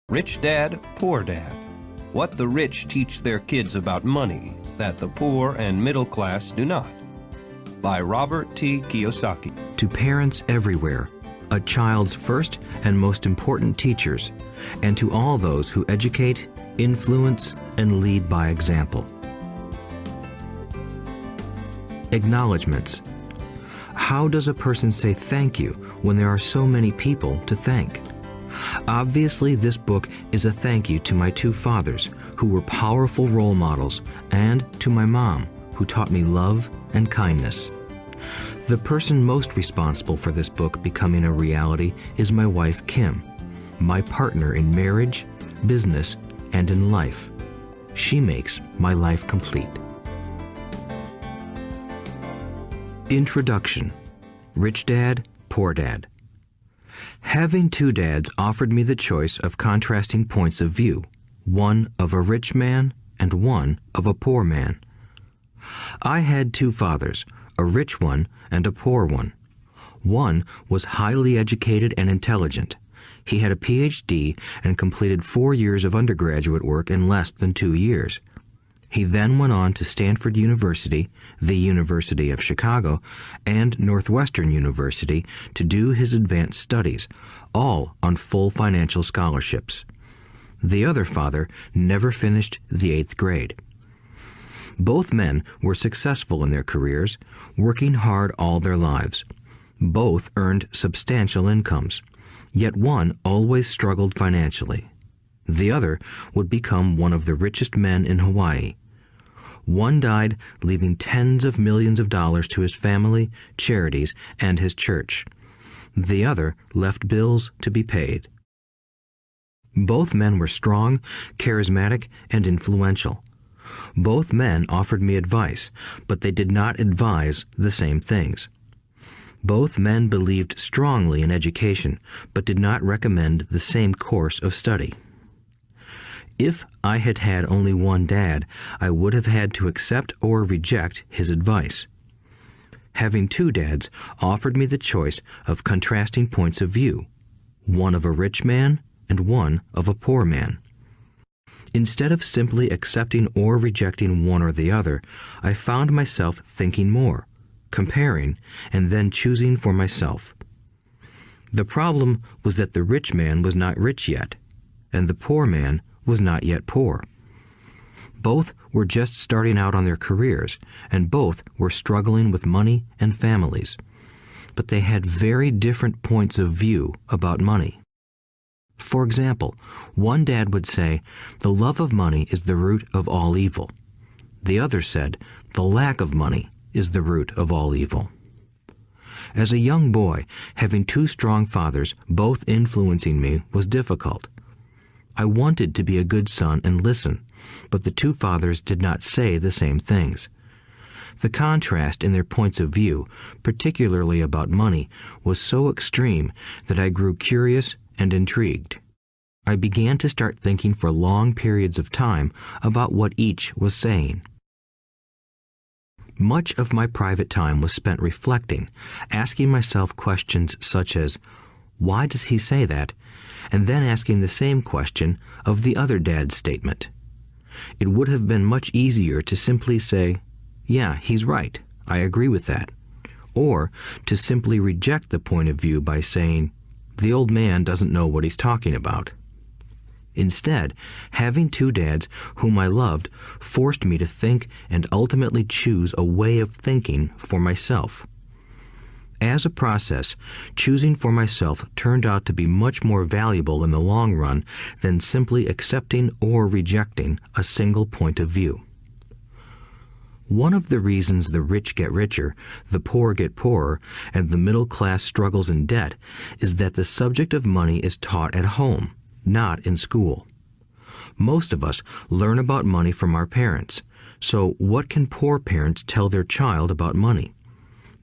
Rich Dad, Poor Dad. What the rich teach their kids about money that the poor and middle class do not. By Robert T. Kiyosaki. To parents everywhere, a child's first and most important teachers, and to all those who educate, influence, and lead by example. Acknowledgements. How does a person say thank you when there are so many people to thank? Obviously, this book is a thank you to my two fathers, who were powerful role models, and to my mom, who taught me love and kindness. The person most responsible for this book becoming a reality is my wife, Kim, my partner in marriage, business, and in life. She makes my life complete. Introduction. Rich Dad, Poor Dad. Having two dads offered me the choice of contrasting points of view, one of a rich man and one of a poor man. I had two fathers, a rich one and a poor one. One was highly educated and intelligent. He had a PhD and completed 4 years of undergraduate work in less than 2 years. He then went on to Stanford University, the University of Chicago, and Northwestern University to do his advanced studies, all on full financial scholarships. The other father never finished the 8th grade. Both men were successful in their careers, working hard all their lives. Both earned substantial incomes, yet one always struggled financially. The other would become one of the richest men in Hawaii. One died, leaving tens of millions of dollars to his family, charities, and his church. The other left bills to be paid. Both men were strong, charismatic, and influential. Both men offered me advice, but they did not advise the same things. Both men believed strongly in education, but did not recommend the same course of study. If I had had only one dad, I would have had to accept or reject his advice. Having two dads offered me the choice of contrasting points of view, one of a rich man and one of a poor man. Instead of simply accepting or rejecting one or the other, I found myself thinking more, comparing, and then choosing for myself. The problem was that the rich man was not rich yet, and the poor man was not yet poor. Both were just starting out on their careers, and both were struggling with money and families. But they had very different points of view about money. For example, one dad would say, "The love of money is the root of all evil." The other said, "The lack of money is the root of all evil." As a young boy, having two strong fathers, both influencing me, was difficult. I wanted to be a good son and listen, but the two fathers did not say the same things. The contrast in their points of view, particularly about money, was so extreme that I grew curious and intrigued. I began to start thinking for long periods of time about what each was saying. Much of my private time was spent reflecting, asking myself questions such as, "Why does he say that?" and then asking the same question of the other dad's statement. It would have been much easier to simply say, "Yeah, he's right, I agree with that," or to simply reject the point of view by saying, "The old man doesn't know what he's talking about." Instead, having two dads whom I loved forced me to think and ultimately choose a way of thinking for myself. As a process, choosing for myself turned out to be much more valuable in the long run than simply accepting or rejecting a single point of view. One of the reasons the rich get richer, the poor get poorer, and the middle class struggles in debt is that the subject of money is taught at home, not in school. Most of us learn about money from our parents, so what can poor parents tell their child about money?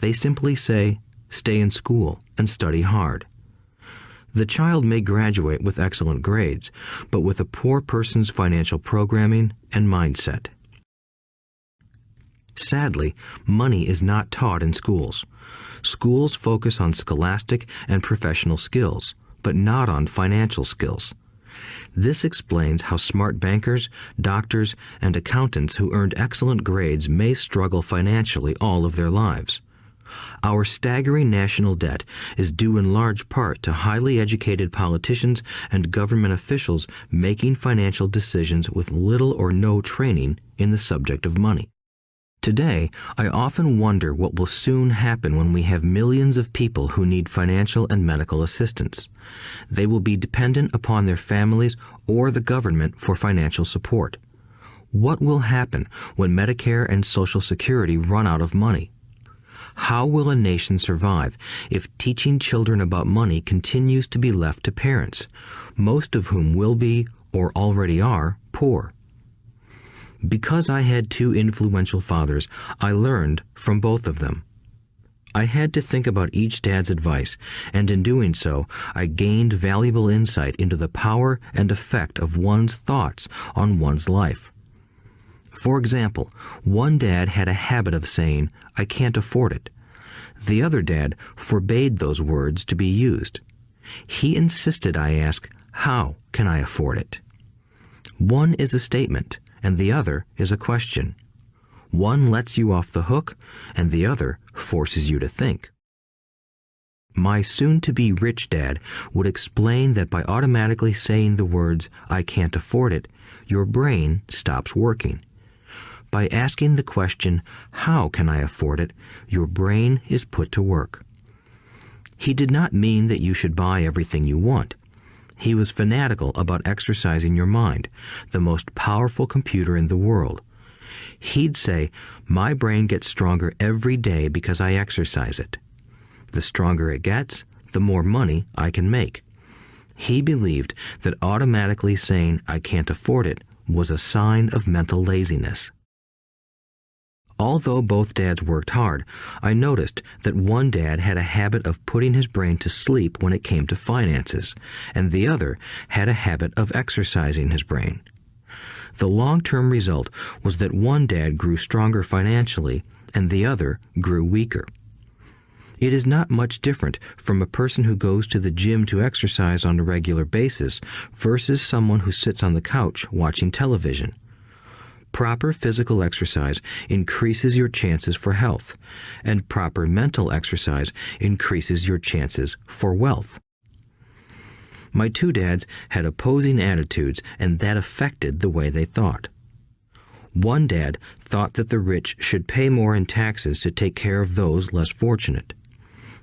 They simply say, "Stay in school and study hard." The child may graduate with excellent grades, but with a poor person's financial programming and mindset. Sadly, money is not taught in schools. Schools focus on scholastic and professional skills, but not on financial skills. This explains how smart bankers, doctors, and accountants who earned excellent grades may struggle financially all of their lives. Our staggering national debt is due in large part to highly educated politicians and government officials making financial decisions with little or no training in the subject of money. Today, I often wonder what will soon happen when we have millions of people who need financial and medical assistance. They will be dependent upon their families or the government for financial support. What will happen when Medicare and Social Security run out of money? How will a nation survive if teaching children about money continues to be left to parents, most of whom will be, or already are, poor? Because I had two influential fathers, I learned from both of them. I had to think about each dad's advice, and in doing so, I gained valuable insight into the power and effect of one's thoughts on one's life. For example, one dad had a habit of saying, "I can't afford it." The other dad forbade those words to be used. He insisted I ask, "How can I afford it?" One is a statement, and the other is a question. One lets you off the hook, and the other forces you to think. My soon-to-be rich dad would explain that by automatically saying the words, "I can't afford it," your brain stops working. By asking the question, "How can I afford it?" your brain is put to work. He did not mean that you should buy everything you want. He was fanatical about exercising your mind, the most powerful computer in the world. He'd say, "My brain gets stronger every day because I exercise it. The stronger it gets, the more money I can make." He believed that automatically saying, "I can't afford it," was a sign of mental laziness. Although both dads worked hard, I noticed that one dad had a habit of putting his brain to sleep when it came to finances, and the other had a habit of exercising his brain. The long-term result was that one dad grew stronger financially, and the other grew weaker. It is not much different from a person who goes to the gym to exercise on a regular basis versus someone who sits on the couch watching television. Proper physical exercise increases your chances for health, and proper mental exercise increases your chances for wealth. My two dads had opposing attitudes, and that affected the way they thought. One dad thought that the rich should pay more in taxes to take care of those less fortunate.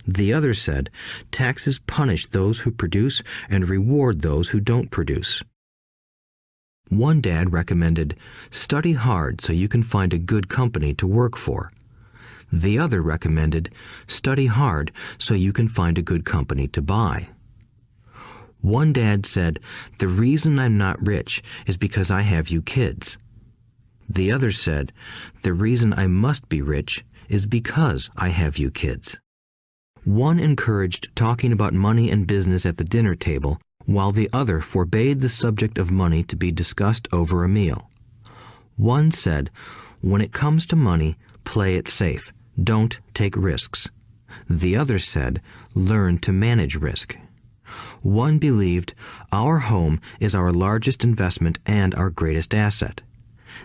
The other said, taxes punish those who produce and reward those who don't produce. One dad recommended, study hard so you can find a good company to work for. The other recommended, study hard so you can find a good company to buy. One dad said, the reason I'm not rich is because I have you kids. The other said, the reason I must be rich is because I have you kids. One encouraged talking about money and business at the dinner table, while the other forbade the subject of money to be discussed over a meal. One said, when it comes to money, play it safe. Don't take risks. The other said, learn to manage risk. One believed, our home is our largest investment and our greatest asset.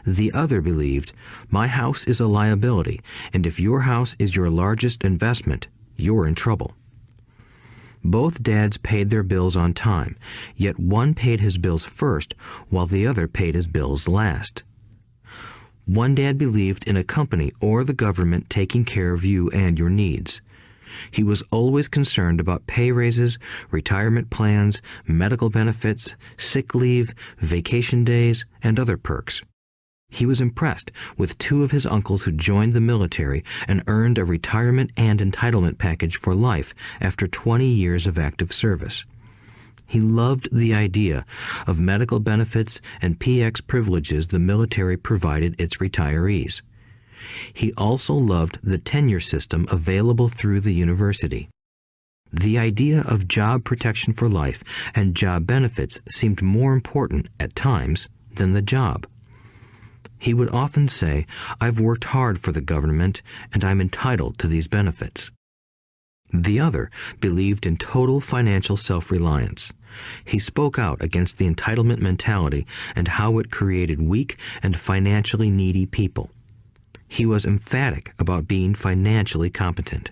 The other believed, my house is a liability, and if your house is your largest investment, you're in trouble. Both dads paid their bills on time, yet one paid his bills first while the other paid his bills last. One dad believed in a company or the government taking care of you and your needs. He was always concerned about pay raises, retirement plans, medical benefits, sick leave, vacation days, and other perks. He was impressed with two of his uncles who joined the military and earned a retirement and entitlement package for life after 20 years of active service. He loved the idea of medical benefits and PX privileges the military provided its retirees. He also loved the tenure system available through the university. The idea of job protection for life and job benefits seemed more important at times than the job. He would often say, I've worked hard for the government and I'm entitled to these benefits. The other believed in total financial self-reliance. He spoke out against the entitlement mentality and how it created weak and financially needy people. He was emphatic about being financially competent.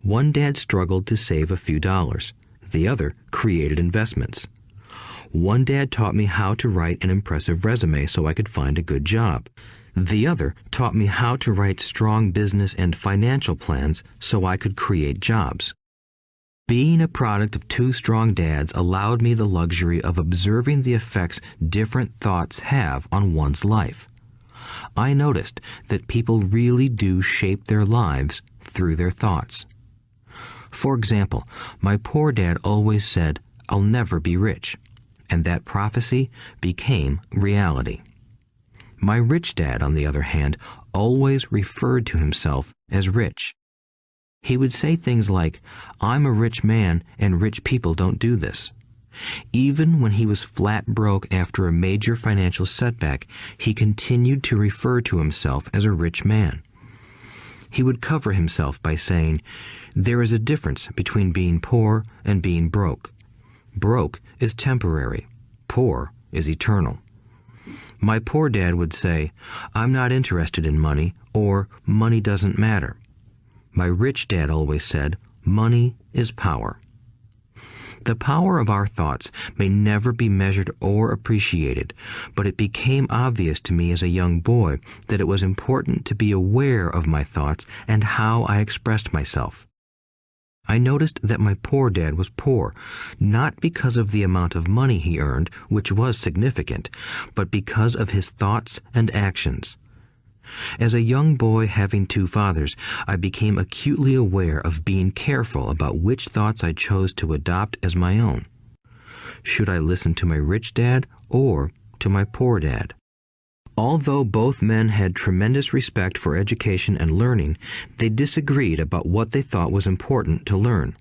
One dad struggled to save a few dollars. The other created investments. One dad taught me how to write an impressive resume so I could find a good job. The other taught me how to write strong business and financial plans so I could create jobs. Being a product of two strong dads allowed me the luxury of observing the effects different thoughts have on one's life. I noticed that people really do shape their lives through their thoughts. For example, my poor dad always said, "I'll never be rich," and that prophecy became reality. My rich dad, on the other hand, always referred to himself as rich. He would say things like, "I'm a rich man and rich people don't do this." Even when he was flat broke after a major financial setback, he continued to refer to himself as a rich man. He would cover himself by saying, "There is a difference between being poor and being broke. Broke is temporary. Poor is eternal." My poor dad would say, "I'm not interested in money," or "money doesn't matter." My rich dad always said, "Money is power." The power of our thoughts may never be measured or appreciated, but it became obvious to me as a young boy that it was important to be aware of my thoughts and how I expressed myself. I noticed that my poor dad was poor, not because of the amount of money he earned, which was significant, but because of his thoughts and actions. As a young boy having two fathers, I became acutely aware of being careful about which thoughts I chose to adopt as my own. Should I listen to my rich dad or to my poor dad? Although both men had tremendous respect for education and learning, they disagreed about what they thought was important to learn.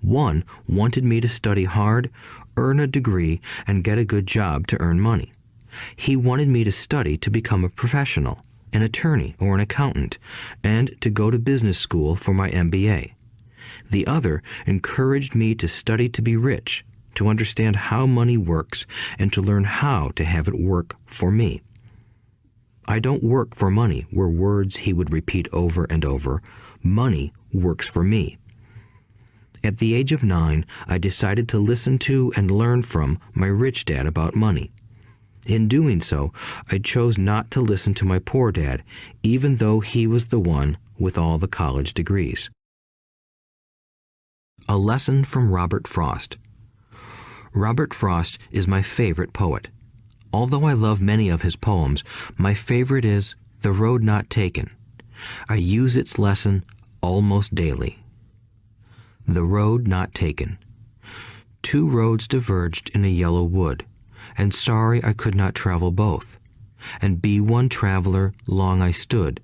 One wanted me to study hard, earn a degree, and get a good job to earn money. He wanted me to study to become a professional, an attorney or an accountant, and to go to business school for my MBA. The other encouraged me to study to be rich, to understand how money works, and to learn how to have it work for me. "I don't work for money" were words he would repeat over and over. "Money works for me." At the age of 9, I decided to listen to and learn from my rich dad about money. In doing so, I chose not to listen to my poor dad, even though he was the one with all the college degrees. A lesson from Robert Frost. Robert Frost is my favorite poet. Although I love many of his poems, my favorite is "The Road Not Taken." I use its lesson almost daily. The road not taken. Two roads diverged in a yellow wood, and sorry I could not travel both. And be one traveler long I stood,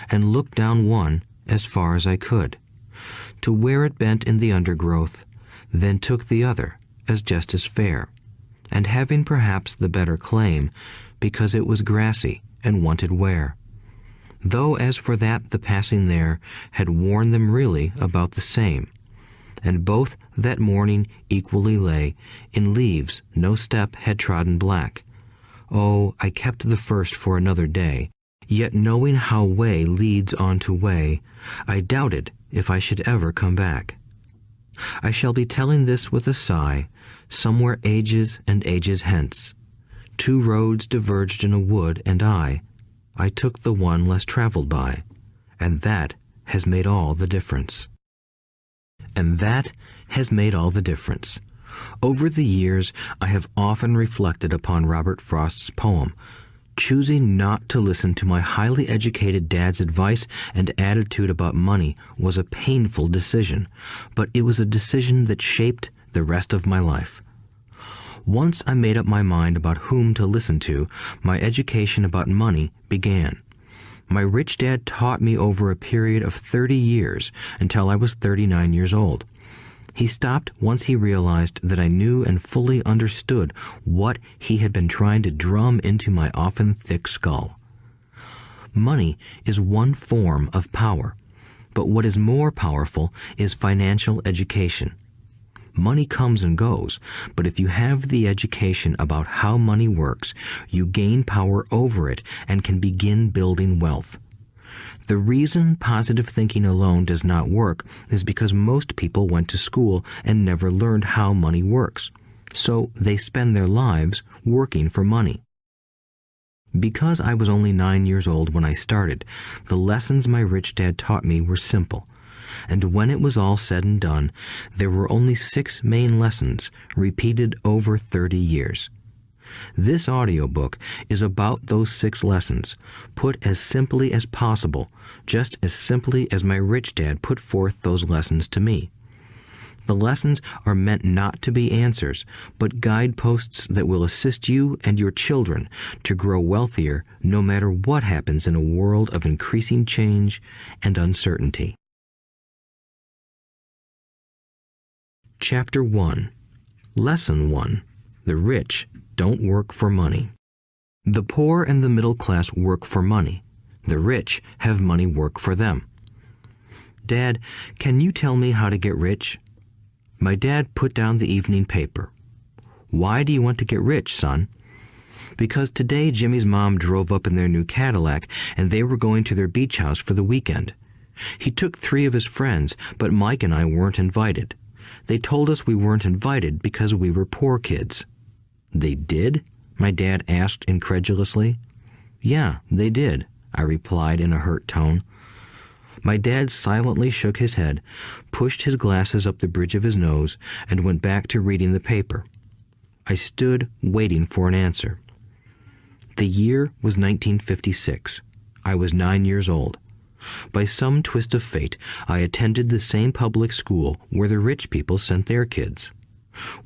and looked down one as far as I could, to where it bent in the undergrowth, then took the other as just as fair, and having perhaps the better claim, because it was grassy and wanted wear. Though as for that the passing there had worn them really about the same, and both that morning equally lay in leaves no step had trodden black. Oh, I kept the first for another day, yet knowing how way leads on to way, I doubted if I should ever come back. I shall be telling this with a sigh, somewhere ages and ages hence. Two roads diverged in a wood, and I took the one less traveled by, and that has made all the difference. And that has made all the difference. Over the years, I have often reflected upon Robert Frost's poem. Choosing not to listen to my highly educated dad's advice and attitude about money was a painful decision, but it was a decision that shaped the rest of my life. Once I made up my mind about whom to listen to, my education about money began. My rich dad taught me over a period of 30 years until I was 39 years old. He stopped once he realized that I knew and fully understood what he had been trying to drum into my often thick skull. Money is one form of power, but what is more powerful is financial education. Money comes and goes, but if you have the education about how money works, you gain power over it and can begin building wealth. The reason positive thinking alone does not work is because most people went to school and never learned how money works, so they spend their lives working for money. Because I was only 9 years old when I started, the lessons my rich dad taught me were simple. And when it was all said and done, there were only 6 main lessons, repeated over 30 years. This audiobook is about those 6 lessons, put as simply as possible, just as simply as my rich dad put forth those lessons to me. The lessons are meant not to be answers, but guideposts that will assist you and your children to grow wealthier no matter what happens in a world of increasing change and uncertainty. Chapter 1. Lesson 1. The rich don't work for money. The poor and the middle class work for money. The rich have money work for them. Dad, can you tell me how to get rich? My dad put down the evening paper. Why do you want to get rich, son? Because today Jimmy's mom drove up in their new Cadillac and they were going to their beach house for the weekend. He took 3 of his friends, but Mike and I weren't invited. They told us we weren't invited because we were poor kids. They did? My dad asked incredulously. Yeah, they did, I replied in a hurt tone. My dad silently shook his head, pushed his glasses up the bridge of his nose, and went back to reading the paper. I stood waiting for an answer. The year was 1956. I was 9 years old. By some twist of fate, I attended the same public school where the rich people sent their kids.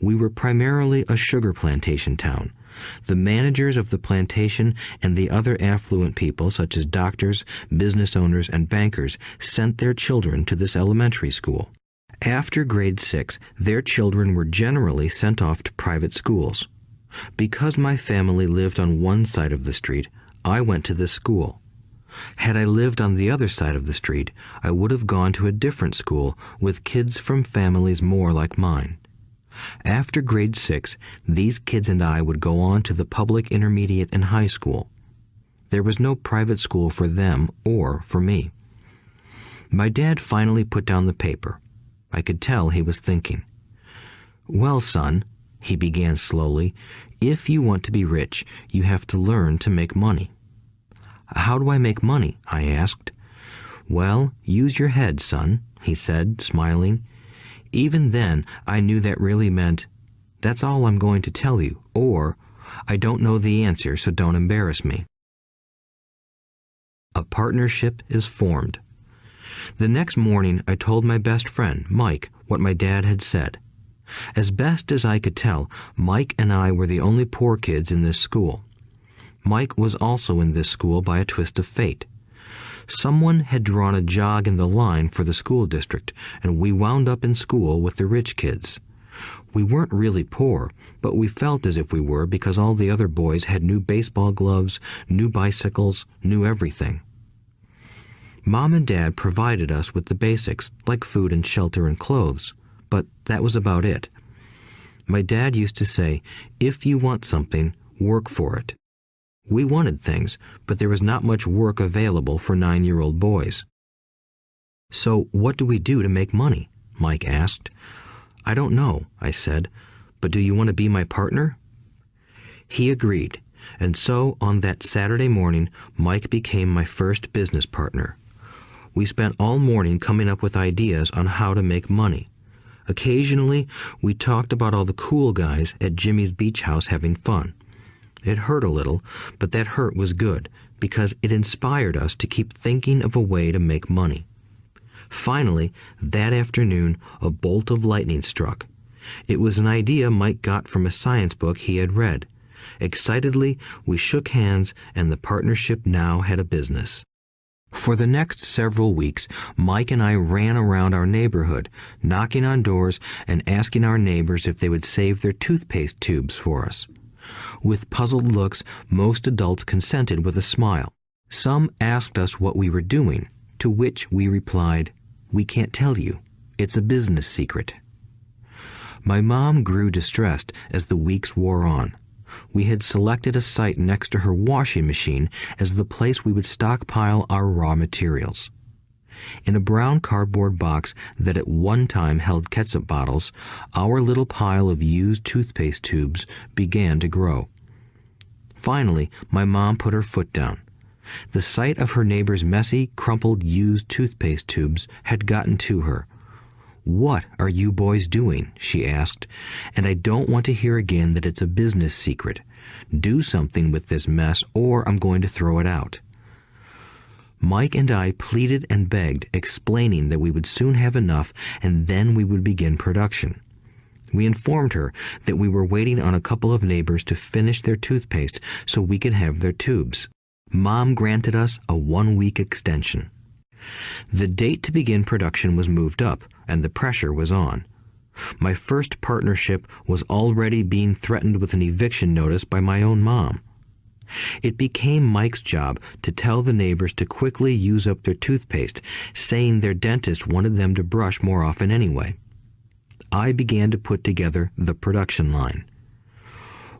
We were primarily a sugar plantation town. The managers of the plantation and the other affluent people, such as doctors, business owners, and bankers, sent their children to this elementary school. After grade 6, their children were generally sent off to private schools. Because my family lived on one side of the street, I went to this school. Had I lived on the other side of the street, I would have gone to a different school with kids from families more like mine. After grade 6, these kids and I would go on to the public intermediate and high school. There was no private school for them or for me. My dad finally put down the paper. I could tell he was thinking. Well, son, he began slowly, if you want to be rich, you have to learn to make money. How do I make money? I asked. Well, use your head, son, he said, smiling. Even then, I knew that really meant, that's all I'm going to tell you, or, I don't know the answer, so don't embarrass me. A partnership is formed. The next morning, I told my best friend, Mike, what my dad had said. As best as I could tell, Mike and I were the only poor kids in this school. Mike was also in this school by a twist of fate. Someone had drawn a jog in the line for the school district, and we wound up in school with the rich kids. We weren't really poor, but we felt as if we were because all the other boys had new baseball gloves, new bicycles, new everything. Mom and Dad provided us with the basics, like food and shelter and clothes, but that was about it. My dad used to say, if you want something, work for it. We wanted things, but there was not much work available for 9-year-old boys. So what do we do to make money? Mike asked. I don't know, I said, but do you want to be my partner? He agreed, and so on that Saturday morning, Mike became my first business partner. We spent all morning coming up with ideas on how to make money. Occasionally, we talked about all the cool guys at Jimmy's beach house having fun. It hurt a little, but that hurt was good, because it inspired us to keep thinking of a way to make money. Finally, that afternoon, a bolt of lightning struck. It was an idea Mike got from a science book he had read. Excitedly, we shook hands, and the partnership now had a business. For the next several weeks, Mike and I ran around our neighborhood, knocking on doors and asking our neighbors if they would save their toothpaste tubes for us. With puzzled looks, most adults consented with a smile. Some asked us what we were doing, to which we replied, "We can't tell you. It's a business secret." My mom grew distressed as the weeks wore on. We had selected a site next to her washing machine as the place we would stockpile our raw materials. In a brown cardboard box that at one time held ketchup bottles, our little pile of used toothpaste tubes began to grow. Finally, my mom put her foot down. The sight of her neighbor's messy, crumpled used toothpaste tubes had gotten to her. "What are you boys doing?" she asked, "and I don't want to hear again that it's a business secret. Do something with this mess or I'm going to throw it out." Mike and I pleaded and begged, explaining that we would soon have enough and then we would begin production. We informed her that we were waiting on a couple of neighbors to finish their toothpaste so we could have their tubes. Mom granted us a 1-week extension. The date to begin production was moved up, and the pressure was on. My first partnership was already being threatened with an eviction notice by my own mom. It became Mike's job to tell the neighbors to quickly use up their toothpaste, saying their dentist wanted them to brush more often anyway. I began to put together the production line.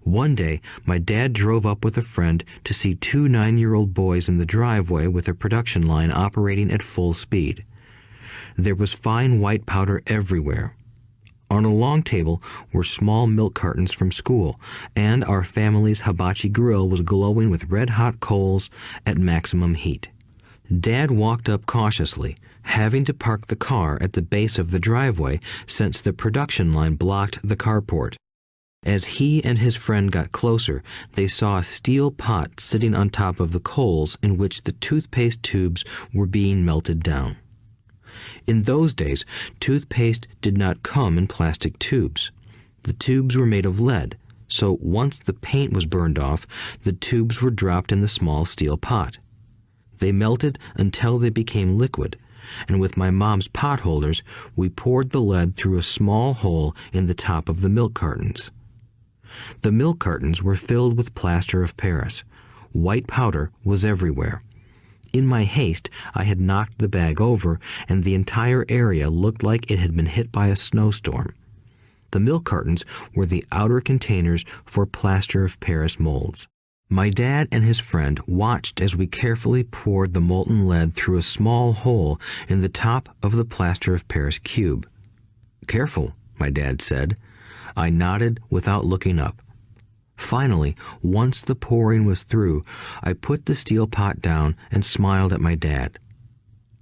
One day, my dad drove up with a friend to see 2 9-year-old boys in the driveway with their production line operating at full speed. There was fine white powder everywhere. On a long table were small milk cartons from school, and our family's hibachi grill was glowing with red-hot coals at maximum heat. Dad walked up cautiously, having to park the car at the base of the driveway since the production line blocked the carport. As he and his friend got closer, they saw a steel pot sitting on top of the coals in which the toothpaste tubes were being melted down. In those days, toothpaste did not come in plastic tubes. The tubes were made of lead, so once the paint was burned off, the tubes were dropped in the small steel pot. They melted until they became liquid, and with my mom's pot holders, we poured the lead through a small hole in the top of the milk cartons. The milk cartons were filled with plaster of Paris. White powder was everywhere. In my haste, I had knocked the bag over, and the entire area looked like it had been hit by a snowstorm. The milk cartons were the outer containers for plaster of Paris molds. My dad and his friend watched as we carefully poured the molten lead through a small hole in the top of the plaster of Paris cube. "Careful," my dad said. I nodded without looking up. Finally, once the pouring was through, I put the steel pot down and smiled at my dad.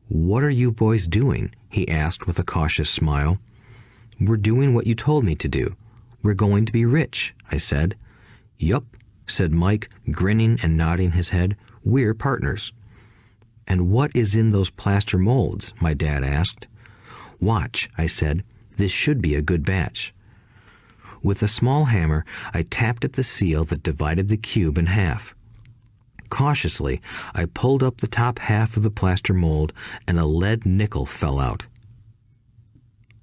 "What are you boys doing?" he asked with a cautious smile. "We're doing what you told me to do. We're going to be rich," I said. "Yup," said Mike, grinning and nodding his head. "We're partners." "And what is in those plaster molds?" my dad asked. "Watch," I said. "This should be a good batch." With a small hammer, I tapped at the seal that divided the cube in half. Cautiously, I pulled up the top half of the plaster mold, and a lead nickel fell out.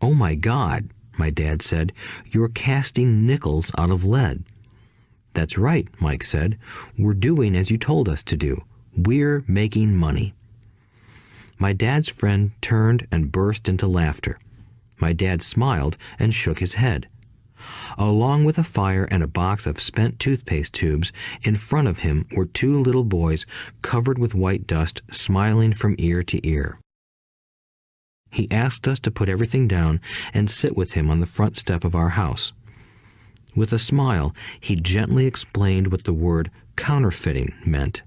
"Oh my God," my dad said, "you're casting nickels out of lead." "That's right," Mike said. "We're doing as you told us to do. We're making money." My dad's friend turned and burst into laughter. My dad smiled and shook his head. Along with a fire and a box of spent toothpaste tubes, in front of him were 2 little boys covered with white dust, smiling from ear to ear. He asked us to put everything down and sit with him on the front step of our house. With a smile, he gently explained what the word counterfeiting meant.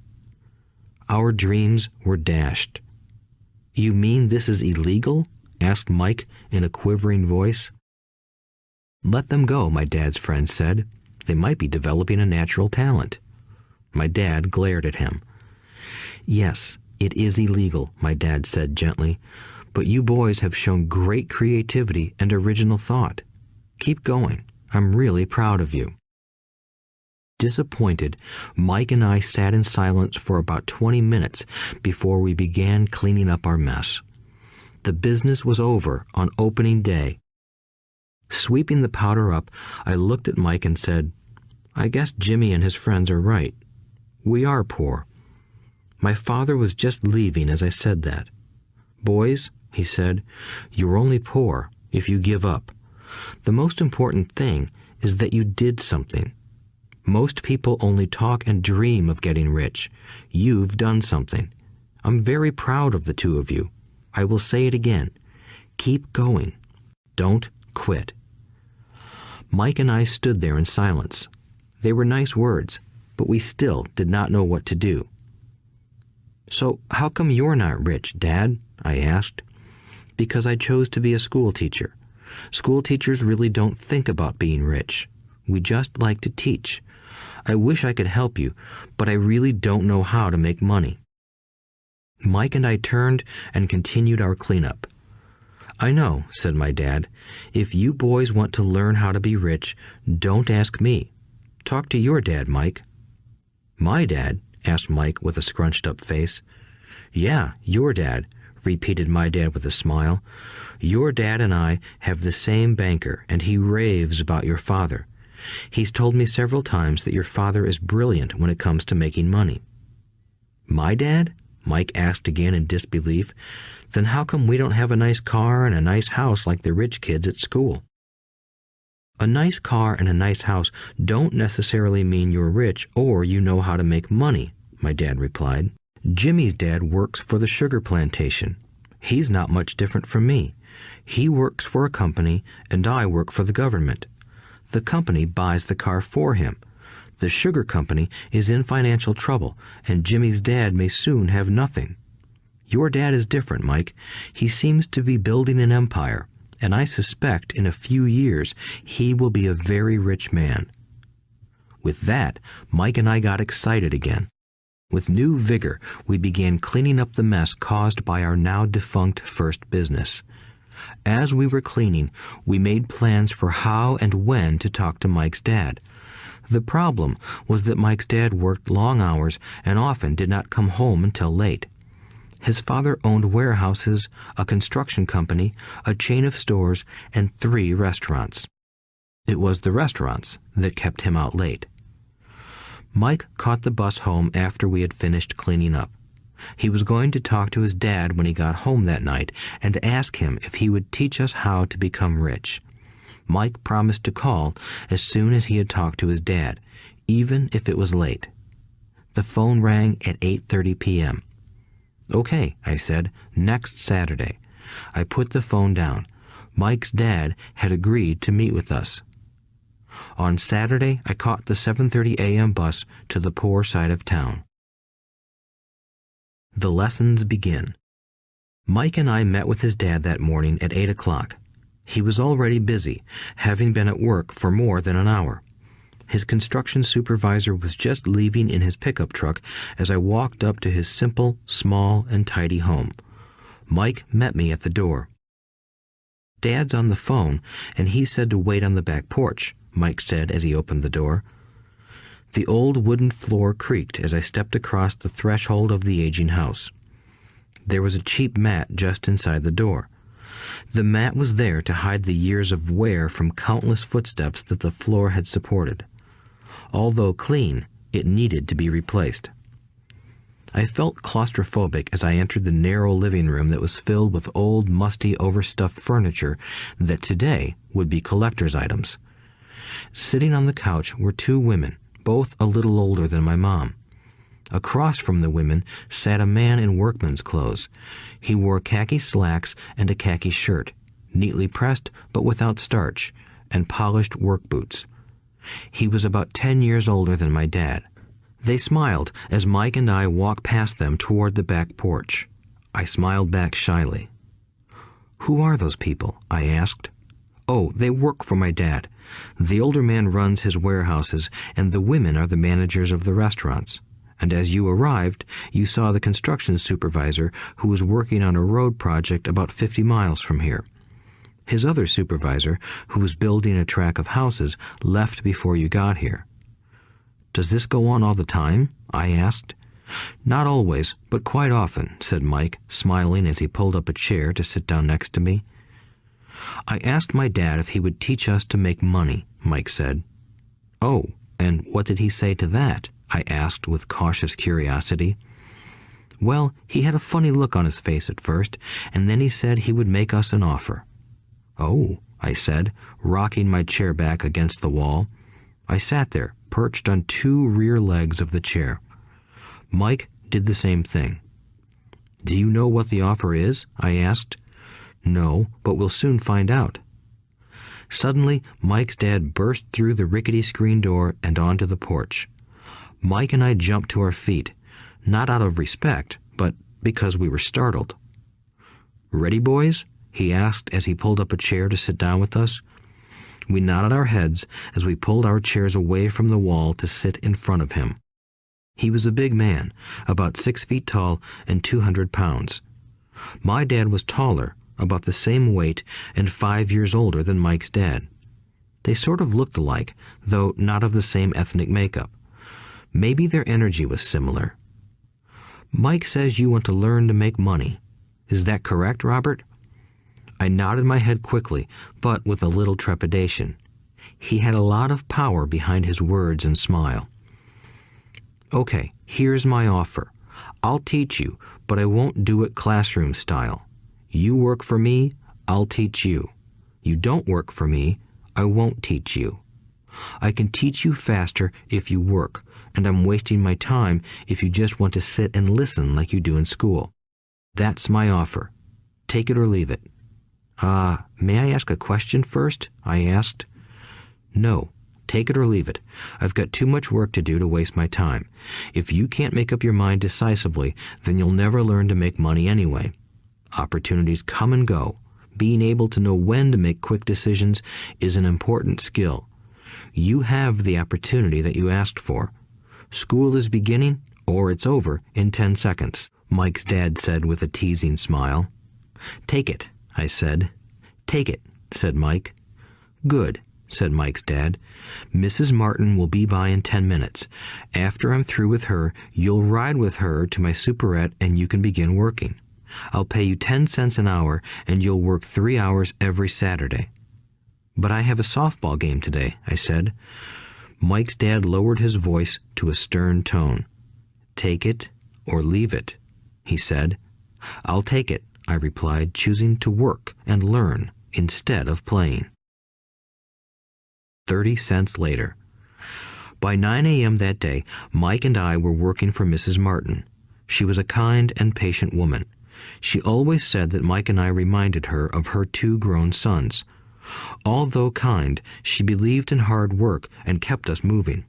Our dreams were dashed. "You mean this is illegal?" asked Mike in a quivering voice. "Let them go," my dad's friend said. "They might be developing a natural talent." My dad glared at him. "Yes, it is illegal," my dad said gently, "but you boys have shown great creativity and original thought. Keep going. I'm really proud of you." Disappointed, Mike and I sat in silence for about 20 minutes before we began cleaning up our mess. The business was over on opening day. Sweeping the powder up, I looked at Mike and said, "I guess Jimmy and his friends are right. We are poor." My father was just leaving as I said that. "Boys," he said, "you're only poor if you give up. The most important thing is that you did something. Most people only talk and dream of getting rich. You've done something. I'm very proud of the two of you. I will say it again. Keep going. Don't quit." Mike and I stood there in silence. They were nice words, but we still did not know what to do. "So how come you're not rich, Dad?" I asked. "Because I chose to be a school teacher. School teachers really don't think about being rich. We just like to teach. I wish I could help you, but I really don't know how to make money." Mike and I turned and continued our cleanup. "I know," said my dad. "If you boys want to learn how to be rich, don't ask me. Talk to your dad, Mike." "My dad?" asked Mike with a scrunched-up face. "Yeah, your dad," repeated my dad with a smile. "Your dad and I have the same banker, and he raves about your father. He's told me several times that your father is brilliant when it comes to making money." "My dad?" Mike asked again in disbelief. "Then how come we don't have a nice car and a nice house like the rich kids at school?" "A nice car and a nice house don't necessarily mean you're rich or you know how to make money," my dad replied. "Jimmy's dad works for the sugar plantation. He's not much different from me. He works for a company and I work for the government. The company buys the car for him. The sugar company is in financial trouble, and Jimmy's dad may soon have nothing. Your dad is different, Mike. He seems to be building an empire, and I suspect in a few years he will be a very rich man." With that, Mike and I got excited again. With new vigor, we began cleaning up the mess caused by our now defunct first business. As we were cleaning, we made plans for how and when to talk to Mike's dad. The problem was that Mike's dad worked long hours and often did not come home until late. His father owned warehouses, a construction company, a chain of stores, and 3 restaurants. It was the restaurants that kept him out late. Mike caught the bus home after we had finished cleaning up. He was going to talk to his dad when he got home that night and ask him if he would teach us how to become rich. Mike promised to call as soon as he had talked to his dad, even if it was late. The phone rang at 8:30 p.m. "Okay," I said, "next Saturday." I put the phone down. Mike's dad had agreed to meet with us. On Saturday, I caught the 7:30 a.m. bus to the poor side of town. The lessons begin. Mike and I met with his dad that morning at 8 o'clock. He was already busy, having been at work for more than an hour. His construction supervisor was just leaving in his pickup truck as I walked up to his simple, small, and tidy home. Mike met me at the door. "Dad's on the phone, and he said to wait on the back porch," Mike said as he opened the door. The old wooden floor creaked as I stepped across the threshold of the aging house. There was a cheap mat just inside the door. The mat was there to hide the years of wear from countless footsteps that the floor had supported. Although clean, it needed to be replaced. I felt claustrophobic as I entered the narrow living room that was filled with old, musty, overstuffed furniture that today would be collector's items. Sitting on the couch were 2 women, both a little older than my mom. Across from the women sat a man in workman's clothes. He wore khaki slacks and a khaki shirt, neatly pressed but without starch, and polished work boots. He was about 10 years older than my dad. They smiled as Mike and I walked past them toward the back porch. I smiled back shyly. "Who are those people?" I asked. "Oh, they work for my dad. The older man runs his warehouses, and the women are the managers of the restaurants. And as you arrived, you saw the construction supervisor who was working on a road project about 50 miles from here. His other supervisor, who was building a track of houses, left before you got here." "Does this go on all the time?" I asked. "Not always, but quite often," said Mike, smiling as he pulled up a chair to sit down next to me. "I asked my dad if he would teach us to make money," Mike said. "Oh, and what did he say to that?" I asked with cautious curiosity. "Well, he had a funny look on his face at first, and then he said he would make us an offer." "Oh," I said, rocking my chair back against the wall. I sat there, perched on two rear legs of the chair. Mike did the same thing. "Do you know what the offer is?" I asked. "No, but we'll soon find out." Suddenly, Mike's dad burst through the rickety screen door and onto the porch. Mike and I jumped to our feet, not out of respect, but because we were startled. "Ready, boys?" he asked as he pulled up a chair to sit down with us. We nodded our heads as we pulled our chairs away from the wall to sit in front of him. He was a big man, about 6 feet tall and 200 pounds. My dad was taller, about the same weight, and 5 years older than Mike's dad. They sort of looked alike, though not of the same ethnic makeup. Maybe their energy was similar. "Mike says you want to learn to make money. Is that correct, Robert?" I nodded my head quickly, but with a little trepidation. He had a lot of power behind his words and smile. "Okay, here's my offer. I'll teach you, but I won't do it classroom style. You work for me, I'll teach you. You don't work for me, I won't teach you. I can teach you faster if you work, and I'm wasting my time if you just want to sit and listen like you do in school. That's my offer. Take it or leave it." May I ask a question first?" I asked. "No. Take it or leave it. I've got too much work to do to waste my time. If you can't make up your mind decisively, then you'll never learn to make money anyway. Opportunities come and go. Being able to know when to make quick decisions is an important skill. You have the opportunity that you asked for. School is beginning, or it's over, in 10 seconds, Mike's dad said with a teasing smile. "Take it," I said. "Take it," said Mike. "Good," said Mike's dad. "Mrs. Martin will be by in 10 minutes. After I'm through with her, you'll ride with her to my superette and you can begin working. I'll pay you 10 cents an hour and you'll work 3 hours every Saturday." "But I have a softball game today," I said. Mike's dad lowered his voice to a stern tone. "Take it or leave it," he said. "I'll take it," I replied, choosing to work and learn instead of playing. 30 cents later. By 9 a.m. that day, Mike and I were working for Mrs. Martin. She was a kind and patient woman. She always said that Mike and I reminded her of her 2 grown sons. Although kind, she believed in hard work and kept us moving.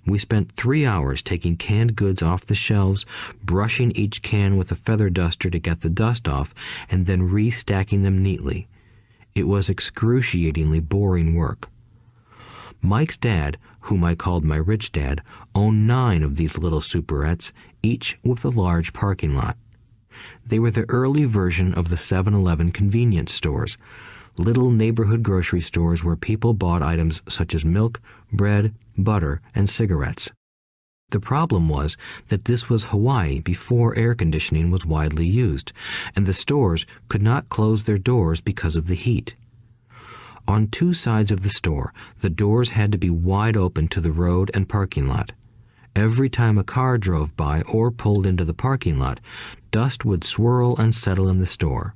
We spent 3 hours taking canned goods off the shelves, brushing each can with a feather duster to get the dust off, and then restacking them neatly. It was excruciatingly boring work. Mike's dad, whom I called my rich dad, owned 9 of these little superettes, each with a large parking lot. They were the early version of the 7-Eleven convenience stores, little neighborhood grocery stores where people bought items such as milk, bread, butter, and cigarettes. The problem was that this was Hawaii before air conditioning was widely used, and the stores could not close their doors because of the heat. On 2 sides of the store, the doors had to be wide open to the road and parking lot. Every time a car drove by or pulled into the parking lot, dust would swirl and settle in the store.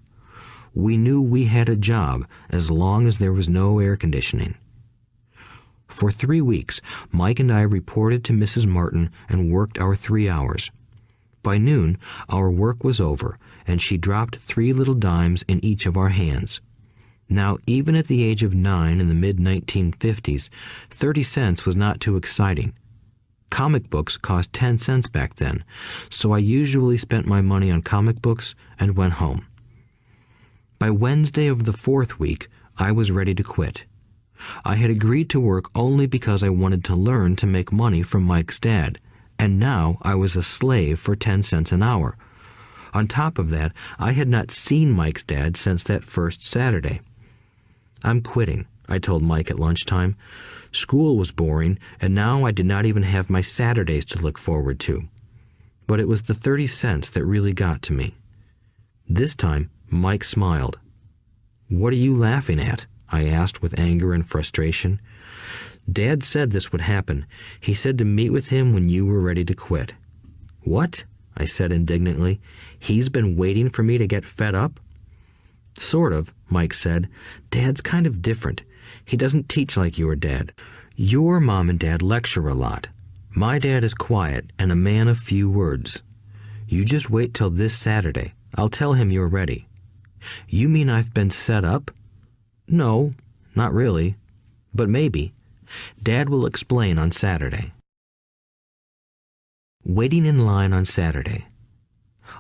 We knew we had a job as long as there was no air conditioning. For 3 weeks, Mike and I reported to Mrs. Martin and worked our 3 hours. By noon, our work was over, and she dropped 3 little dimes in each of our hands. Now, even at the age of 9 in the mid-1950s, 30 cents was not too exciting. Comic books cost 10 cents back then, so I usually spent my money on comic books and went home. By Wednesday of the 4th week, I was ready to quit. I had agreed to work only because I wanted to learn to make money from Mike's dad, and now I was a slave for 10 cents an hour. On top of that, I had not seen Mike's dad since that first Saturday. "I'm quitting," I told Mike at lunchtime. School was boring, and now I did not even have my Saturdays to look forward to. But it was the 30 cents that really got to me. This time, Mike smiled. "What are you laughing at?" I asked with anger and frustration. "Dad said this would happen. He said to meet with him when you were ready to quit." "What?" I said indignantly. "He's been waiting for me to get fed up?" Sort of, Mike said. Dad's kind of different. He doesn't teach like your dad. Your mom and dad lecture a lot. My dad is quiet and a man of few words. You just wait till this Saturday. I'll tell him you're ready. You mean I've been set up? No, not really. But maybe. Dad will explain on Saturday. Waiting in line on Saturday.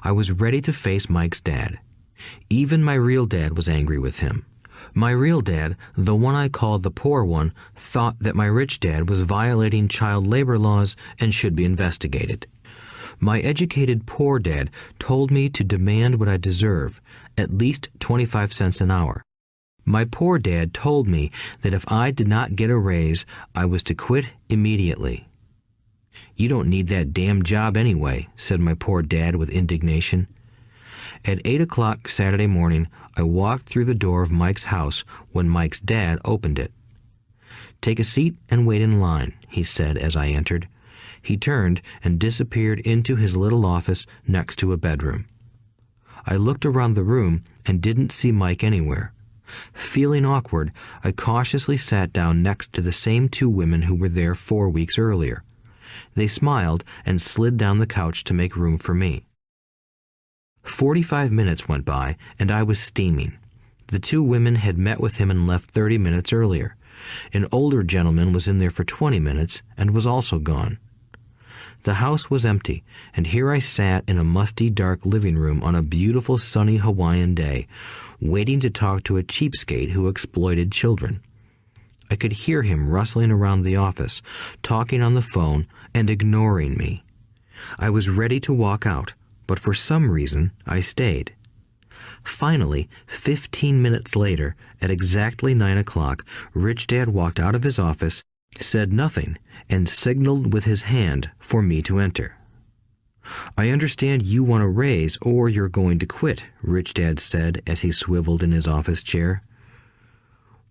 I was ready to face Mike's dad. Even my real dad was angry with him. My real dad, the one I called the poor one, thought that my rich dad was violating child labor laws and should be investigated. My educated poor dad told me to demand what I deserve, at least 25 cents an hour. My poor dad told me that if I did not get a raise, I was to quit immediately. You don't need that damn job anyway, said my poor dad with indignation. At 8 o'clock Saturday morning, I walked through the door of Mike's house when Mike's dad opened it. Take a seat and wait in line, he said as I entered. He turned and disappeared into his little office next to a bedroom. I looked around the room and didn't see Mike anywhere. Feeling awkward, I cautiously sat down next to the same two women who were there 4 weeks earlier. They smiled and slid down the couch to make room for me. 45 minutes went by, and I was steaming. The two women had met with him and left 30 minutes earlier. An older gentleman was in there for 20 minutes and was also gone. The house was empty, and here I sat in a musty, dark living room on a beautiful, sunny Hawaiian day, waiting to talk to a cheapskate who exploited children. I could hear him rustling around the office, talking on the phone, and ignoring me. I was ready to walk out, but for some reason I stayed. Finally, 15 minutes later, at exactly 9 o'clock, Rich Dad walked out of his office, said nothing, and signaled with his hand for me to enter. I understand you want a raise or you're going to quit, Rich Dad said as he swiveled in his office chair.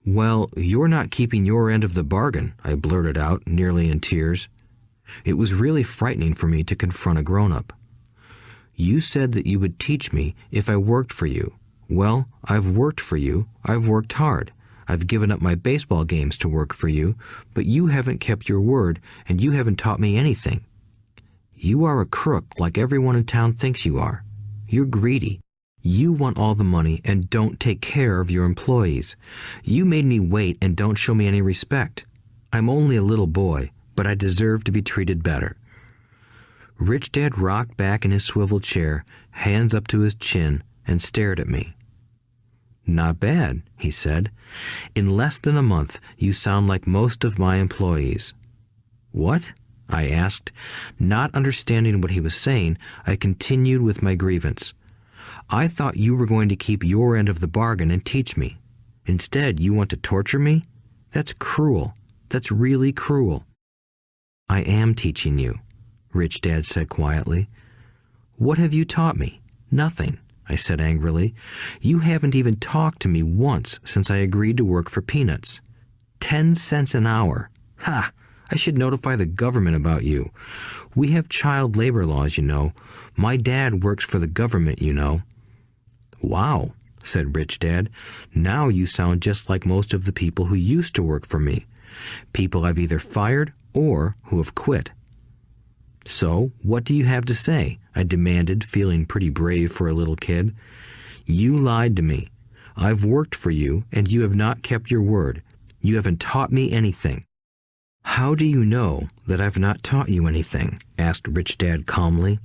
Well, you're not keeping your end of the bargain, I blurted out, nearly in tears. It was really frightening for me to confront a grown-up. You said that you would teach me if I worked for you. Well, I've worked for you. I've worked hard. I've given up my baseball games to work for you, but you haven't kept your word, and you haven't taught me anything. You are a crook like everyone in town thinks you are. You're greedy. You want all the money and don't take care of your employees. You made me wait and don't show me any respect. I'm only a little boy, but I deserve to be treated better. Rich Dad rocked back in his swivel chair, hands up to his chin, and stared at me. Not bad, he said. In less than a month, you sound like most of my employees. What? I asked. Not understanding what he was saying, I continued with my grievance. I thought you were going to keep your end of the bargain and teach me. Instead, you want to torture me? That's cruel. That's really cruel. I am teaching you, Rich Dad said quietly. What have you taught me? Nothing, I said angrily. You haven't even talked to me once since I agreed to work for peanuts. 10 cents an hour. Ha! I should notify the government about you. We have child labor laws, you know. My dad works for the government, you know. Wow, said Rich Dad. Now you sound just like most of the people who used to work for me. People I've either fired or who have quit. So, what do you have to say? I demanded, feeling pretty brave for a little kid. You lied to me. I've worked for you, and you have not kept your word. You haven't taught me anything. How do you know that I've not taught you anything? Asked Rich Dad calmly.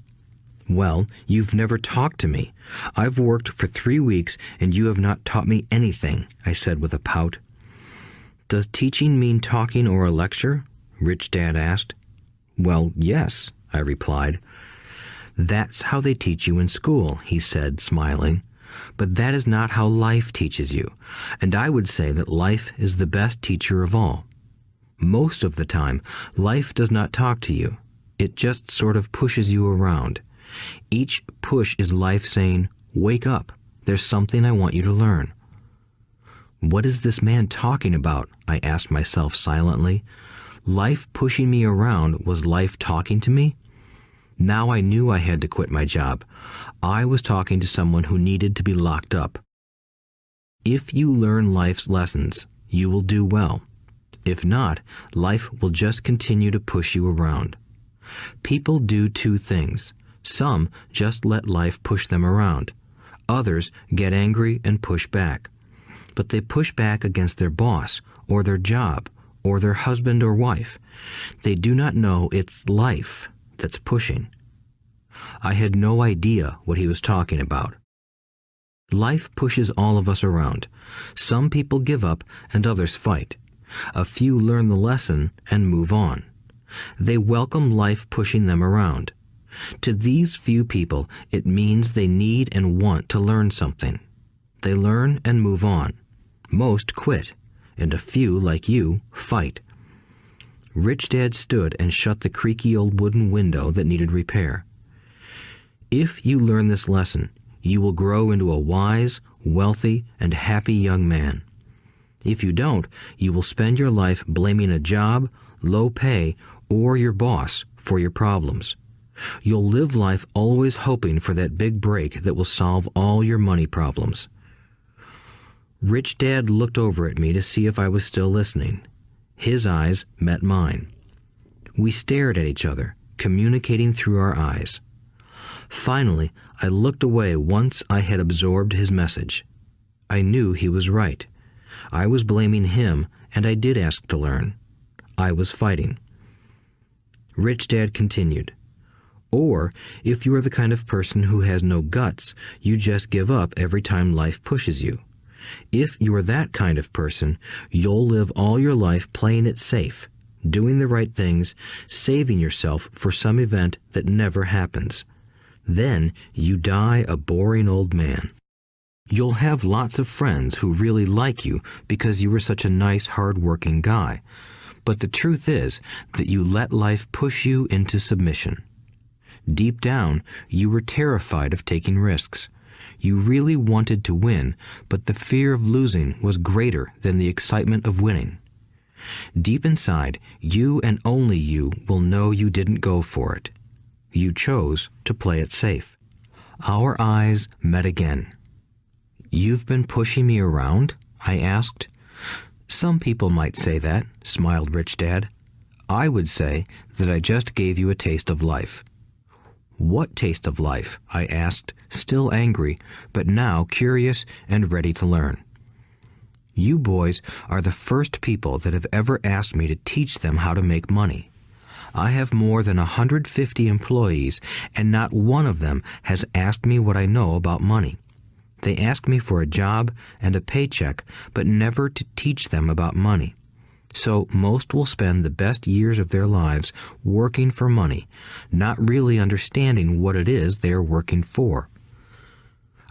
Well, you've never talked to me. I've worked for 3 weeks, and you have not taught me anything, I said with a pout. Does teaching mean talking or a lecture? Rich Dad asked. Well, yes, I replied. That's how they teach you in school, he said, smiling. But that is not how life teaches you, and I would say that life is the best teacher of all. Most of the time, life does not talk to you. It just sort of pushes you around. Each push is life saying, wake up, there's something I want you to learn. What is this man talking about? I asked myself silently. Life pushing me around was life talking to me? Now I knew I had to quit my job. I was talking to someone who needed to be locked up. If you learn life's lessons, you will do well. If not, life will just continue to push you around. People do two things. Some just let life push them around. Others get angry and push back. But they push back against their boss, or their job, or their husband or wife. They do not know it's life that's pushing. I had no idea what he was talking about. Life pushes all of us around. Some people give up and others fight. A few learn the lesson and move on. They welcome life pushing them around. To these few people, it means they need and want to learn something. They learn and move on. Most quit, and a few, like you, fight. Rich Dad stood and shut the creaky old wooden window that needed repair. If you learn this lesson, you will grow into a wise, wealthy, and happy young man. If you don't, you will spend your life blaming a job, low pay, or your boss for your problems. You'll live life always hoping for that big break that will solve all your money problems. Rich Dad looked over at me to see if I was still listening. His eyes met mine. We stared at each other, communicating through our eyes. Finally, I looked away once I had absorbed his message. I knew he was right. I was blaming him, and I did ask to learn. I was fighting. Rich Dad continued. Or, if you are the kind of person who has no guts, you just give up every time life pushes you. If you are that kind of person, you'll live all your life playing it safe, doing the right things, saving yourself for some event that never happens. Then you die a boring old man. You'll have lots of friends who really like you because you were such a nice, hard-working guy. But the truth is that you let life push you into submission. Deep down, you were terrified of taking risks. You really wanted to win, but the fear of losing was greater than the excitement of winning. Deep inside, you and only you will know you didn't go for it. You chose to play it safe. Our eyes met again. "You've been pushing me around?" I asked. "Some people might say that," smiled Rich Dad. "I would say that I just gave you a taste of life." "What taste of life?" I asked, still angry, but now curious and ready to learn. "You boys are the first people that have ever asked me to teach them how to make money. I have more than 150 employees, and not one of them has asked me what I know about money. They ask me for a job and a paycheck, but never to teach them about money. So most will spend the best years of their lives working for money, not really understanding what it is they are working for."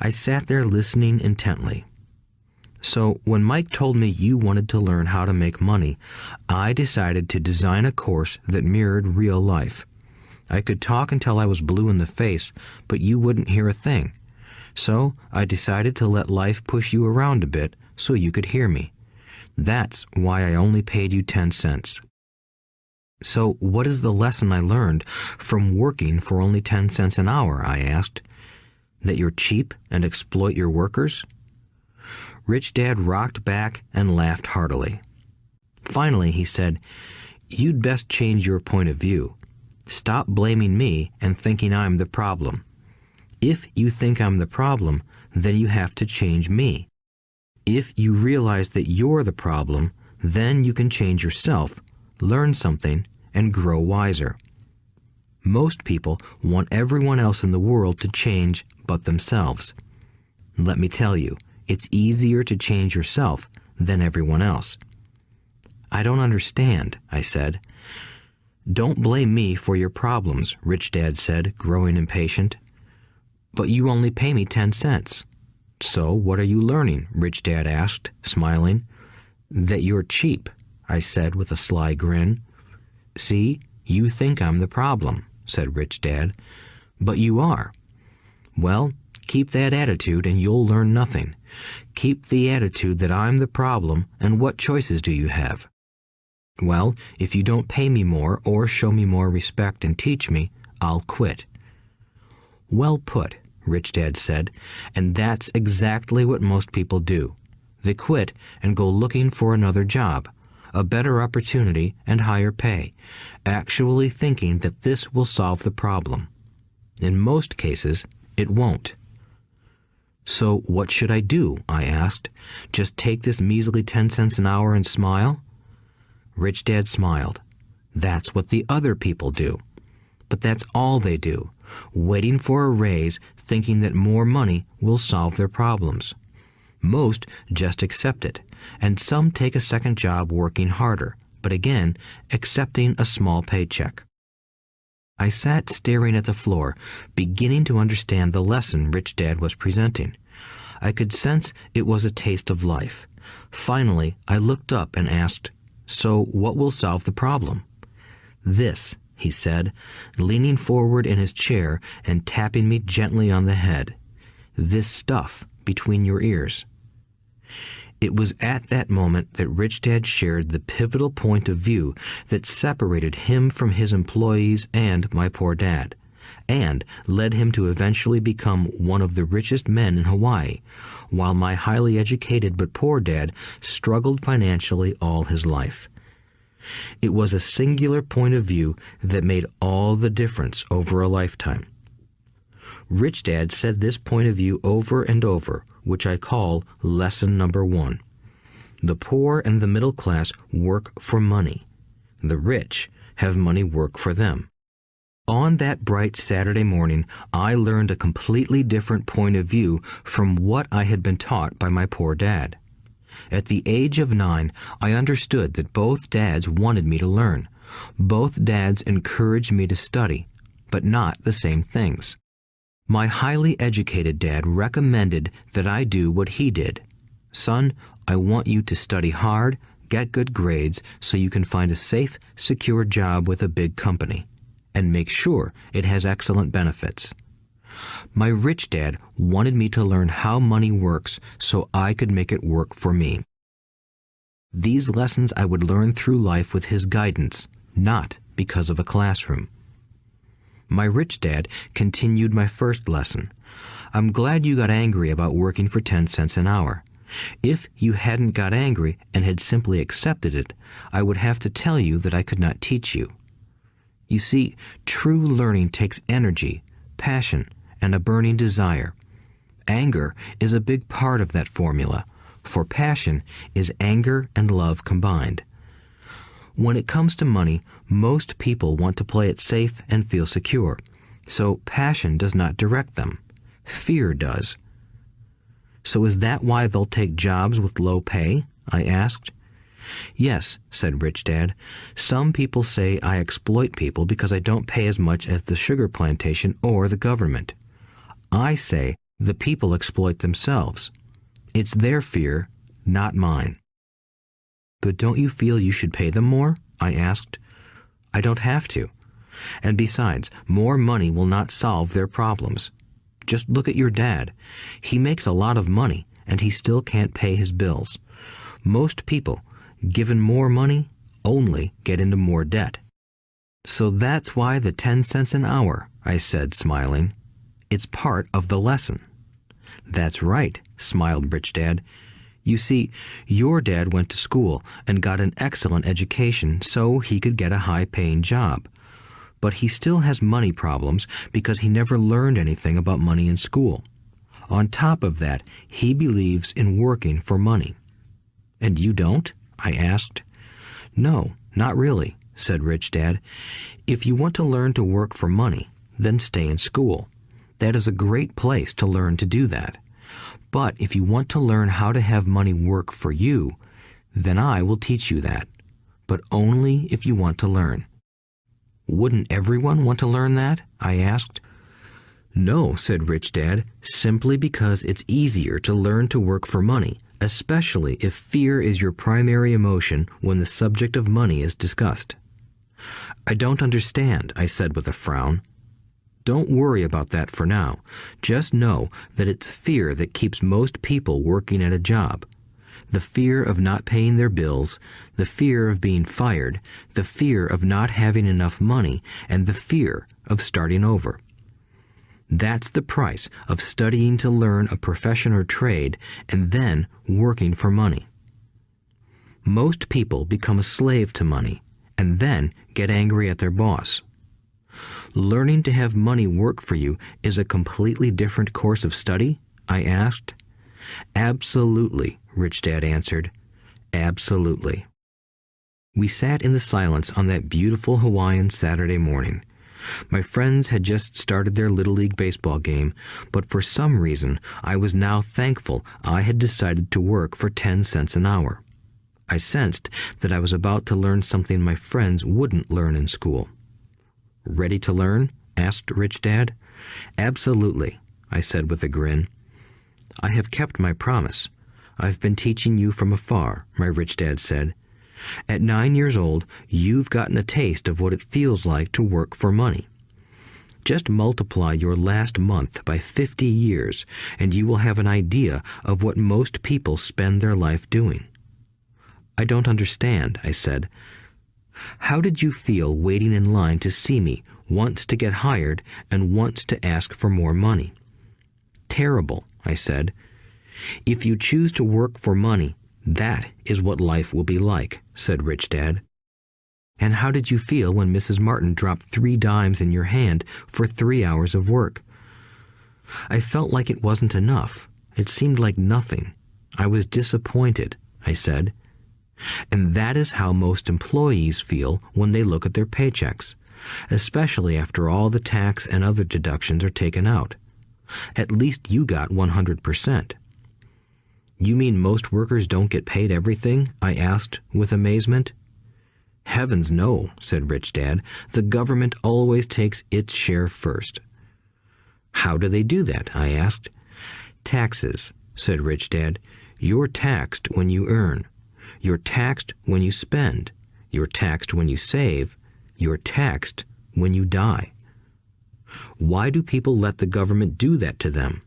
I sat there listening intently. "So when Mike told me you wanted to learn how to make money, I decided to design a course that mirrored real life. I could talk until I was blue in the face, but you wouldn't hear a thing. So I decided to let life push you around a bit so you could hear me. That's why I only paid you 10 cents. "So what is the lesson I learned from working for only 10 cents an hour?" I asked. "That you're cheap and exploit your workers?" Rich Dad rocked back and laughed heartily. Finally, he said, "You'd best change your point of view. Stop blaming me and thinking I'm the problem. If you think I'm the problem, then you have to change me. If you realize that you're the problem, then you can change yourself, learn something, and grow wiser. Most people want everyone else in the world to change but themselves. Let me tell you, it's easier to change yourself than everyone else." "I don't understand," I said. "Don't blame me for your problems," Rich Dad said, growing impatient. "But you only pay me 10 cents. "So what are you learning?" Rich Dad asked, smiling. "That you're cheap," I said with a sly grin. "See, you think I'm the problem," said Rich Dad. "But you are. Well, keep that attitude and you'll learn nothing. Keep the attitude that I'm the problem, and what choices do you have?" "Well, if you don't pay me more or show me more respect and teach me, I'll quit." "Well put," Rich Dad said, "and that's exactly what most people do. They quit and go looking for another job, a better opportunity and higher pay, actually thinking that this will solve the problem. In most cases, it won't. So what should I do? I asked. Just take this measly 10 cents an hour and smile? Rich Dad smiled. That's what the other people do. But that's all they do, waiting for a raise, thinking that more money will solve their problems. Most just accept it, and some take a second job working harder, but again, accepting a small paycheck. I sat staring at the floor, beginning to understand the lesson Rich Dad was presenting. I could sense it was a taste of life. Finally, I looked up and asked, "So what will solve the problem?" "This," he said, leaning forward in his chair and tapping me gently on the head. "This stuff between your ears." It was at that moment that Rich Dad shared the pivotal point of view that separated him from his employees and my poor dad, and led him to eventually become one of the richest men in Hawaii, while my highly educated but poor dad struggled financially all his life. It was a singular point of view that made all the difference over a lifetime. Rich Dad said this point of view over and over, which I call lesson number 1. The poor and the middle class work for money. The rich have money work for them. On that bright Saturday morning, I learned a completely different point of view from what I had been taught by my poor dad. At the age of 9, I understood that both dads wanted me to learn. Both dads encouraged me to study, but not the same things. My highly educated dad recommended that I do what he did. "Son, I want you to study hard, get good grades so you can find a safe, secure job with a big company, and make sure it has excellent benefits." My rich dad wanted me to learn how money works so I could make it work for me. These lessons I would learn through life with his guidance, not because of a classroom. My rich dad continued my first lesson. "I'm glad you got angry about working for 10 cents an hour. If you hadn't got angry and had simply accepted it, I would have to tell you that I could not teach you. You see, true learning takes energy, passion, and a burning desire. Anger is a big part of that formula, for passion is anger and love combined. When it comes to money, most people want to play it safe and feel secure, so passion does not direct them. Fear does." "So is that why they'll take jobs with low pay?" I asked. "Yes," said Rich Dad. "Some people say I exploit people because I don't pay as much as the sugar plantation or the government. I say the people exploit themselves. It's their fear, not mine." "But don't you feel you should pay them more?" I asked. "I don't have to. And besides, more money will not solve their problems. Just look at your dad. He makes a lot of money, and he still can't pay his bills. Most people, given more money, only get into more debt." "So that's why the 10 cents an hour," I said, smiling. "It's part of the lesson." "That's right," smiled Rich Dad. "You see, your dad went to school and got an excellent education so he could get a high-paying job. But he still has money problems because he never learned anything about money in school. On top of that, he believes in working for money." "And you don't?" I asked. "No, not really," said Rich Dad. "If you want to learn to work for money, then stay in school. That is a great place to learn to do that. But if you want to learn how to have money work for you, then I will teach you that. But only if you want to learn." "Wouldn't everyone want to learn that?" I asked. "No," said Rich Dad, "simply because it's easier to learn to work for money, especially if fear is your primary emotion when the subject of money is discussed." "I don't understand," I said with a frown. "Don't worry about that for now. Just know that it's fear that keeps most people working at a job. The fear of not paying their bills, the fear of being fired, the fear of not having enough money, and the fear of starting over. That's the price of studying to learn a profession or trade and then working for money. Most people become a slave to money and then get angry at their boss. Learning to have money work for you is a completely different course of study? I asked. Absolutely, Rich Dad answered. Absolutely. We sat in the silence on that beautiful Hawaiian Saturday morning. My friends had just started their Little League baseball game, but for some reason I was now thankful I had decided to work for 10 cents an hour. I sensed that I was about to learn something my friends wouldn't learn in school. Ready to learn? Asked Rich Dad. Absolutely, I said with a grin. I have kept my promise. I've been teaching you from afar, my Rich Dad said. At 9 years old, you've gotten a taste of what it feels like to work for money. Just multiply your last month by 50 years, and you will have an idea of what most people spend their life doing. I don't understand, I said. How did you feel waiting in line to see me, once to get hired and once to ask for more money? Terrible, I said. If you choose to work for money, that is what life will be like, said Rich Dad. And how did you feel when Mrs. Martin dropped 3 dimes in your hand for 3 hours of work? I felt like it wasn't enough. It seemed like nothing. I was disappointed, I said. And that is how most employees feel when they look at their paychecks, especially after all the tax and other deductions are taken out. At least you got 100%. You mean most workers don't get paid everything? I asked with amazement. Heavens no, said Rich Dad. The government always takes its share first. How do they do that? I asked. Taxes, said Rich Dad. You're taxed when you earn. You're taxed when you spend. You're taxed when you save. You're taxed when you die. Why do people let the government do that to them?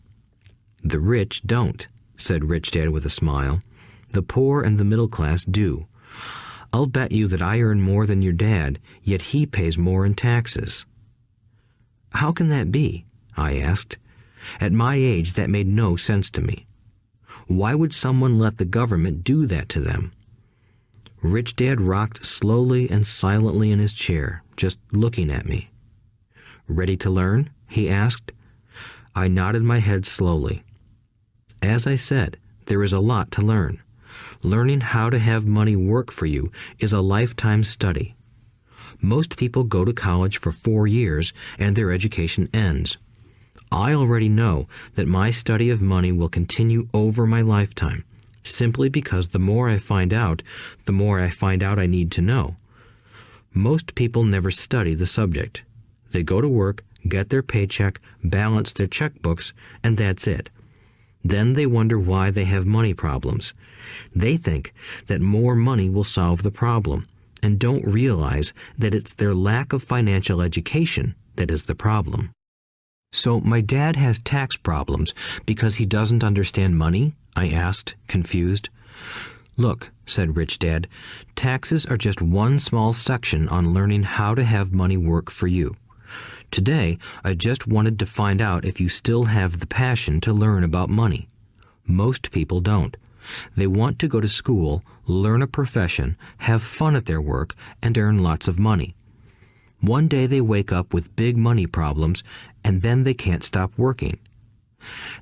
The rich don't, said Rich Dad with a smile. The poor and the middle class do. I'll bet you that I earn more than your dad, yet he pays more in taxes. How can that be? I asked. At my age, that made no sense to me. Why would someone let the government do that to them? Rich Dad rocked slowly and silently in his chair, just looking at me. Ready to learn? He asked. I nodded my head slowly. As I said, there is a lot to learn. Learning how to have money work for you is a lifetime study. Most people go to college for 4 years and their education ends. I already know that my study of money will continue over my lifetime, simply because the more I find out, the more I need to know. Most people never study the subject. They go to work, get their paycheck, balance their checkbooks, and that's it. Then they wonder why they have money problems. They think that more money will solve the problem, and don't realize that it's their lack of financial education that is the problem. So my dad has tax problems because he doesn't understand money? I asked, confused. Look, said Rich Dad, taxes are just one small section on learning how to have money work for you. Today, I just wanted to find out if you still have the passion to learn about money. Most people don't. They want to go to school, learn a profession, have fun at their work, and earn lots of money. One day they wake up with big money problems, and then they can't stop working.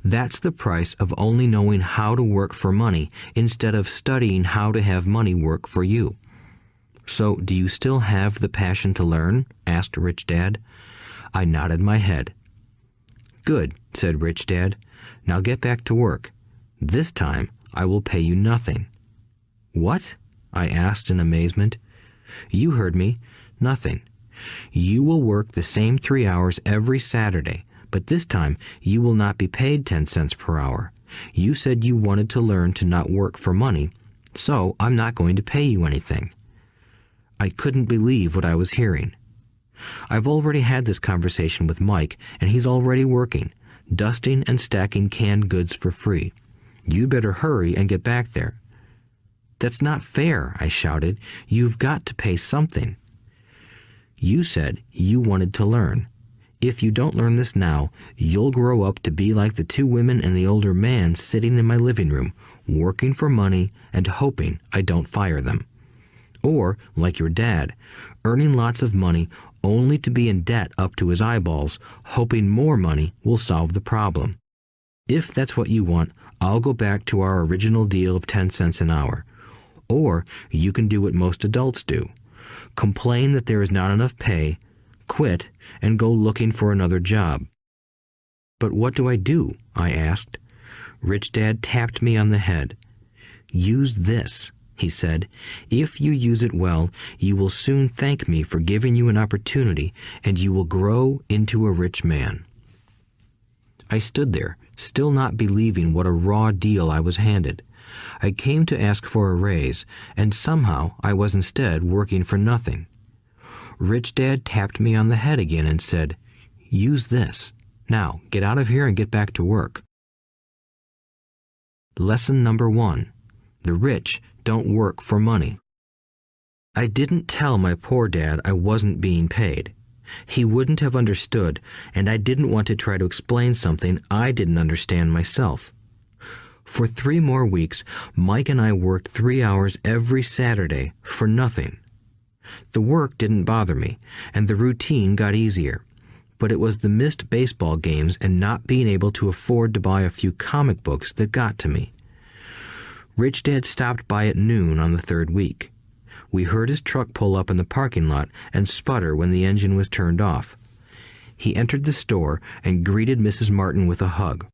That's the price of only knowing how to work for money instead of studying how to have money work for you. So, do you still have the passion to learn? Asked Rich Dad. I nodded my head. Good, said Rich Dad. Now get back to work. This time, I will pay you nothing. What? I asked in amazement. You heard me. Nothing. You will work the same 3 hours every Saturday, but this time you will not be paid 10 cents per hour. You said you wanted to learn to not work for money, so I'm not going to pay you anything. I couldn't believe what I was hearing. I've already had this conversation with Mike, and he's already working, dusting and stacking canned goods for free. You'd better hurry and get back there. That's not fair, I shouted. You've got to pay something. You said you wanted to learn. If you don't learn this now, you'll grow up to be like the two women and the older man sitting in my living room, working for money and hoping I don't fire them. Or, like your dad, earning lots of money only to be in debt up to his eyeballs, hoping more money will solve the problem. If that's what you want, I'll go back to our original deal of 10 cents an hour. Or you can do what most adults do. Complain that there is not enough pay, quit, and go looking for another job. But what do I do? I asked. Rich Dad tapped me on the head. Use this, he said. If you use it well, you will soon thank me for giving you an opportunity, and you will grow into a rich man. I stood there, still not believing what a raw deal I was handed. I came to ask for a raise, and somehow I was instead working for nothing. Rich Dad tapped me on the head again and said, "Use this. Now, get out of here and get back to work." Lesson number 1. The rich don't work for money. I didn't tell my poor dad I wasn't being paid. He wouldn't have understood, and I didn't want to try to explain something I didn't understand myself. For 3 more weeks, Mike and I worked 3 hours every Saturday for nothing. The work didn't bother me, and the routine got easier. But it was the missed baseball games and not being able to afford to buy a few comic books that got to me. Rich Dad stopped by at noon on the 3rd week. We heard his truck pull up in the parking lot and sputter when the engine was turned off. He entered the store and greeted Mrs. Martin with a hug.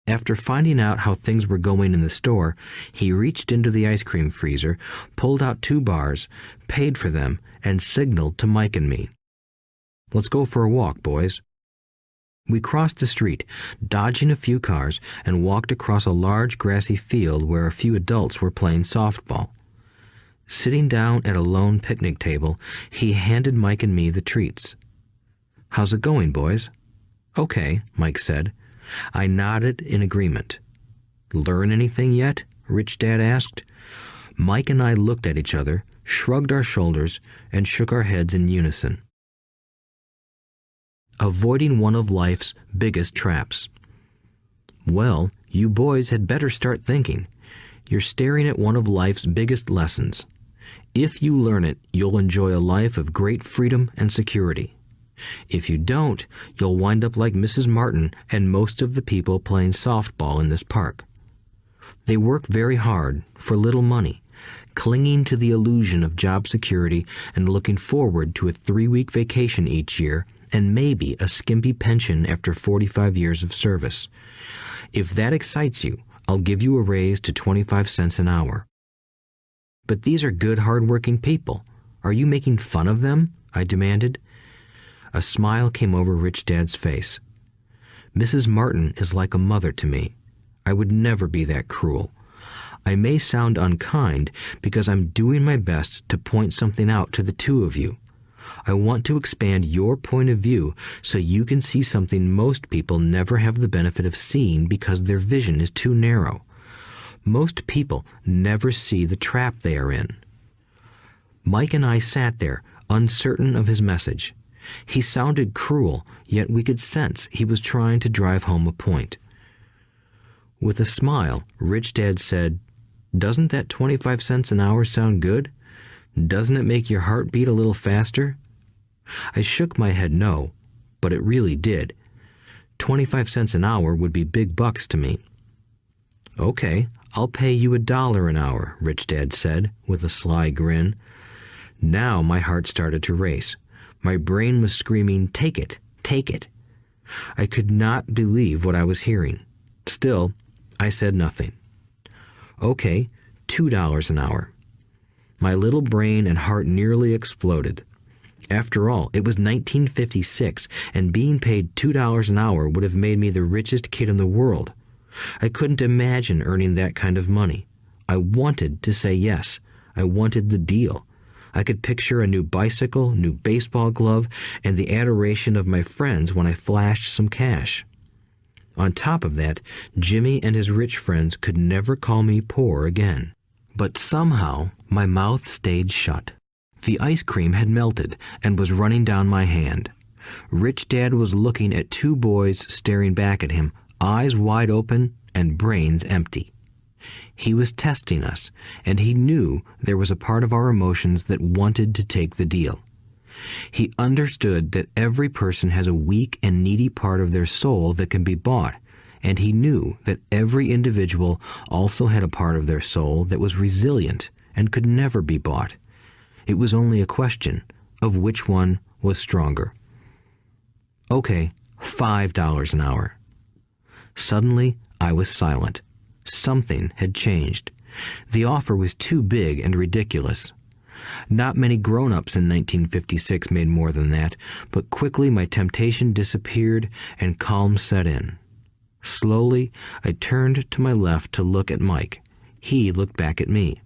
After finding out how things were going in the store, he reached into the ice cream freezer, pulled out 2 bars, paid for them, and signaled to Mike and me. "Let's go for a walk, boys." We crossed the street, dodging a few cars, and walked across a large grassy field where a few adults were playing softball. Sitting down at a lone picnic table, he handed Mike and me the treats. "How's it going, boys?" "Okay," Mike said. I nodded in agreement. "Learn anything yet?" Rich Dad asked. Mike and I looked at each other, shrugged our shoulders, and shook our heads in unison. Avoiding one of life's biggest traps. Well, you boys had better start thinking. You're staring at one of life's biggest lessons. If you learn it, you'll enjoy a life of great freedom and security. If you don't, you'll wind up like Mrs. Martin and most of the people playing softball in this park. They work very hard for little money, clinging to the illusion of job security and looking forward to a 3-week vacation each year and maybe a skimpy pension after 45 years of service. If that excites you, I'll give you a raise to 25 cents an hour. But these are good, hard-working people. Are you making fun of them? I demanded. A smile came over Rich Dad's face. Mrs. Martin is like a mother to me. I would never be that cruel. I may sound unkind because I'm doing my best to point something out to the two of you. I want to expand your point of view so you can see something most people never have the benefit of seeing because their vision is too narrow. Most people never see the trap they are in. Mike and I sat there, uncertain of his message. He sounded cruel, yet we could sense he was trying to drive home a point. With a smile, Rich Dad said, "Doesn't that 25 cents an hour sound good? Doesn't it make your heart beat a little faster?" I shook my head no, but it really did. 25 cents an hour would be big bucks to me. "Okay, I'll pay you $1 an hour," Rich Dad said, with a sly grin. Now my heart started to race. My brain was screaming, "Take it, take it." I could not believe what I was hearing. Still, I said nothing. "Okay, $2 an hour." My little brain and heart nearly exploded. After all, it was 1956, and being paid $2 an hour would have made me the richest kid in the world. I couldn't imagine earning that kind of money. I wanted to say yes. I wanted the deal. I could picture a new bicycle, new baseball glove, and the adoration of my friends when I flashed some cash. On top of that, Jimmy and his rich friends could never call me poor again. But somehow, my mouth stayed shut. The ice cream had melted and was running down my hand. Rich Dad was looking at two boys staring back at him, eyes wide open and brains empty. He was testing us, and he knew there was a part of our emotions that wanted to take the deal. He understood that every person has a weak and needy part of their soul that can be bought, and he knew that every individual also had a part of their soul that was resilient and could never be bought. It was only a question of which one was stronger. Okay, $5 an hour. Suddenly, I was silent. Something had changed. The offer was too big and ridiculous. Not many grown-ups in 1956 made more than that, but quickly my temptation disappeared and calm set in. Slowly, I turned to my left to look at Mike. He looked back at me.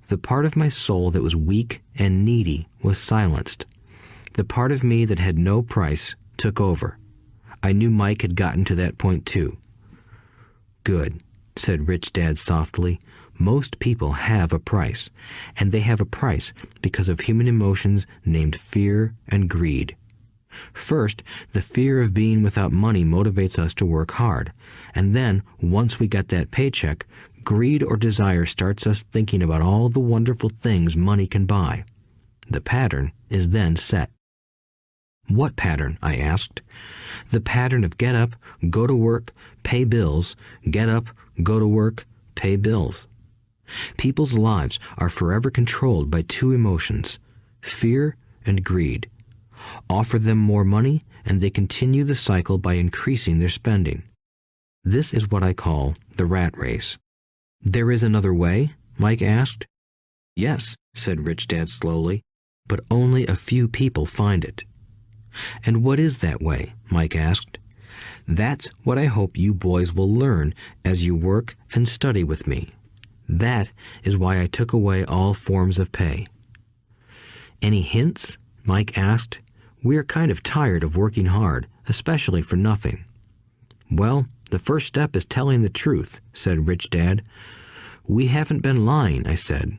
The part of my soul that was weak and needy was silenced. The part of me that had no price took over. I knew Mike had gotten to that point too. "Good," said Rich Dad softly. "Most people have a price, and they have a price because of human emotions named fear and greed. First, the fear of being without money motivates us to work hard, and then, once we get that paycheck, greed or desire starts us thinking about all the wonderful things money can buy. The pattern is then set." "What pattern?" I asked. "The pattern of get up, go to work, pay bills, get up, go to work, pay bills." People's lives are forever controlled by two emotions, fear and greed. Offer them more money, and they continue the cycle by increasing their spending. This is what I call the rat race. "There is another way?" Mike asked. "Yes," said Rich Dad slowly, "but only a few people find it." "And what is that way?" Mike asked. "That's what I hope you boys will learn as you work and study with me. That is why I took away all forms of pay." "Any hints?" Mike asked. "We're kind of tired of working hard, especially for nothing." "Well, the first step is telling the truth," said Rich Dad. "We haven't been lying," I said.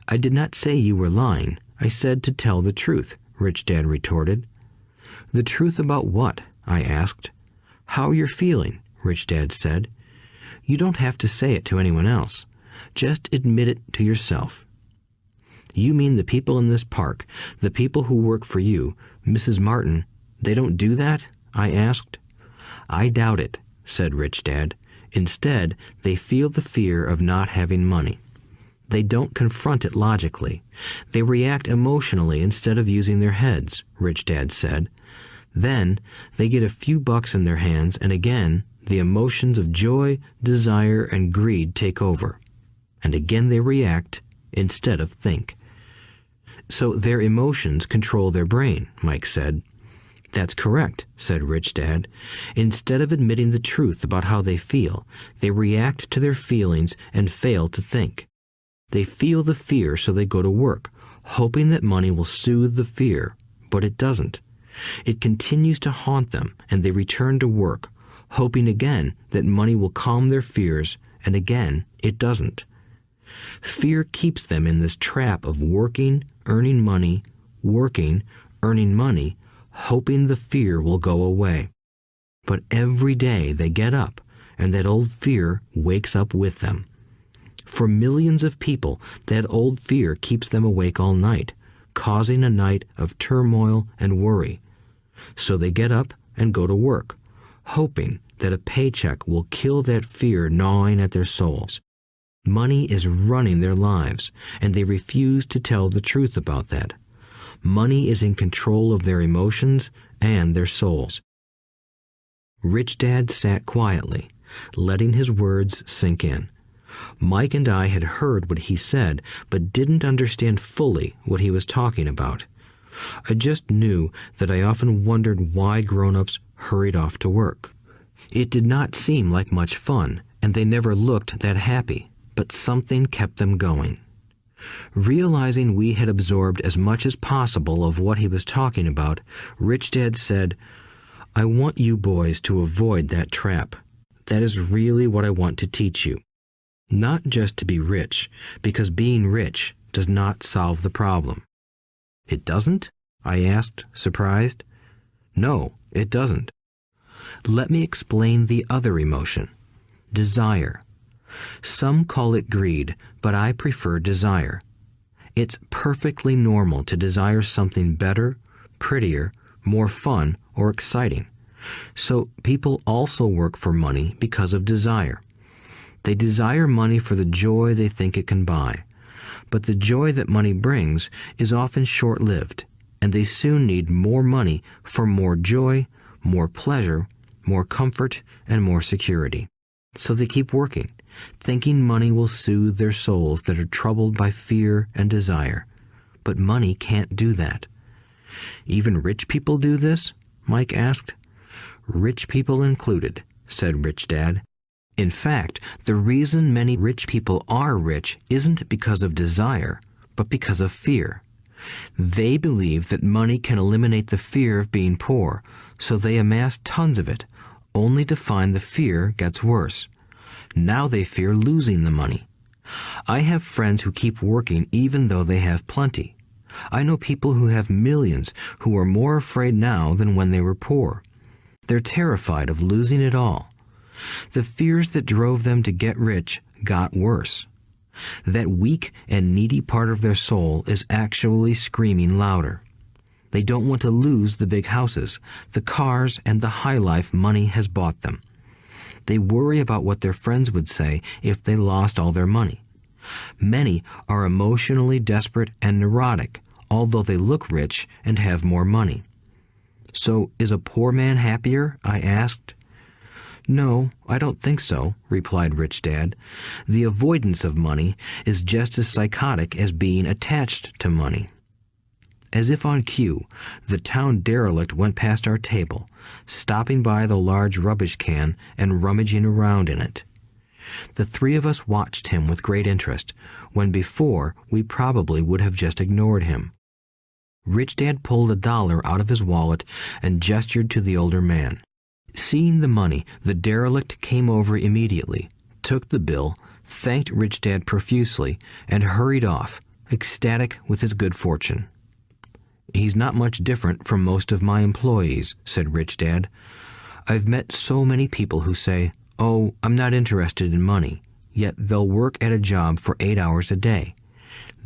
"I did not say you were lying. I said to tell the truth," Rich Dad retorted. "The truth about what?" I asked. "How you're feeling," Rich Dad said. "You don't have to say it to anyone else. Just admit it to yourself." "You mean the people in this park, the people who work for you, Mrs. Martin, they don't do that?" I asked. "I doubt it," said Rich Dad. "Instead, they feel the fear of not having money. They don't confront it logically. They react emotionally instead of using their heads," Rich Dad said. "Then they get a few bucks in their hands, and again, the emotions of joy, desire, and greed take over. And again they react instead of think." "So their emotions control their brain," Mike said. "That's correct," said Rich Dad. "Instead of admitting the truth about how they feel, they react to their feelings and fail to think. They feel the fear, so they go to work, hoping that money will soothe the fear, but it doesn't. It continues to haunt them, and they return to work, hoping again that money will calm their fears, and again it doesn't. Fear keeps them in this trap of working, earning money, hoping the fear will go away. But every day they get up, and that old fear wakes up with them. For millions of people, that old fear keeps them awake all night, causing a night of turmoil and worry. So they get up and go to work, hoping that a paycheck will kill that fear gnawing at their souls. Money is running their lives, and they refuse to tell the truth about that. Money is in control of their emotions and their souls." Rich Dad sat quietly, letting his words sink in. Mike and I had heard what he said, but didn't understand fully what he was talking about. I just knew that I often wondered why grown-ups hurried off to work. It did not seem like much fun, and they never looked that happy, but something kept them going. Realizing we had absorbed as much as possible of what he was talking about, Rich Dad said, "I want you boys to avoid that trap. That is really what I want to teach you. Not just to be rich, because being rich does not solve the problem." "It doesn't?" I asked, surprised. No, it doesn't. Let me explain the other emotion, desire. Some call it greed, but I prefer desire. It's perfectly normal to desire something better, prettier, more fun, or exciting. So people also work for money because of desire. They desire money for the joy they think it can buy. But the joy that money brings is often short-lived, and they soon need more money for more joy, more pleasure, more comfort, and more security. So they keep working, thinking money will soothe their souls that are troubled by fear and desire. But money can't do that. Even rich people do this? Mike asked. Rich people included, said Rich Dad. In fact, the reason many rich people are rich isn't because of desire, but because of fear. They believe that money can eliminate the fear of being poor, so they amass tons of it, only to find the fear gets worse. Now they fear losing the money. I have friends who keep working even though they have plenty. I know people who have millions who are more afraid now than when they were poor. They're terrified of losing it all. The fears that drove them to get rich got worse. That weak and needy part of their soul is actually screaming louder. They don't want to lose the big houses, the cars, and the high life money has bought them. They worry about what their friends would say if they lost all their money. Many are emotionally desperate and neurotic, although they look rich and have more money. So, is a poor man happier? I asked. No, I don't think so, replied Rich Dad. The avoidance of money is just as psychotic as being attached to money. As if on cue, the town derelict went past our table, stopping by the large rubbish can and rummaging around in it. The three of us watched him with great interest, when before we probably would have just ignored him. Rich Dad pulled $1 out of his wallet and gestured to the older man. Seeing the money, the derelict came over immediately, took the bill, thanked Rich Dad profusely, and hurried off, ecstatic with his good fortune. He's not much different from most of my employees, said Rich Dad. I've met so many people who say, "Oh, I'm not interested in money," yet they'll work at a job for 8 hours a day.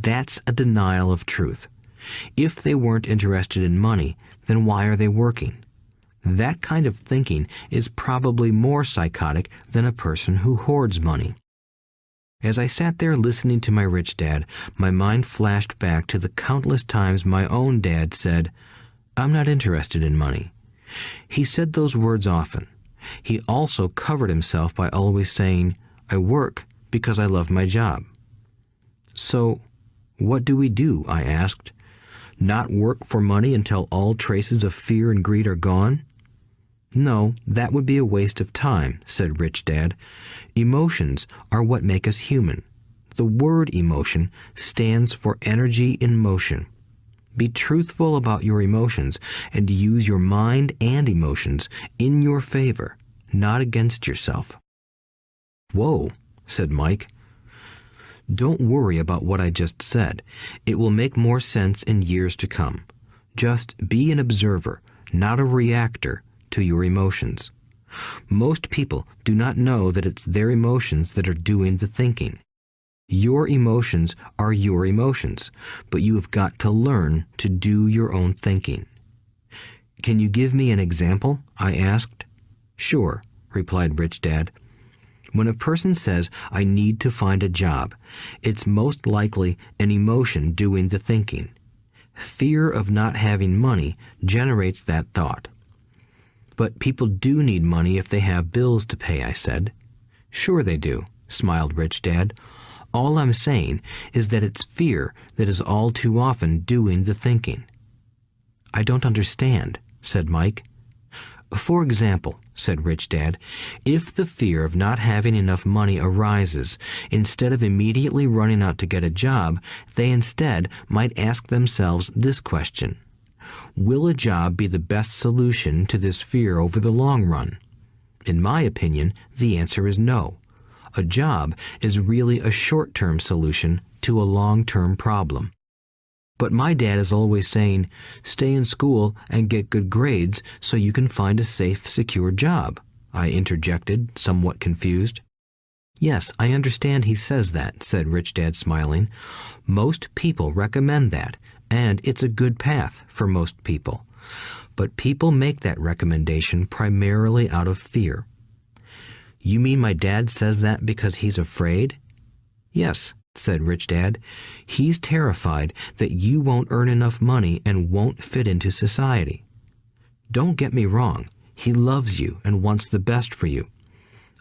That's a denial of truth. If they weren't interested in money, then why are they working? That kind of thinking is probably more psychotic than a person who hoards money. As I sat there listening to my Rich Dad, my mind flashed back to the countless times my own dad said, "I'm not interested in money." He said those words often. He also covered himself by always saying, "I work because I love my job." So, what do we do? I asked. Not work for money until all traces of fear and greed are gone? No, that would be a waste of time, said Rich Dad. Emotions are what make us human. The word emotion stands for energy in motion. Be truthful about your emotions and use your mind and emotions in your favor, not against yourself. Whoa, said Mike. Don't worry about what I just said. It will make more sense in years to come. Just be an observer, not a reactor, to your emotions. Most people do not know that it's their emotions that are doing the thinking. Your emotions are your emotions, but you have got to learn to do your own thinking. Can you give me an example? I asked. Sure, replied Rich Dad. When a person says, "I need to find a job," it's most likely an emotion doing the thinking. Fear of not having money generates that thought. But people do need money if they have bills to pay, I said. Sure they do, smiled Rich Dad. All I'm saying is that it's fear that is all too often doing the thinking. I don't understand, said Mike. For example, said Rich Dad, if the fear of not having enough money arises, instead of immediately running out to get a job, they instead might ask themselves this question. Will a job be the best solution to this fear over the long run? In my opinion, the answer is no. A job is really a short-term solution to a long-term problem. But my dad is always saying, stay in school and get good grades so you can find a safe, secure job, I interjected, somewhat confused. Yes, I understand he says that, said Rich Dad, smiling. Most people recommend that, and it's a good path for most people. But people make that recommendation primarily out of fear. You mean my dad says that because he's afraid? Yes, said Rich Dad. He's terrified that you won't earn enough money and won't fit into society. Don't get me wrong. He loves you and wants the best for you.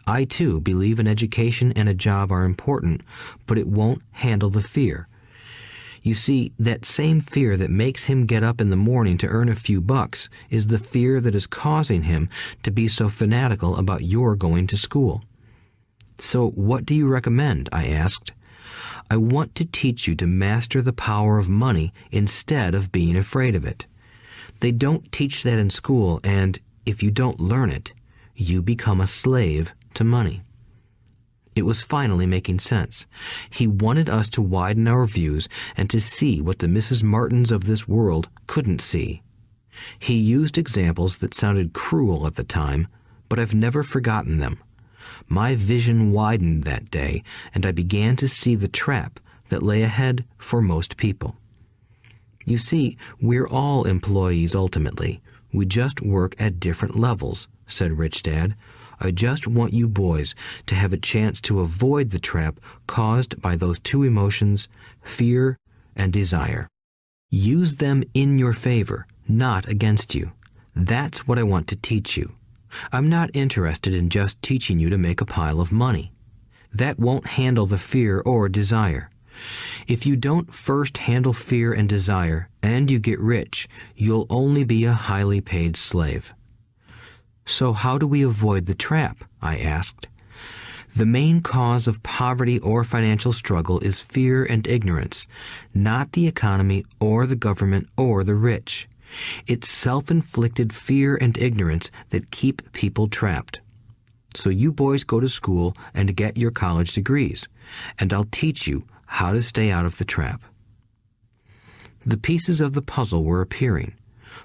I, too, believe an education and a job are important, but it won't handle the fear. You see, that same fear that makes him get up in the morning to earn a few bucks is the fear that is causing him to be so fanatical about your going to school. So what do you recommend? I asked. I want to teach you to master the power of money instead of being afraid of it. They don't teach that in school, and if you don't learn it, you become a slave to money. It was finally making sense. He wanted us to widen our views and to see what the Mrs. Martins of this world couldn't see. He used examples that sounded cruel at the time, but I've never forgotten them. My vision widened that day, and I began to see the trap that lay ahead for most people. You see, we're all employees ultimately. We just work at different levels, said Rich Dad. I just want you boys to have a chance to avoid the trap caused by those two emotions, fear and desire. Use them in your favor, not against you. That's what I want to teach you. I'm not interested in just teaching you to make a pile of money. That won't handle the fear or desire. If you don't first handle fear and desire, and you get rich, you'll only be a highly paid slave. So how do we avoid the trap? I asked. The main cause of poverty or financial struggle is fear and ignorance, not the economy or the government or the rich. It's self-inflicted fear and ignorance that keep people trapped. So you boys go to school and get your college degrees, and I'll teach you how to stay out of the trap. The pieces of the puzzle were appearing.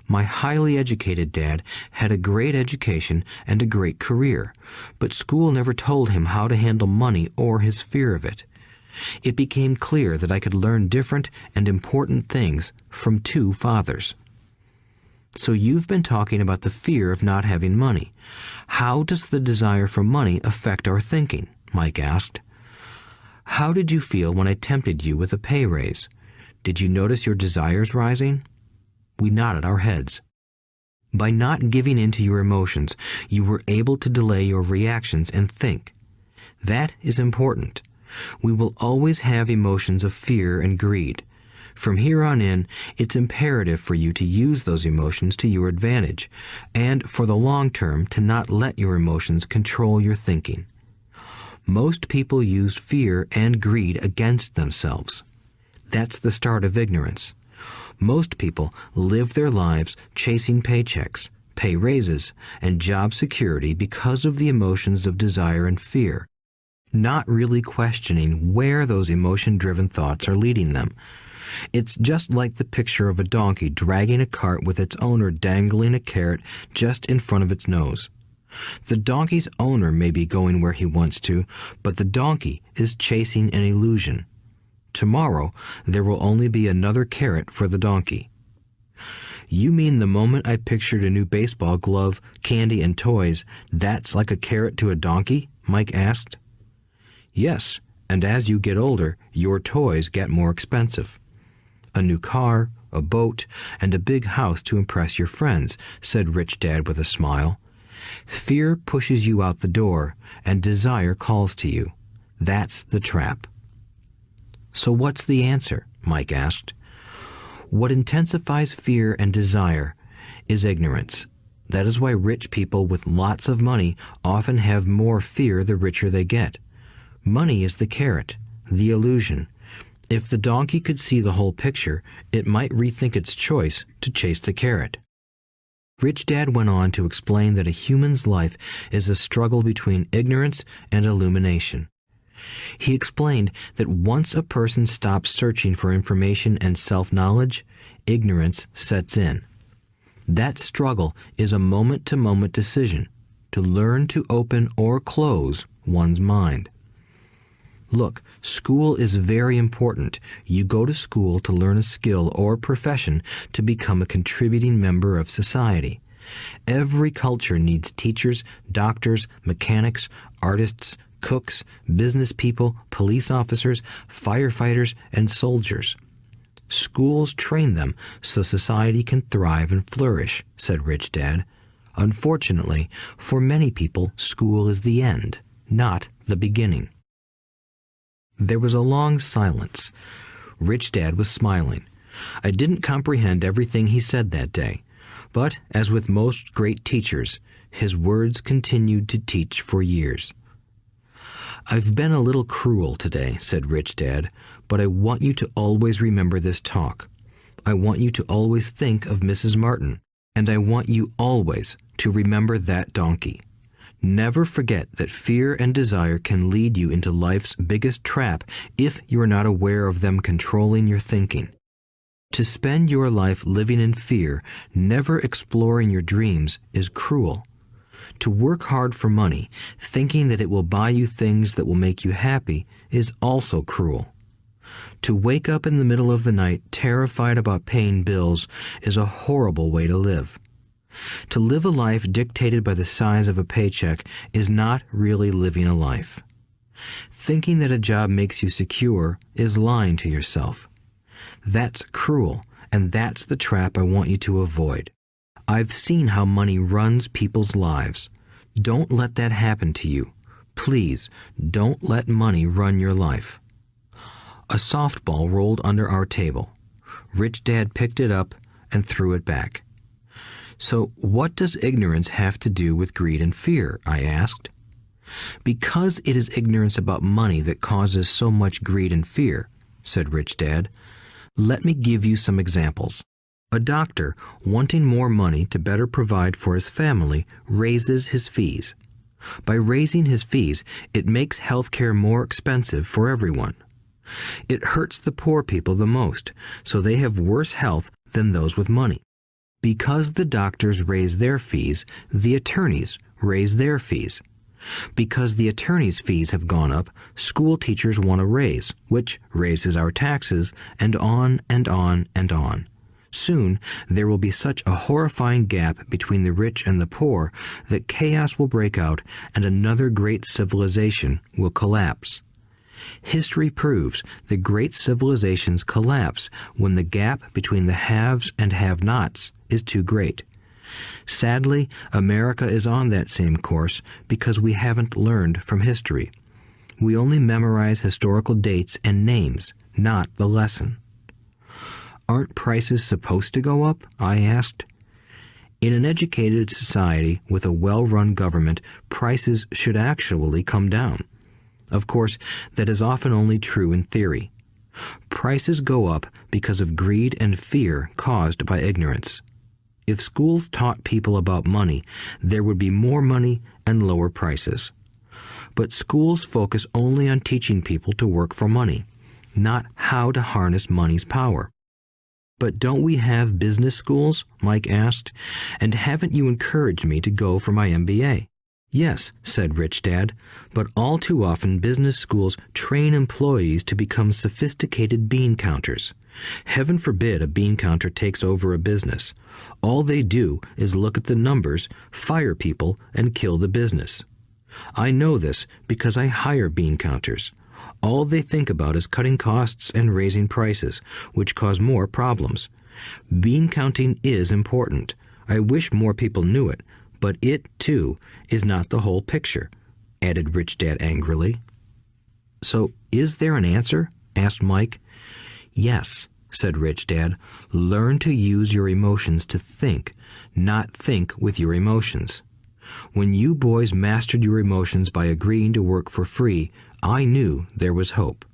My highly educated dad had a great education and a great career, but school never told him how to handle money or his fear of it. It became clear that I could learn different and important things from two fathers. So you've been talking about the fear of not having money. How does the desire for money affect our thinking? Mike asked. How did you feel when I tempted you with a pay raise? Did you notice your desires rising? We nodded our heads. By not giving in to your emotions, you were able to delay your reactions and think. That is important. We will always have emotions of fear and greed. From here on in, it's imperative for you to use those emotions to your advantage, and for the long term to not let your emotions control your thinking. Most people use fear and greed against themselves. That's the start of ignorance. Most people live their lives chasing paychecks, pay raises, and job security because of the emotions of desire and fear, not really questioning where those emotion-driven thoughts are leading them. It's just like the picture of a donkey dragging a cart with its owner dangling a carrot just in front of its nose. The donkey's owner may be going where he wants to, but the donkey is chasing an illusion. Tomorrow, there will only be another carrot for the donkey. You mean the moment I pictured a new baseball glove, candy, and toys, that's like a carrot to a donkey? Mike asked. Yes, and as you get older, your toys get more expensive. A new car, a boat, and a big house to impress your friends, said Rich Dad with a smile. Fear pushes you out the door, and desire calls to you. That's the trap. So what's the answer? Mike asked. What intensifies fear and desire is ignorance. That is why rich people with lots of money often have more fear the richer they get. Money is the carrot, the illusion. If the donkey could see the whole picture, it might rethink its choice to chase the carrot. Rich Dad went on to explain that a human's life is a struggle between ignorance and illumination. He explained that once a person stops searching for information and self-knowledge, ignorance sets in. That struggle is a moment-to-moment decision to learn to open or close one's mind. Look, school is very important. You go to school to learn a skill or profession to become a contributing member of society. Every culture needs teachers, doctors, mechanics, artists, cooks, business people, police officers, firefighters, and soldiers. Schools train them so society can thrive and flourish, said Rich Dad. Unfortunately, for many people, school is the end, not the beginning. There was a long silence. Rich Dad was smiling. I didn't comprehend everything he said that day, but as with most great teachers, his words continued to teach for years. I've been a little cruel today, said Rich Dad, but I want you to always remember this talk. I want you to always think of Mrs. Martin, and I want you always to remember that donkey. Never forget that fear and desire can lead you into life's biggest trap if you are not aware of them controlling your thinking. To spend your life living in fear, never exploring your dreams, is cruel. To work hard for money, thinking that it will buy you things that will make you happy, is also cruel. To wake up in the middle of the night terrified about paying bills is a horrible way to live. To live a life dictated by the size of a paycheck is not really living a life. Thinking that a job makes you secure is lying to yourself. That's cruel, and that's the trap I want you to avoid. I've seen how money runs people's lives. Don't let that happen to you. Please, don't let money run your life. A softball rolled under our table. Rich Dad picked it up and threw it back. So what does ignorance have to do with greed and fear? I asked. Because it is ignorance about money that causes so much greed and fear, said Rich Dad. Let me give you some examples. A doctor, wanting more money to better provide for his family, raises his fees. By raising his fees, it makes healthcare more expensive for everyone. It hurts the poor people the most, so they have worse health than those with money. Because the doctors raise their fees, the attorneys raise their fees. Because the attorneys' fees have gone up, school teachers want a raise, which raises our taxes, and on and on and on. Soon, there will be such a horrifying gap between the rich and the poor that chaos will break out and another great civilization will collapse. History proves that great civilizations collapse when the gap between the haves and have-nots is too great. Sadly, America is on that same course because we haven't learned from history. We only memorize historical dates and names, not the lesson. Aren't prices supposed to go up? I asked. In an educated society with a well-run government, prices should actually come down. Of course, that is often only true in theory. Prices go up because of greed and fear caused by ignorance. If schools taught people about money, there would be more money and lower prices. But schools focus only on teaching people to work for money, not how to harness money's power. But don't we have business schools? Mike asked. And haven't you encouraged me to go for my MBA? Yes, said Rich Dad, but all too often business schools train employees to become sophisticated bean counters. Heaven forbid a bean counter takes over a business. All they do is look at the numbers, fire people, and kill the business. I know this because I hire bean counters. All they think about is cutting costs and raising prices, which cause more problems. Bean counting is important. I wish more people knew it, but it, too, is not the whole picture, added Rich Dad angrily. So, is there an answer? Asked Mike. Yes, said Rich Dad. Learn to use your emotions to think, not think with your emotions. When you boys mastered your emotions by agreeing to work for free, I knew there was hope.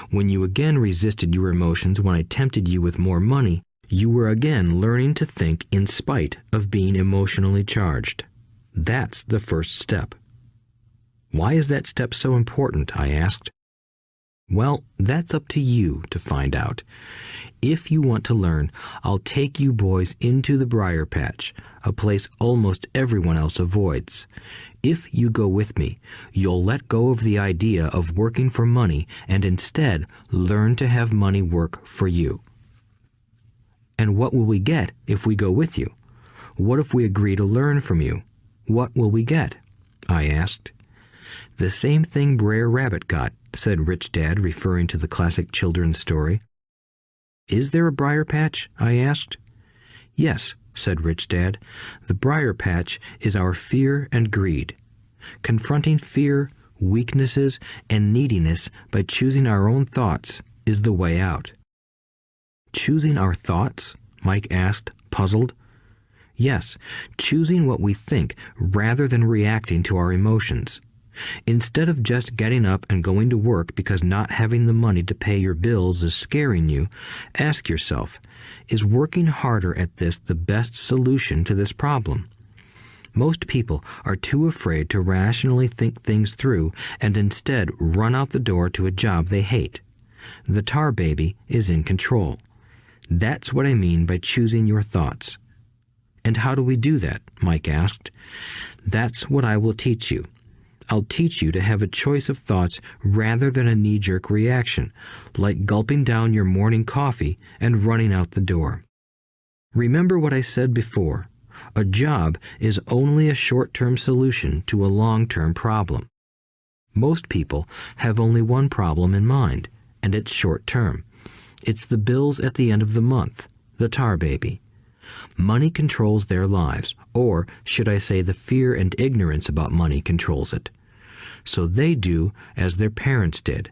When you again resisted your emotions when I tempted you with more money, you were again learning to think in spite of being emotionally charged. That's the first step. Why is that step so important? I asked. Well, that's up to you to find out. If you want to learn, I'll take you boys into the briar patch, a place almost everyone else avoids. If you go with me, you'll let go of the idea of working for money and instead learn to have money work for you. And what will we get if we go with you? What if we agree to learn from you? What will we get? I asked. The same thing Brer Rabbit got, said Rich Dad, referring to the classic children's story. Is there a briar patch? I asked. Yes, said Rich Dad. The briar patch is our fear and greed. Confronting fear, weaknesses, and neediness by choosing our own thoughts is the way out. Choosing our thoughts? Mike asked, puzzled. Yes, choosing what we think rather than reacting to our emotions. Instead of just getting up and going to work because not having the money to pay your bills is scaring you, ask yourself, is working harder at this the best solution to this problem? Most people are too afraid to rationally think things through and instead run out the door to a job they hate. The tar baby is in control. That's what I mean by choosing your thoughts. And how do we do that? Mike asked. That's what I will teach you. I'll teach you to have a choice of thoughts rather than a knee-jerk reaction, like gulping down your morning coffee and running out the door. Remember what I said before. A job is only a short-term solution to a long-term problem. Most people have only one problem in mind, and it's short-term. It's the bills at the end of the month, the tar baby. Money controls their lives, or should I say the fear and ignorance about money controls it. So they do as their parents did.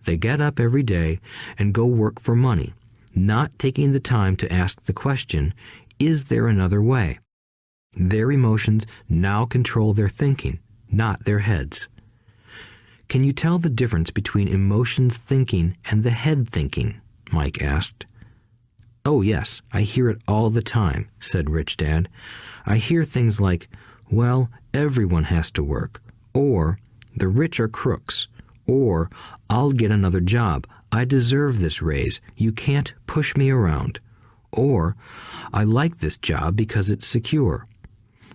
They get up every day and go work for money, not taking the time to ask the question, is there another way? Their emotions now control their thinking, not their heads. Can you tell the difference between emotions thinking and the head thinking? Mike asked. Oh yes, I hear it all the time, said Rich Dad. I hear things like, well, everyone has to work, or the rich are crooks, or I'll get another job, I deserve this raise, you can't push me around, or I like this job because it's secure.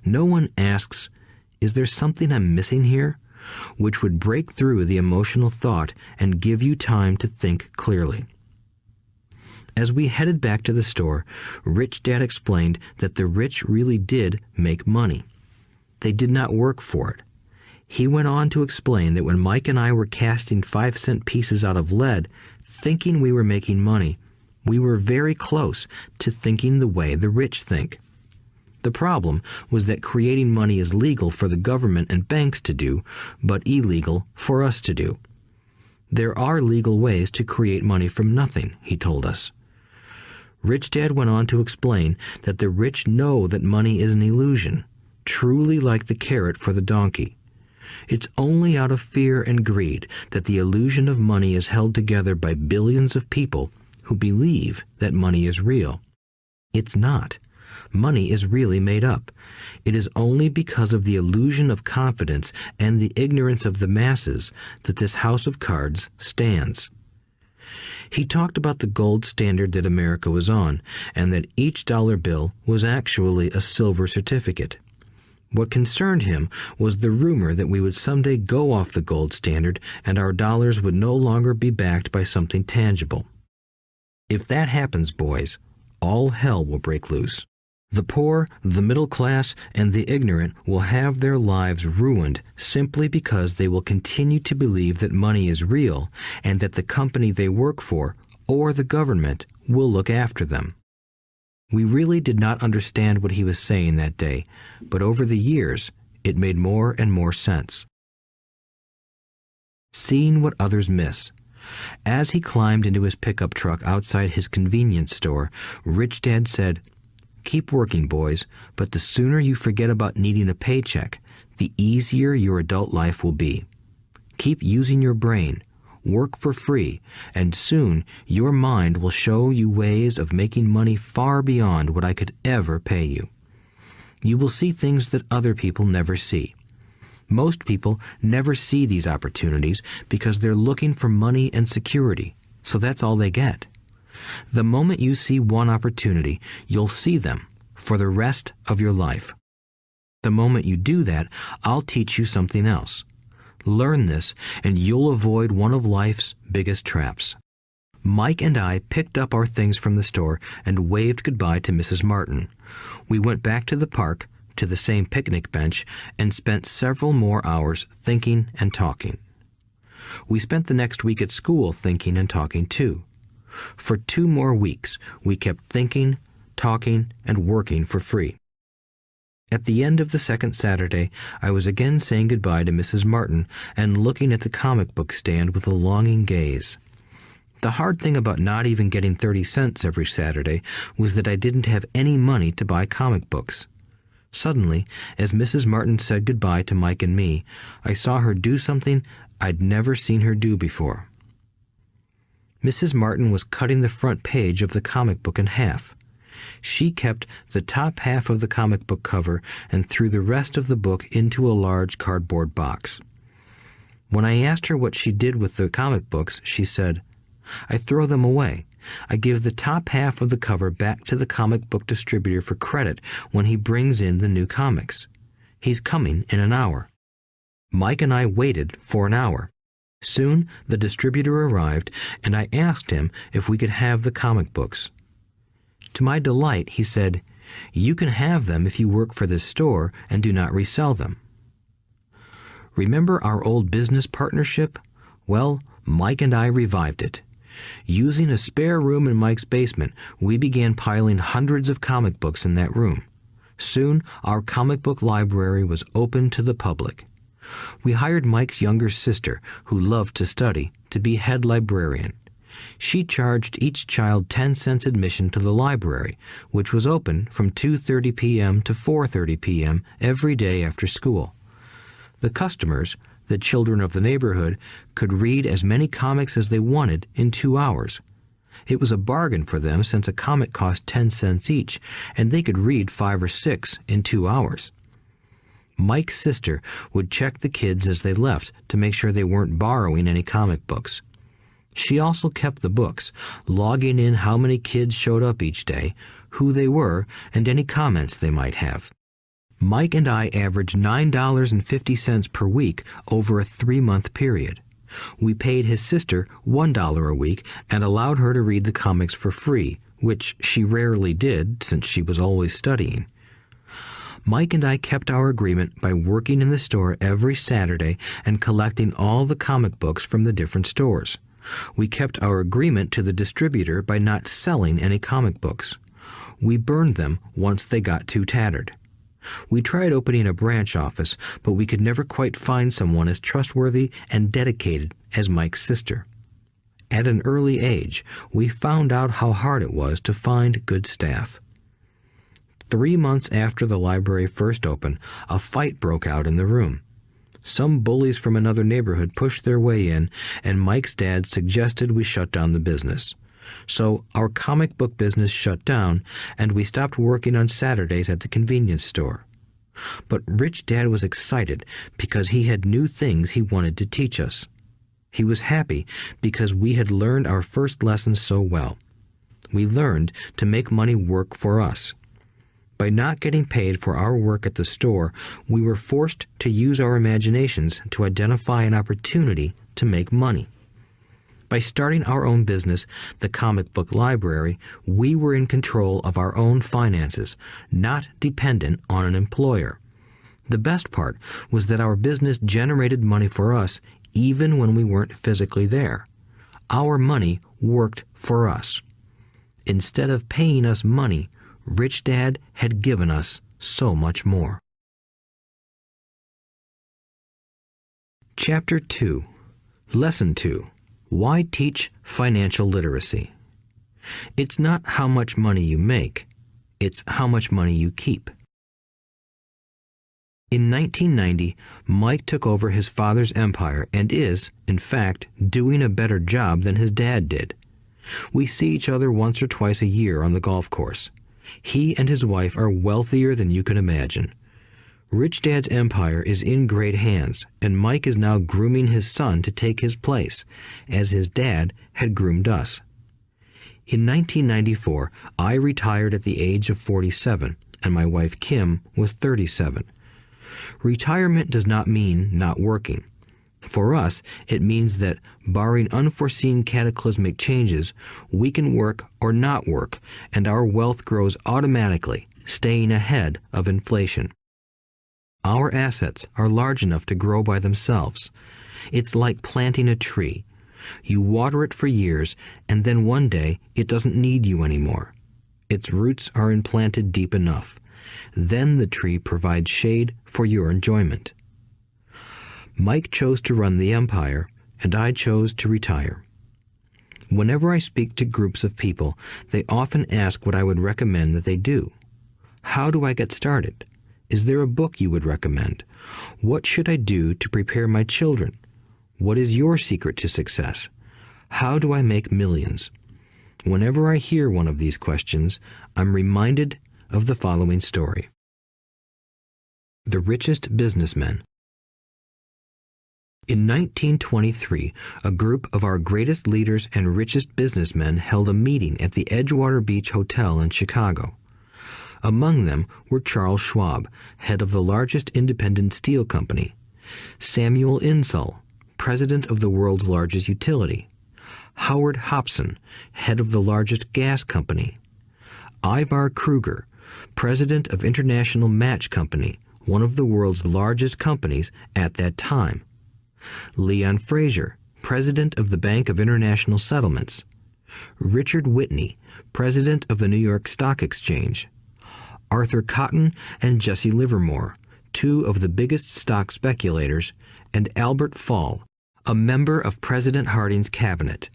No one asks, is there something I'm missing here? Which would break through the emotional thought and give you time to think clearly. As we headed back to the store, Rich Dad explained that the rich really did make money. They did not work for it. He went on to explain that when Mike and I were casting 5-cent pieces out of lead, thinking we were making money, we were very close to thinking the way the rich think. The problem was that creating money is legal for the government and banks to do, but illegal for us to do. There are legal ways to create money from nothing, he told us. Rich Dad went on to explain that the rich know that money is an illusion, truly like the carrot for the donkey. It's only out of fear and greed that the illusion of money is held together by billions of people who believe that money is real. It's not. Money is really made up. It is only because of the illusion of confidence and the ignorance of the masses that this house of cards stands. He talked about the gold standard that America was on, and that each dollar bill was actually a silver certificate. What concerned him was the rumor that we would someday go off the gold standard and our dollars would no longer be backed by something tangible. If that happens, boys, all hell will break loose. The poor, the middle class, and the ignorant will have their lives ruined simply because they will continue to believe that money is real and that the company they work for, or the government, will look after them. We really did not understand what he was saying that day, but over the years, it made more and more sense. Seeing what others miss. As he climbed into his pickup truck outside his convenience store, Rich Dad said, "Keep working, boys, but the sooner you forget about needing a paycheck, the easier your adult life will be. Keep using your brain, work for free, and soon your mind will show you ways of making money far beyond what I could ever pay you. You will see things that other people never see. Most people never see these opportunities because they're looking for money and security, so that's all they get. The moment you see one opportunity, you'll see them for the rest of your life. The moment you do that, I'll teach you something else. Learn this, and you'll avoid one of life's biggest traps. Mike and I picked up our things from the store and waved goodbye to Mrs. Martin. We went back to the park, to the same picnic bench, and spent several more hours thinking and talking. We spent the next week at school thinking and talking too. For 2 more weeks, we kept thinking, talking, and working for free. At the end of the second Saturday, I was again saying goodbye to Mrs. Martin and looking at the comic book stand with a longing gaze. The hard thing about not even getting 30 cents every Saturday was that I didn't have any money to buy comic books. Suddenly, as Mrs. Martin said goodbye to Mike and me, I saw her do something I'd never seen her do before. Mrs. Martin was cutting the front page of the comic book in half. She kept the top half of the comic book cover and threw the rest of the book into a large cardboard box. When I asked her what she did with the comic books, she said, "I throw them away. I give the top half of the cover back to the comic book distributor for credit when he brings in the new comics. He's coming in an hour." Mike and I waited for an hour. Soon the distributor arrived, and I asked him if we could have the comic books. To my delight, he said, "You can have them if you work for this store and do not resell them." Remember our old business partnership? Well, Mike and I revived it. Using a spare room in Mike's basement, we began piling hundreds of comic books in that room. Soon, our comic book library was open to the public. We hired Mike's younger sister, who loved to study, to be head librarian. She charged each child 10 cents admission to the library, which was open from 2:30 p.m. to 4:30 p.m. every day after school. The customers, the children of the neighborhood, could read as many comics as they wanted in 2 hours. It was a bargain for them since a comic cost 10 cents each, and they could read 5 or 6 in 2 hours. Mike's sister would check the kids as they left to make sure they weren't borrowing any comic books. She also kept the books, logging in how many kids showed up each day, who they were, and any comments they might have. Mike and I averaged $9.50 per week over a 3-month period. We paid his sister $1 a week and allowed her to read the comics for free, which she rarely did since she was always studying. Mike and I kept our agreement by working in the store every Saturday and collecting all the comic books from the different stores. We kept our agreement to the distributor by not selling any comic books. We burned them once they got too tattered. We tried opening a branch office, but we could never quite find someone as trustworthy and dedicated as Mike's sister. At an early age, we found out how hard it was to find good staff. 3 months after the library first opened, a fight broke out in the room. Some bullies from another neighborhood pushed their way in, and Mike's dad suggested we shut down the business. So our comic book business shut down, and we stopped working on Saturdays at the convenience store. But Rich Dad was excited because he had new things he wanted to teach us. He was happy because we had learned our first lessons so well. We learned to make money work for us. By not getting paid for our work at the store, we were forced to use our imaginations to identify an opportunity to make money. By starting our own business, the comic book library, we were in control of our own finances, not dependent on an employer. The best part was that our business generated money for us even when we weren't physically there. Our money worked for us. Instead of paying us money, Rich Dad had given us so much more. Chapter 2. Lesson 2. Why teach financial literacy? It's not how much money you make, it's how much money you keep. In 1990, Mike took over his father's empire and is, in fact, doing a better job than his dad did. We see each other once or twice a year on the golf course. He and his wife are wealthier than you can imagine. Rich Dad's empire is in great hands, and Mike is now grooming his son to take his place, as his dad had groomed us. In 1994, I retired at the age of 47, and my wife Kim was 37. Retirement does not mean not working. For us, it means that, barring unforeseen cataclysmic changes, we can work or not work, and our wealth grows automatically, staying ahead of inflation. Our assets are large enough to grow by themselves. It's like planting a tree. You water it for years, and then one day it doesn't need you anymore. Its roots are implanted deep enough. Then the tree provides shade for your enjoyment. Mike chose to run the empire, and I chose to retire. Whenever I speak to groups of people, they often ask what I would recommend that they do. How do I get started? Is there a book you would recommend? What should I do to prepare my children? What is your secret to success? How do I make millions? Whenever I hear one of these questions, I'm reminded of the following story. The Richest Businessmen. In 1923, a group of our greatest leaders and richest businessmen held a meeting at the Edgewater Beach Hotel in Chicago. Among them were Charles Schwab, head of the largest independent steel company; Samuel Insull, president of the world's largest utility; Howard Hobson, head of the largest gas company; Ivar Kruger, president of International Match Company, one of the world's largest companies at that time; Leon Fraser, president of the Bank of International Settlements; Richard Whitney, president of the New York Stock Exchange; Arthur Cotton and Jesse Livermore, two of the biggest stock speculators; and Albert Fall, a member of President Harding's cabinet.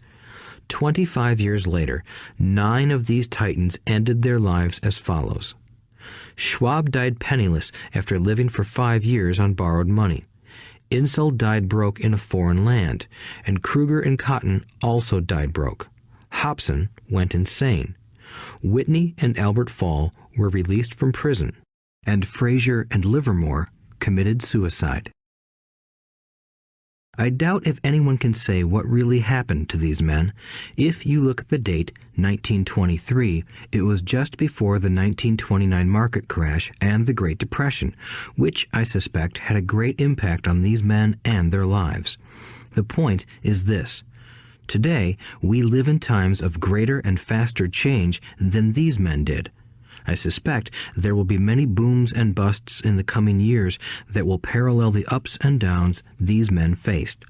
25 years later, 9 of these titans ended their lives as follows. Schwab died penniless after living for 5 years on borrowed money. Insull died broke in a foreign land, and Kruger and Cotton also died broke. Hobson went insane. Whitney and Albert Fall were released from prison, and Fraser and Livermore committed suicide. I doubt if anyone can say what really happened to these men. If you look at the date, 1923, it was just before the 1929 market crash and the Great Depression, which I suspect had a great impact on these men and their lives. The point is this. Today, we live in times of greater and faster change than these men did. I suspect there will be many booms and busts in the coming years that will parallel the ups and downs these men faced.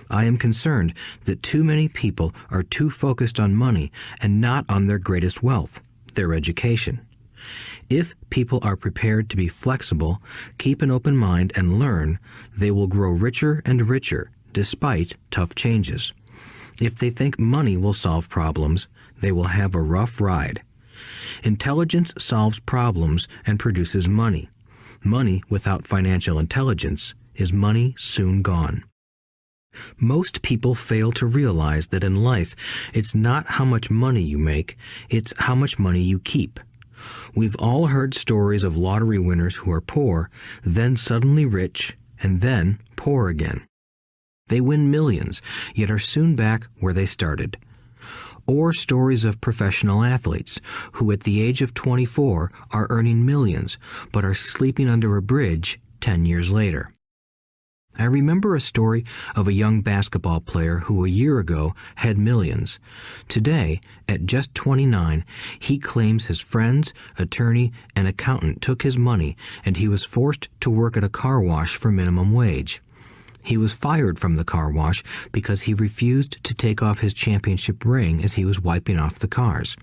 I am concerned that too many people are too focused on money and not on their greatest wealth, their education. If people are prepared to be flexible, keep an open mind and learn, they will grow richer and richer despite tough changes. If they think money will solve problems, they will have a rough ride. Intelligence solves problems and produces money. Money without financial intelligence is money soon gone. Most people fail to realize that in life, it's not how much money you make, it's how much money you keep. We've all heard stories of lottery winners who are poor, then suddenly rich, and then poor again. They win millions, yet are soon back where they started. Or stories of professional athletes who at the age of 24 are earning millions but are sleeping under a bridge 10 years later. I remember a story of a young basketball player who a year ago had millions. Today, at just 29, he claims his friends, attorney, and accountant took his money and he was forced to work at a car wash for minimum wage. He was fired from the car wash because he refused to take off his championship ring as he was wiping off the cars.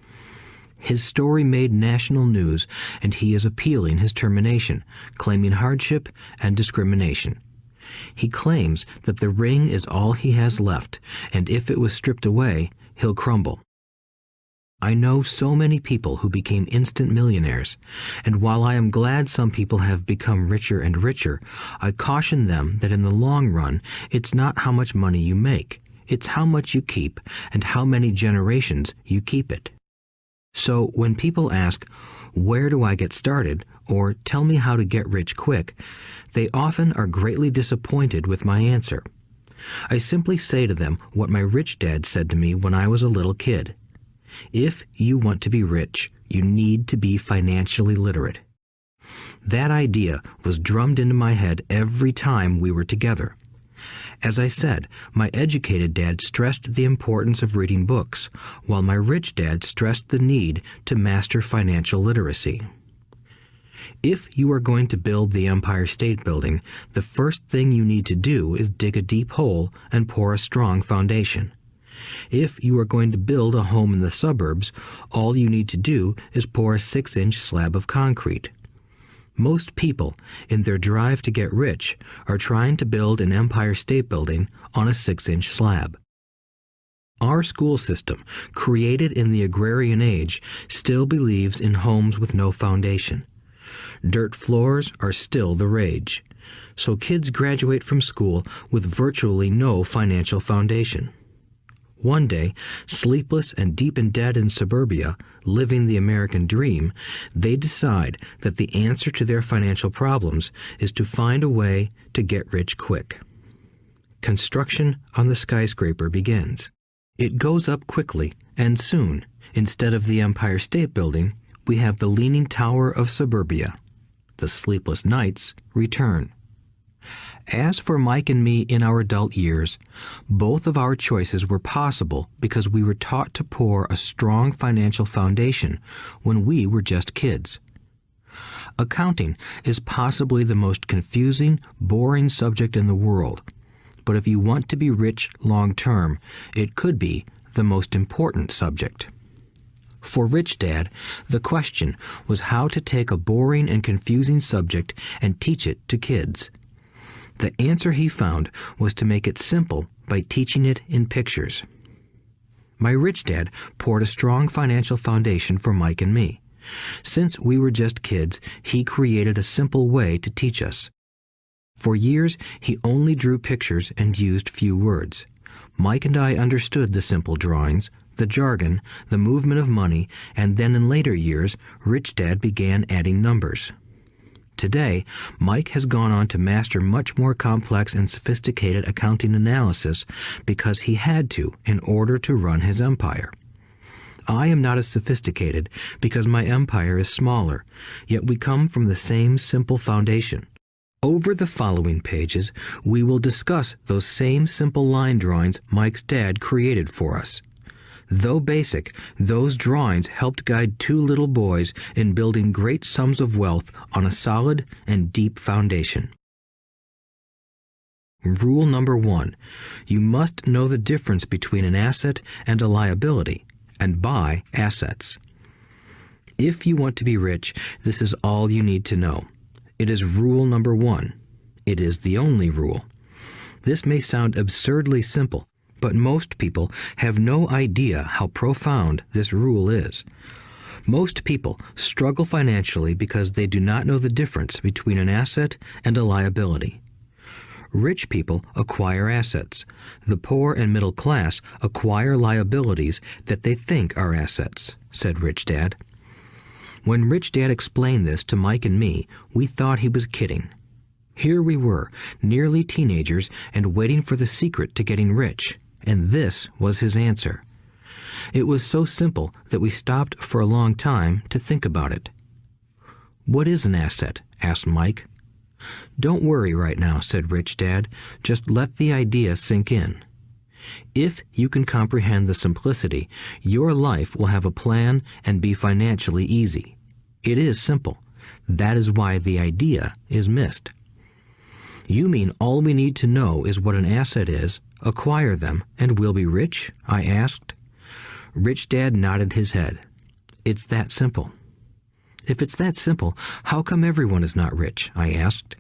His story made national news, and he is appealing his termination, claiming hardship and discrimination. He claims that the ring is all he has left, and if it was stripped away, he'll crumble. I know so many people who became instant millionaires, and while I am glad some people have become richer and richer, I caution them that in the long run, it's not how much money you make, it's how much you keep and how many generations you keep it. So when people ask, where do I get started, or tell me how to get rich quick, they often are greatly disappointed with my answer. I simply say to them what my rich dad said to me when I was a little kid. If you want to be rich, you need to be financially literate. That idea was drummed into my head every time we were together. As I said, my educated dad stressed the importance of reading books, while my rich dad stressed the need to master financial literacy. If you are going to build the Empire State Building, the first thing you need to do is dig a deep hole and pour a strong foundation. If you are going to build a home in the suburbs, all you need to do is pour a 6-inch slab of concrete. Most people, in their drive to get rich, are trying to build an Empire State Building on a 6-inch slab. Our school system, created in the agrarian age, still believes in homes with no foundation. Dirt floors are still the rage, so kids graduate from school with virtually no financial foundation. One day, sleepless and deep in debt in suburbia, living the American dream, they decide that the answer to their financial problems is to find a way to get rich quick. Construction on the skyscraper begins. It goes up quickly, and soon, instead of the Empire State Building, we have the Leaning Tower of suburbia. The sleepless nights return. As for Mike and me in our adult years, both of our choices were possible because we were taught to pour a strong financial foundation when we were just kids. Accounting is possibly the most confusing, boring subject in the world, but if you want to be rich long-term, it could be the most important subject. For Rich Dad, the question was how to take a boring and confusing subject and teach it to kids. The answer he found was to make it simple by teaching it in pictures. My rich dad poured a strong financial foundation for Mike and me. Since we were just kids, he created a simple way to teach us. For years, he only drew pictures and used few words. Mike and I understood the simple drawings, the jargon, the movement of money, and then in later years, Rich Dad began adding numbers. Today, Mike has gone on to master much more complex and sophisticated accounting analysis because he had to in order to run his empire. I am not as sophisticated because my empire is smaller, yet we come from the same simple foundation. Over the following pages, we will discuss those same simple line drawings Mike's dad created for us. Though basic, those drawings helped guide two little boys in building great sums of wealth on a solid and deep foundation. Rule number 1. You must know the difference between an asset and a liability, and buy assets. If you want to be rich, this is all you need to know. It is rule number 1. It is the only rule. This may sound absurdly simple, but most people have no idea how profound this rule is. Most people struggle financially because they do not know the difference between an asset and a liability. Rich people acquire assets. The poor and middle class acquire liabilities that they think are assets, said Rich Dad. When Rich Dad explained this to Mike and me, we thought he was kidding. Here we were, nearly teenagers, and waiting for the secret to getting rich, and this was his answer. It was so simple that we stopped for a long time to think about it. "What is an asset?" asked Mike. "Don't worry right now," said Rich Dad. "Just let the idea sink in. If you can comprehend the simplicity, your life will have a plan and be financially easy. It is simple. That is why the idea is missed." "You mean all we need to know is what an asset is, acquire them, and we'll be rich?" I asked. Rich Dad nodded his head. "It's that simple." "If it's that simple, how come everyone is not rich?" I asked.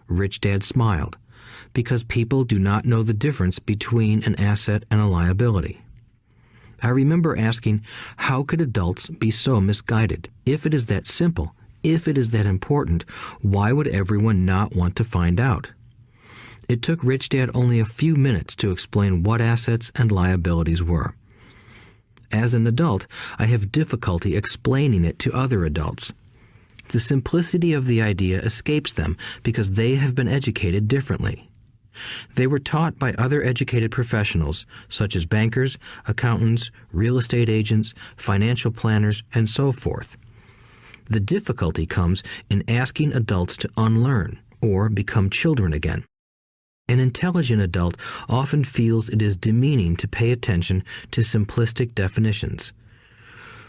Rich Dad smiled. "Because people do not know the difference between an asset and a liability." I remember asking, how could adults be so misguided? If it is that simple, if it is that important, why would everyone not want to find out? It took Rich Dad only a few minutes to explain what assets and liabilities were. As an adult, I have difficulty explaining it to other adults. The simplicity of the idea escapes them because they have been educated differently. They were taught by other educated professionals, such as bankers, accountants, real estate agents, financial planners, and so forth. The difficulty comes in asking adults to unlearn or become children again. An intelligent adult often feels it is demeaning to pay attention to simplistic definitions.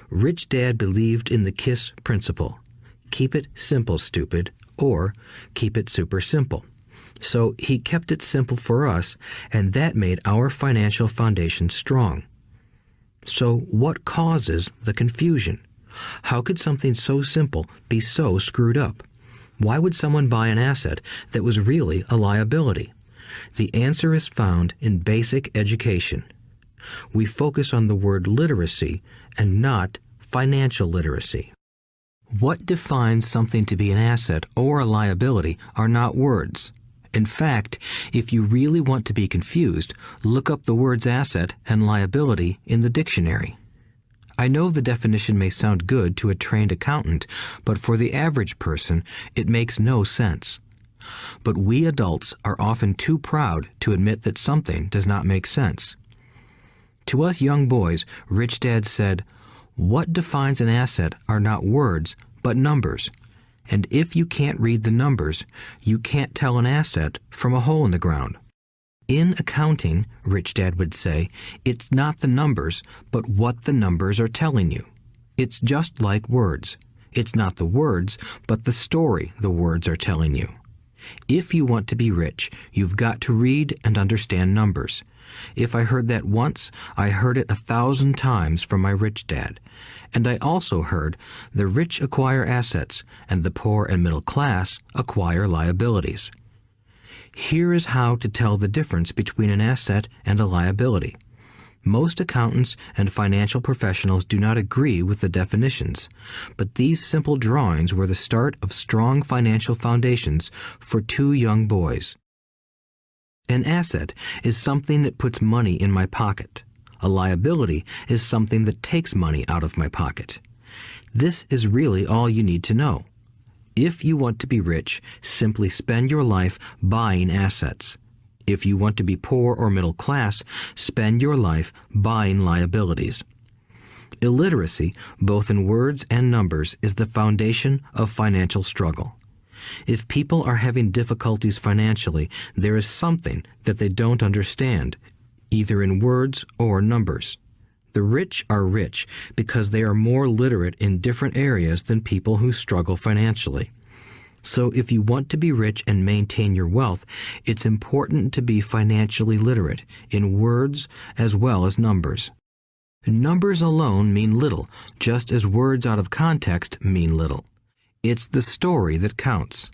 Rich Dad believed in the KISS principle. Keep it simple, stupid, or keep it super simple. So he kept it simple for us, and that made our financial foundation strong. So what causes the confusion? How could something so simple be so screwed up? Why would someone buy an asset that was really a liability? The answer is found in basic education. We focus on the word literacy and not financial literacy. What defines something to be an asset or a liability are not words. In fact, if you really want to be confused, look up the words asset and liability in the dictionary. I know the definition may sound good to a trained accountant, but for the average person, it makes no sense. But we adults are often too proud to admit that something does not make sense. To us young boys, Rich Dad said, "What defines an asset are not words, but numbers. And if you can't read the numbers, you can't tell an asset from a hole in the ground." In accounting, Rich Dad would say, it's not the numbers, but what the numbers are telling you. It's just like words. It's not the words, but the story the words are telling you. If you want to be rich, you've got to read and understand numbers. If I heard that once, I heard it 1,000 times from my rich dad. And I also heard the rich acquire assets and the poor and middle class acquire liabilities. Here is how to tell the difference between an asset and a liability. Most accountants and financial professionals do not agree with the definitions, but these simple drawings were the start of strong financial foundations for two young boys. An asset is something that puts money in my pocket. A liability is something that takes money out of my pocket. This is really all you need to know. If you want to be rich, simply spend your life buying assets. If you want to be poor or middle class, spend your life buying liabilities. Illiteracy, both in words and numbers, is the foundation of financial struggle. If people are having difficulties financially, there is something that they don't understand, either in words or numbers. The rich are rich because they are more literate in different areas than people who struggle financially. So if you want to be rich and maintain your wealth, it's important to be financially literate in words as well as numbers. Numbers alone mean little, just as words out of context mean little. It's the story that counts.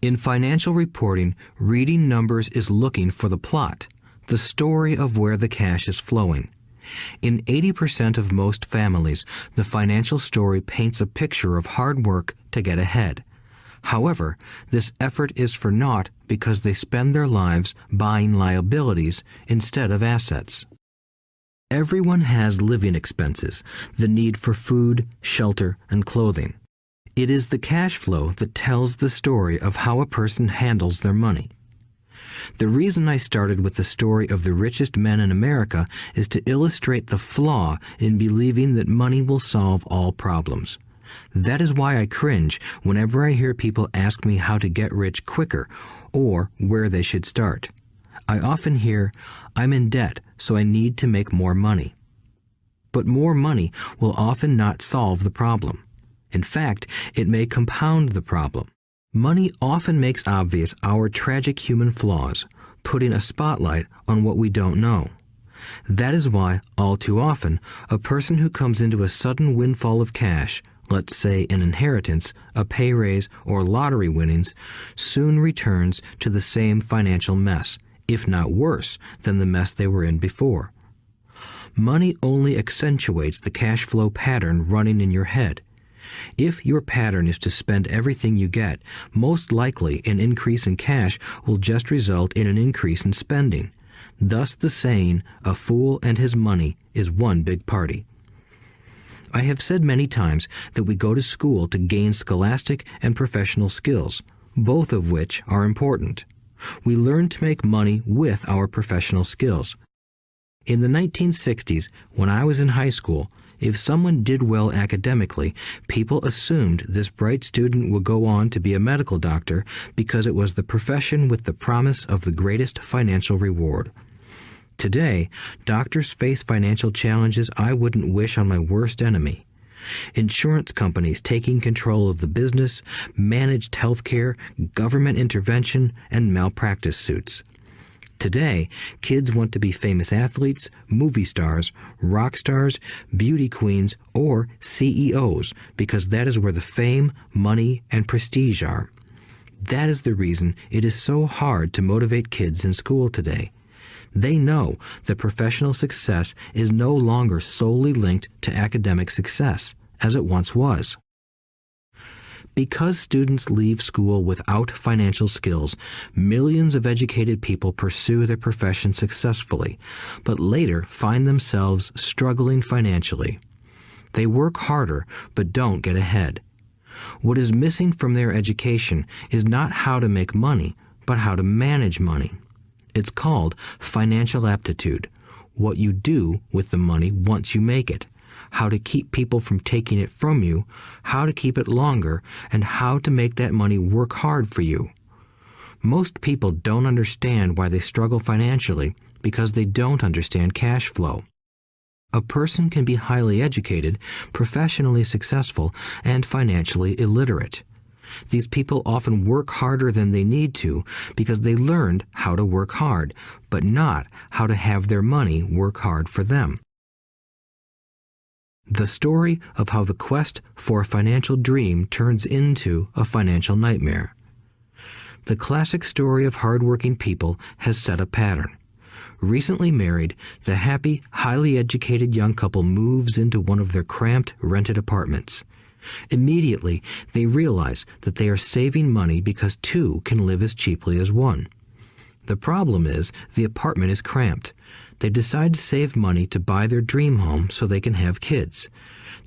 In financial reporting, reading numbers is looking for the plot, the story of where the cash is flowing. In 80% of most families, the financial story paints a picture of hard work to get ahead. However, this effort is for naught because they spend their lives buying liabilities instead of assets. Everyone has living expenses, the need for food, shelter, and clothing. It is the cash flow that tells the story of how a person handles their money. The reason I started with the story of the richest men in America is to illustrate the flaw in believing that money will solve all problems. That is why I cringe whenever I hear people ask me how to get rich quicker or where they should start. I often hear, "I'm in debt, so I need to make more money." But more money will often not solve the problem. In fact, it may compound the problem. Money often makes obvious our tragic human flaws, putting a spotlight on what we don't know. That is why, all too often, a person who comes into a sudden windfall of cash, let's say an inheritance, a pay raise, or lottery winnings, soon returns to the same financial mess, if not worse than the mess they were in before. Money only accentuates the cash flow pattern running in your head. If your pattern is to spend everything you get, most likely an increase in cash will just result in an increase in spending. Thus the saying, "A fool and his money is one big party." I have said many times that we go to school to gain scholastic and professional skills, both of which are important. We learn to make money with our professional skills. In the 1960s, when I was in high school, if someone did well academically, people assumed this bright student would go on to be a medical doctor because it was the profession with the promise of the greatest financial reward. Today, doctors face financial challenges I wouldn't wish on my worst enemy. Insurance companies taking control of the business, managed health care, government intervention, and malpractice suits. Today, kids want to be famous athletes, movie stars, rock stars, beauty queens, or CEOs because that is where the fame, money, and prestige are. That is the reason it is so hard to motivate kids in school today. They know that professional success is no longer solely linked to academic success, as it once was. Because students leave school without financial skills, millions of educated people pursue their profession successfully, but later find themselves struggling financially. They work harder, but don't get ahead. What is missing from their education is not how to make money, but how to manage money. It's called financial aptitude, what you do with the money once you make it, how to keep people from taking it from you, how to keep it longer, and how to make that money work hard for you. Most people don't understand why they struggle financially because they don't understand cash flow. A person can be highly educated, professionally successful, and financially illiterate. These people often work harder than they need to because they learned how to work hard, but not how to have their money work hard for them. The story of how the quest for a financial dream turns into a financial nightmare. The classic story of hardworking people has set a pattern. Recently married, the happy, highly educated young couple moves into one of their cramped, rented apartments. Immediately, they realize that they are saving money because two can live as cheaply as one. The problem is the apartment is cramped. They decide to save money to buy their dream home so they can have kids.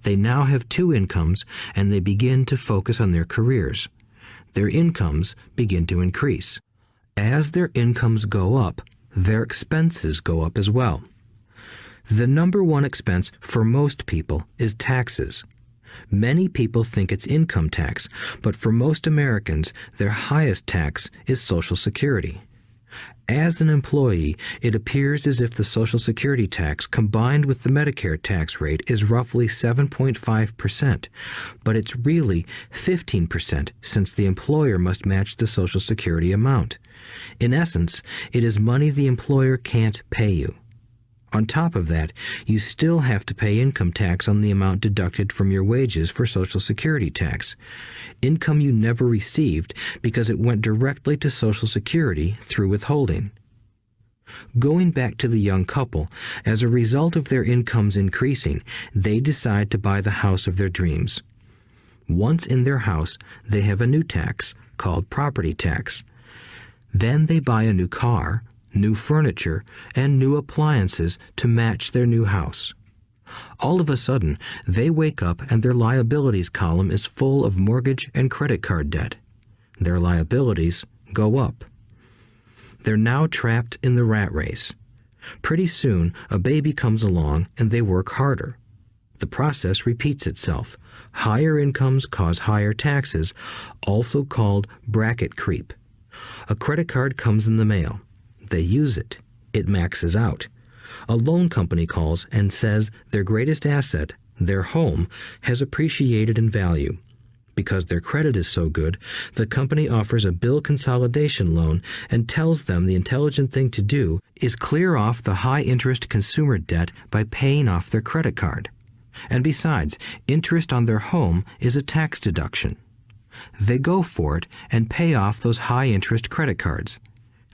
They now have two incomes, and they begin to focus on their careers. Their incomes begin to increase. As their incomes go up, their expenses go up as well. The number one expense for most people is taxes. Many people think it's income tax, but for most Americans, their highest tax is Social Security. As an employee, it appears as if the Social Security tax combined with the Medicare tax rate is roughly 7.5%, but it's really 15% since the employer must match the Social Security amount. In essence, it is money the employer can't pay you. On top of that, you still have to pay income tax on the amount deducted from your wages for Social Security tax. Income you never received because it went directly to Social Security through withholding. Going back to the young couple, as a result of their incomes increasing, they decide to buy the house of their dreams. Once in their house, they have a new tax called property tax. Then they buy a new car, new furniture, and new appliances to match their new house. All of a sudden, they wake up and their liabilities column is full of mortgage and credit card debt. Their liabilities go up. They're now trapped in the rat race. Pretty soon, a baby comes along and they work harder. The process repeats itself. Higher incomes cause higher taxes, also called bracket creep. A credit card comes in the mail. They use it. It maxes out. A loan company calls and says their greatest asset, their home, has appreciated in value. Because their credit is so good, the company offers a bill consolidation loan and tells them the intelligent thing to do is clear off the high-interest consumer debt by paying off their credit card. And besides, interest on their home is a tax deduction. They go for it and pay off those high-interest credit cards.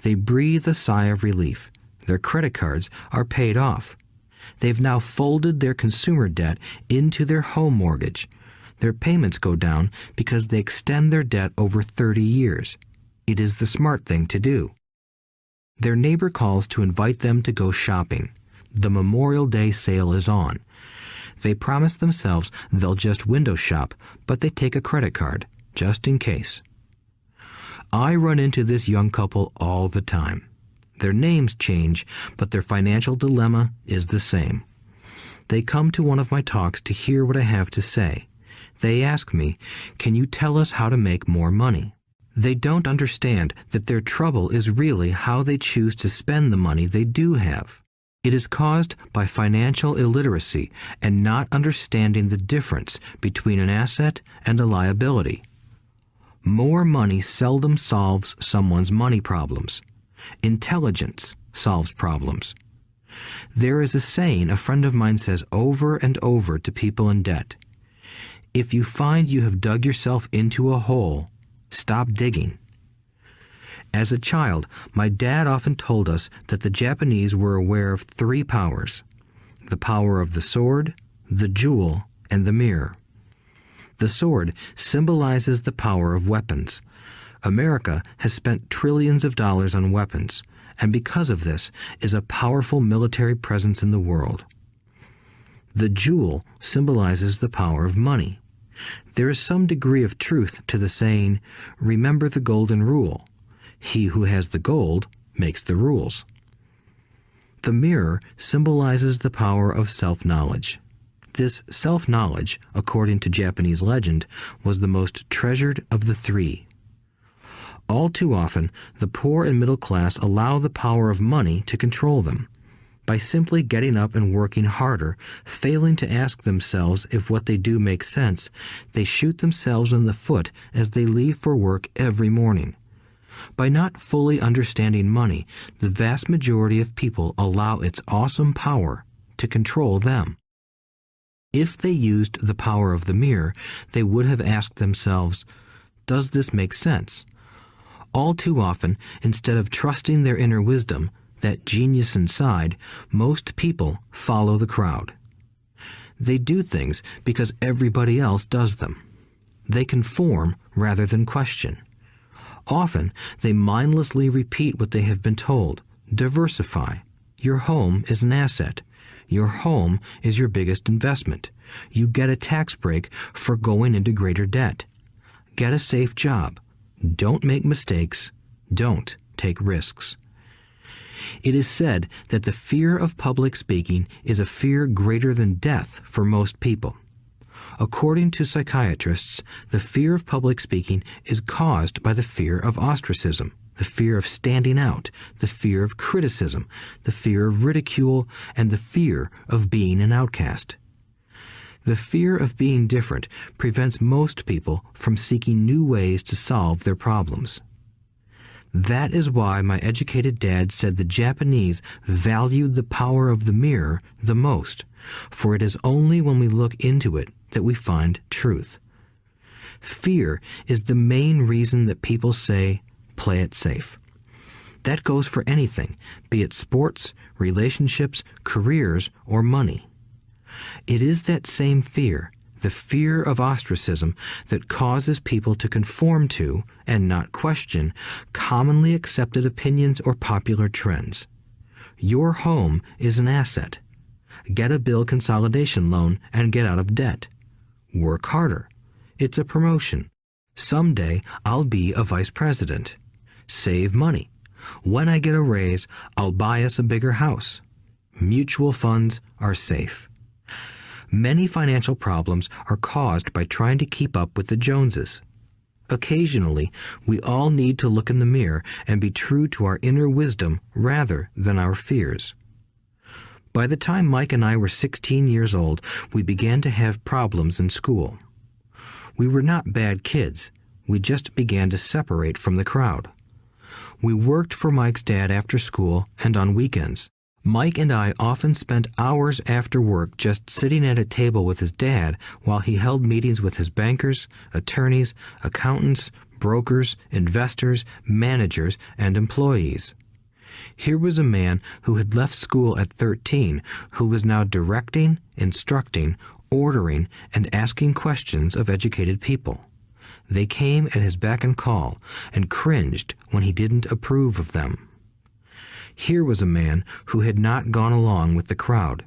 They breathe a sigh of relief. Their credit cards are paid off. They've now folded their consumer debt into their home mortgage. Their payments go down because they extend their debt over 30 years. It is the smart thing to do. Their neighbor calls to invite them to go shopping. The Memorial Day sale is on. They promise themselves they'll just window shop, but they take a credit card, just in case. I run into this young couple all the time. Their names change, but their financial dilemma is the same. They come to one of my talks to hear what I have to say. They ask me, "Can you tell us how to make more money?" They don't understand that their trouble is really how they choose to spend the money they do have. It is caused by financial illiteracy and not understanding the difference between an asset and a liability. More money seldom solves someone's money problems. Intelligence solves problems. There is a saying a friend of mine says over and over to people in debt. If you find you have dug yourself into a hole, stop digging. As a child, my dad often told us that the Japanese were aware of 3 powers: the power of the sword, the jewel, and the mirror. The sword symbolizes the power of weapons. America has spent trillions of dollars on weapons, and because of this is a powerful military presence in the world. The jewel symbolizes the power of money. There is some degree of truth to the saying, "Remember the golden rule. He who has the gold makes the rules." The mirror symbolizes the power of self-knowledge. This self-knowledge, according to Japanese legend, was the most treasured of the 3. All too often, the poor and middle class allow the power of money to control them. By simply getting up and working harder, failing to ask themselves if what they do makes sense, they shoot themselves in the foot as they leave for work every morning. By not fully understanding money, the vast majority of people allow its awesome power to control them. If they used the power of the mirror, they would have asked themselves, "Does this make sense?" All too often, instead of trusting their inner wisdom, that genius inside, most people follow the crowd. They do things because everybody else does them. They conform rather than question. Often, they mindlessly repeat what they have been told. Diversify. Your home is an asset. Your home is your biggest investment. You get a tax break for going into greater debt. Get a safe job. Don't make mistakes. Don't take risks. It is said that the fear of public speaking is a fear greater than death for most people. According to psychiatrists, the fear of public speaking is caused by the fear of ostracism, the fear of standing out, the fear of criticism, the fear of ridicule, and the fear of being an outcast. The fear of being different prevents most people from seeking new ways to solve their problems. That is why my educated dad said the Japanese valued the power of the mirror the most, for it is only when we look into it that we find truth. Fear is the main reason that people say, "Play it safe." That goes for anything, be it sports, relationships, careers, or money. It is that same fear, the fear of ostracism, that causes people to conform to, and not question, commonly accepted opinions or popular trends. Your home is an asset. Get a bill consolidation loan and get out of debt. Work harder. It's a promotion. Someday I'll be a vice president. Save money. When I get a raise, I'll buy us a bigger house. Mutual funds are safe. Many financial problems are caused by trying to keep up with the Joneses. Occasionally, we all need to look in the mirror and be true to our inner wisdom rather than our fears. By the time Mike and I were 16 years old, we began to have problems in school. We were not bad kids. We just began to separate from the crowd. We worked for Mike's dad after school and on weekends. Mike and I often spent hours after work just sitting at a table with his dad while he held meetings with his bankers, attorneys, accountants, brokers, investors, managers, and employees. Here was a man who had left school at 13, who was now directing, instructing, ordering, and asking questions of educated people. They came at his beck and call and cringed when he didn't approve of them. Here was a man who had not gone along with the crowd.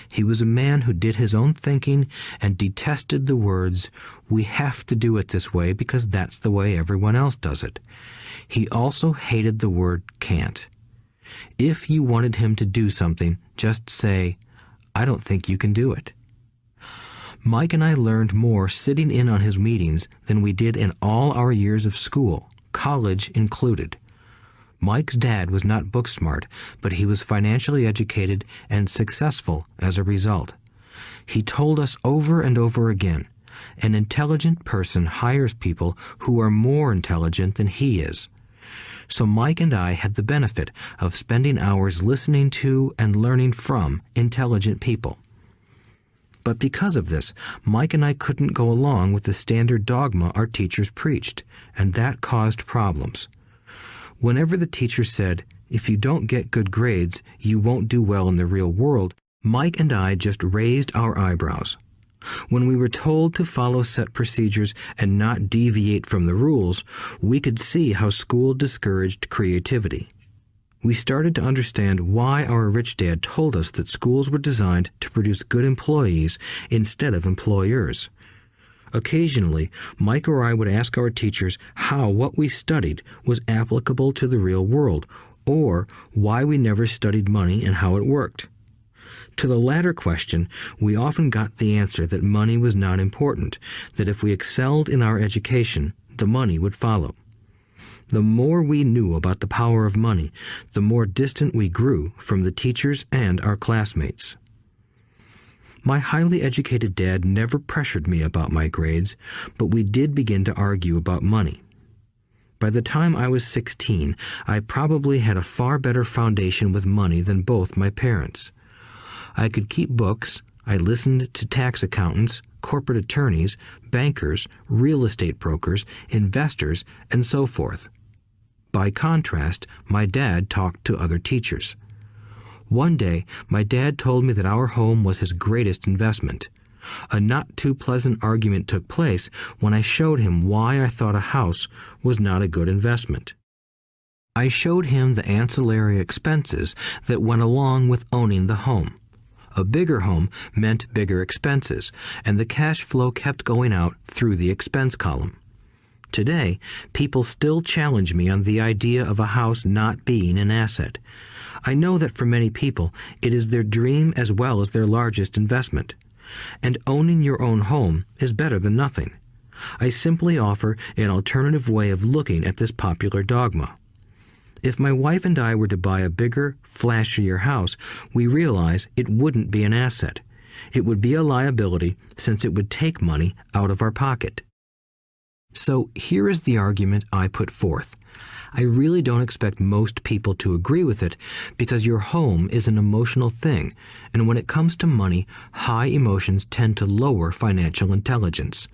He was a man who did his own thinking and detested the words, "We have to do it this way because that's the way everyone else does it." He also hated the word "can't." If you wanted him to do something, just say, "I don't think you can do it." Mike and I learned more sitting in on his meetings than we did in all our years of school, college included. Mike's dad was not book smart, but he was financially educated and successful as a result. He told us over and over again, an intelligent person hires people who are more intelligent than he is. So Mike and I had the benefit of spending hours listening to and learning from intelligent people. But because of this, Mike and I couldn't go along with the standard dogma our teachers preached, and that caused problems. Whenever the teacher said, "If you don't get good grades, you won't do well in the real world," Mike and I just raised our eyebrows. When we were told to follow set procedures and not deviate from the rules, we could see how school discouraged creativity. We started to understand why our rich dad told us that schools were designed to produce good employees instead of employers. Occasionally, Mike or I would ask our teachers how what we studied was applicable to the real world, or why we never studied money and how it worked. To the latter question, we often got the answer that money was not important, that if we excelled in our education, the money would follow. The more we knew about the power of money, the more distant we grew from the teachers and our classmates. My highly educated dad never pressured me about my grades, but we did begin to argue about money. By the time I was 16, I probably had a far better foundation with money than both my parents. I could keep books, I listened to tax accountants, corporate attorneys, bankers, real estate brokers, investors, and so forth. By contrast, my dad talked to other teachers. One day, my dad told me that our home was his greatest investment. A not too pleasant argument took place when I showed him why I thought a house was not a good investment. I showed him the ancillary expenses that went along with owning the home. A bigger home meant bigger expenses, and the cash flow kept going out through the expense column. Today, people still challenge me on the idea of a house not being an asset. I know that for many people, it is their dream as well as their largest investment. And owning your own home is better than nothing. I simply offer an alternative way of looking at this popular dogma. If my wife and I were to buy a bigger, flashier house, we realize it wouldn't be an asset. It would be a liability since it would take money out of our pocket. So here is the argument I put forth. I really don't expect most people to agree with it because your home is an emotional thing, and when it comes to money, high emotions tend to lower financial intelligence.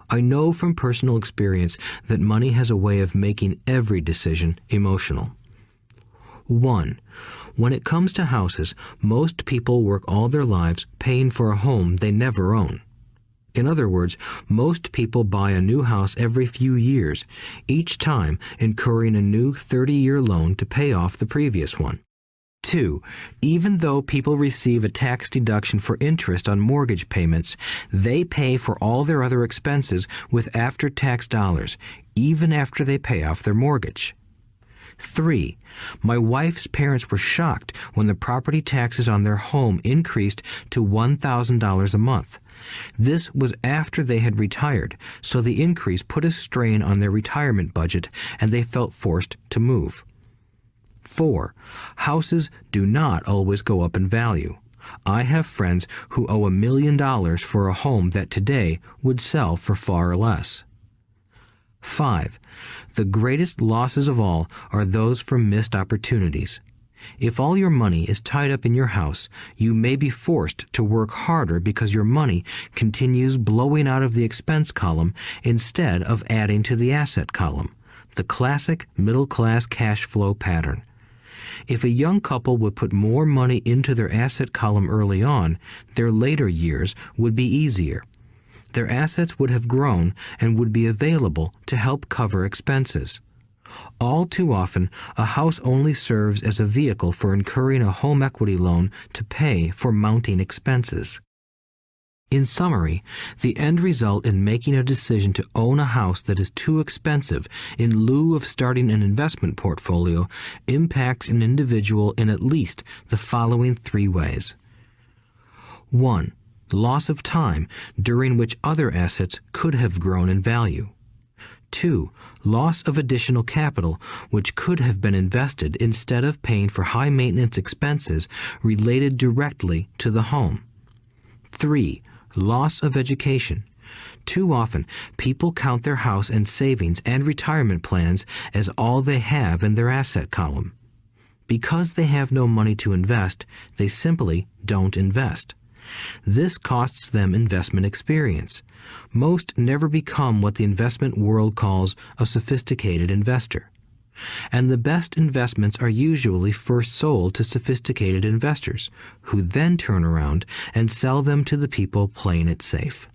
I know from personal experience that money has a way of making every decision emotional. 1. When it comes to houses, most people work all their lives paying for a home they never own. In other words, most people buy a new house every few years, each time incurring a new 30-year loan to pay off the previous one. 2. Even though people receive a tax deduction for interest on mortgage payments, they pay for all their other expenses with after-tax dollars, even after they pay off their mortgage. 3. My wife's parents were shocked when the property taxes on their home increased to $1,000 a month. This was after they had retired, so the increase put a strain on their retirement budget and they felt forced to move. 4. Houses do not always go up in value. I have friends who owe $1 million for a home that today would sell for far less. 5. The greatest losses of all are those from missed opportunities. If all your money is tied up in your house, you may be forced to work harder because your money continues blowing out of the expense column instead of adding to the asset column, the classic middle-class cash flow pattern. If a young couple would put more money into their asset column early on, their later years would be easier. Their assets would have grown and would be available to help cover expenses. All too often, a house only serves as a vehicle for incurring a home equity loan to pay for mounting expenses. In summary, the end result in making a decision to own a house that is too expensive in lieu of starting an investment portfolio impacts an individual in at least the following 3 ways. 1. Loss of time during which other assets could have grown in value. 2. Loss of additional capital which could have been invested instead of paying for high-maintenance expenses related directly to the home. 3. Loss of education. Too often, people count their house and savings and retirement plans as all they have in their asset column. Because they have no money to invest, they simply don't invest. This costs them investment experience. Most never become what the investment world calls a sophisticated investor. And the best investments are usually first sold to sophisticated investors, who then turn around and sell them to the people playing it safe.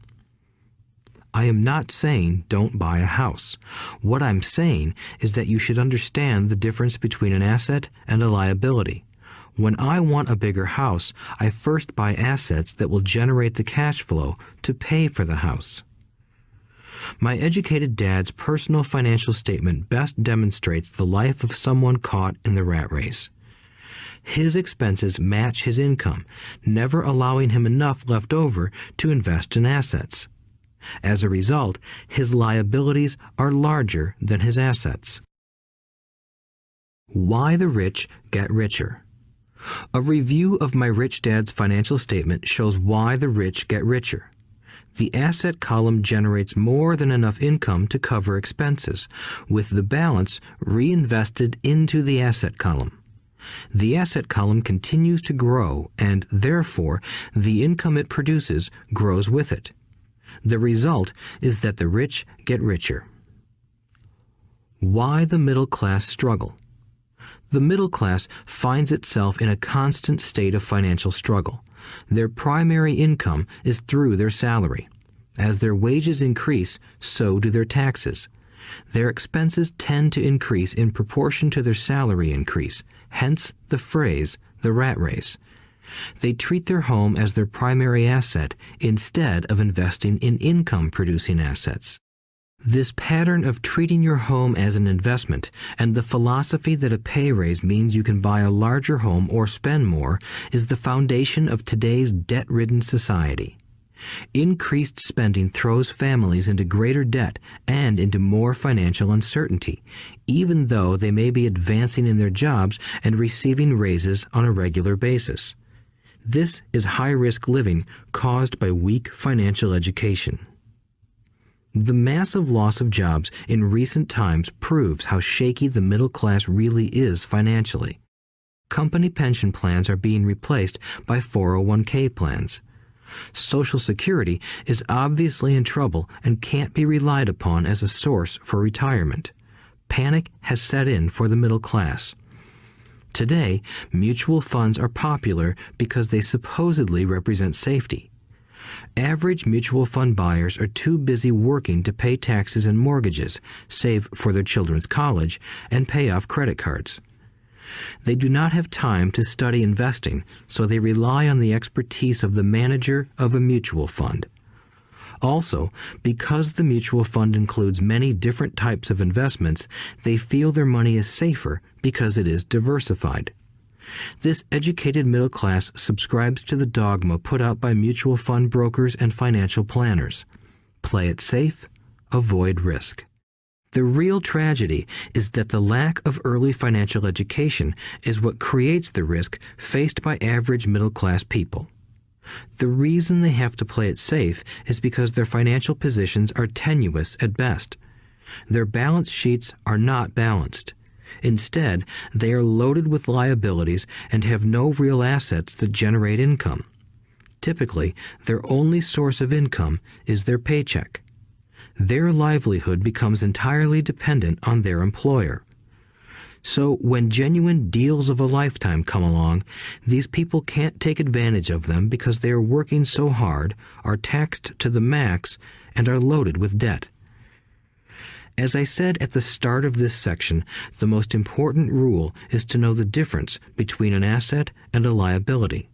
I am not saying don't buy a house. What I'm saying is that you should understand the difference between an asset and a liability. When I want a bigger house, I first buy assets that will generate the cash flow to pay for the house. My educated dad's personal financial statement best demonstrates the life of someone caught in the rat race. His expenses match his income, never allowing him enough left over to invest in assets. As a result, his liabilities are larger than his assets. Why the rich get richer. A review of my rich dad's financial statement shows why the rich get richer. The asset column generates more than enough income to cover expenses, with the balance reinvested into the asset column. The asset column continues to grow, and therefore the income it produces grows with it. The result is that the rich get richer. Why the middle class struggle. The middle class finds itself in a constant state of financial struggle. Their primary income is through their salary. As their wages increase, so do their taxes. Their expenses tend to increase in proportion to their salary increase, hence the phrase, the rat race. They treat their home as their primary asset instead of investing in income-producing assets. This pattern of treating your home as an investment and the philosophy that a pay raise means you can buy a larger home or spend more is the foundation of today's debt-ridden society. Increased spending throws families into greater debt and into more financial uncertainty, even though they may be advancing in their jobs and receiving raises on a regular basis. This is high-risk living caused by weak financial education. The massive loss of jobs in recent times proves how shaky the middle class really is financially. Company pension plans are being replaced by 401k plans. Social Security is obviously in trouble and can't be relied upon as a source for retirement. Panic has set in for the middle class. Today, mutual funds are popular because they supposedly represent safety. Average mutual fund buyers are too busy working to pay taxes and mortgages, save for their children's college, and pay off credit cards. They do not have time to study investing, so they rely on the expertise of the manager of a mutual fund. Also, because the mutual fund includes many different types of investments, they feel their money is safer because it is diversified. This educated middle class subscribes to the dogma put out by mutual fund brokers and financial planners. Play it safe, avoid risk. The real tragedy is that the lack of early financial education is what creates the risk faced by average middle-class people. The reason they have to play it safe is because their financial positions are tenuous at best. Their balance sheets are not balanced. Instead, they are loaded with liabilities and have no real assets that generate income. Typically, their only source of income is their paycheck. Their livelihood becomes entirely dependent on their employer. So when genuine deals of a lifetime come along, these people can't take advantage of them because they are working so hard, are taxed to the max, and are loaded with debt. As I said at the start of this section, the most important rule is to know the difference between an asset and a liability.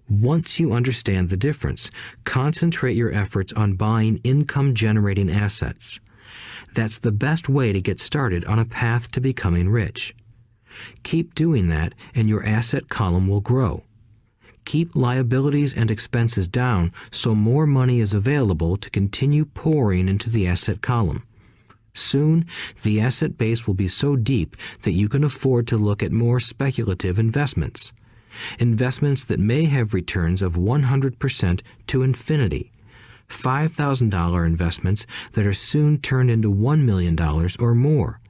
Once you understand the difference, concentrate your efforts on buying income-generating assets. That's the best way to get started on a path to becoming rich. Keep doing that and your asset column will grow. Keep liabilities and expenses down so more money is available to continue pouring into the asset column. Soon, the asset base will be so deep that you can afford to look at more speculative investments. Investments that may have returns of 100% to infinity. $5,000 investments that are soon turned into $1 million or more.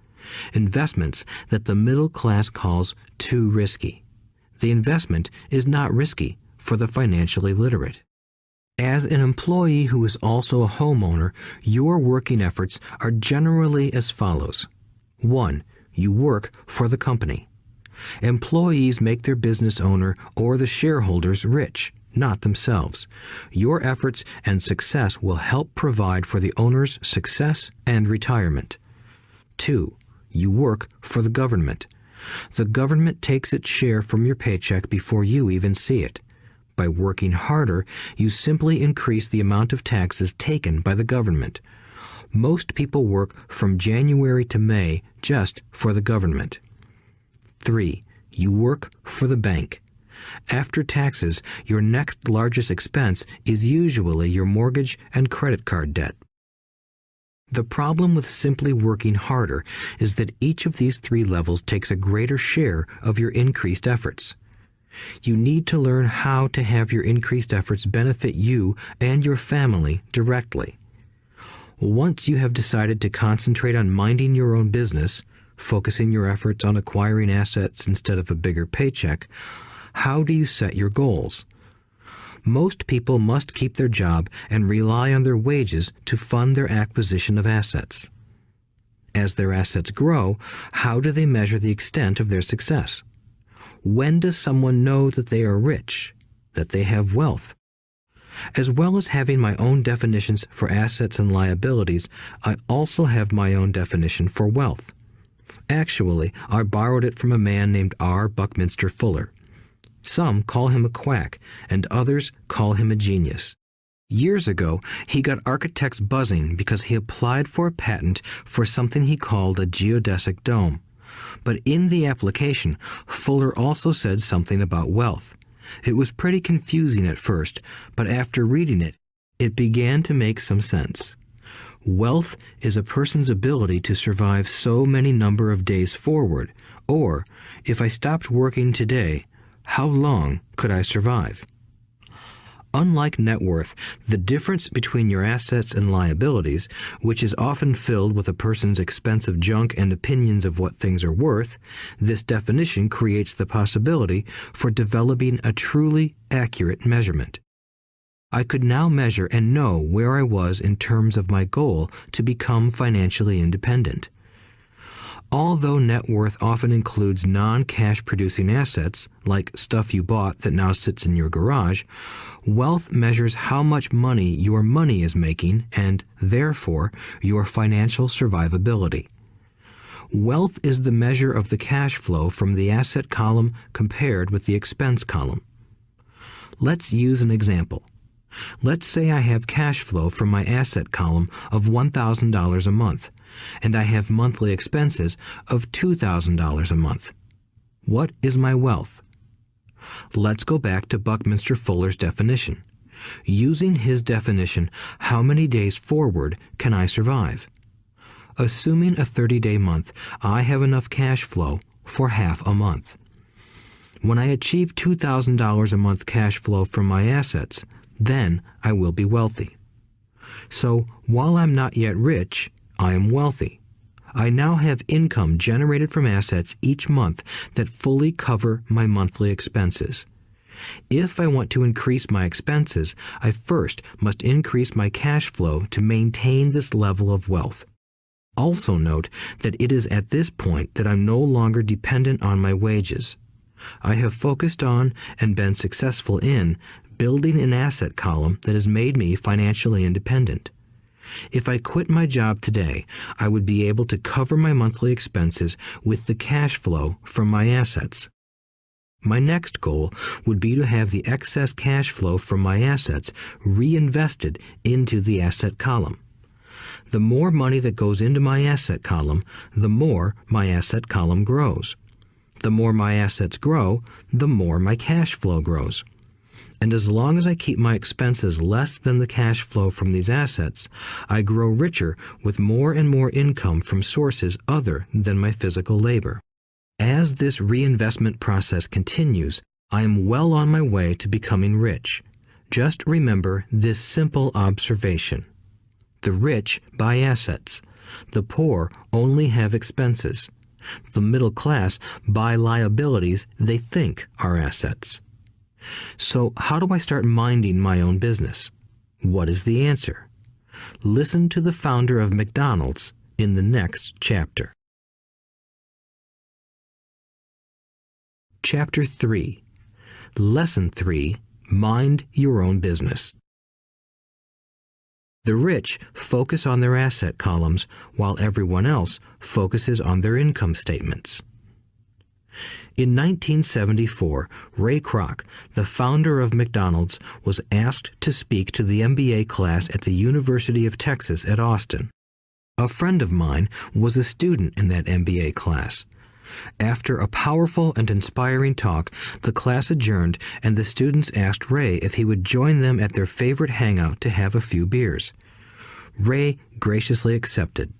Investments that the middle class calls too risky. The investment is not risky for the financially literate. As an employee who is also a homeowner, your working efforts are generally as follows. 1. You work for the company. Employees make their business owner or the shareholders rich, not themselves. Your efforts and success will help provide for the owner's success and retirement. 2. You work for the government. The government takes its share from your paycheck before you even see it. By working harder, you simply increase the amount of taxes taken by the government. Most people work from January to May just for the government. 3. You work for the bank. After taxes, your next largest expense is usually your mortgage and credit card debt. The problem with simply working harder is that each of these 3 levels takes a greater share of your increased efforts. You need to learn how to have your increased efforts benefit you and your family directly. Once you have decided to concentrate on minding your own business, focusing your efforts on acquiring assets instead of a bigger paycheck, how do you set your goals? Most people must keep their job and rely on their wages to fund their acquisition of assets. As their assets grow, how do they measure the extent of their success? When does someone know that they are rich, that they have wealth? As well as having my own definitions for assets and liabilities, I also have my own definition for wealth. Actually, I borrowed it from a man named R. Buckminster Fuller. Some call him a quack, and others call him a genius. Years ago, he got architects buzzing because he applied for a patent for something he called a geodesic dome. But in the application, Fuller also said something about wealth. It was pretty confusing at first, but after reading it, it began to make some sense. Wealth is a person's ability to survive so many number of days forward, or, if I stopped working today, how long could I survive? Unlike net worth, the difference between your assets and liabilities, which is often filled with a person's expensive junk and opinions of what things are worth, this definition creates the possibility for developing a truly accurate measurement. I could now measure and know where I was in terms of my goal to become financially independent. Although net worth often includes non-cash producing assets, like stuff you bought that now sits in your garage, wealth measures how much money your money is making and, therefore, your financial survivability. Wealth is the measure of the cash flow from the asset column compared with the expense column. Let's use an example. Let's say I have cash flow from my asset column of $1,000 a month, and I have monthly expenses of $2,000 a month. What is my wealth? Let's go back to Buckminster Fuller's definition. Using his definition, how many days forward can I survive? Assuming a 30-day month, I have enough cash flow for half a month. When I achieve $2,000 a month cash flow from my assets, then I will be wealthy. So, while I'm not yet rich, I am wealthy. I now have income generated from assets each month that fully cover my monthly expenses. If I want to increase my expenses, I first must increase my cash flow to maintain this level of wealth. Also note that it is at this point that I'm no longer dependent on my wages. I have focused on and been successful in building an asset column that has made me financially independent. If I quit my job today, I would be able to cover my monthly expenses with the cash flow from my assets. My next goal would be to have the excess cash flow from my assets reinvested into the asset column. The more money that goes into my asset column, the more my asset column grows. The more my assets grow, the more my cash flow grows. And as long as I keep my expenses less than the cash flow from these assets, I grow richer with more and more income from sources other than my physical labor. As this reinvestment process continues, I am well on my way to becoming rich. Just remember this simple observation. The rich buy assets. The poor only have expenses. The middle class buy liabilities they think are assets. So how do I start minding my own business? What is the answer? Listen to the founder of McDonald's in the next chapter. Chapter 3. Lesson 3. Mind your own business. The rich focus on their asset columns while everyone else focuses on their income statements. In 1974, Ray Kroc, the founder of McDonald's, was asked to speak to the MBA class at the University of Texas at Austin. A friend of mine was a student in that MBA class. After a powerful and inspiring talk, the class adjourned and the students asked Ray if he would join them at their favorite hangout to have a few beers. Ray graciously accepted.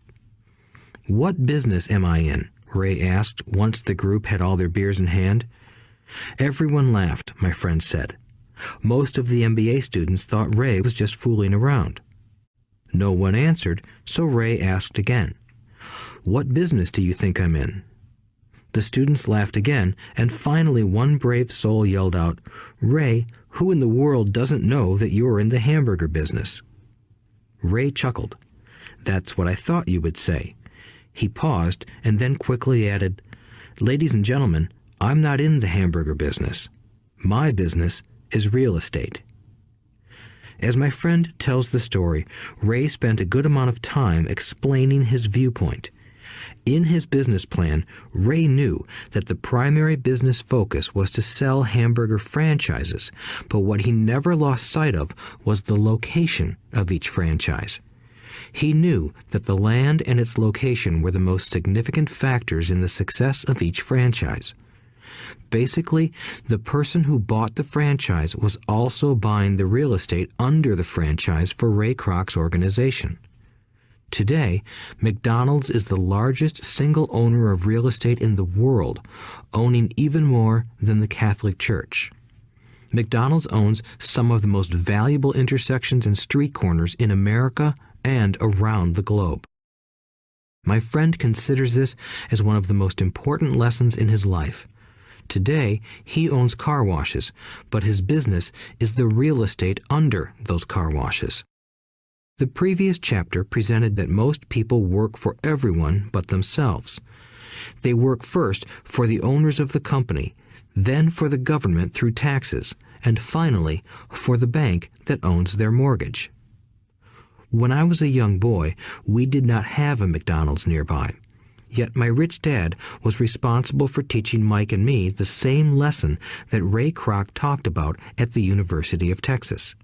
"What business am I in?" Ray asked once the group had all their beers in hand. Everyone laughed, my friend said. Most of the MBA students thought Ray was just fooling around. No one answered, so Ray asked again. "What business do you think I'm in?" The students laughed again, and finally one brave soul yelled out, "Ray, who in the world doesn't know that you're in the hamburger business?" Ray chuckled. "That's what I thought you would say." He paused and then quickly added, "Ladies and gentlemen, I'm not in the hamburger business. My business is real estate." As my friend tells the story, Ray spent a good amount of time explaining his viewpoint. In his business plan, Ray knew that the primary business focus was to sell hamburger franchises, but what he never lost sight of was the location of each franchise. He knew that the land and its location were the most significant factors in the success of each franchise. Basically, the person who bought the franchise was also buying the real estate under the franchise for Ray Kroc's organization. Today, McDonald's is the largest single owner of real estate in the world, owning even more than the Catholic Church. McDonald's owns some of the most valuable intersections and street corners in America and around the globe. My friend considers this as one of the most important lessons in his life. Today, he owns car washes, but his business is the real estate under those car washes. The previous chapter presented that most people work for everyone but themselves. They work first for the owners of the company, then for the government through taxes, and finally for the bank that owns their mortgage. When I was a young boy, we did not have a McDonald's nearby. Yet my rich dad was responsible for teaching Mike and me the same lesson that Ray Kroc talked about at the University of Texas.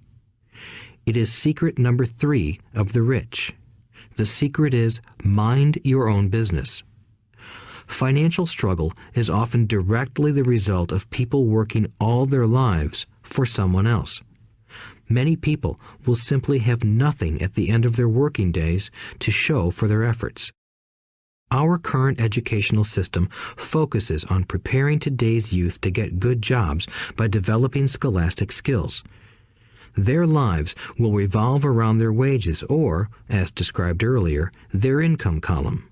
It is secret number 3 of the rich. The secret is mind your own business. Financial struggle is often directly the result of people working all their lives for someone else. Many people will simply have nothing at the end of their working days to show for their efforts. Our current educational system focuses on preparing today's youth to get good jobs by developing scholastic skills. Their lives will revolve around their wages or, as described earlier, their income column.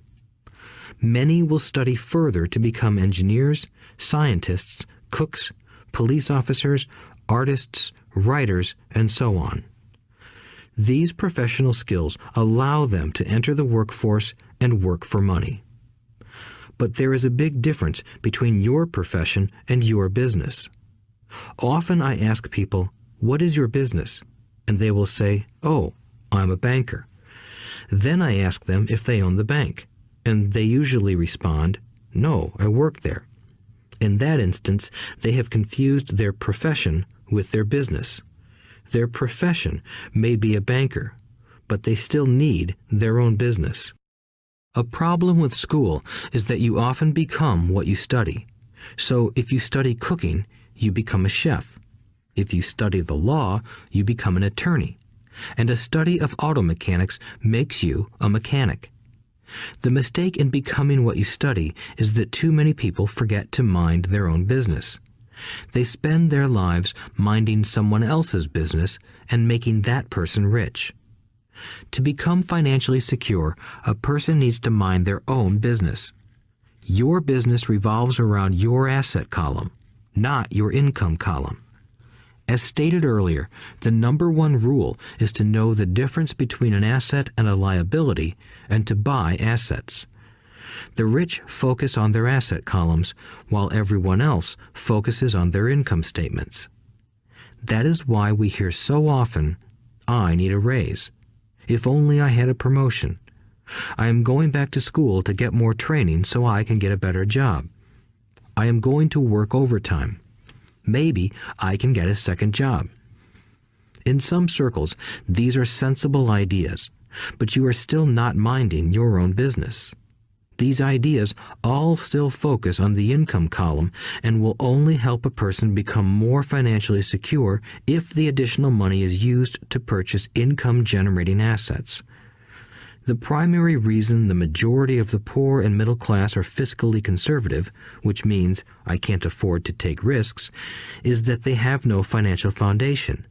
Many will study further to become engineers, scientists, cooks, police officers, artists, writers, and so on. These professional skills allow them to enter the workforce and work for money. But there is a big difference between your profession and your business. Often I ask people, "What is your business?" And they will say, "Oh, I'm a banker." Then I ask them if they own the bank, and they usually respond, "No, I work there." In that instance, they have confused their profession with their business. Their profession may be a banker, but they still need their own business. A problem with school is that you often become what you study. So if you study cooking, you become a chef. If you study the law, you become an attorney. And a study of auto mechanics makes you a mechanic. The mistake in becoming what you study is that too many people forget to mind their own business. They spend their lives minding someone else's business and making that person rich. To become financially secure, a person needs to mind their own business. Your business revolves around your asset column, not your income column. As stated earlier, the number one rule is to know the difference between an asset and a liability and to buy assets. The rich focus on their asset columns, while everyone else focuses on their income statements. That is why we hear so often, "I need a raise. If only I had a promotion. I am going back to school to get more training so I can get a better job. I am going to work overtime. Maybe I can get a second job." In some circles, these are sensible ideas, but you are still not minding your own business. These ideas all still focus on the income column and will only help a person become more financially secure if the additional money is used to purchase income-generating assets. The primary reason the majority of the poor and middle class are fiscally conservative, which means I can't afford to take risks, is that they have no financial foundation.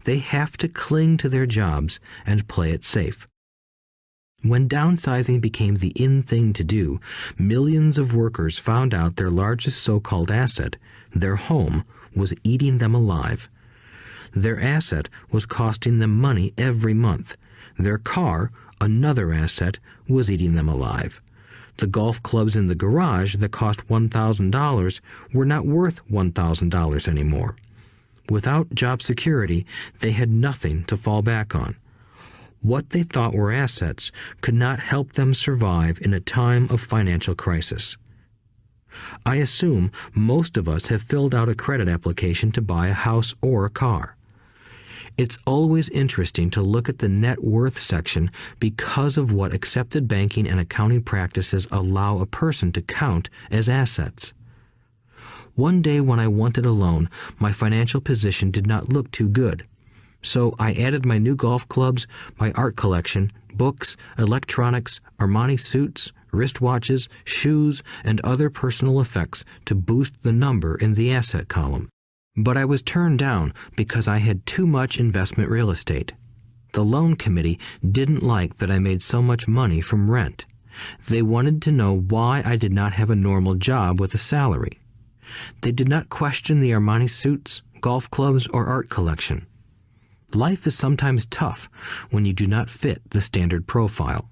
They have to cling to their jobs and play it safe. When downsizing became the in thing to do, millions of workers found out their largest so-called asset, their home, was eating them alive. Their asset was costing them money every month. Their car, another asset, was eating them alive. The golf clubs in the garage that cost $1,000 were not worth $1,000 anymore. Without job security, they had nothing to fall back on. What they thought were assets could not help them survive in a time of financial crisis. I assume most of us have filled out a credit application to buy a house or a car. It's always interesting to look at the net worth section because of what accepted banking and accounting practices allow a person to count as assets. One day when I wanted a loan, my financial position did not look too good. So I added my new golf clubs, my art collection, books, electronics, Armani suits, wristwatches, shoes, and other personal effects to boost the number in the asset column. But I was turned down because I had too much investment real estate. The loan committee didn't like that I made so much money from rent. They wanted to know why I did not have a normal job with a salary. They did not question the Armani suits, golf clubs, or art collection. Life is sometimes tough when you do not fit the standard profile.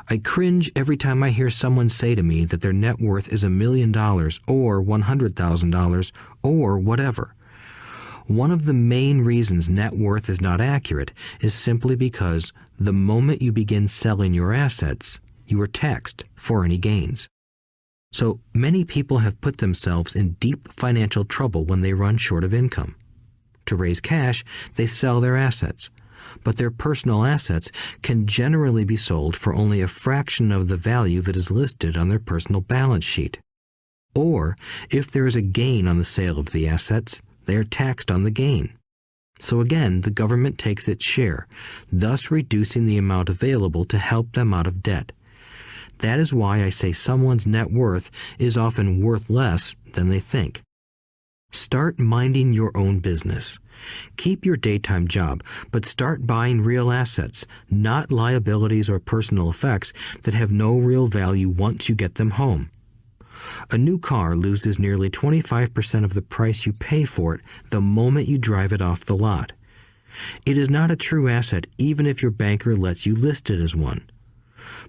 I cringe every time I hear someone say to me that their net worth is $1 million or $100,000 or whatever. One of the main reasons net worth is not accurate is simply because the moment you begin selling your assets, you are taxed for any gains. So many people have put themselves in deep financial trouble when they run short of income. To raise cash, they sell their assets, but their personal assets can generally be sold for only a fraction of the value that is listed on their personal balance sheet. Or, if there is a gain on the sale of the assets, they are taxed on the gain. So again, the government takes its share, thus reducing the amount available to help them out of debt. That is why I say someone's net worth is often worth less than they think. Start minding your own business. Keep your daytime job, but start buying real assets, not liabilities or personal effects that have no real value once you get them home. A new car loses nearly 25% of the price you pay for it the moment you drive it off the lot. It is not a true asset even if your banker lets you list it as one.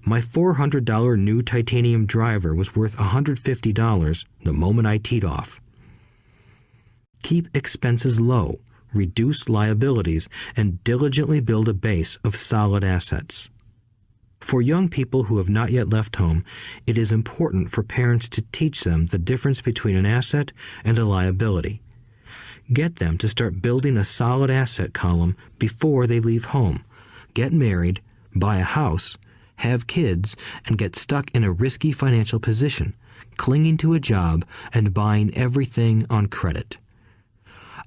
My $400 new titanium driver was worth $150 the moment I teed off. Keep expenses low. reduce liabilities, and diligently build a base of solid assets. For young people who have not yet left home, it is important for parents to teach them the difference between an asset and a liability. Get them to start building a solid asset column before they leave home, get married, buy a house, have kids, and get stuck in a risky financial position, clinging to a job and buying everything on credit.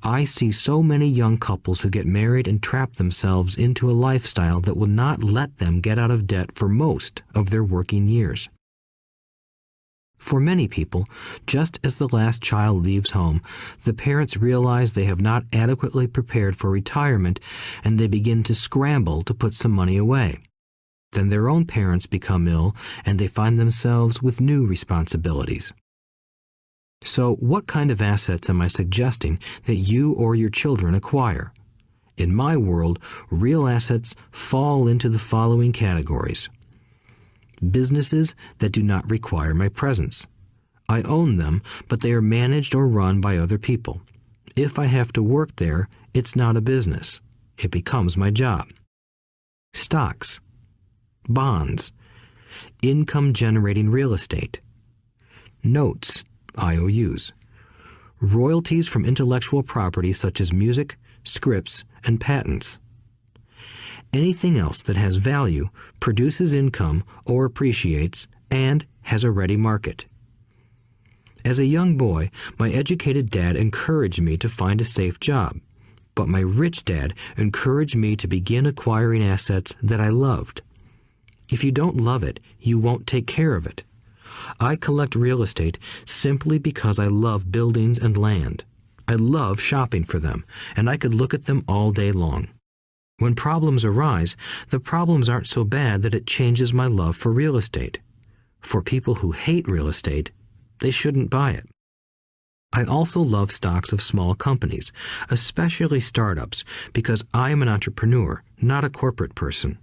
I see so many young couples who get married and trap themselves into a lifestyle that will not let them get out of debt for most of their working years. For many people, just as the last child leaves home, the parents realize they have not adequately prepared for retirement and they begin to scramble to put some money away. Then their own parents become ill and they find themselves with new responsibilities. So what kind of assets am I suggesting that you or your children acquire? In my world, real assets fall into the following categories. Businesses that do not require my presence. I own them, but they are managed or run by other people. If I have to work there, it's not a business. It becomes my job. Stocks, bonds, income-generating real estate, notes, IOUs, royalties from intellectual property such as music, scripts, and patents. Anything else that has value, produces income, or appreciates, and has a ready market. As a young boy, my educated dad encouraged me to find a safe job, but my rich dad encouraged me to begin acquiring assets that I loved. If you don't love it, you won't take care of it. I collect real estate simply because I love buildings and land. I love shopping for them, and I could look at them all day long. When problems arise, the problems aren't so bad that it changes my love for real estate. For people who hate real estate, they shouldn't buy it. I also love stocks of small companies, especially startups, because I am an entrepreneur, not a corporate person.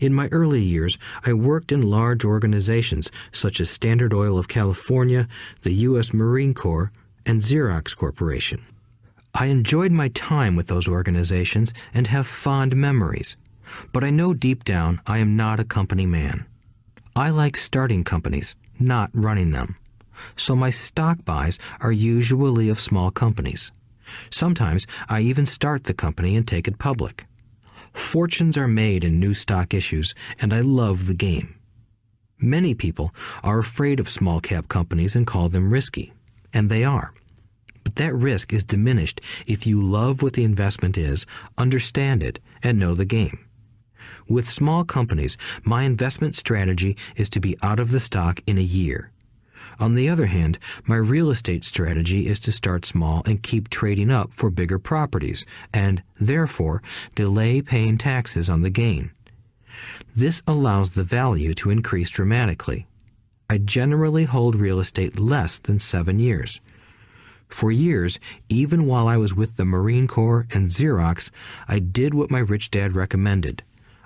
In my early years, I worked in large organizations such as Standard Oil of California, the U.S. Marine Corps, and Xerox Corporation. I enjoyed my time with those organizations and have fond memories, but I know deep down I am not a company man. I like starting companies, not running them. So my stock buys are usually of small companies. Sometimes I even start the company and take it public. Fortunes are made in new stock issues, and I love the game. Many people are afraid of small-cap companies and call them risky, and they are. But that risk is diminished if you love what the investment is, understand it, and know the game. With small companies, my investment strategy is to be out of the stock in a year. On the other hand, my real estate strategy is to start small and keep trading up for bigger properties, and, therefore, delay paying taxes on the gain. This allows the value to increase dramatically. I generally hold real estate less than 7 years. For years, even while I was with the Marine Corps and Xerox, I did what my rich dad recommended.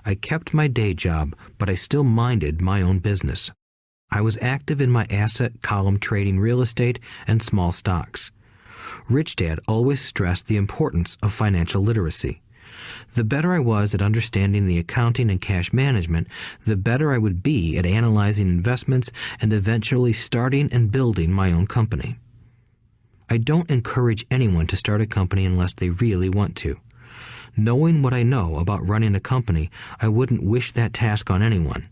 I kept my day job, but I still minded my own business. I was active in my asset column trading real estate and small stocks. Rich Dad always stressed the importance of financial literacy. The better I was at understanding the accounting and cash management, the better I would be at analyzing investments and eventually starting and building my own company. I don't encourage anyone to start a company unless they really want to. Knowing what I know about running a company, I wouldn't wish that task on anyone.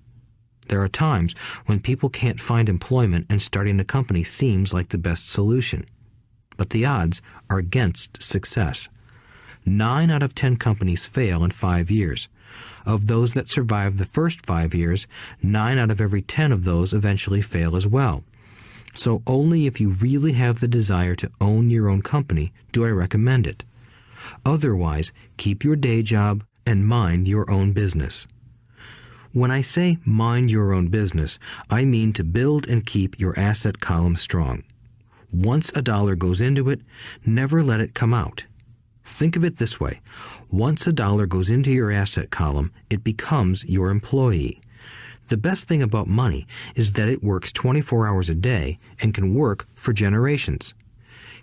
There are times when people can't find employment and starting a company seems like the best solution. But the odds are against success. 9 out of 10 companies fail in 5 years. Of those that survive the first 5 years, 9 out of every 10 of those eventually fail as well. So only if you really have the desire to own your own company do I recommend it. Otherwise, keep your day job and mind your own business. When I say mind your own business, I mean to build and keep your asset column strong. Once a dollar goes into it, never let it come out. Think of it this way. Once a dollar goes into your asset column, it becomes your employee. The best thing about money is that it works 24 hours a day and can work for generations.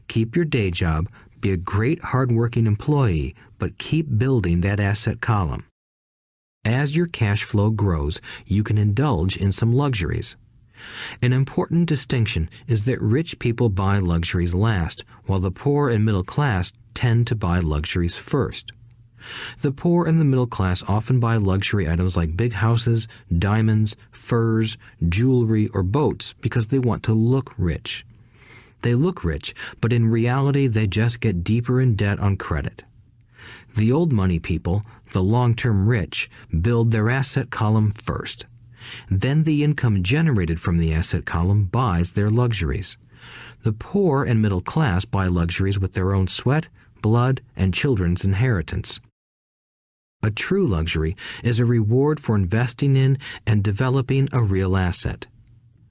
Keep your day job, Be a great hard-working employee, but keep building that asset column. As your cash flow grows, you can indulge in some luxuries. An important distinction is that rich people buy luxuries last, while the poor and middle class tend to buy luxuries first. The poor and the middle class often buy luxury items like big houses, diamonds, furs, jewelry, or boats because they want to look rich. They look rich, but in reality they just get deeper in debt on credit. The old money people, the long-term rich, build their asset column first. Then the income generated from the asset column buys their luxuries. The poor and middle class buy luxuries with their own sweat, blood, and children's inheritance. A true luxury is a reward for investing in and developing a real asset.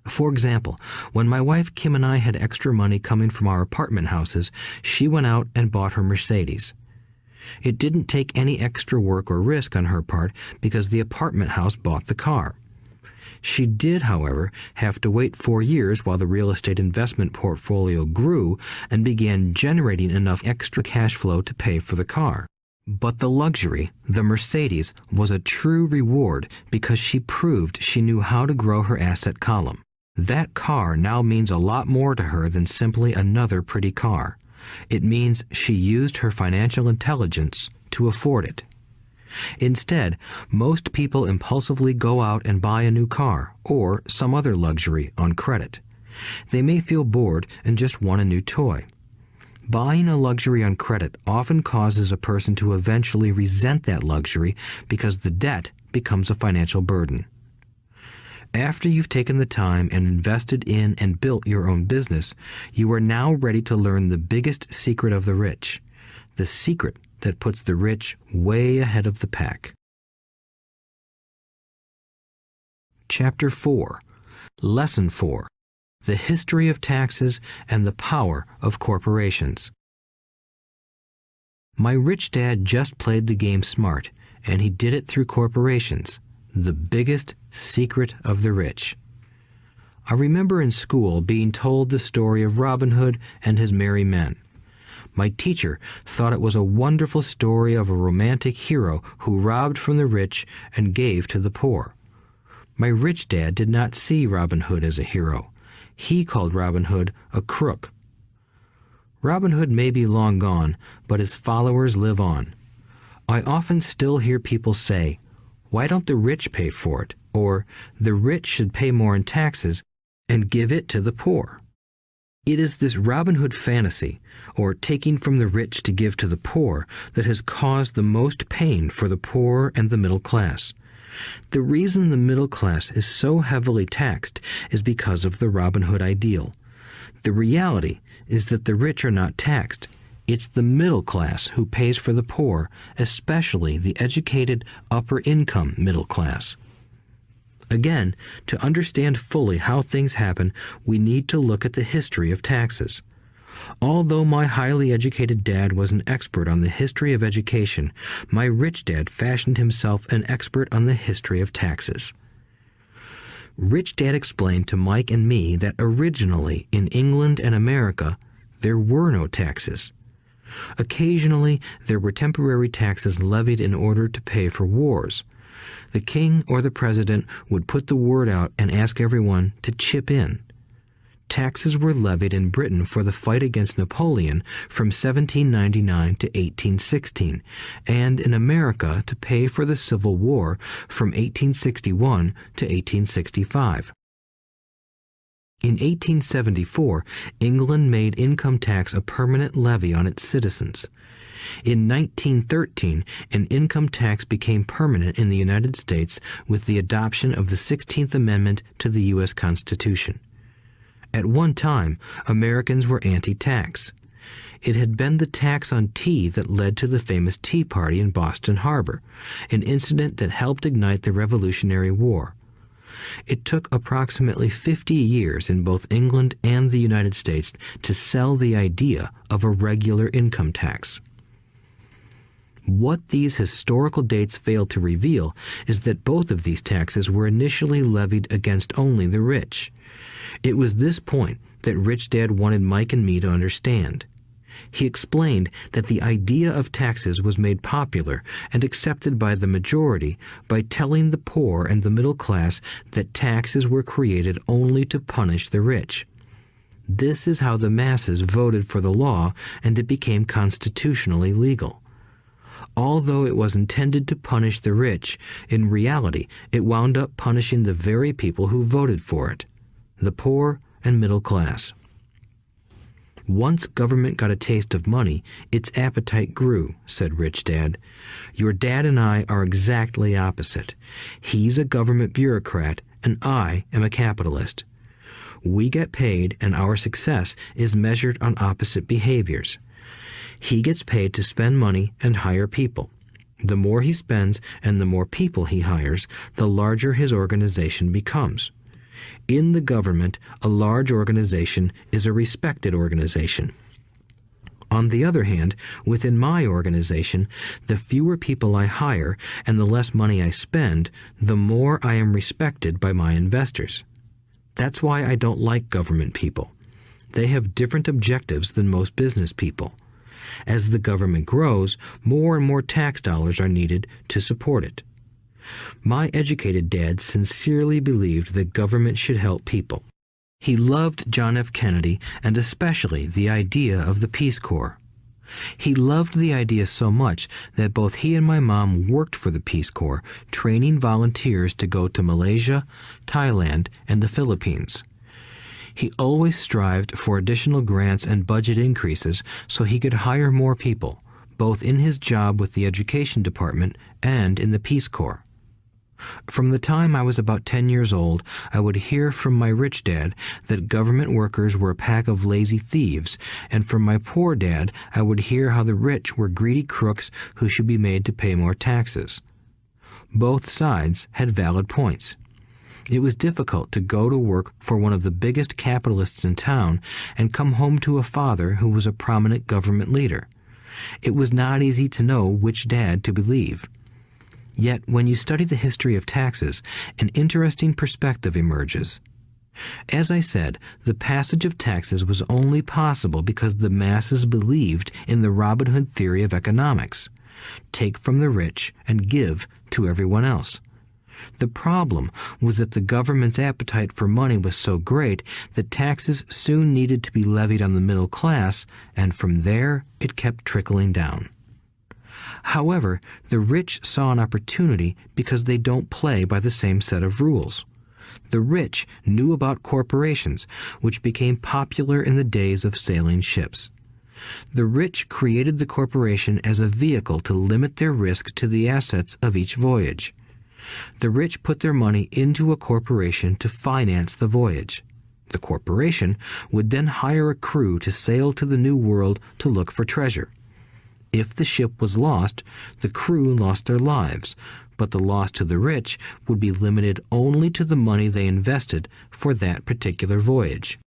For example, when my wife Kim and I had extra money coming from our apartment houses, she went out and bought her Mercedes. It didn't take any extra work or risk on her part because the apartment house bought the car. She did, however, have to wait 4 years while the real estate investment portfolio grew and began generating enough extra cash flow to pay for the car. But the luxury, the Mercedes, was a true reward because she proved she knew how to grow her asset column. That car now means a lot more to her than simply another pretty car. It means she used her financial intelligence to afford it. Instead, most people impulsively go out and buy a new car or some other luxury on credit. They may feel bored and just want a new toy. Buying a luxury on credit often causes a person to eventually resent that luxury because the debt becomes a financial burden. After you've taken the time and invested in and built your own business, you are now ready to learn the biggest secret of the rich, the secret that puts the rich way ahead of the pack. Chapter 4. Lesson 4. The History of Taxes and the Power of Corporations. My rich dad just played the game smart, and he did it through corporations, the biggest secret of the rich. I remember in school being told the story of Robin Hood and his merry men. My teacher thought it was a wonderful story of a romantic hero who robbed from the rich and gave to the poor. My rich dad did not see Robin Hood as a hero. He called Robin Hood a crook. Robin Hood may be long gone, but his followers live on. I often still hear people say, "Why don't the rich pay for it?" or "The rich should pay more in taxes and give it to the poor." It is this Robin Hood fantasy, or taking from the rich to give to the poor, that has caused the most pain for the poor and the middle class. The reason the middle class is so heavily taxed is because of the Robin Hood ideal. The reality is that the rich are not taxed. It's the middle class who pays for the poor, especially the educated upper-income middle class. Again, to understand fully how things happen, we need to look at the history of taxes. Although my highly educated dad was an expert on the history of education, my rich dad fashioned himself an expert on the history of taxes. Rich Dad explained to Mike and me that originally in England and America, there were no taxes. Occasionally, there were temporary taxes levied in order to pay for wars. The king or the president would put the word out and ask everyone to chip in. Taxes were levied in Britain for the fight against Napoleon from 1799 to 1816, and in America to pay for the Civil War from 1861 to 1865. In 1874, England made income tax a permanent levy on its citizens. In 1913, an income tax became permanent in the United States with the adoption of the 16th Amendment to the U.S. Constitution. At one time, Americans were anti-tax. It had been the tax on tea that led to the famous Tea Party in Boston Harbor, an incident that helped ignite the Revolutionary War. It took approximately 50 years in both England and the United States to sell the idea of a regular income tax. What these historical dates fail to reveal is that both of these taxes were initially levied against only the rich. It was this point that Rich Dad wanted Mike and me to understand. He explained that the idea of taxes was made popular and accepted by the majority by telling the poor and the middle class that taxes were created only to punish the rich. This is how the masses voted for the law, and it became constitutionally legal. Although it was intended to punish the rich, in reality it wound up punishing the very people who voted for it, the poor and middle class. Once government got a taste of money, its appetite grew, said Rich Dad. Your dad and I are exactly opposite. He's a government bureaucrat, and I am a capitalist. We get paid, and our success is measured on opposite behaviors. He gets paid to spend money and hire people. The more he spends and the more people he hires, the larger his organization becomes. In the government, a large organization is a respected organization. On the other hand, within my organization, the fewer people I hire and the less money I spend, the more I am respected by my investors. That's why I don't like government people. They have different objectives than most business people. As the government grows, more and more tax dollars are needed to support it. My educated dad sincerely believed that government should help people. He loved John F. Kennedy and especially the idea of the Peace Corps. He loved the idea so much that both he and my mom worked for the Peace Corps, training volunteers to go to Malaysia, Thailand, and the Philippines. He always strived for additional grants and budget increases so he could hire more people, both in his job with the Education Department and in the Peace Corps. From the time I was about 10 years old, I would hear from my rich dad that government workers were a pack of lazy thieves, and from my poor dad I would hear how the rich were greedy crooks who should be made to pay more taxes. Both sides had valid points. It was difficult to go to work for one of the biggest capitalists in town and come home to a father who was a prominent government leader. It was not easy to know which dad to believe. Yet, when you study the history of taxes, an interesting perspective emerges. As I said, the passage of taxes was only possible because the masses believed in the Robin Hood theory of economics. Take from the rich and give to everyone else. The problem was that the government's appetite for money was so great that taxes soon needed to be levied on the middle class, and from there it kept trickling down. However, the rich saw an opportunity because they don't play by the same set of rules. The rich knew about corporations, which became popular in the days of sailing ships. The rich created the corporation as a vehicle to limit their risk to the assets of each voyage. The rich put their money into a corporation to finance the voyage. The corporation would then hire a crew to sail to the New World to look for treasure. If the ship was lost, the crew lost their lives, but the loss to the rich would be limited only to the money they invested for that particular voyage.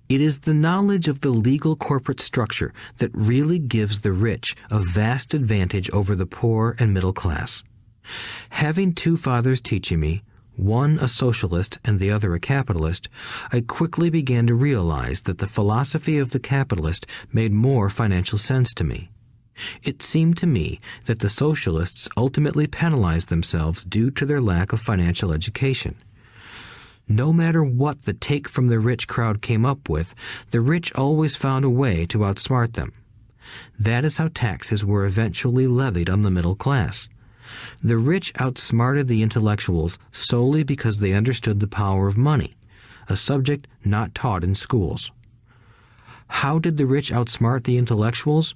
It is the knowledge of the legal corporate structure that really gives the rich a vast advantage over the poor and middle class. Having two fathers teaching me, one a socialist and the other a capitalist, I quickly began to realize that the philosophy of the capitalist made more financial sense to me. It seemed to me that the socialists ultimately penalized themselves due to their lack of financial education. No matter what the take from the rich crowd came up with, the rich always found a way to outsmart them. That is how taxes were eventually levied on the middle class. The rich outsmarted the intellectuals solely because they understood the power of money, a subject not taught in schools. How did the rich outsmart the intellectuals?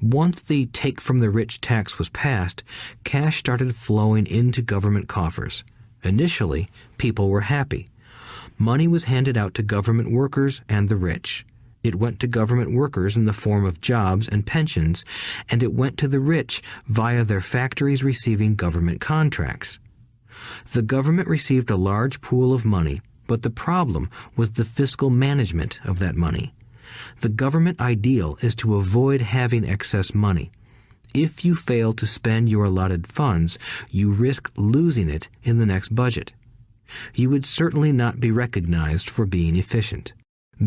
Once the take from the rich tax was passed, cash started flowing into government coffers. Initially, people were happy. Money was handed out to government workers and the rich. It went to government workers in the form of jobs and pensions, and it went to the rich via their factories receiving government contracts. The government received a large pool of money, but the problem was the fiscal management of that money. The government ideal is to avoid having excess money. If you fail to spend your allotted funds, you risk losing it in the next budget. You would certainly not be recognized for being efficient.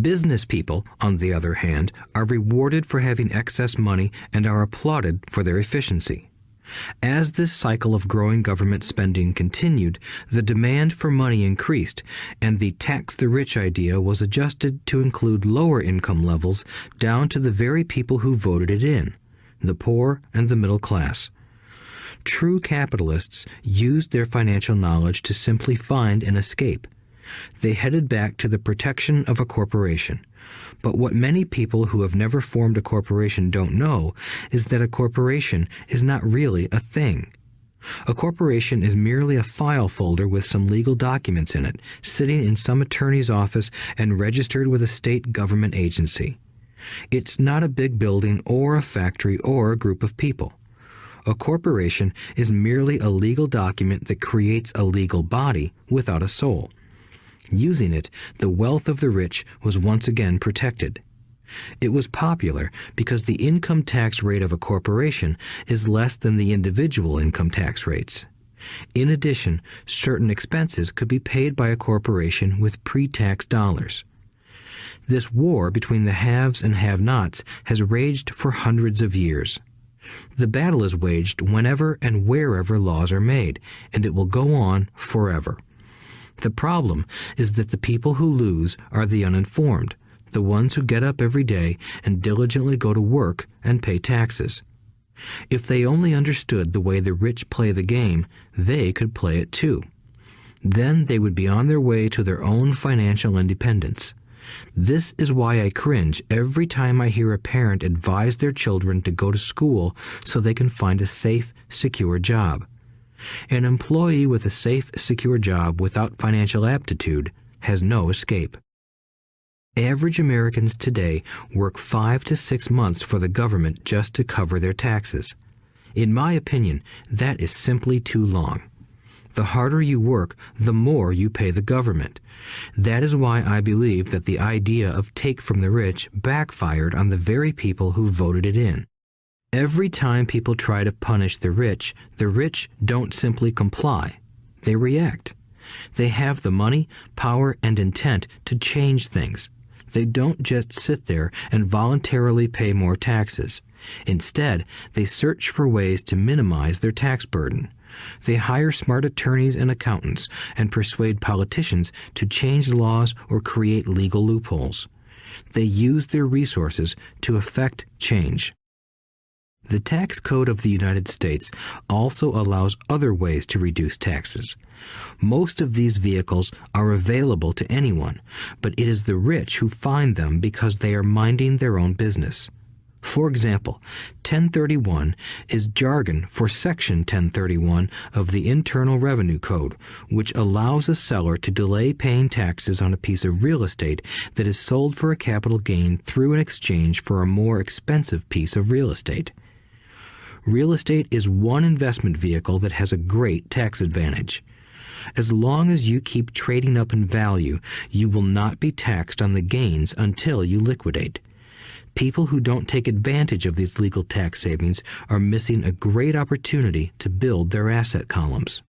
Business people, on the other hand, are rewarded for having excess money and are applauded for their efficiency. As this cycle of growing government spending continued, the demand for money increased, and the tax the rich idea was adjusted to include lower income levels down to the very people who voted it in, the poor and the middle class. True capitalists used their financial knowledge to simply find an escape. They headed back to the protection of a corporation. But what many people who have never formed a corporation don't know is that a corporation is not really a thing. A corporation is merely a file folder with some legal documents in it, sitting in some attorney's office and registered with a state government agency. It's not a big building or a factory or a group of people. A corporation is merely a legal document that creates a legal body without a soul. Using it, the wealth of the rich was once again protected. It was popular because the income tax rate of a corporation is less than the individual income tax rates. In addition, certain expenses could be paid by a corporation with pre-tax dollars. This war between the haves and have-nots has raged for hundreds of years. The battle is waged whenever and wherever laws are made, and it will go on forever. The problem is that the people who lose are the uninformed, the ones who get up every day and diligently go to work and pay taxes. If they only understood the way the rich play the game, they could play it too. Then they would be on their way to their own financial independence. This is why I cringe every time I hear a parent advise their children to go to school so they can find a safe, secure job. An employee with a safe, secure job without financial aptitude has no escape. Average Americans today work 5 to 6 months for the government just to cover their taxes. In my opinion, that is simply too long. The harder you work, the more you pay the government. That is why I believe that the idea of take from the rich backfired on the very people who voted it in. Every time people try to punish the rich don't simply comply. They react. They have the money, power, and intent to change things. They don't just sit there and voluntarily pay more taxes. Instead, they search for ways to minimize their tax burden. They hire smart attorneys and accountants and persuade politicians to change laws or create legal loopholes. They use their resources to effect change. The tax code of the United States also allows other ways to reduce taxes. Most of these vehicles are available to anyone, but it is the rich who find them because they are minding their own business. For example, 1031 is jargon for Section 1031 of the Internal Revenue Code, which allows a seller to delay paying taxes on a piece of real estate that is sold for a capital gain through an exchange for a more expensive piece of real estate. Real estate is one investment vehicle that has a great tax advantage. As long as you keep trading up in value, you will not be taxed on the gains until you liquidate. People who don't take advantage of these legal tax savings are missing a great opportunity to build their asset columns.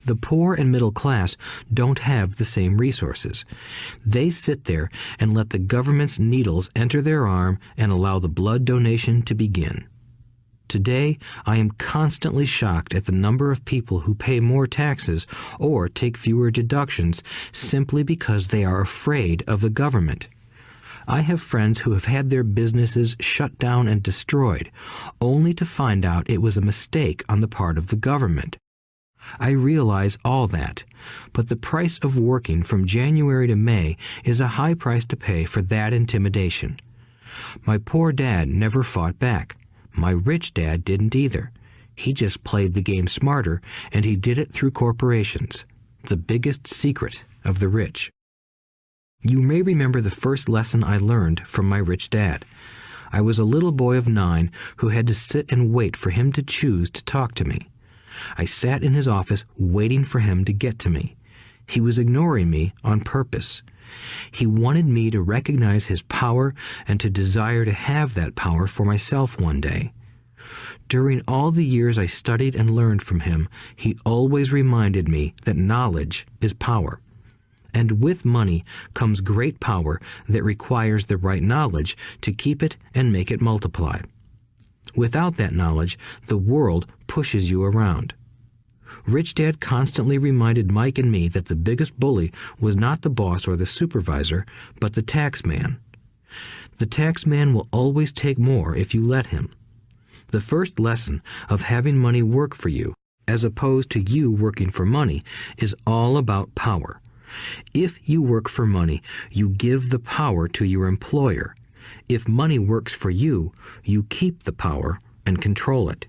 The poor and middle class don't have the same resources. They sit there and let the government's needles enter their arm and allow the blood donation to begin. Today, I am constantly shocked at the number of people who pay more taxes or take fewer deductions simply because they are afraid of the government. I have friends who have had their businesses shut down and destroyed, only to find out it was a mistake on the part of the government. I realize all that, but the price of working from January to May is a high price to pay for that intimidation. My poor dad never fought back. My rich dad didn't either. He just played the game smarter, and he did it through corporations, the biggest secret of the rich. You may remember the first lesson I learned from my rich dad. I was a little boy of 9 who had to sit and wait for him to choose to talk to me. I sat in his office waiting for him to get to me. He was ignoring me on purpose. He wanted me to recognize his power and to desire to have that power for myself one day. During all the years I studied and learned from him, he always reminded me that knowledge is power. and with money comes great power that requires the right knowledge to keep it and make it multiply. Without that knowledge, the world pushes you around. Rich Dad constantly reminded Mike and me that the biggest bully was not the boss or the supervisor, but the tax man. The tax man will always take more if you let him. The first lesson of having money work for you, as opposed to you working for money, is all about power. If you work for money, you give the power to your employer. If money works for you, you keep the power and control it.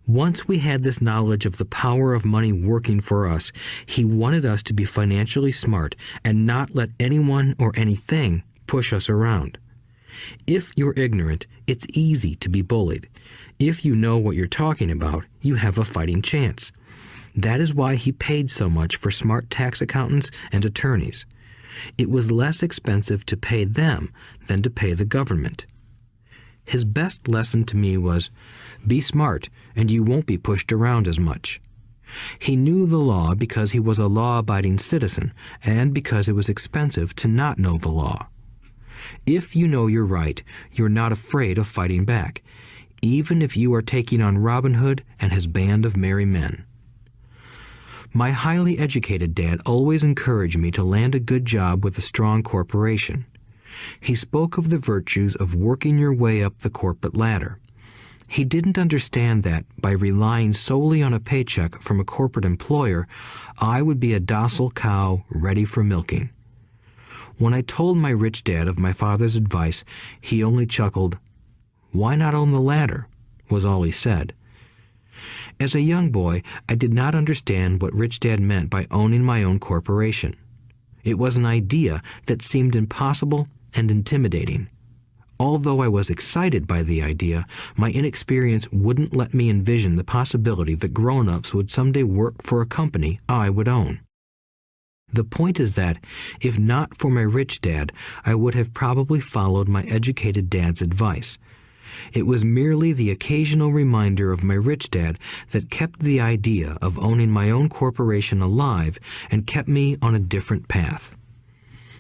Once we had this knowledge of the power of money working for us, he wanted us to be financially smart and not let anyone or anything push us around. If you're ignorant, it's easy to be bullied. If you know what you're talking about, you have a fighting chance. That is why he paid so much for smart tax accountants and attorneys. It was less expensive to pay them than to pay the government. His best lesson to me was, be smart and you won't be pushed around as much. He knew the law because he was a law-abiding citizen and because it was expensive to not know the law. If you know you're right, you're not afraid of fighting back, even if you are taking on Robin Hood and his band of merry men. My highly educated dad always encouraged me to land a good job with a strong corporation. He spoke of the virtues of working your way up the corporate ladder. He didn't understand that, by relying solely on a paycheck from a corporate employer, I would be a docile cow ready for milking. When I told my rich dad of my father's advice, he only chuckled. "Why not own the ladder?" was all he said. As a young boy, I did not understand what Rich Dad meant by owning my own corporation. It was an idea that seemed impossible and intimidating. Although I was excited by the idea, my inexperience wouldn't let me envision the possibility that grown-ups would someday work for a company I would own. The point is that, if not for my rich dad, I would have probably followed my educated dad's advice. It was merely the occasional reminder of my rich dad that kept the idea of owning my own corporation alive and kept me on a different path.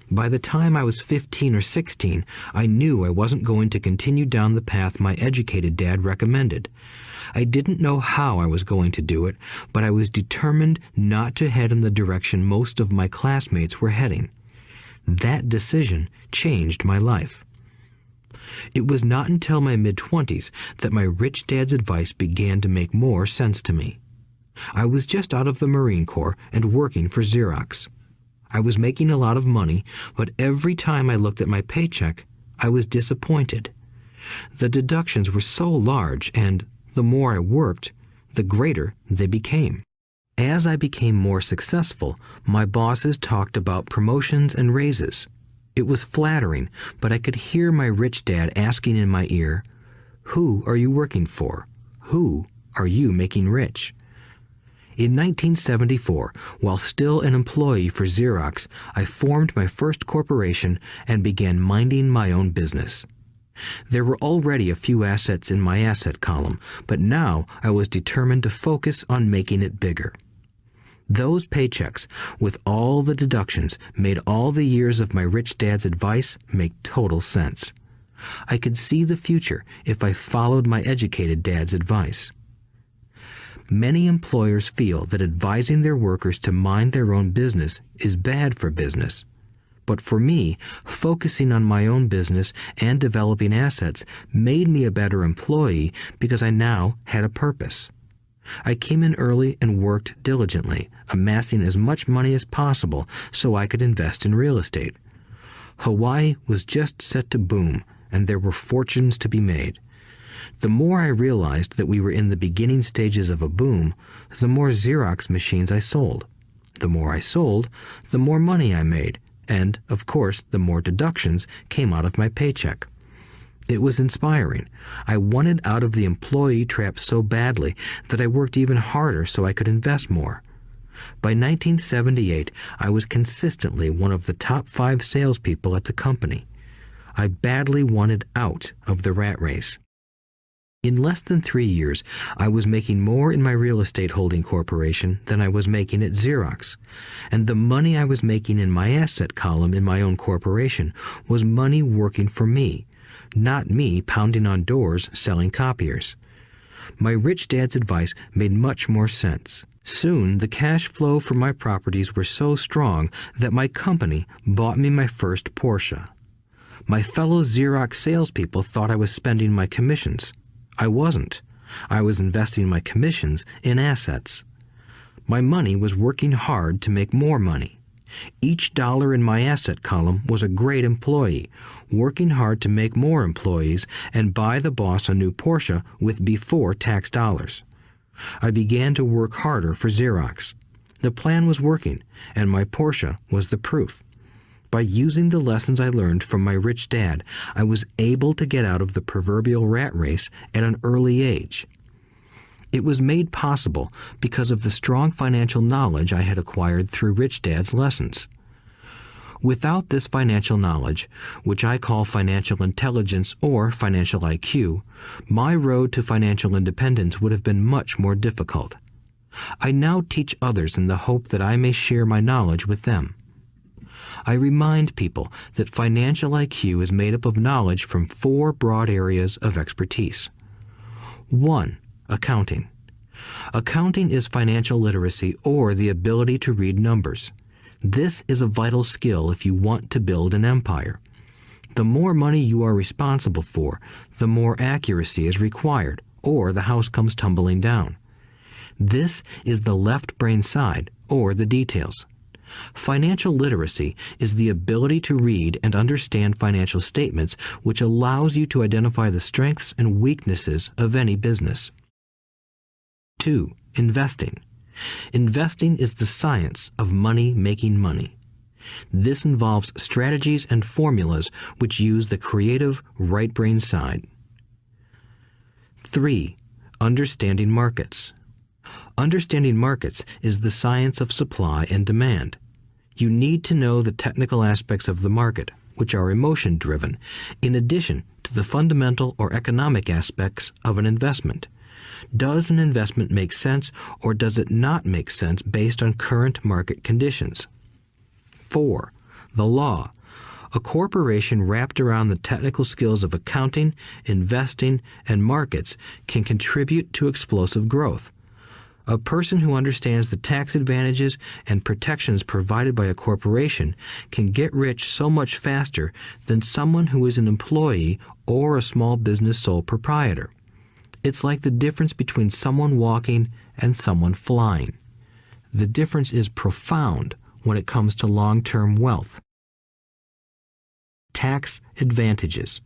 By the time I was 15 or 16, I knew I wasn't going to continue down the path my educated dad recommended. I didn't know how I was going to do it, but I was determined not to head in the direction most of my classmates were heading. That decision changed my life. It was not until my mid-20s that my rich dad's advice began to make more sense to me. I was just out of the Marine Corps and working for Xerox. I was making a lot of money, but every time I looked at my paycheck, I was disappointed. The deductions were so large, and the more I worked, the greater they became. As I became more successful, my bosses talked about promotions and raises. It was flattering, but I could hear my rich dad asking in my ear, "Who are you working for? Who are you making rich?" In 1974, while still an employee for Xerox, I formed my first corporation and began minding my own business. There were already a few assets in my asset column, but now I was determined to focus on making it bigger. Those paychecks, with all the deductions, made all the years of my rich dad's advice make total sense. I could see the future if I followed my educated dad's advice. Many employers feel that advising their workers to mind their own business is bad for business. But for me, focusing on my own business and developing assets made me a better employee because I now had a purpose. I came in early and worked diligently, amassing as much money as possible so I could invest in real estate. Hawaii was just set to boom, and there were fortunes to be made. The more I realized that we were in the beginning stages of a boom, the more Xerox machines I sold. The more I sold, the more money I made, and, of course, the more deductions came out of my paycheck. It was inspiring. I wanted out of the employee trap so badly that I worked even harder so I could invest more. By 1978, I was consistently one of the top 5 salespeople at the company. I badly wanted out of the rat race. In less than 3 years, I was making more in my real estate holding corporation than I was making at Xerox, and the money I was making in my asset column in my own corporation was money working for me, not me pounding on doors selling copiers. My rich dad's advice made much more sense. Soon, the cash flow from my properties were so strong that my company bought me my first Porsche. My fellow Xerox salespeople thought I was spending my commissions. I wasn't. I was investing my commissions in assets. My money was working hard to make more money. Each dollar in my asset column was a great employee, working hard to make more employees and buy the boss a new Porsche with before-tax dollars. I began to work harder for Xerox. The plan was working, and my Porsche was the proof. By using the lessons I learned from my rich dad, I was able to get out of the proverbial rat race at an early age. It was made possible because of the strong financial knowledge I had acquired through Rich Dad's lessons. Without this financial knowledge, which I call financial intelligence or financial IQ, my road to financial independence would have been much more difficult. I now teach others in the hope that I may share my knowledge with them. I remind people that financial IQ is made up of knowledge from 4 broad areas of expertise. 1. Accounting. Accounting is financial literacy or the ability to read numbers. This is a vital skill if you want to build an empire. The more money you are responsible for, the more accuracy is required, or the house comes tumbling down. This is the left brain side, or the details. Financial literacy is the ability to read and understand financial statements, which allows you to identify the strengths and weaknesses of any business. 2. Investing. Investing is the science of money making money. This involves strategies and formulas which use the creative right brain side. 3. Understanding markets. Understanding markets is the science of supply and demand. You need to know the technical aspects of the market, which are emotion-driven, in addition to the fundamental or economic aspects of an investment. Does an investment make sense or does it not make sense based on current market conditions? 4. The law. A corporation wrapped around the technical skills of accounting, investing, and markets can contribute to explosive growth. A person who understands the tax advantages and protections provided by a corporation can get rich so much faster than someone who is an employee or a small business sole proprietor. It's like the difference between someone walking and someone flying. The difference is profound when it comes to long-term wealth. Tax advantages.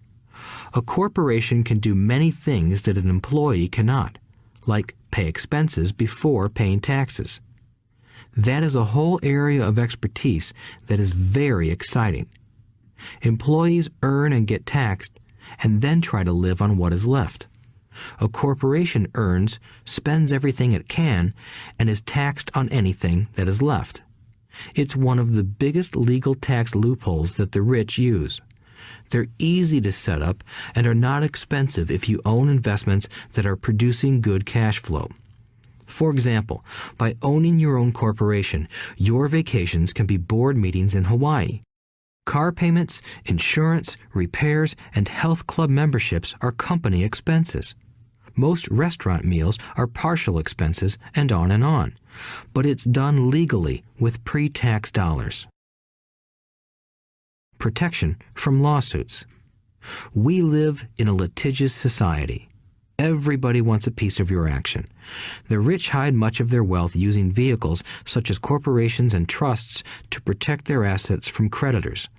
A corporation can do many things that an employee cannot, like pay expenses before paying taxes. That is a whole area of expertise that is very exciting. Employees earn and get taxed, and then try to live on what is left. A corporation earns, spends everything it can, and is taxed on anything that is left. It's one of the biggest legal tax loopholes that the rich use. They're easy to set up and are not expensive if you own investments that are producing good cash flow. For example, by owning your own corporation, your vacations can be board meetings in Hawaii. Car payments, insurance, repairs, and health club memberships are company expenses. Most restaurant meals are partial expenses, and on. But it's done legally with pre-tax dollars. Protection from lawsuits. We live in a litigious society. Everybody wants a piece of your action. The rich hide much of their wealth using vehicles such as corporations and trusts to protect their assets from creditors.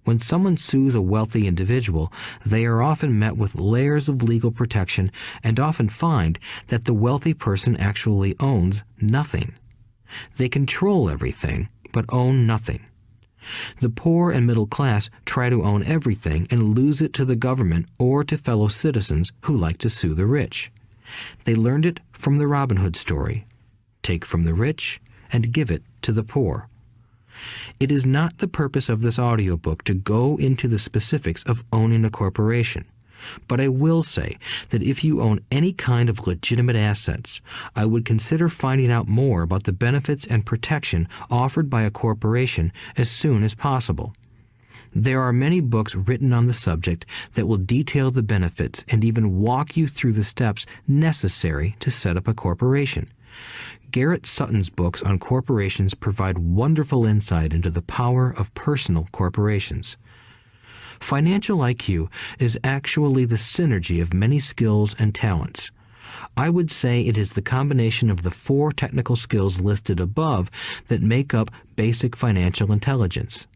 When someone sues a wealthy individual, they are often met with layers of legal protection and often find that the wealthy person actually owns nothing. They control everything, but own nothing. The poor and middle class try to own everything and lose it to the government or to fellow citizens who like to sue the rich. They learned it from the Robin Hood story. Take from the rich and give it to the poor. It is not the purpose of this audiobook to go into the specifics of owning a corporation. But I will say that if you own any kind of legitimate assets, I would consider finding out more about the benefits and protection offered by a corporation as soon as possible. There are many books written on the subject that will detail the benefits and even walk you through the steps necessary to set up a corporation. Garrett Sutton's books on corporations provide wonderful insight into the power of personal corporations. Financial IQ is actually the synergy of many skills and talents. I would say it is the combination of the 4 technical skills listed above that make up basic financial intelligence.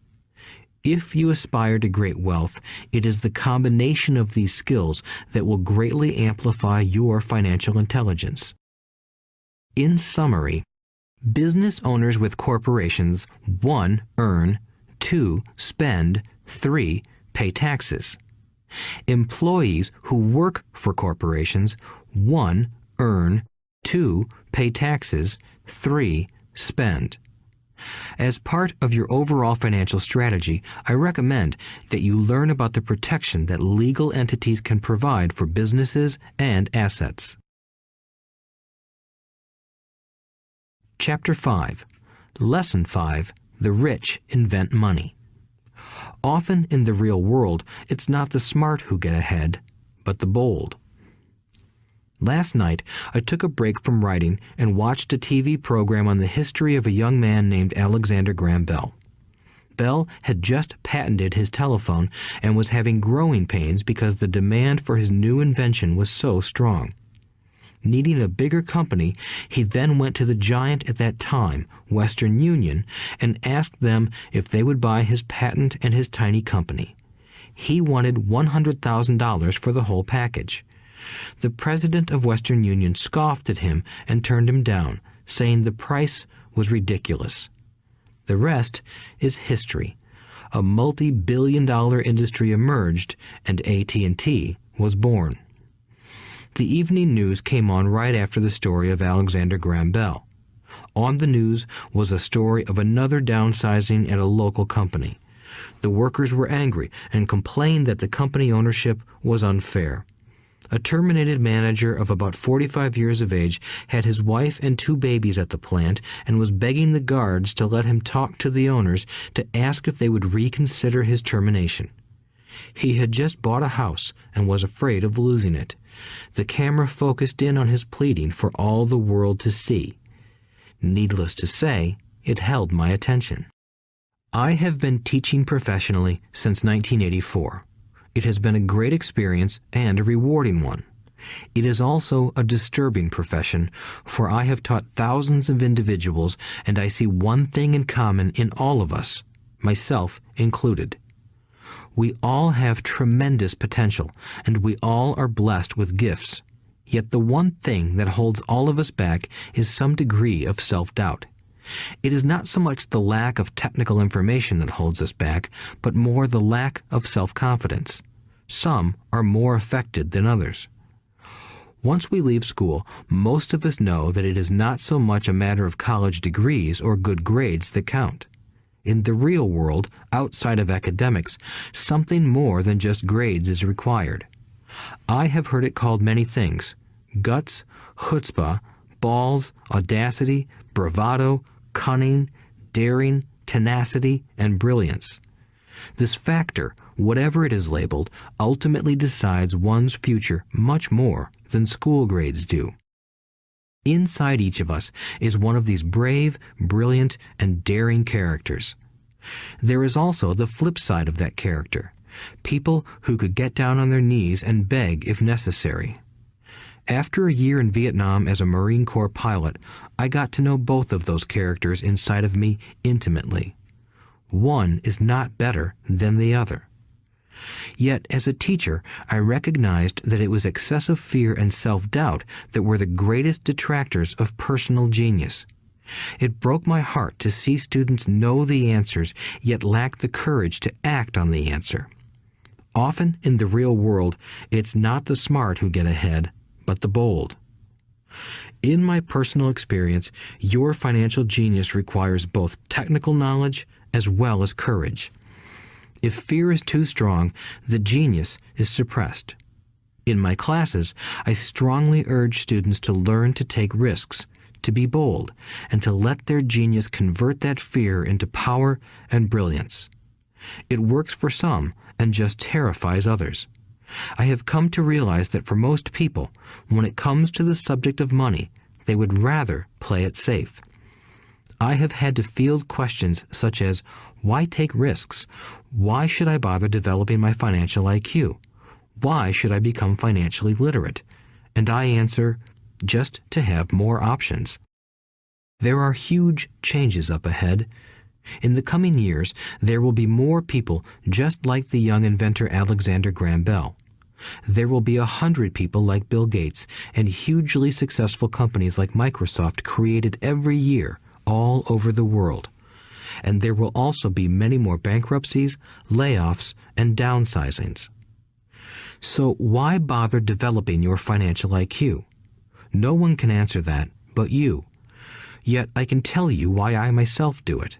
If you aspire to great wealth, it is the combination of these skills that will greatly amplify your financial intelligence. In summary, business owners with corporations 1. Earn, 2. Spend, 3. Pay taxes. Employees who work for corporations 1. Earn, 2. Pay taxes, 3. Spend. As part of your overall financial strategy, I recommend that you learn about the protection that legal entities can provide for businesses and assets. Chapter 5. Lesson 5. The rich invent money. Often in the real world, it's not the smart who get ahead, but the bold. Last night, I took a break from writing and watched a TV program on the history of a young man named Alexander Graham Bell. Bell had just patented his telephone and was having growing pains because the demand for his new invention was so strong. Needing a bigger company, he then went to the giant at that time, Western Union, and asked them if they would buy his patent and his tiny company. He wanted $100,000 for the whole package. The president of Western Union scoffed at him and turned him down, saying the price was ridiculous. The rest is history. A multi-billion-dollar industry emerged, and AT&T was born. The evening news came on right after the story of Alexander Graham Bell. On the news was a story of another downsizing at a local company. The workers were angry and complained that the company ownership was unfair. A terminated manager of about 45 years of age had his wife and 2 babies at the plant and was begging the guards to let him talk to the owners to ask if they would reconsider his termination. He had just bought a house and was afraid of losing it. The camera focused in on his pleading for all the world to see. Needless to say, it held my attention. I have been teaching professionally since 1984. It has been a great experience and a rewarding one. It is also a disturbing profession, for I have taught thousands of individuals, and I see one thing in common in all of us, myself included. We all have tremendous potential, and we all are blessed with gifts. Yet the one thing that holds all of us back is some degree of self-doubt. It is not so much the lack of technical information that holds us back, but more the lack of self-confidence. Some are more affected than others. Once we leave school, most of us know that it is not so much a matter of college degrees or good grades that count. In the real world, outside of academics, something more than just grades is required. I have heard it called many things: guts, chutzpah, balls, audacity, bravado, cunning, daring, tenacity, and brilliance. This factor, whatever it is labeled, ultimately decides one's future much more than school grades do. Inside each of us is one of these brave, brilliant, and daring characters. There is also the flip side of that character, people who could get down on their knees and beg if necessary. After a year in Vietnam as a Marine Corps pilot, I got to know both of those characters inside of me intimately. One is not better than the other. Yet, as a teacher, I recognized that it was excessive fear and self-doubt that were the greatest detractors of personal genius. It broke my heart to see students know the answers, yet lack the courage to act on the answer. Often, in the real world, it's not the smart who get ahead, but the bold. In my personal experience, your financial genius requires both technical knowledge as well as courage. If fear is too strong, the genius is suppressed. In my classes, I strongly urge students to learn to take risks, to be bold, and to let their genius convert that fear into power and brilliance. It works for some and just terrifies others. I have come to realize that for most people, when it comes to the subject of money, they would rather play it safe. I have had to field questions such as, why take risks? Why should I bother developing my financial IQ? Why should I become financially literate? And I answer, just to have more options. There are huge changes up ahead. In the coming years, there will be more people just like the young inventor Alexander Graham Bell. There will be 100 people like Bill Gates and hugely successful companies like Microsoft created every year all over the world. And there will also be many more bankruptcies, layoffs, and downsizings. So why bother developing your financial IQ? No one can answer that but you. Yet I can tell you why I myself do it.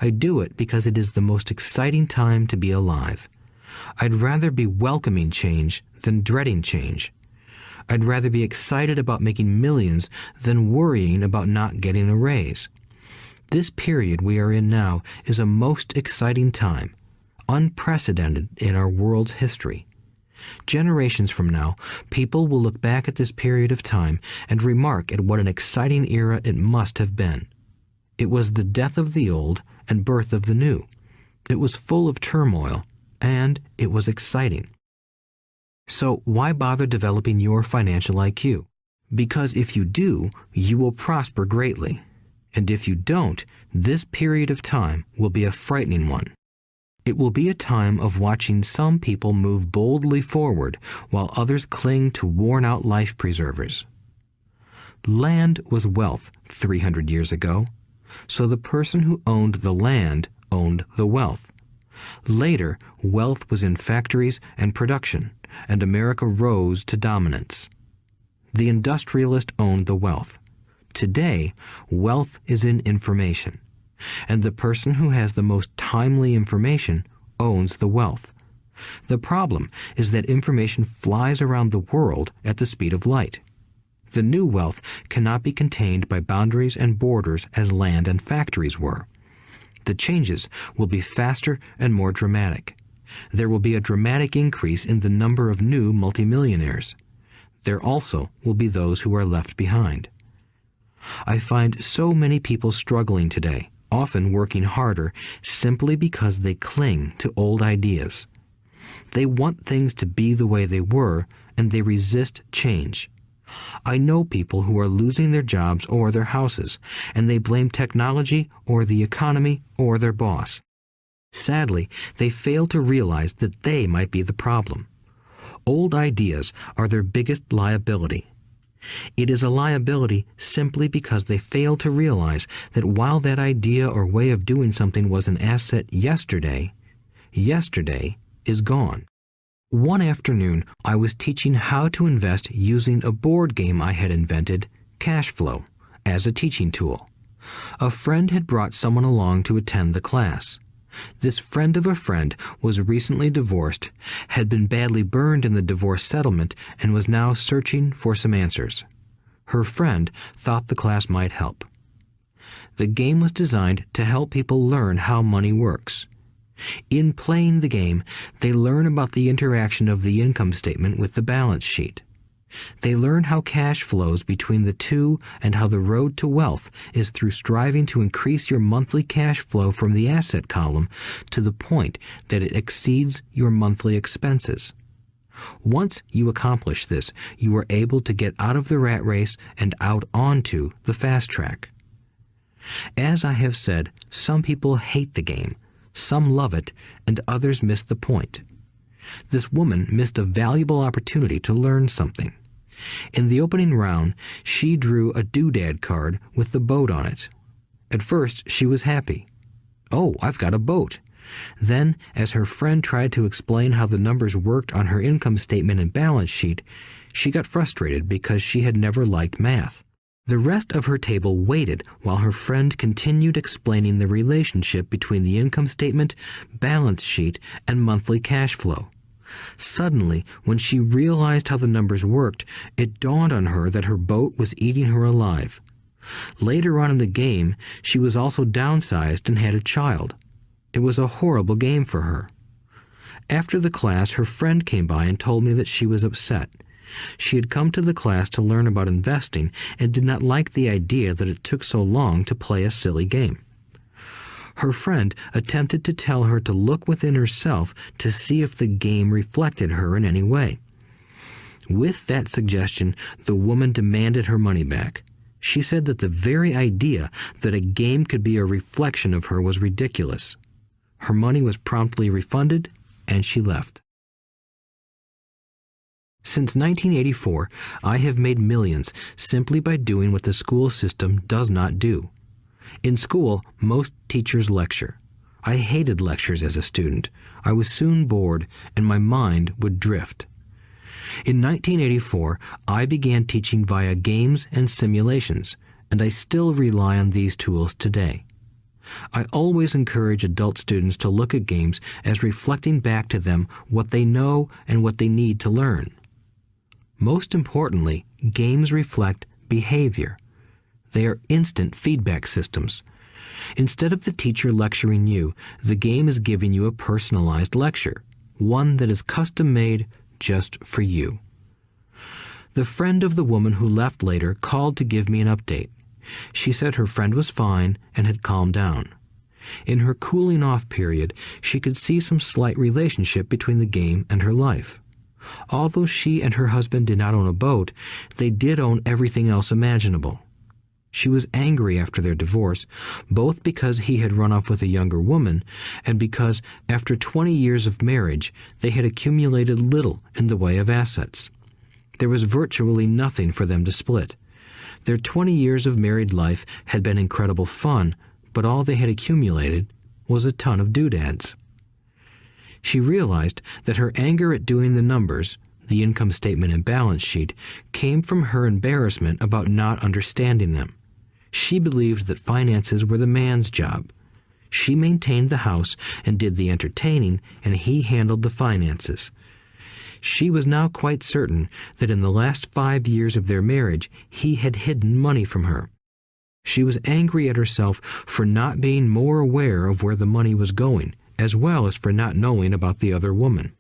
I do it because it is the most exciting time to be alive. I'd rather be welcoming change than dreading change. I'd rather be excited about making millions than worrying about not getting a raise. This period we are in now is a most exciting time, unprecedented in our world's history. Generations from now, people will look back at this period of time and remark at what an exciting era it must have been. It was the death of the old and birth of the new. It was full of turmoil, and it was exciting. So why bother developing your financial IQ? Because if you do, you will prosper greatly. And if you don't, this period of time will be a frightening one. It will be a time of watching some people move boldly forward while others cling to worn-out life preservers. Land was wealth 300 years ago, so the person who owned the land owned the wealth. Later, wealth was in factories and production, and America rose to dominance. The industrialist owned the wealth. Today, wealth is in information, and the person who has the most timely information owns the wealth. The problem is that information flies around the world at the speed of light. The new wealth cannot be contained by boundaries and borders as land and factories were. The changes will be faster and more dramatic. There will be a dramatic increase in the number of new multimillionaires. There also will be those who are left behind. I find so many people struggling today, often working harder, simply because they cling to old ideas. They want things to be the way they were, and they resist change. I know people who are losing their jobs or their houses, and they blame technology or the economy or their boss. Sadly, they fail to realize that they might be the problem. Old ideas are their biggest liability. It is a liability simply because they fail to realize that while that idea or way of doing something was an asset yesterday, yesterday is gone. One afternoon, I was teaching how to invest using a board game I had invented, Cash Flow, as a teaching tool. A friend had brought someone along to attend the class. This friend of a friend was recently divorced, had been badly burned in the divorce settlement, and was now searching for some answers. Her friend thought the class might help. The game was designed to help people learn how money works. In playing the game, they learn about the interaction of the income statement with the balance sheet. They learn how cash flows between the two and how the road to wealth is through striving to increase your monthly cash flow from the asset column to the point that it exceeds your monthly expenses. Once you accomplish this, you are able to get out of the rat race and out onto the fast track. As I have said, some people hate the game. Some love it, and others miss the point. This woman missed a valuable opportunity to learn something. In the opening round, she drew a doodad card with the boat on it. At first, she was happy. "Oh, I've got a boat." Then, as her friend tried to explain how the numbers worked on her income statement and balance sheet, she got frustrated because she had never liked math. The rest of her table waited while her friend continued explaining the relationship between the income statement, balance sheet, and monthly cash flow. Suddenly, when she realized how the numbers worked, it dawned on her that her boat was eating her alive. Later on in the game, she was also downsized and had a child. It was a horrible game for her. After the class, her friend came by and told me that she was upset. She had come to the class to learn about investing and did not like the idea that it took so long to play a silly game. Her friend attempted to tell her to look within herself to see if the game reflected her in any way. With that suggestion, the woman demanded her money back. She said that the very idea that a game could be a reflection of her was ridiculous. Her money was promptly refunded, and she left. Since 1984, I have made millions simply by doing what the school system does not do. In school, most teachers lecture. I hated lectures as a student. I was soon bored, and my mind would drift. In 1984, I began teaching via games and simulations, and I still rely on these tools today. I always encourage adult students to look at games as reflecting back to them what they know and what they need to learn. Most importantly, games reflect behavior. They are instant feedback systems. Instead of the teacher lecturing you, the game is giving you a personalized lecture, one that is custom-made just for you. The friend of the woman who left later called to give me an update. She said her friend was fine and had calmed down. In her cooling off period, she could see some slight relationship between the game and her life. Although she and her husband did not own a boat, they did own everything else imaginable. She was angry after their divorce, both because he had run off with a younger woman and because, after 20 years of marriage, they had accumulated little in the way of assets. There was virtually nothing for them to split. Their 20 years of married life had been incredible fun, but all they had accumulated was a ton of doodads. She realized that her anger at doing the numbers, the income statement and balance sheet, came from her embarrassment about not understanding them. She believed that finances were the man's job. She maintained the house and did the entertaining, and he handled the finances. She was now quite certain that in the last 5 years of their marriage, he had hidden money from her. She was angry at herself for not being more aware of where the money was going, as well as for not knowing about the other woman.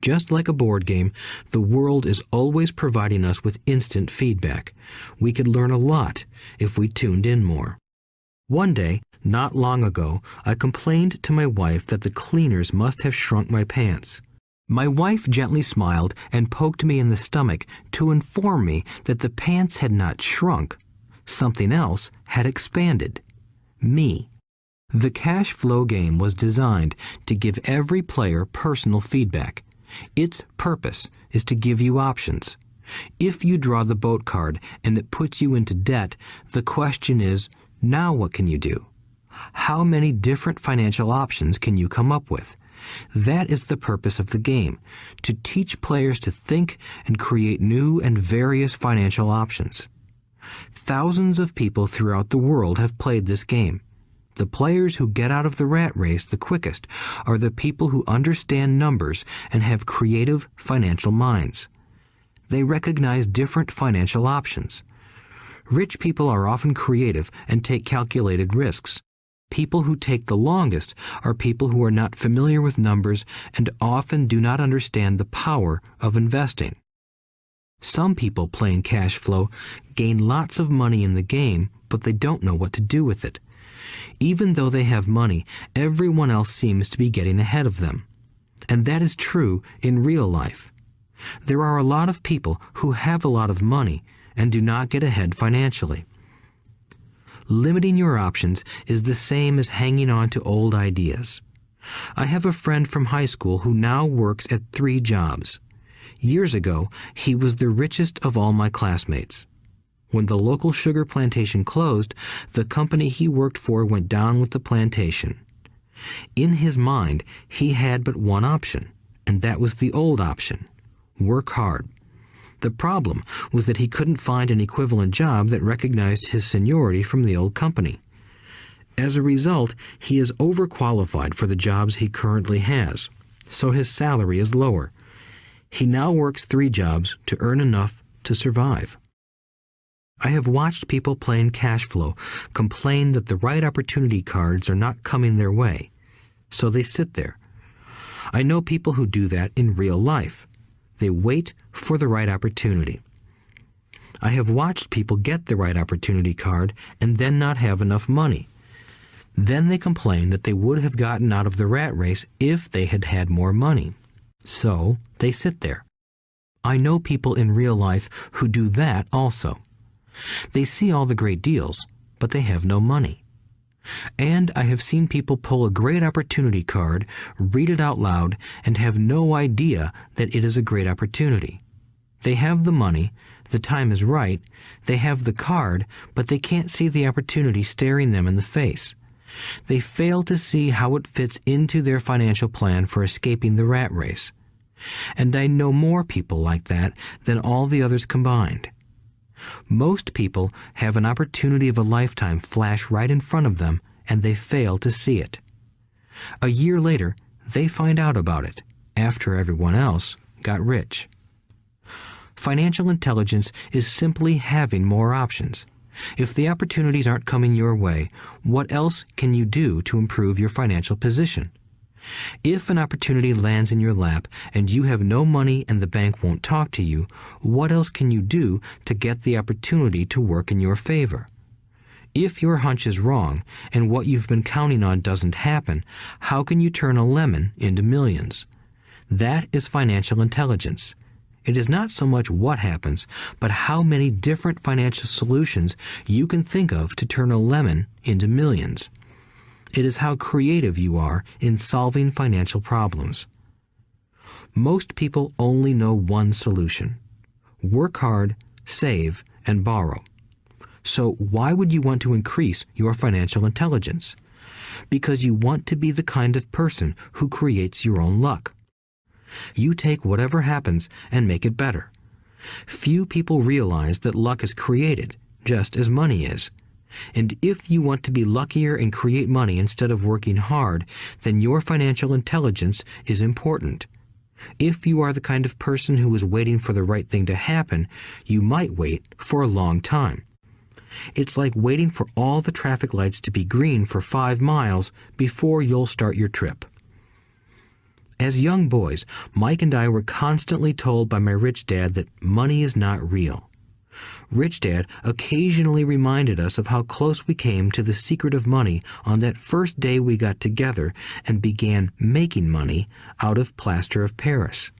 Just like a board game, the world is always providing us with instant feedback. We could learn a lot if we tuned in more. One day, not long ago, I complained to my wife that the cleaners must have shrunk my pants. My wife gently smiled and poked me in the stomach to inform me that the pants had not shrunk. Something else had expanded. Me. The cash flow game was designed to give every player personal feedback. Its purpose is to give you options. If you draw the boat card and it puts you into debt, the question is, now what can you do? How many different financial options can you come up with? That is the purpose of the game, to teach players to think and create new and various financial options. Thousands of people throughout the world have played this game. The players who get out of the rat race the quickest are the people who understand numbers and have creative financial minds. They recognize different financial options. Rich people are often creative and take calculated risks. People who take the longest are people who are not familiar with numbers and often do not understand the power of investing. Some people playing cash flow gain lots of money in the game, but they don't know what to do with it. Even though they have money, everyone else seems to be getting ahead of them. And that is true in real life. There are a lot of people who have a lot of money and do not get ahead financially. Limiting your options is the same as hanging on to old ideas. I have a friend from high school who now works at 3 jobs. Years ago, he was the richest of all my classmates. When the local sugar plantation closed, the company he worked for went down with the plantation. In his mind, he had but one option, and that was the old option: work hard. The problem was that he couldn't find an equivalent job that recognized his seniority from the old company. As a result, he is overqualified for the jobs he currently has. so his salary is lower. He now works 3 jobs to earn enough to survive. I have watched people playing cash flow complain that the right opportunity cards are not coming their way, so they sit there. I know people who do that in real life. They wait for the right opportunity. I have watched people get the right opportunity card and then not have enough money. Then they complain that they would have gotten out of the rat race if they had had more money. So they sit there. I know people in real life who do that also. They see all the great deals, but they have no money. And I have seen people pull a great opportunity card, read it out loud, and have no idea that it is a great opportunity. They have the money, the time is right, they have the card, but they can't see the opportunity staring them in the face. They fail to see how it fits into their financial plan for escaping the rat race. And I know more people like that than all the others combined. Most people have an opportunity of a lifetime flash right in front of them, and they fail to see it. A year later, they find out about it, after everyone else got rich. Financial intelligence is simply having more options. If the opportunities aren't coming your way, what else can you do to improve your financial position? If an opportunity lands in your lap and you have no money and the bank won't talk to you, what else can you do to get the opportunity to work in your favor? If your hunch is wrong and what you've been counting on doesn't happen, how can you turn a lemon into millions? That is financial intelligence. It is not so much what happens, but how many different financial solutions you can think of to turn a lemon into millions. It is how creative you are in solving financial problems. Most people only know one solution: work hard, save, and borrow. So why would you want to increase your financial intelligence? Because you want to be the kind of person who creates your own luck. You take whatever happens and make it better. Few people realize that luck is created, just as money is. And if you want to be luckier and create money instead of working hard, then your financial intelligence is important. If you are the kind of person who is waiting for the right thing to happen, you might wait for a long time. It's like waiting for all the traffic lights to be green for 5 miles before you'll start your trip. As young boys, Mike and I were constantly told by my rich dad that money is not real. Rich Dad occasionally reminded us of how close we came to the secret of money on that first day we got together and began making money out of plaster of Paris.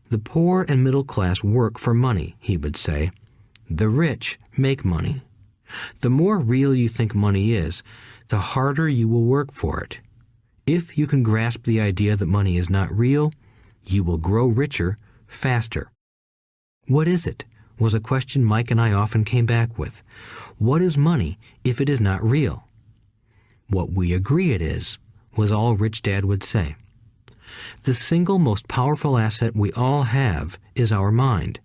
The poor and middle class work for money, he would say. The rich make money. The more real you think money is, the harder you will work for it. If you can grasp the idea that money is not real, you will grow richer faster. What is it? Was a question Mike and I often came back with. What is money if it is not real? What we agree it is, was all Rich Dad would say. The single most powerful asset we all have is our mind.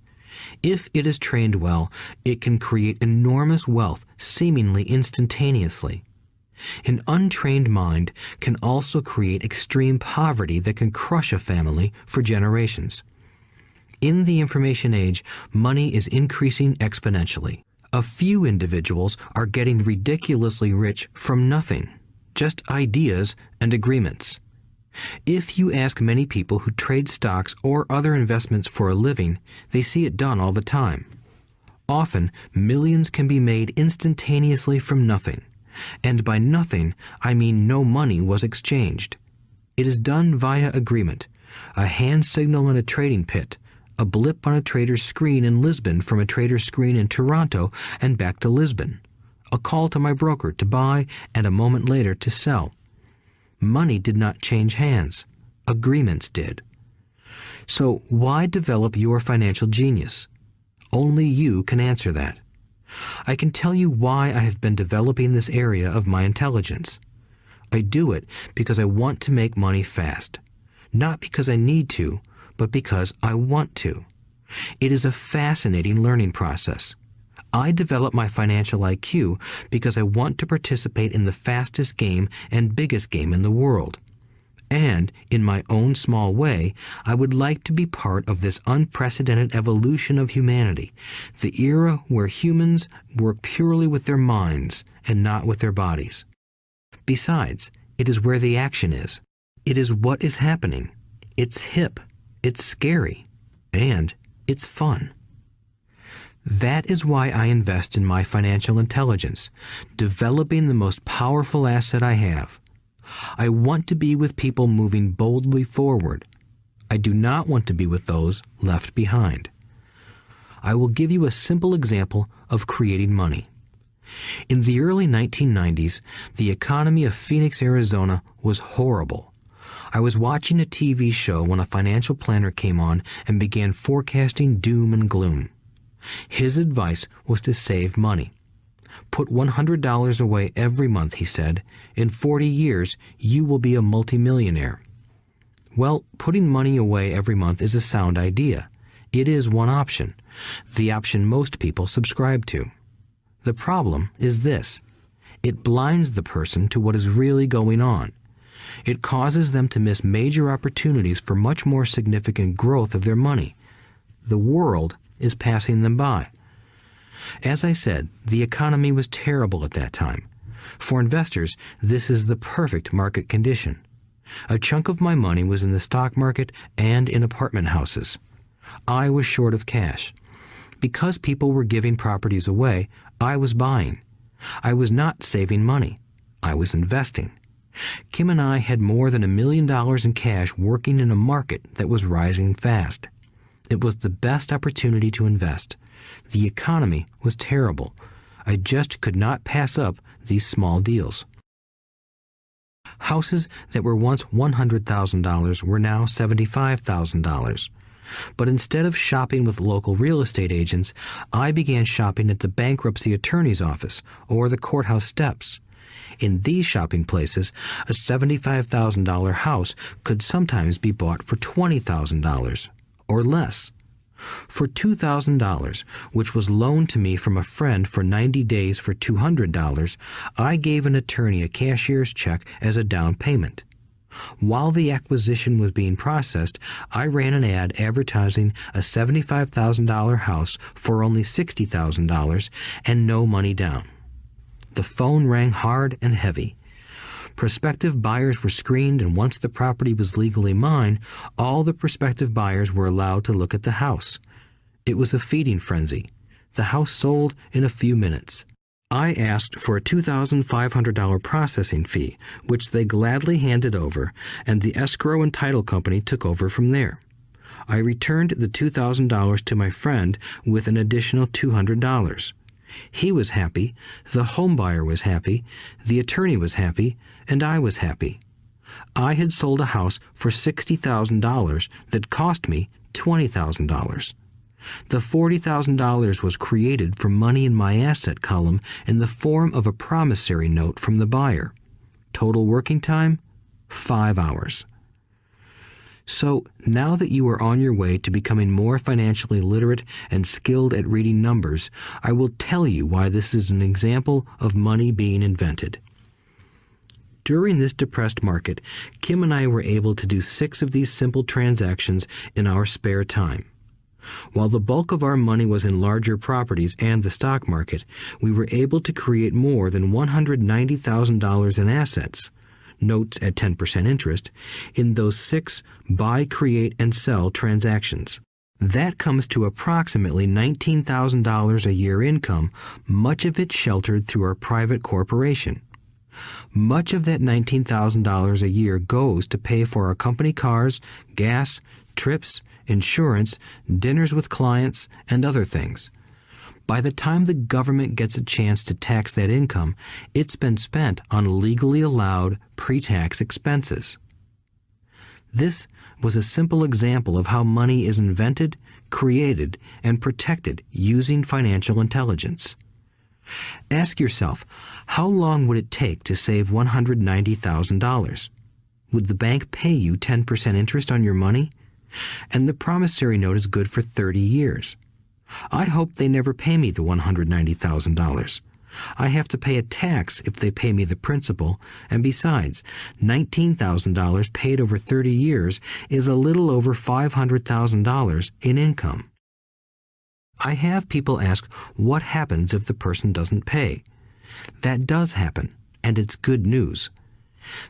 If it is trained well, it can create enormous wealth seemingly instantaneously. An untrained mind can also create extreme poverty that can crush a family for generations. In the information age, money is increasing exponentially. A few individuals are getting ridiculously rich from nothing, just ideas and agreements. If you ask many people who trade stocks or other investments for a living, they see it done all the time. Often, millions can be made instantaneously from nothing. And by nothing, I mean no money was exchanged. It is done via agreement, a hand signal in a trading pit, a blip on a trader's screen in Lisbon from a trader's screen in Toronto and back to Lisbon, a call to my broker to buy and a moment later to sell. Money did not change hands. Agreements did. So why develop your financial genius? Only you can answer that. I can tell you why I have been developing this area of my intelligence. I do it because I want to make money fast. Not because I need to, but because I want to. It is a fascinating learning process. I develop my financial IQ because I want to participate in the fastest game and biggest game in the world. And, in my own small way, I would like to be part of this unprecedented evolution of humanity, the era where humans work purely with their minds and not with their bodies. Besides, it is where the action is. It is what is happening. It's hip, it's scary, and it's fun. That is why I invest in my financial intelligence, developing the most powerful asset I have. I want to be with people moving boldly forward. I do not want to be with those left behind. I will give you a simple example of creating money. In the early 1990s, the economy of Phoenix, Arizona was horrible. I was watching a TV show when a financial planner came on and began forecasting doom and gloom. His advice was to save money. Put $100 away every month, he said. In 40 years, you will be a multimillionaire. Well, putting money away every month is a sound idea. It is one option, the option most people subscribe to. The problem is this. It blinds the person to what is really going on. It causes them to miss major opportunities for much more significant growth of their money. The world is passing them by. As I said, the economy was terrible at that time. For investors, this is the perfect market condition. A chunk of my money was in the stock market and in apartment houses. I was short of cash. Because people were giving properties away, I was buying. I was not saving money. I was investing. Kim and I had more than $1 million in cash working in a market that was rising fast. It was the best opportunity to invest. The economy was terrible. I just could not pass up these small deals. Houses that were once $100,000 were now $75,000. But instead of shopping with local real estate agents, I began shopping at the bankruptcy attorney's office or the courthouse steps. In these shopping places, a $75,000 house could sometimes be bought for $20,000 or less. For $2,000, which was loaned to me from a friend for 90 days for $200, I gave an attorney a cashier's check as a down payment. While the acquisition was being processed, I ran an ad advertising a $75,000 house for only $60,000 and no money down. The phone rang hard and heavy. Prospective buyers were screened, and once the property was legally mine, all the prospective buyers were allowed to look at the house. It was a feeding frenzy. The house sold in a few minutes. I asked for a $2,500 processing fee, which they gladly handed over, and the escrow and title company took over from there. I returned the $2,000 to my friend with an additional $200. He was happy, the home buyer was happy, the attorney was happy, and I was happy. I had sold a house for $60,000 that cost me $20,000. The $40,000 was created from money in my asset column in the form of a promissory note from the buyer. Total working time, 5 hours. So, now that you are on your way to becoming more financially literate and skilled at reading numbers, I will tell you why this is an example of money being invented. During this depressed market, Kim and I were able to do 6 of these simple transactions in our spare time. While the bulk of our money was in larger properties and the stock market, we were able to create more than $190,000 in assets, notes at 10% interest, in those 6 buy, create, and sell transactions. That comes to approximately $19,000 a year income, much of it sheltered through our private corporation. Much of that $19,000 a year goes to pay for our company cars, gas, trips, insurance, dinners with clients, and other things. By the time the government gets a chance to tax that income, it's been spent on legally allowed pre-tax expenses. This was a simple example of how money is invented, created, and protected using financial intelligence. Ask yourself, how long would it take to save $190,000? Would the bank pay you 10% interest on your money? And the promissory note is good for 30 years. I hope they never pay me the $190,000. I have to pay a tax if they pay me the principal, and besides, $19,000 paid over 30 years is a little over $500,000 in income. I have people ask what happens if the person doesn't pay. That does happen, and it's good news.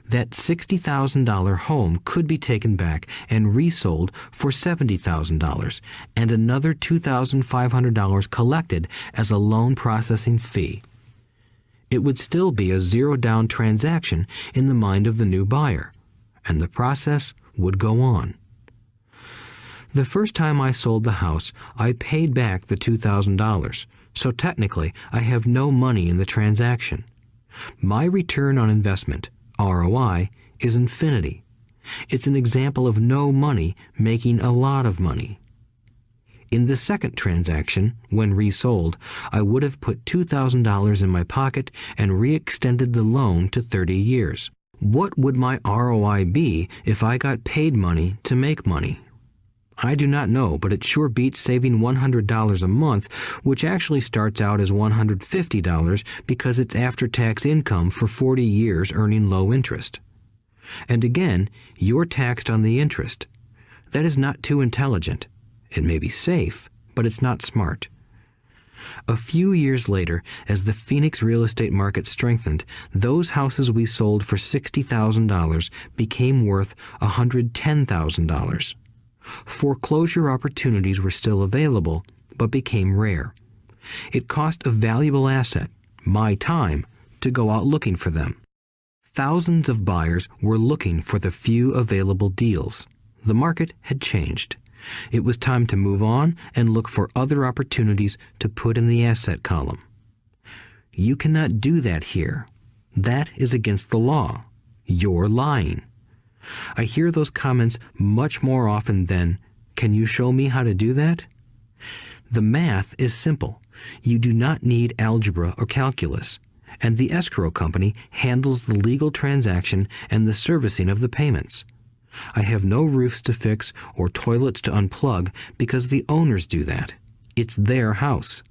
That $60,000 home could be taken back and resold for $70,000 and another $2,500 collected as a loan processing fee. It would still be a zero-down transaction in the mind of the new buyer, and the process would go on. The first time I sold the house, I paid back the $2,000, so technically I have no money in the transaction. My return on investment, ROI, is infinity. It's an example of no money making a lot of money. In the second transaction, when resold, I would have put $2,000 in my pocket and re-extended the loan to 30 years. What would my ROI be if I got paid money to make money? I do not know, but it sure beats saving $100 a month, which actually starts out as $150 because it's after-tax income for 40 years earning low interest. And again, you're taxed on the interest. That is not too intelligent. It may be safe, but it's not smart. A few years later, as the Phoenix real estate market strengthened, those houses we sold for $60,000 became worth $110,000. Foreclosure opportunities were still available, but became rare. It cost a valuable asset, my time, to go out looking for them. Thousands of buyers were looking for the few available deals. The market had changed. It was time to move on and look for other opportunities to put in the asset column. You cannot do that here. That is against the law. You're lying. I hear those comments much more often than, "Can you show me how to do that?" The math is simple. You do not need algebra or calculus, and the escrow company handles the legal transaction and the servicing of the payments. I have no roofs to fix or toilets to unplug because the owners do that. It's their house.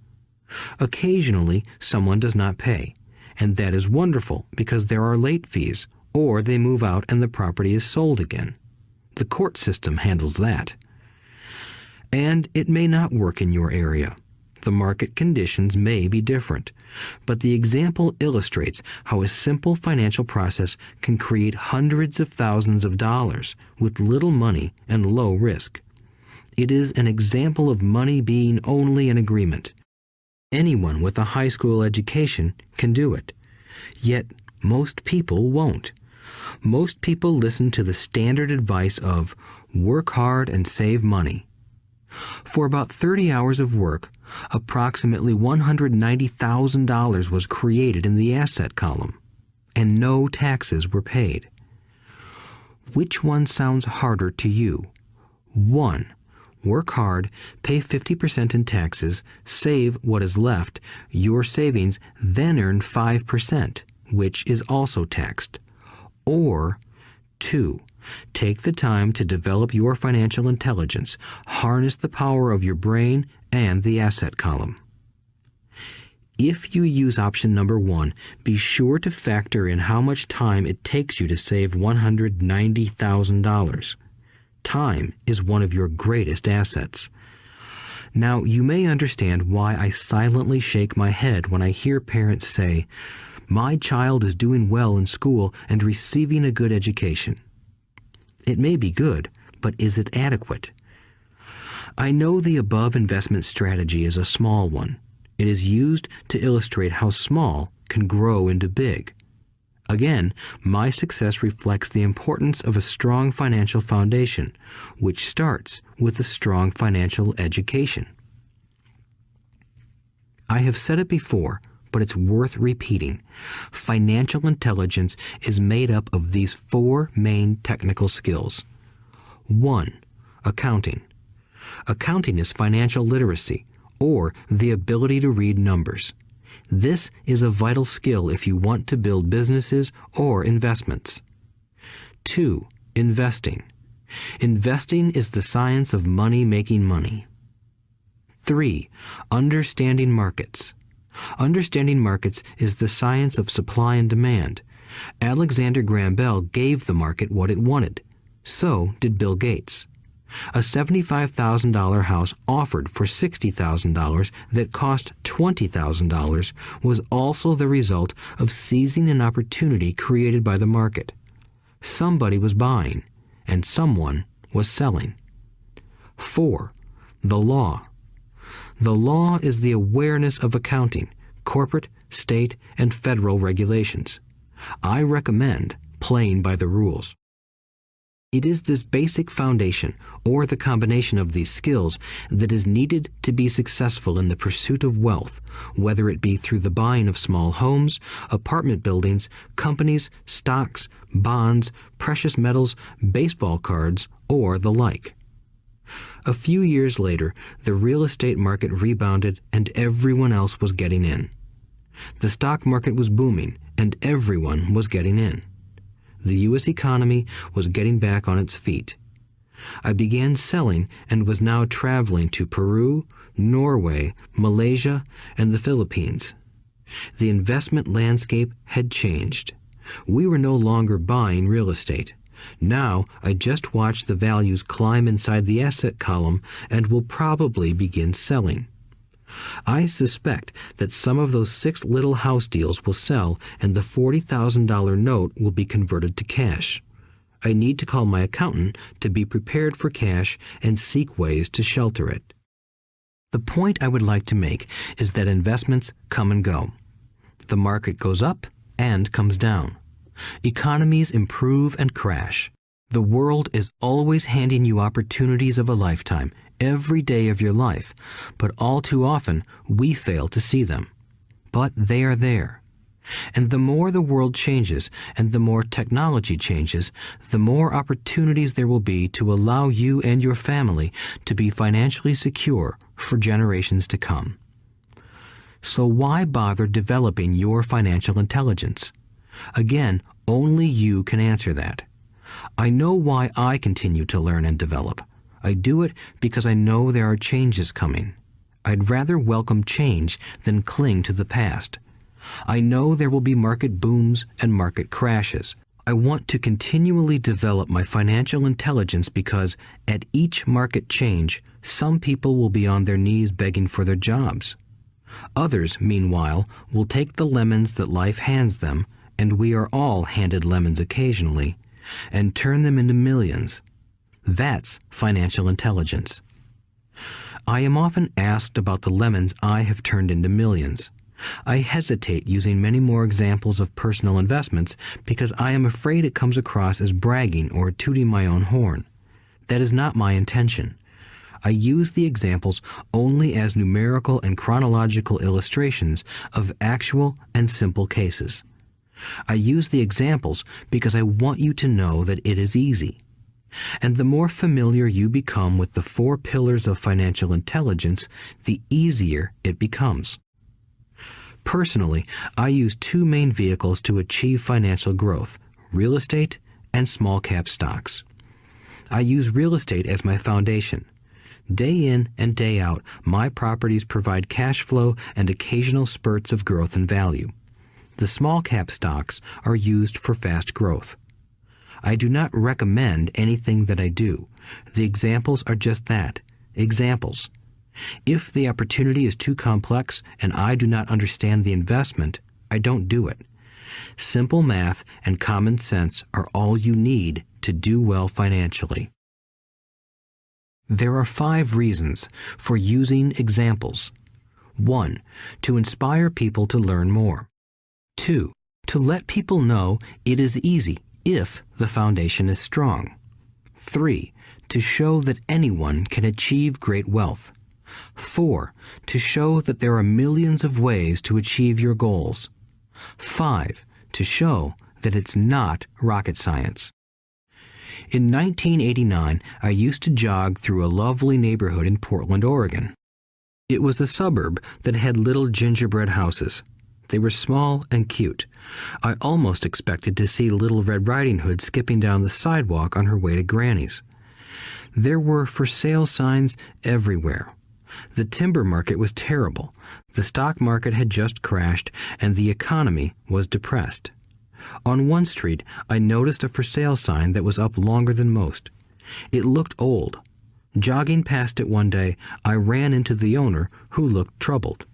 Occasionally, someone does not pay, and that is wonderful because there are late fees, or they move out and the property is sold again. The court system handles that. And it may not work in your area. The market conditions may be different, but the example illustrates how a simple financial process can create hundreds of thousands of dollars with little money and low risk. It is an example of money being only an agreement. Anyone with a high school education can do it. Yet most people won't. Most people listen to the standard advice of work hard and save money. For about 30 hours of work, approximately $190,000 was created in the asset column, and no taxes were paid. Which one sounds harder to you? 1. Work hard, pay 50% in taxes, save what is left, your savings, then earn 5%, which is also taxed. Or 2. Take the time to develop your financial intelligence, harness the power of your brain and the asset column. If you use option number 1, be sure to factor in how much time it takes you to save $190,000. Time is one of your greatest assets. Now, you may understand why I silently shake my head when I hear parents say, "My child is doing well in school and receiving a good education." It may be good, but is it adequate? I know the above investment strategy is a small one. It is used to illustrate how small can grow into big. Again, my success reflects the importance of a strong financial foundation, which starts with a strong financial education. I have said it before, but it's worth repeating. Financial intelligence is made up of these 4 main technical skills. 1. Accounting. Accounting is financial literacy, or the ability to read numbers. This is a vital skill if you want to build businesses or investments. 2. Investing. Investing is the science of money making money. 3. Understanding markets. Understanding markets is the science of supply and demand. Alexander Graham Bell gave the market what it wanted. So did Bill Gates. A $75,000 house offered for $60,000 that cost $20,000 was also the result of seizing an opportunity created by the market. Somebody was buying, and someone was selling. 4. The law. The law is the awareness of accounting, corporate, state, and federal regulations. I recommend playing by the rules. It is this basic foundation, or the combination of these skills, that is needed to be successful in the pursuit of wealth, whether it be through the buying of small homes, apartment buildings, companies, stocks, bonds, precious metals, baseball cards, or the like. A few years later, the real estate market rebounded and everyone else was getting in. The stock market was booming and everyone was getting in. The U.S. economy was getting back on its feet. I began selling and was now traveling to Peru, Norway, Malaysia, and the Philippines. The investment landscape had changed. We were no longer buying real estate. Now I just watch the values climb inside the asset column and will probably begin selling. I suspect that some of those 6 little house deals will sell and the $40,000 note will be converted to cash. I need to call my accountant to be prepared for cash and seek ways to shelter it. The point I would like to make is that investments come and go. The market goes up and comes down. Economies improve and crash. The world is always handing you opportunities of a lifetime, every day of your life, but all too often we fail to see them. But they are there. And the more the world changes and the more technology changes, the more opportunities there will be to allow you and your family to be financially secure for generations to come. So why bother developing your financial intelligence? Again, only you can answer that. I know why I continue to learn and develop. I do it because I know there are changes coming. I'd rather welcome change than cling to the past. I know there will be market booms and market crashes. I want to continually develop my financial intelligence because at each market change, some people will be on their knees begging for their jobs. Others, meanwhile, will take the lemons that life hands them, and we are all handed lemons occasionally, and turn them into millions. That's financial intelligence. I am often asked about the lemons I have turned into millions. I hesitate using many more examples of personal investments because I am afraid it comes across as bragging or tooting my own horn. That is not my intention. I use the examples only as numerical and chronological illustrations of actual and simple cases. I use the examples because I want you to know that it is easy. And the more familiar you become with the 4 pillars of financial intelligence, the easier it becomes. Personally, I use 2 main vehicles to achieve financial growth: real estate and small cap stocks. I use real estate as my foundation. Day in and day out, my properties provide cash flow and occasional spurts of growth and value. The small cap stocks are used for fast growth. I do not recommend anything that I do. The examples are just that, examples. If the opportunity is too complex and I do not understand the investment, I don't do it. Simple math and common sense are all you need to do well financially. There are 5 reasons for using examples. 1. To inspire people to learn more. 2. To let people know it is easy if the foundation is strong. 3. To show that anyone can achieve great wealth. 4. To show that there are millions of ways to achieve your goals. 5. To show that it's not rocket science. In 1989, I used to jog through a lovely neighborhood in Portland, Oregon. It was a suburb that had little gingerbread houses. They were small and cute. I almost expected to see Little Red Riding Hood skipping down the sidewalk on her way to Granny's. There were for sale signs everywhere. The timber market was terrible. The stock market had just crashed, and the economy was depressed. On one street, I noticed a for sale sign that was up longer than most. It looked old. Jogging past it one day, I ran into the owner, who looked troubled.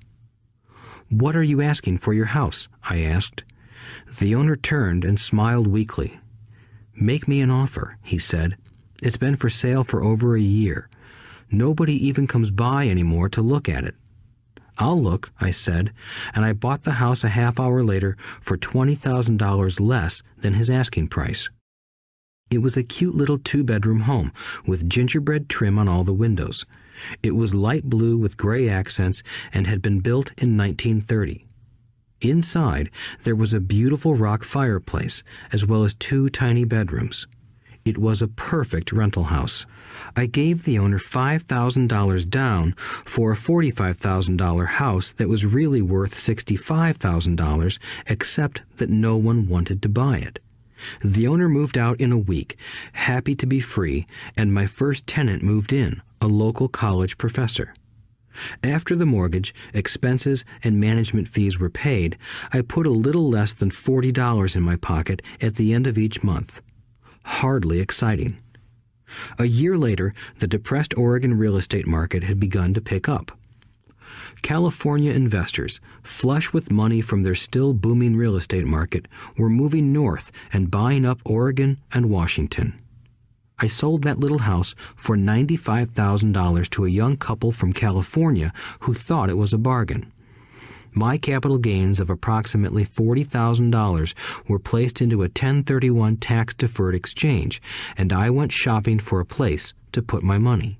"What are you asking for your house?" I asked. The owner turned and smiled weakly. "Make me an offer," he said. "It's been for sale for over a year. Nobody even comes by anymore to look at it." "I'll look," I said, and I bought the house a half hour later for $20,000 less than his asking price. It was a cute little 2-bedroom home with gingerbread trim on all the windows. It was light blue with gray accents and had been built in 1930. Inside, there was a beautiful rock fireplace, as well as 2 tiny bedrooms. It was a perfect rental house. I gave the owner $5,000 down for a $45,000 house that was really worth $65,000, except that no one wanted to buy it. The owner moved out in a week, happy to be free, and my first tenant moved in, a local college professor. After the mortgage, expenses, and management fees were paid, I put a little less than $40 in my pocket at the end of each month. Hardly exciting. A year later, the depressed Oregon real estate market had begun to pick up. California investors, flush with money from their still booming real estate market, were moving north and buying up Oregon and Washington. I sold that little house for $95,000 to a young couple from California who thought it was a bargain. My capital gains of approximately $40,000 were placed into a 1031 tax-deferred exchange, and I went shopping for a place to put my money.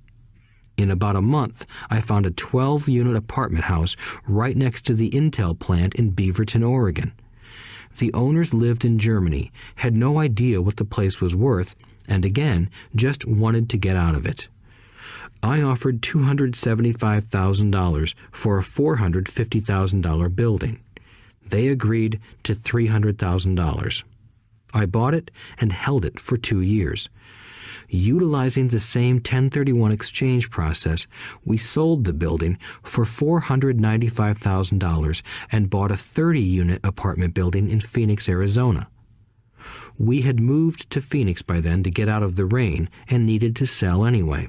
In about a month, I found a 12-unit apartment house right next to the Intel plant in Beaverton, Oregon. The owners lived in Germany, had no idea what the place was worth, and again, just wanted to get out of it. I offered $275,000 for a $450,000 building. They agreed to $300,000. I bought it and held it for 2 years. Utilizing the same 1031 exchange process, we sold the building for $495,000 and bought a 30-unit apartment building in Phoenix, Arizona. We had moved to Phoenix by then to get out of the rain and needed to sell anyway.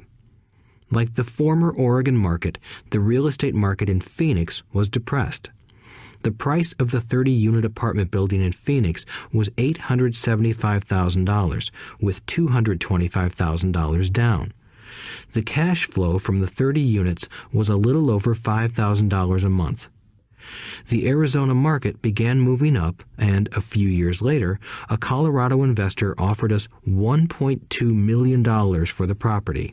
Like the former Oregon market, the real estate market in Phoenix was depressed. The price of the 30-unit apartment building in Phoenix was $875,000, with $225,000 down. The cash flow from the 30 units was a little over $5,000 a month. The Arizona market began moving up, and a few years later, a Colorado investor offered us $1.2 million for the property.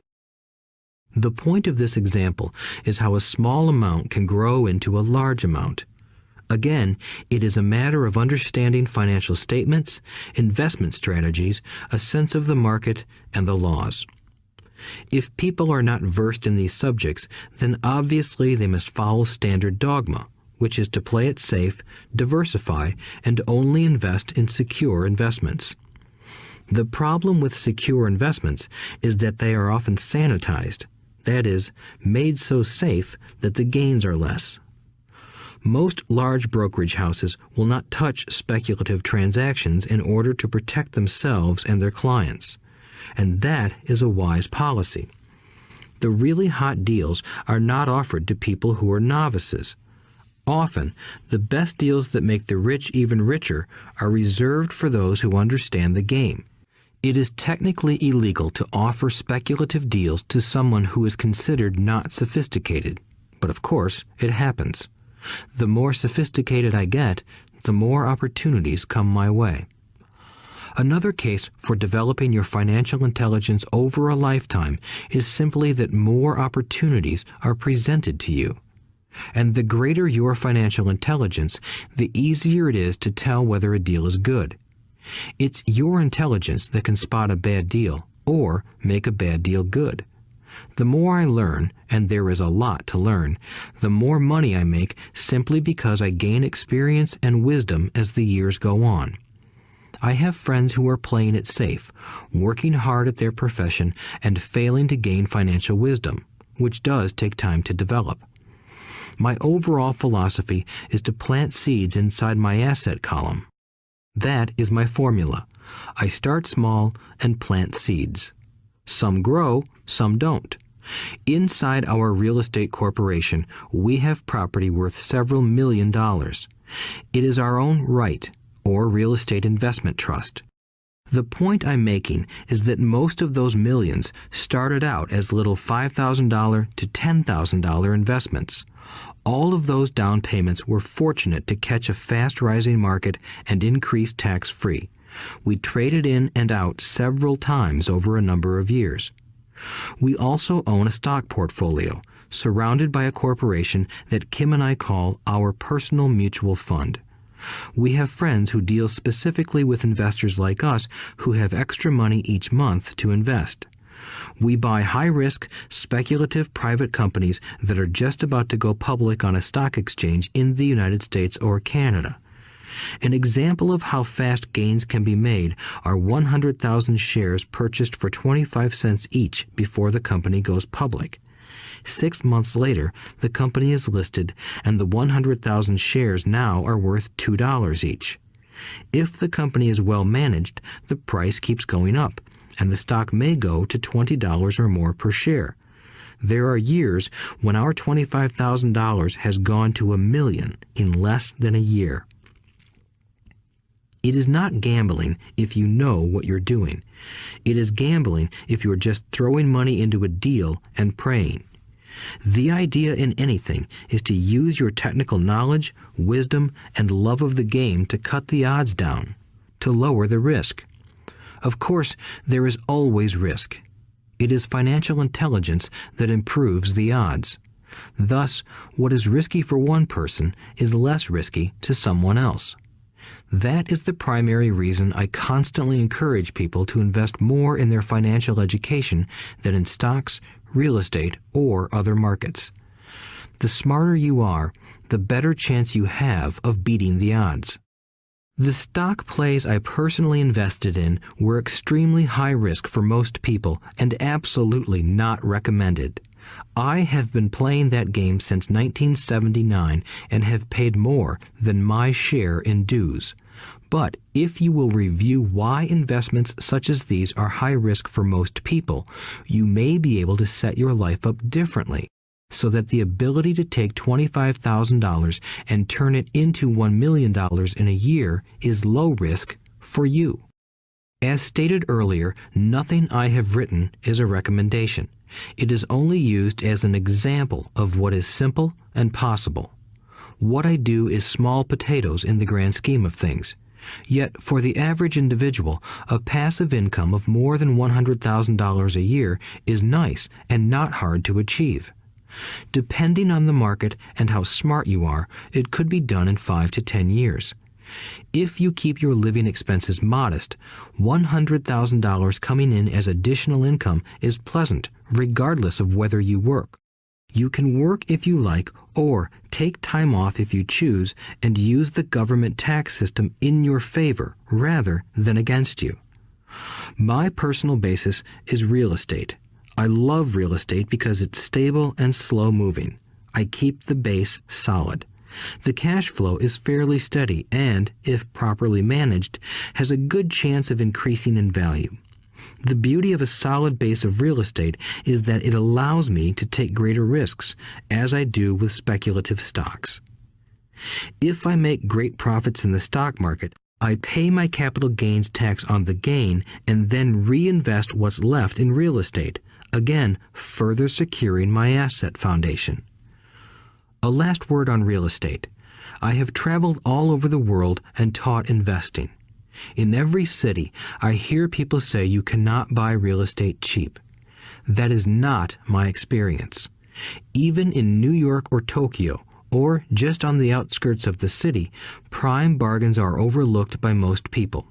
The point of this example is how a small amount can grow into a large amount. Again, it is a matter of understanding financial statements, investment strategies, a sense of the market, and the laws. If people are not versed in these subjects, then obviously they must follow standard dogma, which is to play it safe, diversify, and only invest in secure investments. The problem with secure investments is that they are often sanitized, that is, made so safe that the gains are less. Most large brokerage houses will not touch speculative transactions in order to protect themselves and their clients, and that is a wise policy. The really hot deals are not offered to people who are novices. Often, the best deals that make the rich even richer are reserved for those who understand the game. It is technically illegal to offer speculative deals to someone who is considered not sophisticated, but of course, it happens. The more sophisticated I get, the more opportunities come my way. Another case for developing your financial intelligence over a lifetime is simply that more opportunities are presented to you. And the greater your financial intelligence, the easier it is to tell whether a deal is good. It's your intelligence that can spot a bad deal or make a bad deal good. The more I learn, and there is a lot to learn, the more money I make simply because I gain experience and wisdom as the years go on. I have friends who are playing it safe, working hard at their profession and failing to gain financial wisdom, which does take time to develop. My overall philosophy is to plant seeds inside my asset column. That is my formula. I start small and plant seeds. Some grow, some don't. Inside our real estate corporation, we have property worth several $1 million. It is our own right, or real estate investment trust. The point I'm making is that most of those millions started out as little $5,000 to $10,000 investments. All of those down payments were fortunate to catch a fast-rising market and increase tax-free. We traded in and out several times over a number of years. We also own a stock portfolio, surrounded by a corporation that Kim and I call our personal mutual fund. We have friends who deal specifically with investors like us who have extra money each month to invest. We buy high-risk, speculative private companies that are just about to go public on a stock exchange in the United States or Canada. An example of how fast gains can be made are 100,000 shares purchased for 25 cents each before the company goes public. 6 months later, the company is listed, and the 100,000 shares now are worth $2 each. If the company is well managed, the price keeps going up, and the stock may go to $20 or more per share. There are years when our $25,000 has gone to $1 million in less than a year. It is not gambling if you know what you're doing. It is gambling if you're just throwing money into a deal and praying. The idea in anything is to use your technical knowledge, wisdom, and love of the game to cut the odds down, to lower the risk. Of course, there is always risk. It is financial intelligence that improves the odds. Thus, what is risky for one person is less risky to someone else. That is the primary reason I constantly encourage people to invest more in their financial education than in stocks, real estate, or other markets. The smarter you are, the better chance you have of beating the odds. The stock plays I personally invested in were extremely high risk for most people and absolutely not recommended. I have been playing that game since 1979 and have paid more than my share in dues. But if you will review why investments such as these are high risk for most people, you may be able to set your life up differently, so that the ability to take $25,000 and turn it into $1 million in a year is low risk for you. As stated earlier, nothing I have written is a recommendation. It is only used as an example of what is simple and possible. What I do is small potatoes in the grand scheme of things. Yet, for the average individual, a passive income of more than $100,000 a year is nice and not hard to achieve. Depending on the market and how smart you are, it could be done in 5 to 10 years. If you keep your living expenses modest, $100,000 coming in as additional income is pleasant, regardless of whether you work. You can work if you like, or take time off if you choose, and use the government tax system in your favor rather than against you. My personal basis is real estate. I love real estate because it's stable and slow-moving. I keep the base solid. The cash flow is fairly steady and, if properly managed, has a good chance of increasing in value. The beauty of a solid base of real estate is that it allows me to take greater risks, as I do with speculative stocks. If I make great profits in the stock market, I pay my capital gains tax on the gain and then reinvest what's left in real estate, again further securing my asset foundation. A last word on real estate. I have traveled all over the world and taught investing. In every city, I hear people say you cannot buy real estate cheap. That is not my experience. Even in New York or Tokyo, or just on the outskirts of the city, prime bargains are overlooked by most people.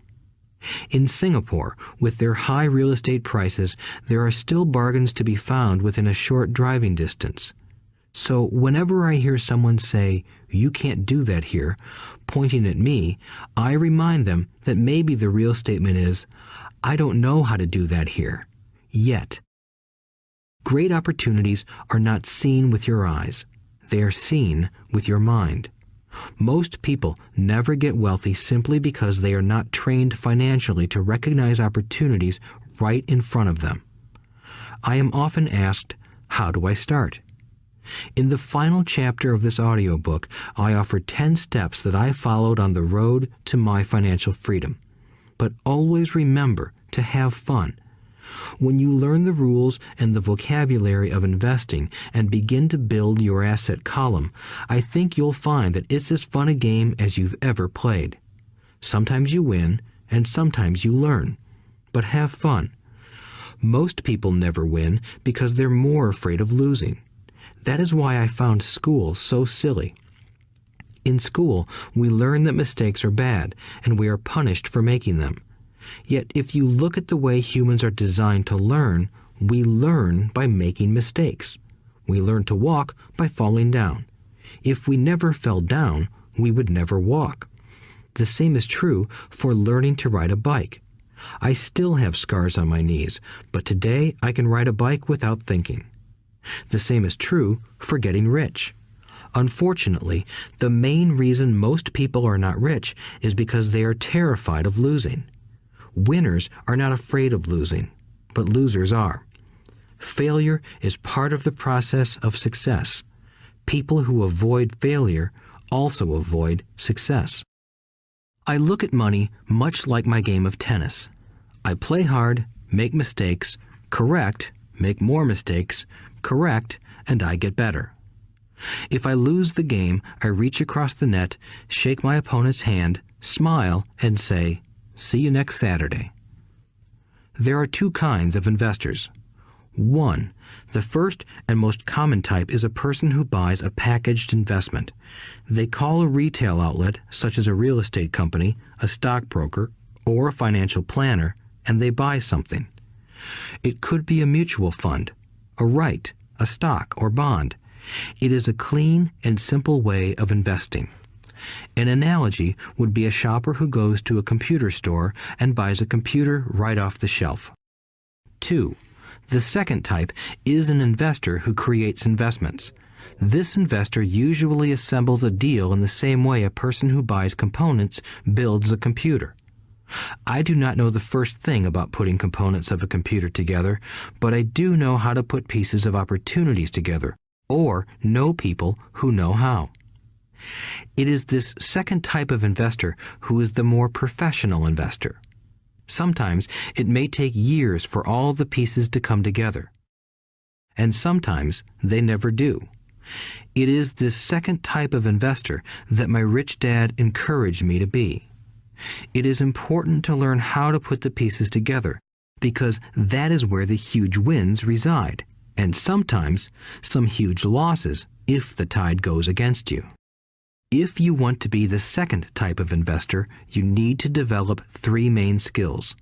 In Singapore, with their high real estate prices, there are still bargains to be found within a short driving distance. So whenever I hear someone say, "You can't do that here," pointing at me, I remind them that maybe the real statement is, "I don't know how to do that here. Yet." Great opportunities are not seen with your eyes. They are seen with your mind. Most people never get wealthy simply because they are not trained financially to recognize opportunities right in front of them. I am often asked, how do I start? In the final chapter of this audiobook, I offer 10 steps that I followed on the road to my financial freedom. But always remember to have fun. When you learn the rules and the vocabulary of investing and begin to build your asset column, I think you'll find that it's as fun a game as you've ever played. Sometimes you win, and sometimes you learn. But have fun. Most people never win because they're more afraid of losing. That is why I found school so silly. In school, we learn that mistakes are bad, and we are punished for making them. Yet if you look at the way humans are designed to learn, we learn by making mistakes. We learn to walk by falling down. If we never fell down, we would never walk. The same is true for learning to ride a bike. I still have scars on my knees, but today I can ride a bike without thinking. The same is true for getting rich. Unfortunately, the main reason most people are not rich is because they are terrified of losing. Winners are not afraid of losing, but losers are. Failure is part of the process of success. People who avoid failure also avoid success. I look at money much like my game of tennis. I play hard, make mistakes, correct, make more mistakes, correct, and I get better. If I lose the game, I reach across the net, shake my opponent's hand, smile, and say, "See you next Saturday." There are two kinds of investors. One, the first and most common type is a person who buys a packaged investment. They call a retail outlet, such as a real estate company, a stockbroker, or a financial planner, and they buy something. It could be a mutual fund, a right, a stock, or bond. It is a clean and simple way of investing. An analogy would be a shopper who goes to a computer store and buys a computer right off the shelf. 2. The second type is an investor who creates investments. This investor usually assembles a deal in the same way a person who buys components builds a computer. I do not know the first thing about putting components of a computer together, but I do know how to put pieces of opportunities together, or know people who know how. It is this second type of investor who is the more professional investor. Sometimes it may take years for all the pieces to come together. And sometimes they never do. It is this second type of investor that my rich dad encouraged me to be. It is important to learn how to put the pieces together, because that is where the huge wins reside, and sometimes some huge losses if the tide goes against you. If you want to be the second type of investor, you need to develop 3 main skills.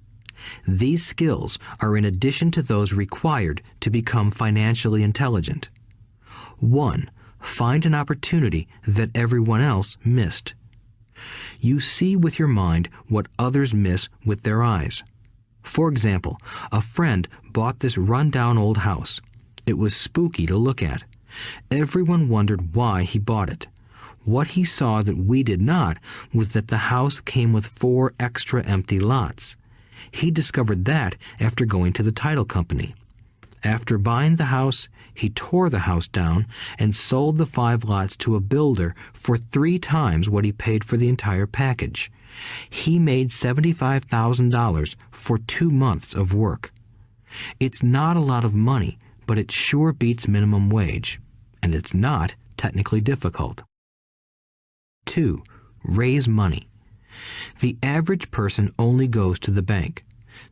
These skills are in addition to those required to become financially intelligent. 1. Find an opportunity that everyone else missed. You see with your mind what others miss with their eyes. For example, a friend bought this run-down old house. It was spooky to look at. Everyone wondered why he bought it. What he saw that we did not was that the house came with 4 extra empty lots. He discovered that after going to the title company. After buying the house, he tore the house down and sold the 5 lots to a builder for 3 times what he paid for the entire package. He made $75,000 for 2 months of work. It's not a lot of money, but it sure beats minimum wage, and it's not technically difficult. 2. Raise money. The average person only goes to the bank.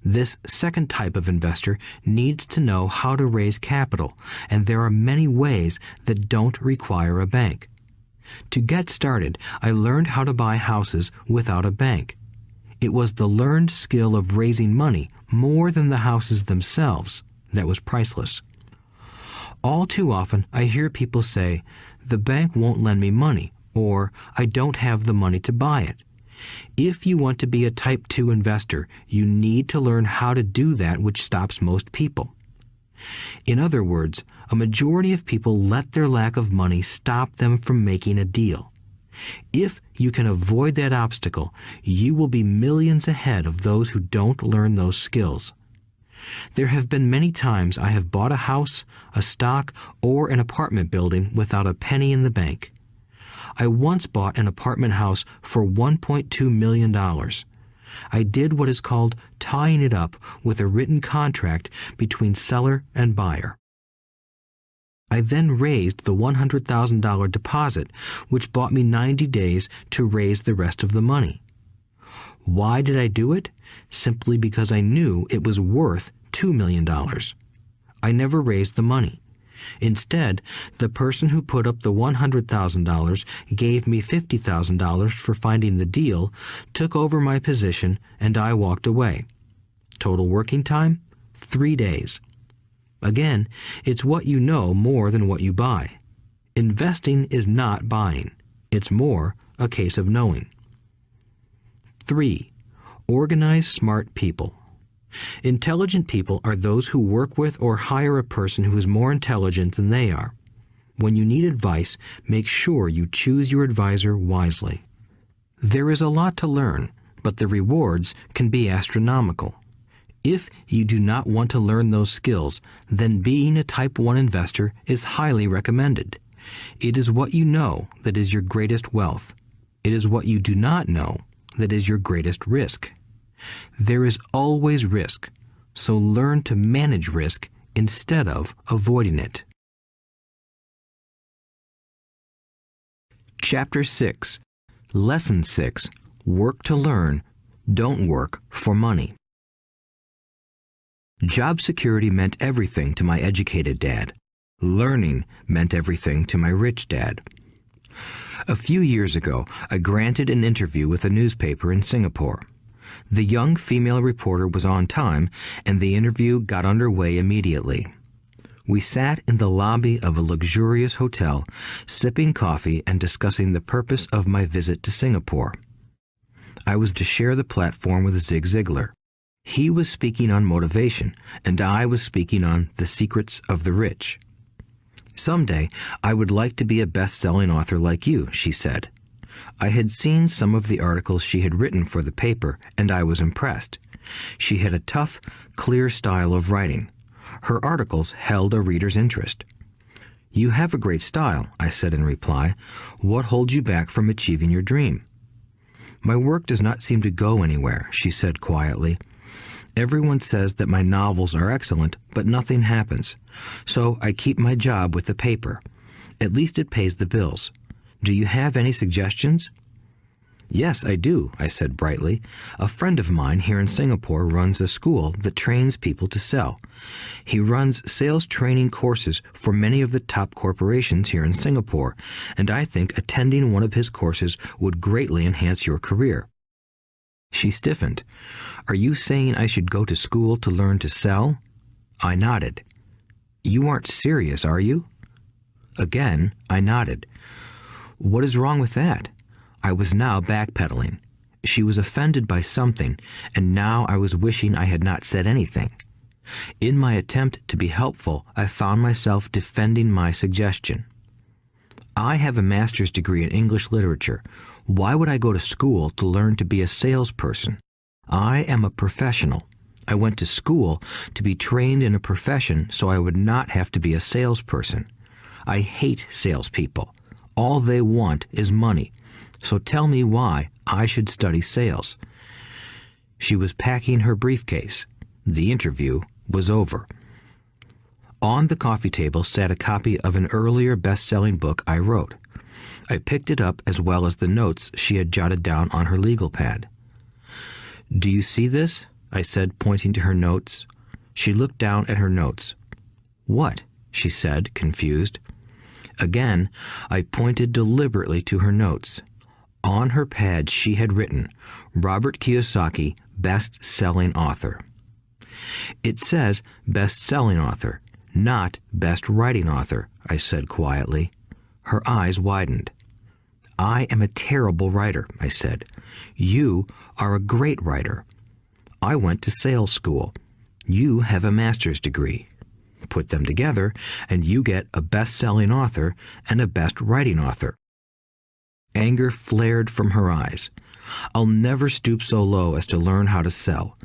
This second type of investor needs to know how to raise capital, and there are many ways that don't require a bank. To get started, I learned how to buy houses without a bank. It was the learned skill of raising money more than the houses themselves that was priceless. All too often, I hear people say, "The bank won't lend me money," or "I don't have the money to buy it." If you want to be a Type 2 investor, you need to learn how to do that which stops most people. In other words, a majority of people let their lack of money stop them from making a deal. If you can avoid that obstacle, you will be millions ahead of those who don't learn those skills. There have been many times I have bought a house, a stock, or an apartment building without a penny in the bank. I once bought an apartment house for $1.2 million. I did what is called tying it up with a written contract between seller and buyer. I then raised the $100,000 deposit, which bought me 90 days to raise the rest of the money. Why did I do it? Simply because I knew it was worth $2 million. I never raised the money. Instead, the person who put up the $100,000 gave me $50,000 for finding the deal, took over my position, and I walked away. Total working time? 3 days. Again, it's what you know more than what you buy. Investing is not buying. It's more a case of knowing. 3. Organize smart people. Intelligent people are those who work with or hire a person who is more intelligent than they are. When you need advice, make sure you choose your advisor wisely. There is a lot to learn, but the rewards can be astronomical. If you do not want to learn those skills, then being a Type 1 investor is highly recommended. It is what you know that is your greatest wealth. It is what you do not know that is your greatest risk. There is always risk, so learn to manage risk instead of avoiding it. Chapter 6. Lesson 6. Work to learn, don't work for money. Job security meant everything to my educated dad. Learning meant everything to my rich dad. A few years ago, I granted an interview with a newspaper in Singapore. The young female reporter was on time, and the interview got underway immediately. We sat in the lobby of a luxurious hotel, sipping coffee and discussing the purpose of my visit to Singapore. I was to share the platform with Zig Ziglar. He was speaking on motivation, and I was speaking on the secrets of the rich. Someday, I would like to be a best-selling author like you, she said. I had seen some of the articles she had written for the paper, and I was impressed. She had a tough, clear style of writing. Her articles held a reader's interest. You have a great style, I said in reply. What holds you back from achieving your dream? My work does not seem to go anywhere, she said quietly. Everyone says that my novels are excellent, but nothing happens. So I keep my job with the paper. At least it pays the bills. Do you have any suggestions? Yes, I do, I said brightly. A friend of mine here in Singapore runs a school that trains people to sell. He runs sales training courses for many of the top corporations here in Singapore, and I think attending one of his courses would greatly enhance your career. She stiffened. Are you saying I should go to school to learn to sell? I nodded. You aren't serious, are you? Again, I nodded. What is wrong with that? I was now backpedaling. She was offended by something, and now I was wishing I had not said anything. In my attempt to be helpful, I found myself defending my suggestion. I have a master's degree in English literature. Why would I go to school to learn to be a salesperson? I am a professional. I went to school to be trained in a profession so I would not have to be a salesperson. I hate salespeople. All they want is money. So tell me why I should study sales. She was packing her briefcase. The interview was over. On the coffee table sat a copy of an earlier best-selling book I wrote. I picked it up as well as the notes she had jotted down on her legal pad. Do you see this? I said, pointing to her notes. She looked down at her notes. What? She said, confused. Again, I pointed deliberately to her notes. On her pad she had written, Robert Kiyosaki, best-selling author. It says best-selling author, not best writing author, I said quietly. Her eyes widened. I am a terrible writer, I said. You are a great writer. I went to sales school. You have a master's degree. Put them together, and you get a best-selling author and a best-writing author. Anger flared from her eyes. I'll never stoop so low as to learn how to sell.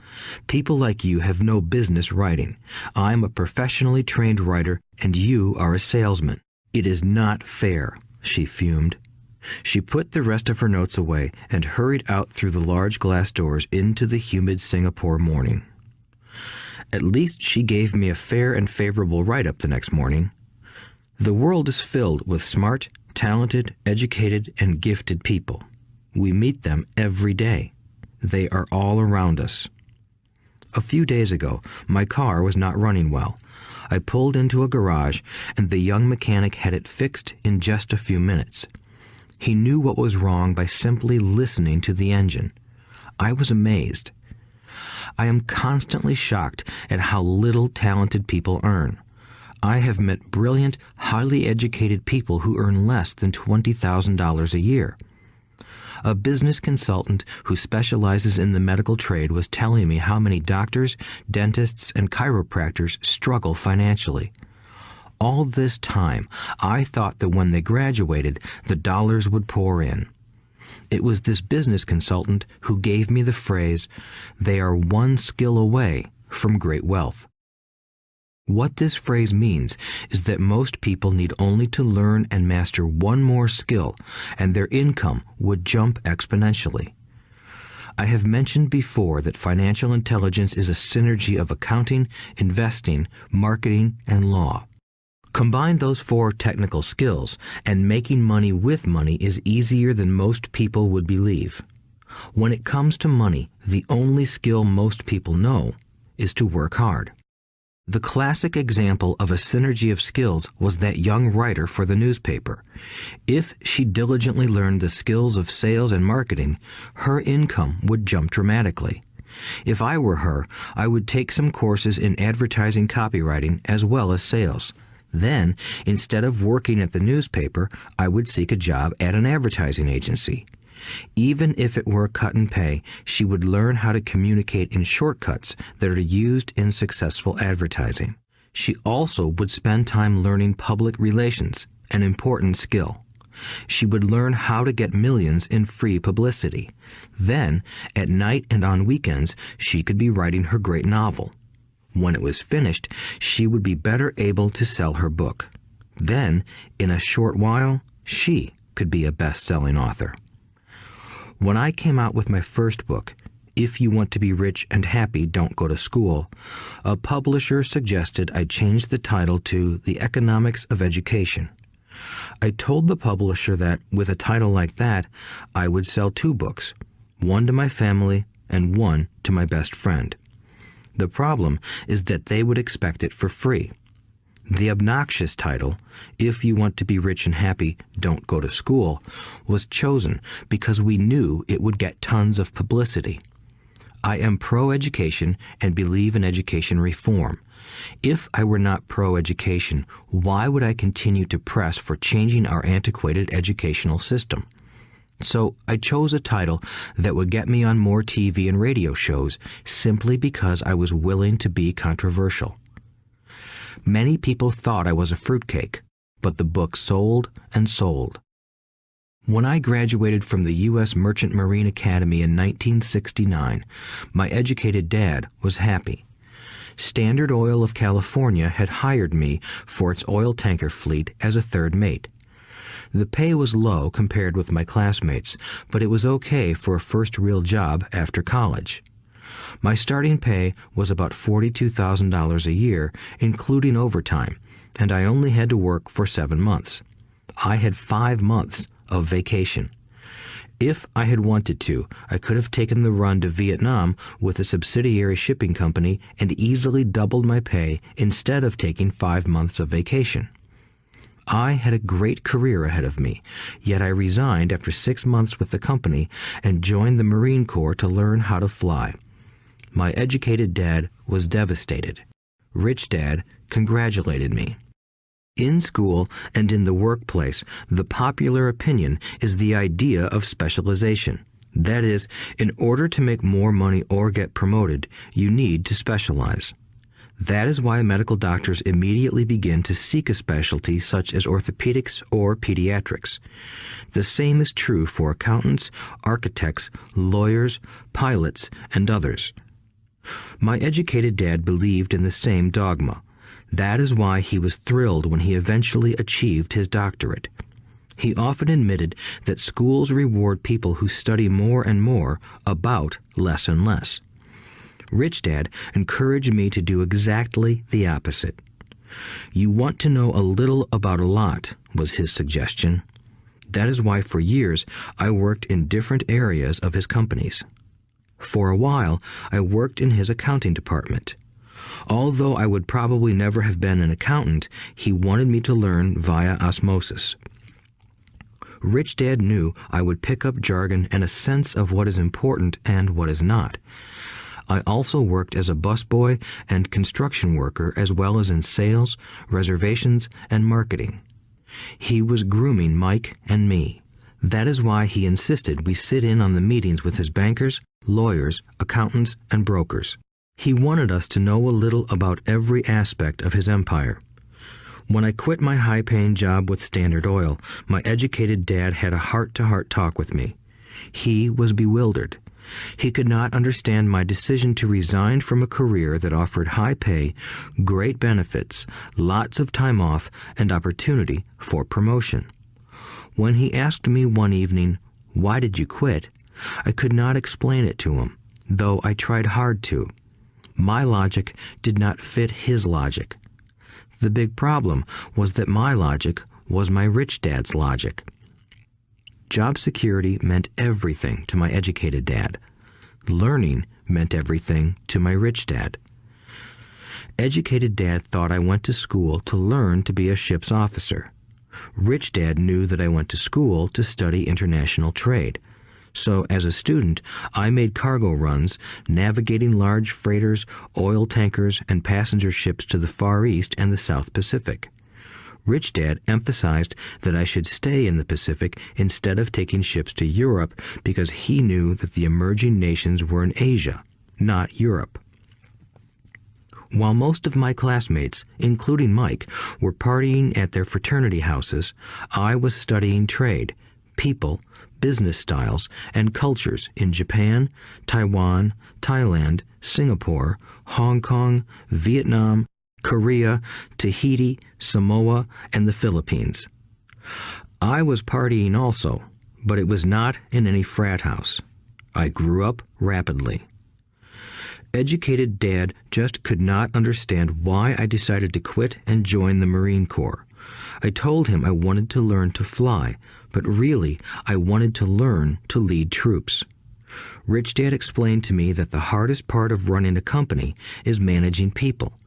People like you have no business writing. I'm a professionally trained writer, and you are a salesman. It is not fair, she fumed. She put the rest of her notes away and hurried out through the large glass doors into the humid Singapore morning. At least she gave me a fair and favorable write-up the next morning. The world is filled with smart, talented, educated, and gifted people. We meet them every day. They are all around us. A few days ago, my car was not running well. I pulled into a garage, and the young mechanic had it fixed in just a few minutes. He knew what was wrong by simply listening to the engine. I was amazed. I am constantly shocked at how little talented people earn. I have met brilliant, highly educated people who earn less than $20,000 a year. A business consultant who specializes in the medical trade was telling me how many doctors, dentists, and chiropractors struggle financially. All this time, I thought that when they graduated, the dollars would pour in. It was this business consultant who gave me the phrase, "They are one skill away from great wealth." What this phrase means is that most people need only to learn and master one more skill, and their income would jump exponentially. I have mentioned before that financial intelligence is a synergy of accounting, investing, marketing, and law. Combine those 4 technical skills, and making money with money is easier than most people would believe. When it comes to money, the only skill most people know is to work hard. The classic example of a synergy of skills was that young writer for the newspaper. If she diligently learned the skills of sales and marketing, her income would jump dramatically. If I were her, I would take some courses in advertising copywriting as well as sales. Then, instead of working at the newspaper, I would seek a job at an advertising agency. Even if it were a cut in pay, she would learn how to communicate in shortcuts that are used in successful advertising. She also would spend time learning public relations, an important skill. She would learn how to get millions in free publicity. Then, at night and on weekends, she could be writing her great novel. When it was finished, she would be better able to sell her book. Then, in a short while, she could be a best-selling author. When I came out with my first book, If You Want to Be Rich and Happy, Don't Go to School, a publisher suggested I change the title to The Economics of Education. I told the publisher that, with a title like that, I would sell 2 books, one to my family and one to my best friend. The problem is that they would expect it for free. The obnoxious title, If You Want to Be Rich and Happy, Don't Go to School, was chosen because we knew it would get tons of publicity. I am pro-education and believe in education reform. If I were not pro-education, why would I continue to press for changing our antiquated educational system? So I chose a title that would get me on more TV and radio shows simply because I was willing to be controversial. Many people thought I was a fruitcake, but the book sold and sold. When I graduated from the U.S. Merchant Marine Academy in 1969, my educated dad was happy. Standard Oil of California had hired me for its oil tanker fleet as a third mate. The pay was low compared with my classmates, but it was okay for a first real job after college. My starting pay was about $42,000 a year, including overtime, and I only had to work for 7 months. I had 5 months of vacation. If I had wanted to, I could have taken the run to Vietnam with a subsidiary shipping company and easily doubled my pay instead of taking 5 months of vacation. I had a great career ahead of me, yet I resigned after 6 months with the company and joined the Marine Corps to learn how to fly. My educated dad was devastated. Rich Dad congratulated me. In school and in the workplace, the popular opinion is the idea of specialization. That is, in order to make more money or get promoted, you need to specialize. That is why medical doctors immediately begin to seek a specialty such as orthopedics or pediatrics. The same is true for accountants, architects, lawyers, pilots, and others. My educated dad believed in the same dogma. That is why he was thrilled when he eventually achieved his doctorate. He often admitted that schools reward people who study more and more about less and less. Rich Dad encouraged me to do exactly the opposite. You want to know a little about a lot, was his suggestion. That is why for years I worked in different areas of his companies. For a while, I worked in his accounting department. Although I would probably never have been an accountant, he wanted me to learn via osmosis. Rich Dad knew I would pick up jargon and a sense of what is important and what is not. I also worked as a busboy and construction worker as well as in sales, reservations, and marketing. He was grooming Mike and me. That is why he insisted we sit in on the meetings with his bankers, lawyers, accountants, and brokers. He wanted us to know a little about every aspect of his empire. When I quit my high-paying job with Standard Oil, my educated dad had a heart-to-heart talk with me. He was bewildered. He could not understand my decision to resign from a career that offered high pay, great benefits, lots of time off, and opportunity for promotion. When he asked me one evening, "Why did you quit?" I could not explain it to him, though I tried hard to. My logic did not fit his logic. The big problem was that my logic was my rich dad's logic. Job security meant everything to my educated dad. Learning meant everything to my rich dad. Educated dad thought I went to school to learn to be a ship's officer. Rich dad knew that I went to school to study international trade. So as a student, I made cargo runs, navigating large freighters, oil tankers, and passenger ships to the Far East and the South Pacific. Rich Dad emphasized that I should stay in the Pacific instead of taking ships to Europe because he knew that the emerging nations were in Asia, not Europe. While most of my classmates, including Mike, were partying at their fraternity houses, I was studying trade, people, business styles, and cultures in Japan, Taiwan, Thailand, Singapore, Hong Kong, Vietnam, Korea, Tahiti, Samoa, and the Philippines. I was partying also, but it was not in any frat house. I grew up rapidly. Educated Dad just could not understand why I decided to quit and join the Marine Corps. I told him I wanted to learn to fly, but really I wanted to learn to lead troops. Rich Dad explained to me that the hardest part of running a company is managing people.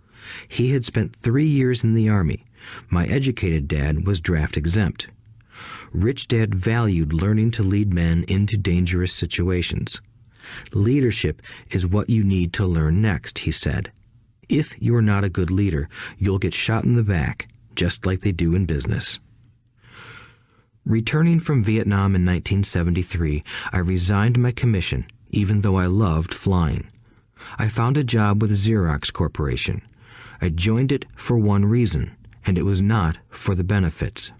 He had spent 3 years in the Army. My educated dad was draft exempt. Rich Dad valued learning to lead men into dangerous situations. Leadership is what you need to learn next, he said. If you are not a good leader, you'll get shot in the back, just like they do in business. Returning from Vietnam in 1973, I resigned my commission, even though I loved flying. I found a job with Xerox Corporation. I joined it for one reason, and it was not for the benefits.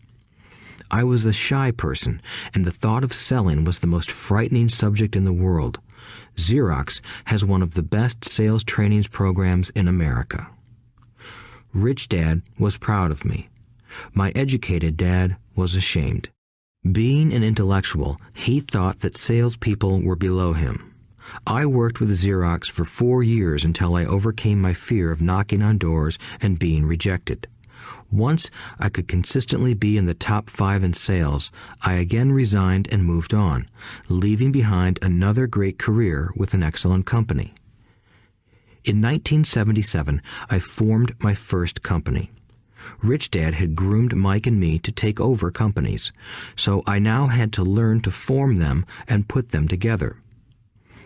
I was a shy person, and the thought of selling was the most frightening subject in the world. Xerox has one of the best sales trainings programs in America. Rich Dad was proud of me. My educated dad was ashamed. Being an intellectual, he thought that salespeople were below him. I worked with Xerox for 4 years until I overcame my fear of knocking on doors and being rejected. Once I could consistently be in the top 5 in sales, I again resigned and moved on, leaving behind another great career with an excellent company. In 1977, I formed my first company. Rich Dad had groomed Mike and me to take over companies, so I now had to learn to form them and put them together.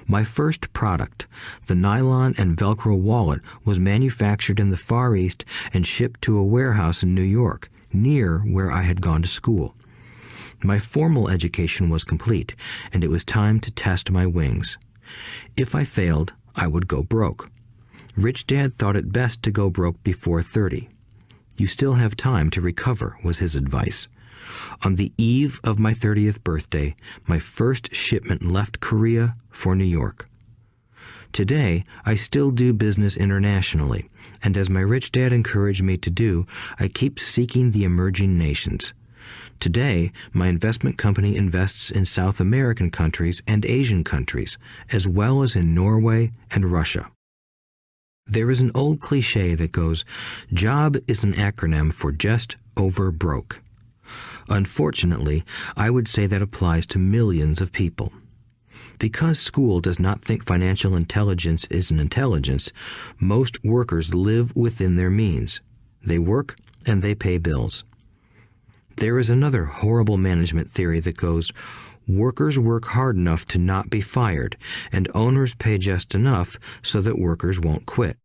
My first product, the nylon and Velcro wallet, was manufactured in the Far East and shipped to a warehouse in New York, near where I had gone to school. My formal education was complete, and it was time to test my wings. If I failed, I would go broke. Rich Dad thought it best to go broke before 30. You still have time to recover, was his advice. On the eve of my 30th birthday, my first shipment left Korea for New York. Today, I still do business internationally, and as my rich dad encouraged me to do, I keep seeking the emerging nations. Today, my investment company invests in South American countries and Asian countries, as well as in Norway and Russia. There is an old cliche that goes, "Job is an acronym for just over broke." Unfortunately, I would say that applies to millions of people. Because school does not think financial intelligence is an intelligence, most workers live within their means. They work and they pay bills. There is another horrible management theory that goes, workers work hard enough to not be fired, and owners pay just enough so that workers won't quit.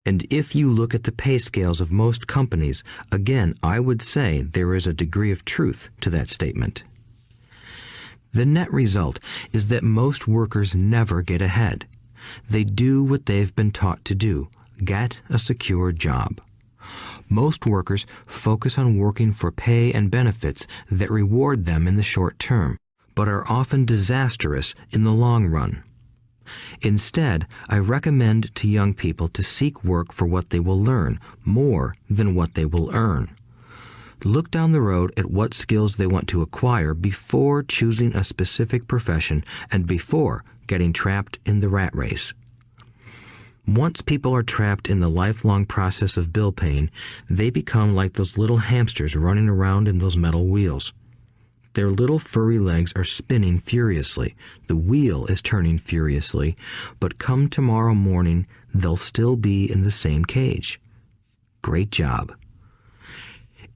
And if you look at the pay scales of most companies, again, I would say there is a degree of truth to that statement. The net result is that most workers never get ahead. They do what they've been taught to do, get a secure job. Most workers focus on working for pay and benefits that reward them in the short term, but are often disastrous in the long run. Instead, I recommend to young people to seek work for what they will learn more than what they will earn. Look down the road at what skills they want to acquire before choosing a specific profession and before getting trapped in the rat race. Once people are trapped in the lifelong process of bill paying, they become like those little hamsters running around in those metal wheels. Their little furry legs are spinning furiously, the wheel is turning furiously, but come tomorrow morning, they'll still be in the same cage. Great job.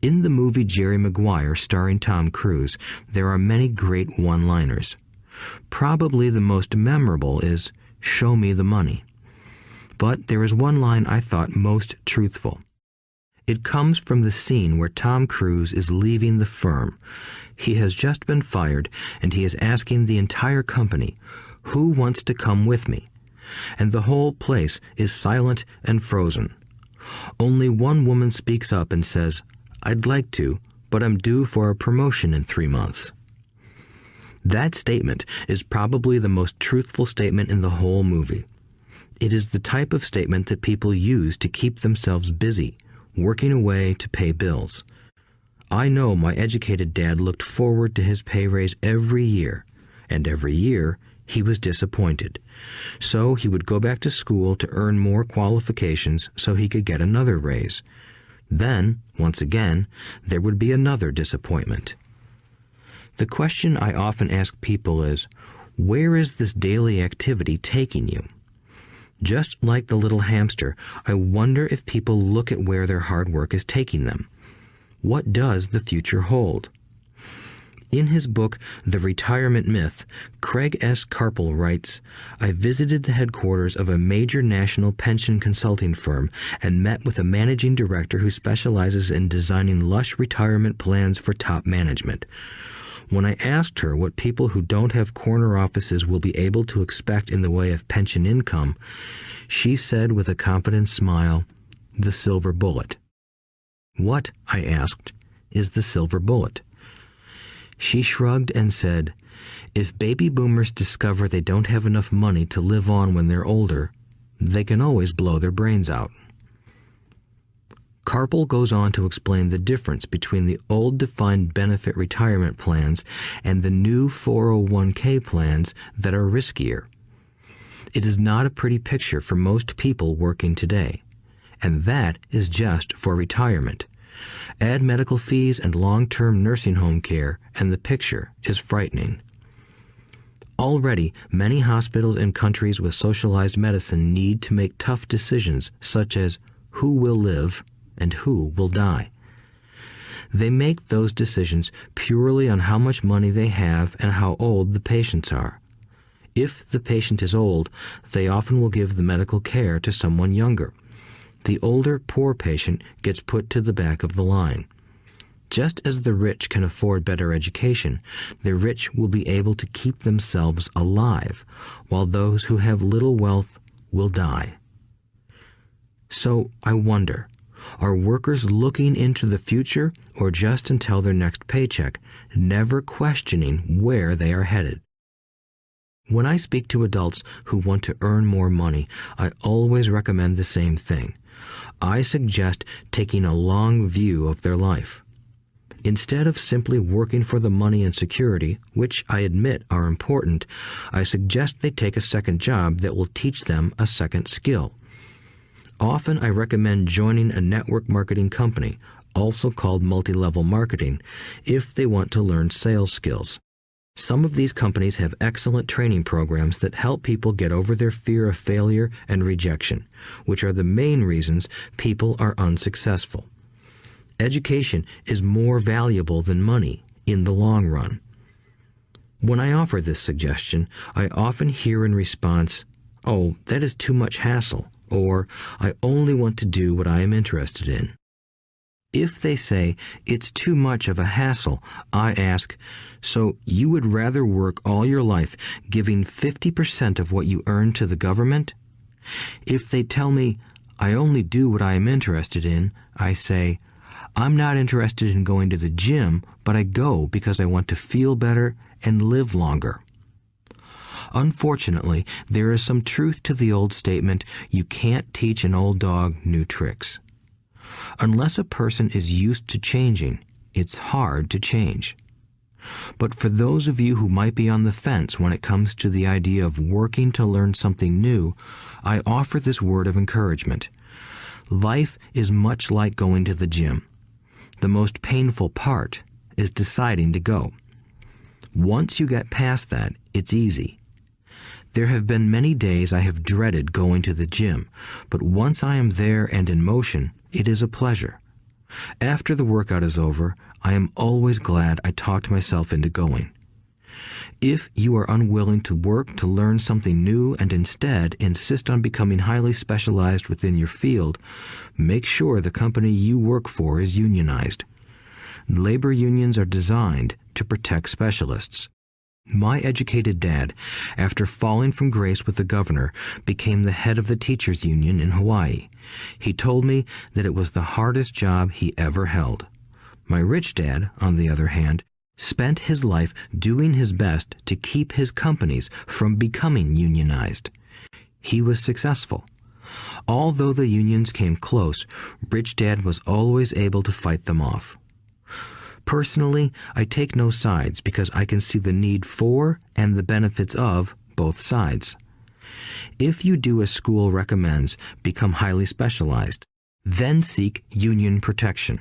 In the movie Jerry Maguire, starring Tom Cruise, there are many great one-liners. Probably the most memorable is, "Show me the money." But there is one line I thought most truthful. It comes from the scene where Tom Cruise is leaving the firm. He has just been fired, and he is asking the entire company, "Who wants to come with me?" And the whole place is silent and frozen. Only one woman speaks up and says, "I'd like to, but I'm due for a promotion in 3 months." That statement is probably the most truthful statement in the whole movie. It is the type of statement that people use to keep themselves busy, working away to pay bills. I know my educated dad looked forward to his pay raise every year, and every year he was disappointed. So he would go back to school to earn more qualifications so he could get another raise. Then, once again, there would be another disappointment. The question I often ask people is, where is this daily activity taking you? Just like the little hamster, I wonder if people look at where their hard work is taking them. What does the future hold? In his book, The Retirement Myth, Craig S. Carpel writes, "I visited the headquarters of a major national pension consulting firm and met with a managing director who specializes in designing lush retirement plans for top management. When I asked her what people who don't have corner offices will be able to expect in the way of pension income, she said with a confident smile, 'The silver bullet.'" "What," I asked, "is the silver bullet?" She shrugged and said, "If baby boomers discover they don't have enough money to live on when they're older, they can always blow their brains out." Carpel goes on to explain the difference between the old defined benefit retirement plans and the new 401k plans that are riskier. It is not a pretty picture for most people working today, and that is just for retirement. Add medical fees and long-term nursing home care, and the picture is frightening. Already, many hospitals in countries with socialized medicine need to make tough decisions such as who will live and who will die. They make those decisions purely on how much money they have and how old the patients are. If the patient is old, they often will give the medical care to someone younger. The older, poor patient gets put to the back of the line. Just as the rich can afford better education, the rich will be able to keep themselves alive, while those who have little wealth will die. So I wonder, are workers looking into the future or just until their next paycheck, never questioning where they are headed? When I speak to adults who want to earn more money, I always recommend the same thing. I suggest taking a long view of their life. Instead of simply working for the money and security, which I admit are important, I suggest they take a second job that will teach them a second skill. Often I recommend joining a network marketing company, also called multi-level marketing, if they want to learn sales skills. Some of these companies have excellent training programs that help people get over their fear of failure and rejection, which are the main reasons people are unsuccessful. Education is more valuable than money in the long run. When I offer this suggestion, I often hear in response, "Oh, that is too much hassle," or "I only want to do what I am interested in." If they say it's too much of a hassle, I ask, so you would rather work all your life giving 50% of what you earn to the government? If they tell me, I only do what I am interested in, I say, I'm not interested in going to the gym, but I go because I want to feel better and live longer. Unfortunately, there is some truth to the old statement, you can't teach an old dog new tricks. Unless a person is used to changing, it's hard to change. But for those of you who might be on the fence when it comes to the idea of working to learn something new, I offer this word of encouragement. Life is much like going to the gym. The most painful part is deciding to go. Once you get past that, it's easy. There have been many days I have dreaded going to the gym, but once I am there and in motion, it is a pleasure. After the workout is over, I am always glad I talked myself into going. If you are unwilling to work to learn something new and instead insist on becoming highly specialized within your field, make sure the company you work for is unionized. Labor unions are designed to protect specialists. My educated dad, after falling from grace with the governor, became the head of the teachers' union in Hawaii. He told me that it was the hardest job he ever held. My rich dad, on the other hand, spent his life doing his best to keep his companies from becoming unionized. He was successful. Although the unions came close, rich dad was always able to fight them off. Personally, I take no sides because I can see the need for and the benefits of both sides. If you do as school recommends, become highly specialized, then seek union protection.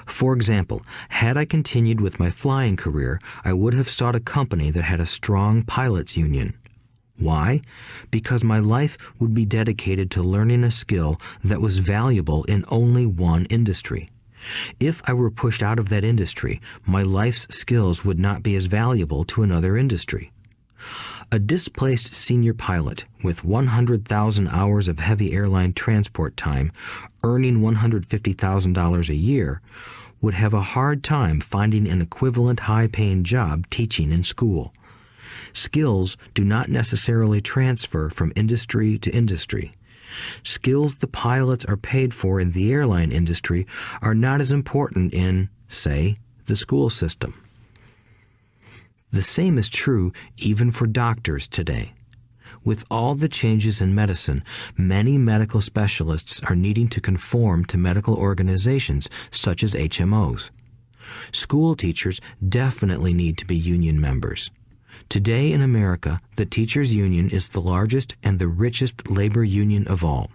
For example, had I continued with my flying career, I would have sought a company that had a strong pilots union. Why? Because my life would be dedicated to learning a skill that was valuable in only one industry. If I were pushed out of that industry, my life's skills would not be as valuable to another industry. A displaced senior pilot with 100,000 hours of heavy airline transport time, earning $150,000 a year, would have a hard time finding an equivalent high-paying job teaching in school. Skills do not necessarily transfer from industry to industry. Skills the pilots are paid for in the airline industry are not as important in, say, the school system. The same is true even for doctors today. With all the changes in medicine, many medical specialists are needing to conform to medical organizations such as HMOs. School teachers definitely need to be union members. Today in America, the teachers' union is the largest and the richest labor union of all.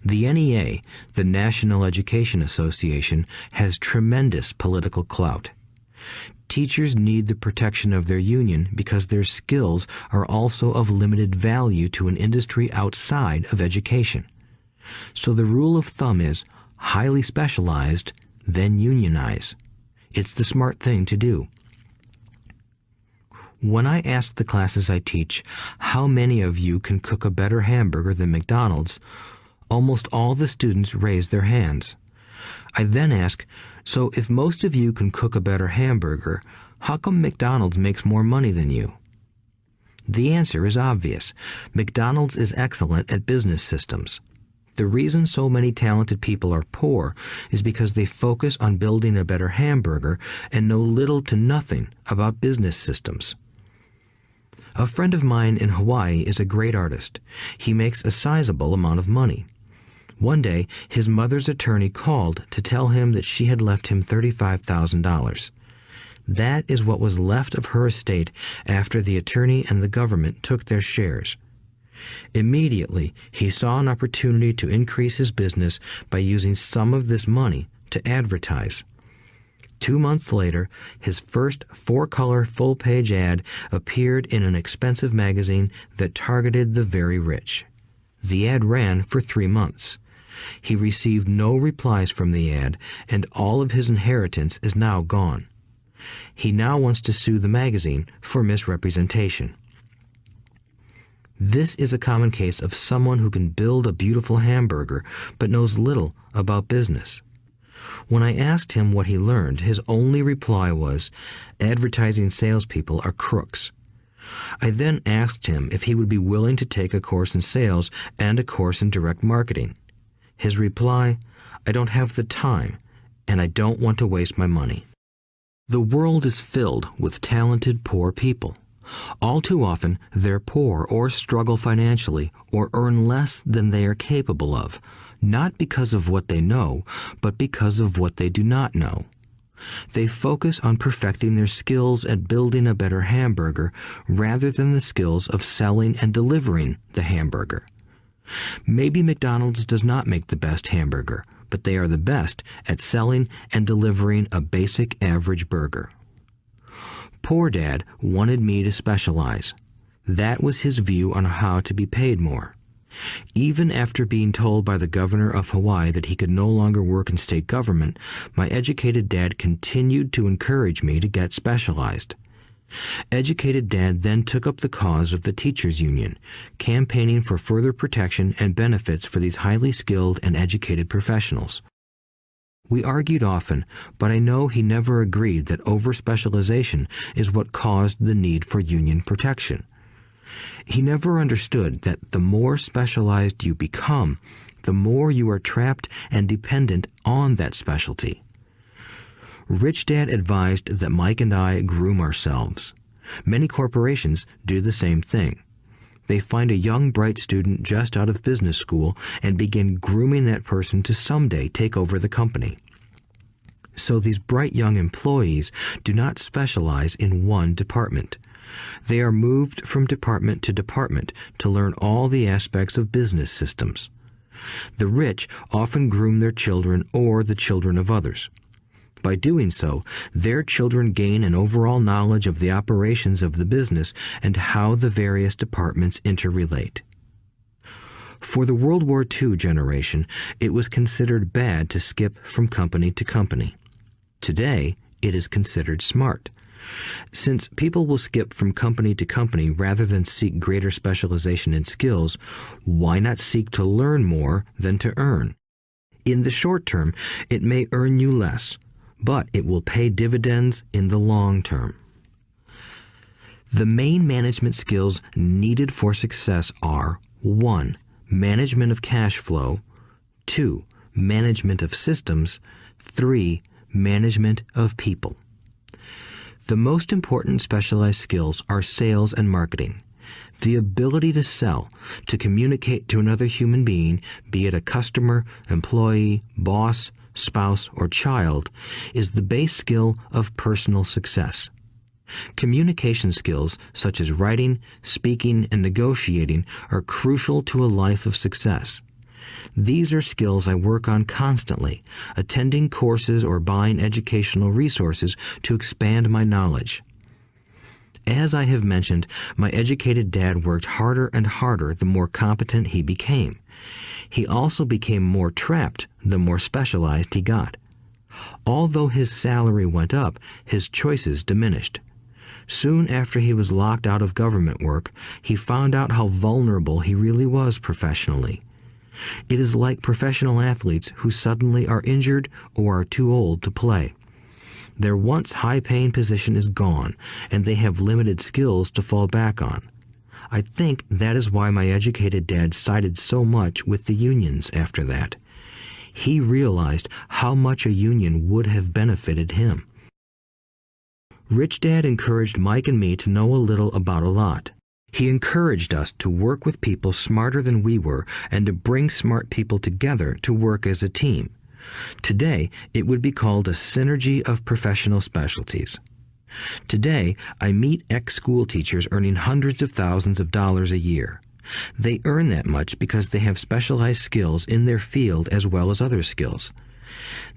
The NEA, the National Education Association, has tremendous political clout. Teachers need the protection of their union because their skills are also of limited value to an industry outside of education. So the rule of thumb is, highly specialized, then unionize. It's the smart thing to do. When I ask the classes I teach, how many of you can cook a better hamburger than McDonald's, almost all the students raise their hands. I then ask, so if most of you can cook a better hamburger, how come McDonald's makes more money than you? The answer is obvious. McDonald's is excellent at business systems. The reason so many talented people are poor is because they focus on building a better hamburger and know little to nothing about business systems. A friend of mine in Hawaii is a great artist. He makes a sizable amount of money. One day, his mother's attorney called to tell him that she had left him $35,000. That is what was left of her estate after the attorney and the government took their shares. Immediately, he saw an opportunity to increase his business by using some of this money to advertise. 2 months later, his first 4-color full-page ad appeared in an expensive magazine that targeted the very rich. The ad ran for 3 months. He received no replies from the ad, and all of his inheritance is now gone. He now wants to sue the magazine for misrepresentation. This is a common case of someone who can build a beautiful hamburger but knows little about business. When I asked him what he learned, his only reply was, "Advertising salespeople are crooks." I then asked him if he would be willing to take a course in sales and a course in direct marketing. His reply, "I don't have the time, and I don't want to waste my money." The world is filled with talented poor people. All too often, they're poor or struggle financially or earn less than they are capable of, not because of what they know, but because of what they do not know. They focus on perfecting their skills at building a better hamburger rather than the skills of selling and delivering the hamburger. Maybe McDonald's does not make the best hamburger, but they are the best at selling and delivering a basic average burger. Poor Dad wanted me to specialize. That was his view on how to be paid more. Even after being told by the governor of Hawaii that he could no longer work in state government, my educated dad continued to encourage me to get specialized. Educated Dad then took up the cause of the teachers' union, campaigning for further protection and benefits for these highly skilled and educated professionals. We argued often, but I know he never agreed that over-specialization is what caused the need for union protection. He never understood that the more specialized you become, the more you are trapped and dependent on that specialty. Rich Dad advised that Mike and I groom ourselves. Many corporations do the same thing. They find a young, bright student just out of business school and begin grooming that person to someday take over the company. So these bright young employees do not specialize in one department. They are moved from department to department to learn all the aspects of business systems. The rich often groom their children or the children of others. By doing so, their children gain an overall knowledge of the operations of the business and how the various departments interrelate. For the World War II generation, it was considered bad to skip from company to company. Today, it is considered smart. Since people will skip from company to company rather than seek greater specialization in skills, why not seek to learn more than to earn? In the short term, it may earn you less, but it will pay dividends in the long term. The main management skills needed for success are 1. Management of cash flow, 2. Management of systems, 3. Management of people. The most important specialized skills are sales and marketing. The ability to sell, to communicate to another human being, be it a customer, employee, boss, spouse, or child, is the base skill of personal success. Communication skills such as writing, speaking, and negotiating are crucial to a life of success. These are skills I work on constantly, attending courses or buying educational resources to expand my knowledge. As I have mentioned, my educated dad worked harder and harder the more competent he became. He also became more trapped the more specialized he got. Although his salary went up, his choices diminished. Soon after he was locked out of government work, he found out how vulnerable he really was professionally. It is like professional athletes who suddenly are injured or are too old to play. Their once high-paying position is gone, and they have limited skills to fall back on. I think that is why my educated dad sided so much with the unions after that. He realized how much a union would have benefited him. Rich Dad encouraged Mike and me to know a little about a lot. He encouraged us to work with people smarter than we were and to bring smart people together to work as a team. Today, it would be called a synergy of professional specialties. Today, I meet ex-school teachers earning hundreds of thousands of dollars a year. They earn that much because they have specialized skills in their field as well as other skills.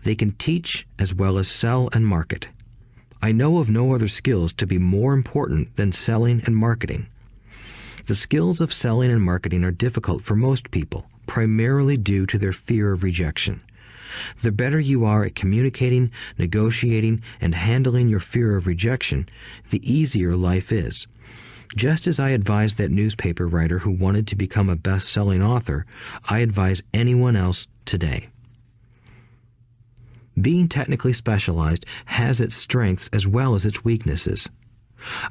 They can teach as well as sell and market. I know of no other skills to be more important than selling and marketing. The skills of selling and marketing are difficult for most people, primarily due to their fear of rejection. The better you are at communicating, negotiating, and handling your fear of rejection, the easier life is. Just as I advise that newspaper writer who wanted to become a best-selling author, I advise anyone else today. Being technically specialized has its strengths as well as its weaknesses.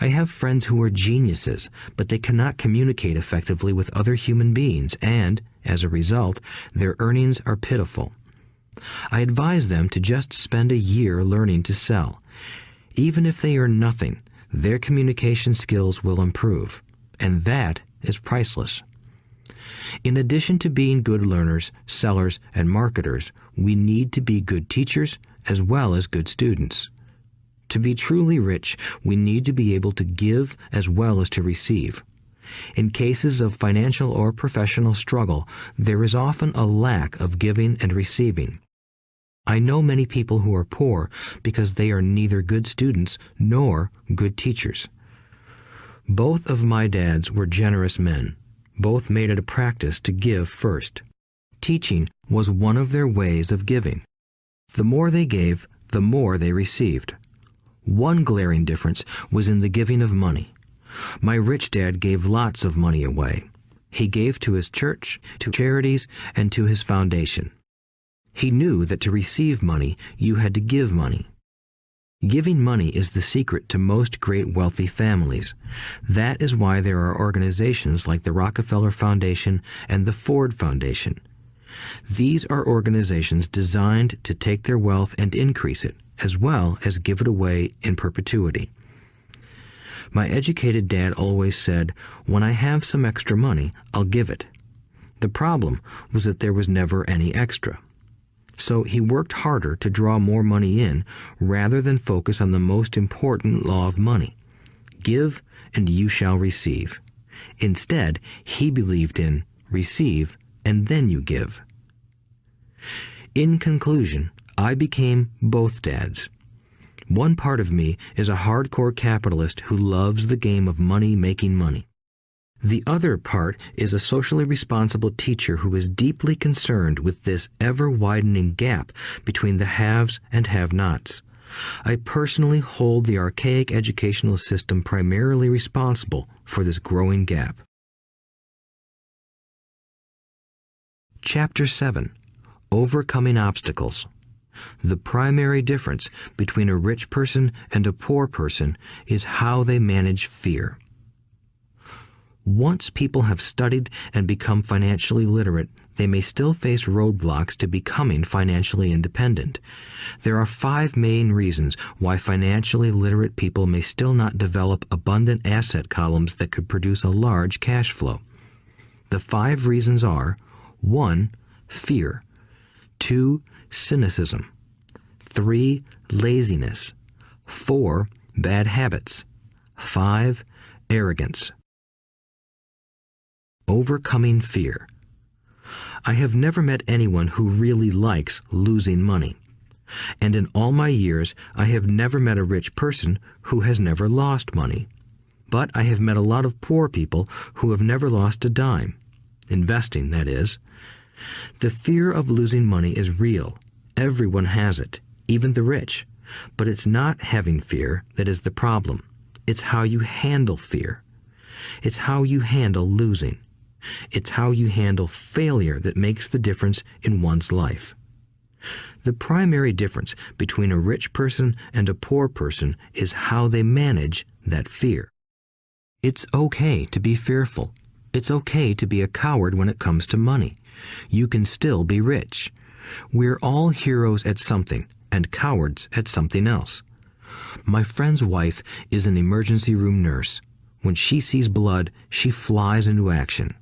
I have friends who are geniuses, but they cannot communicate effectively with other human beings, and, as a result, their earnings are pitiful. I advise them to just spend a year learning to sell. Even if they earn nothing, their communication skills will improve, and that is priceless. In addition to being good learners, sellers, and marketers, we need to be good teachers as well as good students. To be truly rich, we need to be able to give as well as to receive. In cases of financial or professional struggle, there is often a lack of giving and receiving. I know many people who are poor because they are neither good students nor good teachers. Both of my dads were generous men. Both made it a practice to give first. Teaching was one of their ways of giving. The more they gave, the more they received. One glaring difference was in the giving of money. My rich dad gave lots of money away. He gave to his church, to charities, and to his foundation. He knew that to receive money, you had to give money. Giving money is the secret to most great wealthy families. That is why there are organizations like the Rockefeller Foundation and the Ford Foundation. These are organizations designed to take their wealth and increase it, as well as give it away in perpetuity. My educated dad always said, "When I have some extra money, I'll give it." The problem was that there was never any extra. So he worked harder to draw more money in rather than focus on the most important law of money. Give and you shall receive. Instead, he believed in receive and then you give. In conclusion, I became both dads. One part of me is a hardcore capitalist who loves the game of money making money. The other part is a socially responsible teacher who is deeply concerned with this ever-widening gap between the haves and have-nots. I personally hold the archaic educational system primarily responsible for this growing gap. Chapter 7. Overcoming Obstacles. The primary difference between a rich person and a poor person is how they manage fear. Once people have studied and become financially literate, they may still face roadblocks to becoming financially independent. There are 5 main reasons why financially literate people may still not develop abundant asset columns that could produce a large cash flow. The 5 reasons are: 1. Fear. 2. Cynicism. 3. Laziness. 4. Bad habits. 5. Arrogance. Overcoming fear. I have never met anyone who really likes losing money. And in all my years, I have never met a rich person who has never lost money. But I have met a lot of poor people who have never lost a dime. Investing, that is. The fear of losing money is real. Everyone has it, even the rich. But it's not having fear that is the problem. It's how you handle fear. It's how you handle losing. It's how you handle failure that makes the difference in one's life. The primary difference between a rich person and a poor person is how they manage that fear. It's okay to be fearful. It's okay to be a coward when it comes to money. You can still be rich. We're all heroes at something and cowards at something else. My friend's wife is an emergency room nurse. When she sees blood, she flies into action.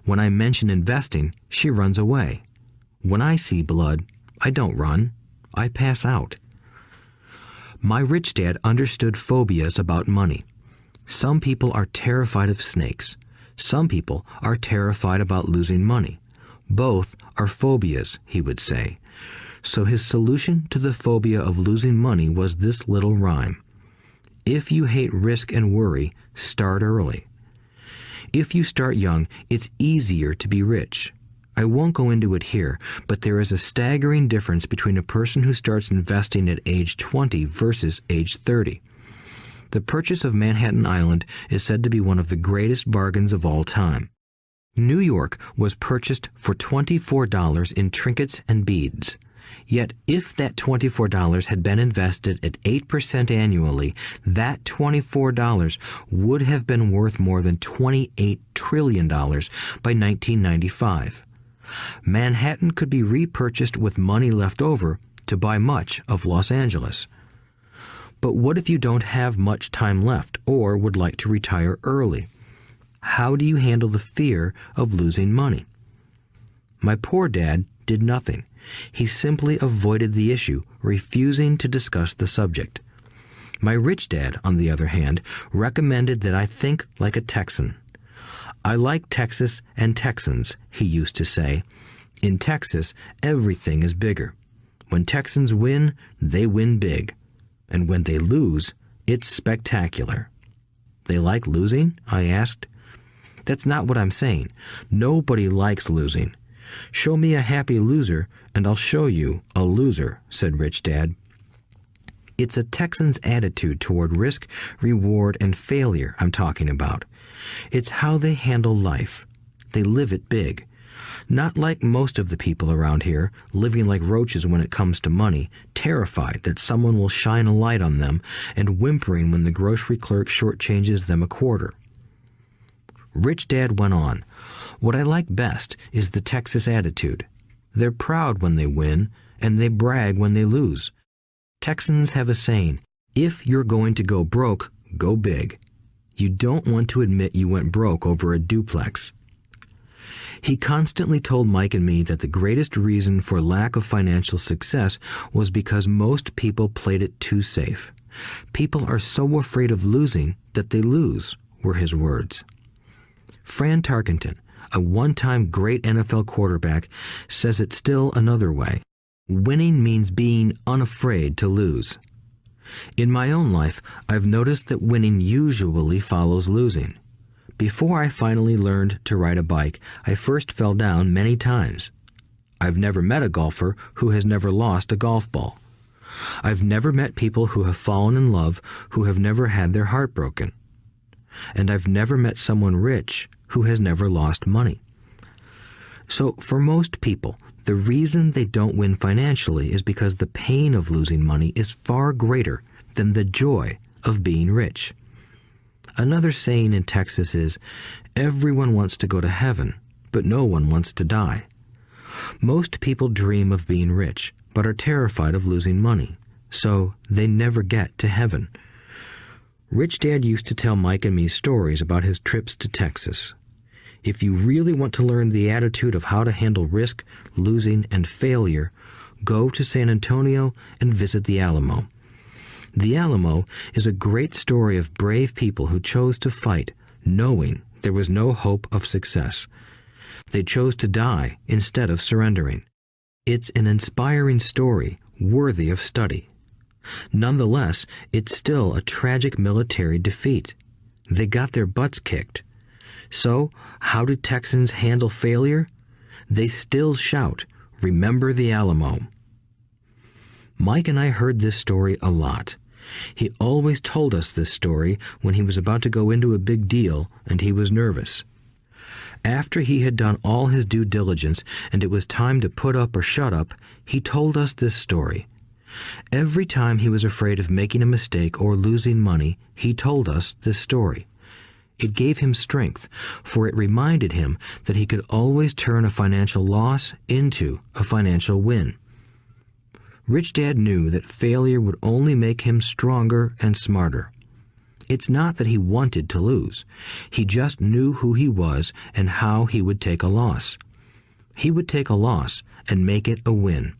When I mention investing, she runs away. When I see blood, I don't run. I pass out. My rich dad understood phobias about money. Some people are terrified of snakes. Some people are terrified about losing money. Both are phobias, he would say. So his solution to the phobia of losing money was this little rhyme. If you hate risk and worry, start early. If you start young, it's easier to be rich. I won't go into it here, but there is a staggering difference between a person who starts investing at age 20 versus age 30. The purchase of Manhattan Island is said to be one of the greatest bargains of all time. New York was purchased for $24 in trinkets and beads. Yet if that $24 had been invested at 8% annually, that $24 would have been worth more than $28 trillion by 1995. Manhattan could be repurchased with money left over to buy much of Los Angeles. But what if you don't have much time left or would like to retire early? How do you handle the fear of losing money? My poor dad did nothing. He simply avoided the issue, refusing to discuss the subject. My rich dad, on the other hand, recommended that I think like a Texan. I like Texas and Texans, he used to say. In Texas, everything is bigger. When Texans win, they win big. And when they lose, it's spectacular. They like losing? I asked. That's not what I'm saying. Nobody likes losing. Show me a happy loser, and I'll show you a loser, said Rich Dad. It's a Texan's attitude toward risk, reward, and failure I'm talking about. It's how they handle life. They live it big. Not like most of the people around here, living like roaches when it comes to money, terrified that someone will shine a light on them and whimpering when the grocery clerk shortchanges them a quarter. Rich Dad went on, "What I like best is the Texas attitude. They're proud when they win, and they brag when they lose. Texans have a saying, if you're going to go broke, go big. You don't want to admit you went broke over a duplex." He constantly told Mike and me that the greatest reason for lack of financial success was because most people played it too safe. People are so afraid of losing that they lose, were his words. Fran Tarkenton, a one-time great NFL quarterback, says it still another way. Winning means being unafraid to lose. In my own life, I've noticed that winning usually follows losing. Before I finally learned to ride a bike, I first fell down many times. I've never met a golfer who has never lost a golf ball. I've never met people who have fallen in love who have never had their heart broken. And I've never met someone rich who has never lost money. So for most people, the reason they don't win financially is because the pain of losing money is far greater than the joy of being rich. Another saying in Texas is, everyone wants to go to heaven, but no one wants to die. Most people dream of being rich, but are terrified of losing money, so they never get to heaven. Rich Dad used to tell Mike and me stories about his trips to Texas. If you really want to learn the attitude of how to handle risk, losing, and failure, go to San Antonio and visit the Alamo. The Alamo is a great story of brave people who chose to fight, knowing there was no hope of success. They chose to die instead of surrendering. It's an inspiring story, worthy of study. Nonetheless, it's still a tragic military defeat. They got their butts kicked. So, how do Texans handle failure? They still shout, "Remember the Alamo." Mike and I heard this story a lot. He always told us this story when he was about to go into a big deal and he was nervous. After he had done all his due diligence and it was time to put up or shut up, he told us this story. Every time he was afraid of making a mistake or losing money, he told us this story. It gave him strength, for it reminded him that he could always turn a financial loss into a financial win. Rich Dad knew that failure would only make him stronger and smarter. It's not that he wanted to lose. He just knew who he was and how he would take a loss. He would take a loss and make it a win.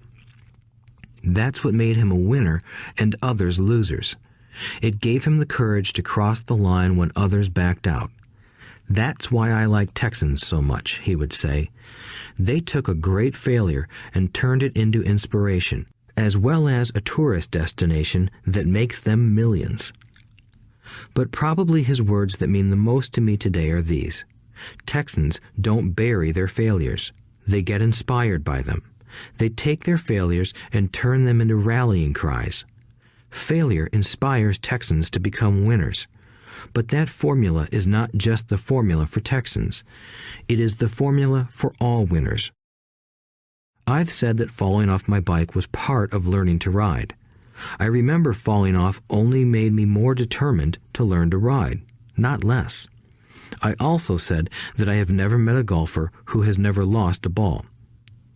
That's what made him a winner and others losers. It gave him the courage to cross the line when others backed out. That's why I like Texans so much, he would say. They took a great failure and turned it into inspiration, as well as a tourist destination that makes them millions. But probably his words that mean the most to me today are these. Texans don't bury their failures. They get inspired by them. They take their failures and turn them into rallying cries. Failure inspires Texans to become winners. But that formula is not just the formula for Texans. It is the formula for all winners. I've said that falling off my bike was part of learning to ride. I remember falling off only made me more determined to learn to ride, not less. I also said that I have never met a golfer who has never lost a ball.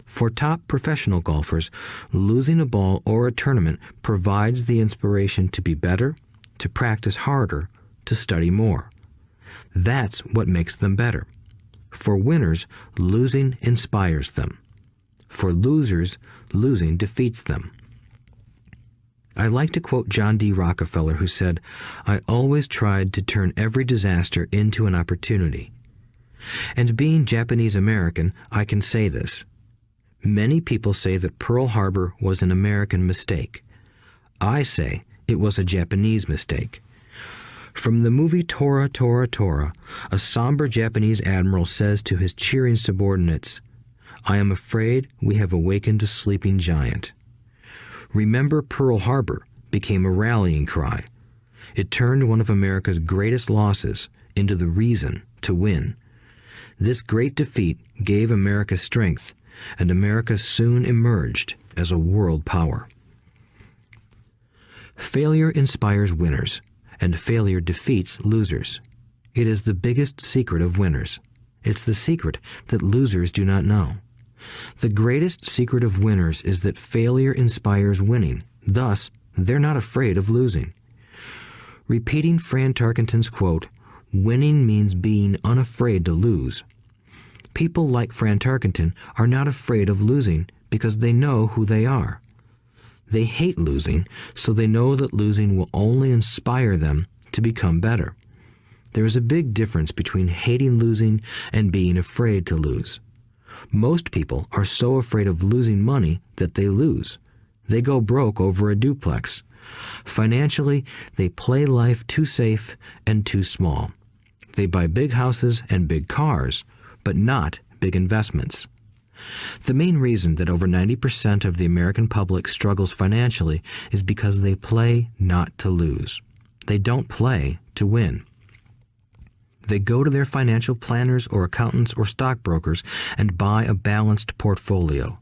For top professional golfers, losing a ball or a tournament provides the inspiration to be better, to practice harder, to study more. That's what makes them better. For winners, losing inspires them. For losers, losing defeats them. I like to quote John D. Rockefeller, who said, "I always tried to turn every disaster into an opportunity." And being Japanese American, I can say this. Many people say that Pearl Harbor was an American mistake. I say it was a Japanese mistake. From the movie Tora, Tora, Tora, a somber Japanese admiral says to his cheering subordinates, "I am afraid we have awakened a sleeping giant." Remember Pearl Harbor became a rallying cry. It turned one of America's greatest losses into the reason to win. This great defeat gave America strength, and America soon emerged as a world power. Failure inspires winners, and failure defeats losers. It is the biggest secret of winners. It's the secret that losers do not know. The greatest secret of winners is that failure inspires winning. Thus, they're not afraid of losing. Repeating Fran Tarkenton's quote, "Winning means being unafraid to lose." People like Fran Tarkenton are not afraid of losing because they know who they are. They hate losing, so they know that losing will only inspire them to become better. There is a big difference between hating losing and being afraid to lose. Most people are so afraid of losing money that they lose. They go broke over a duplex. Financially, they play life too safe and too small. They buy big houses and big cars, but not big investments. The main reason that over 90% of the American public struggles financially is because they play not to lose. They don't play to win. They go to their financial planners or accountants or stockbrokers and buy a balanced portfolio.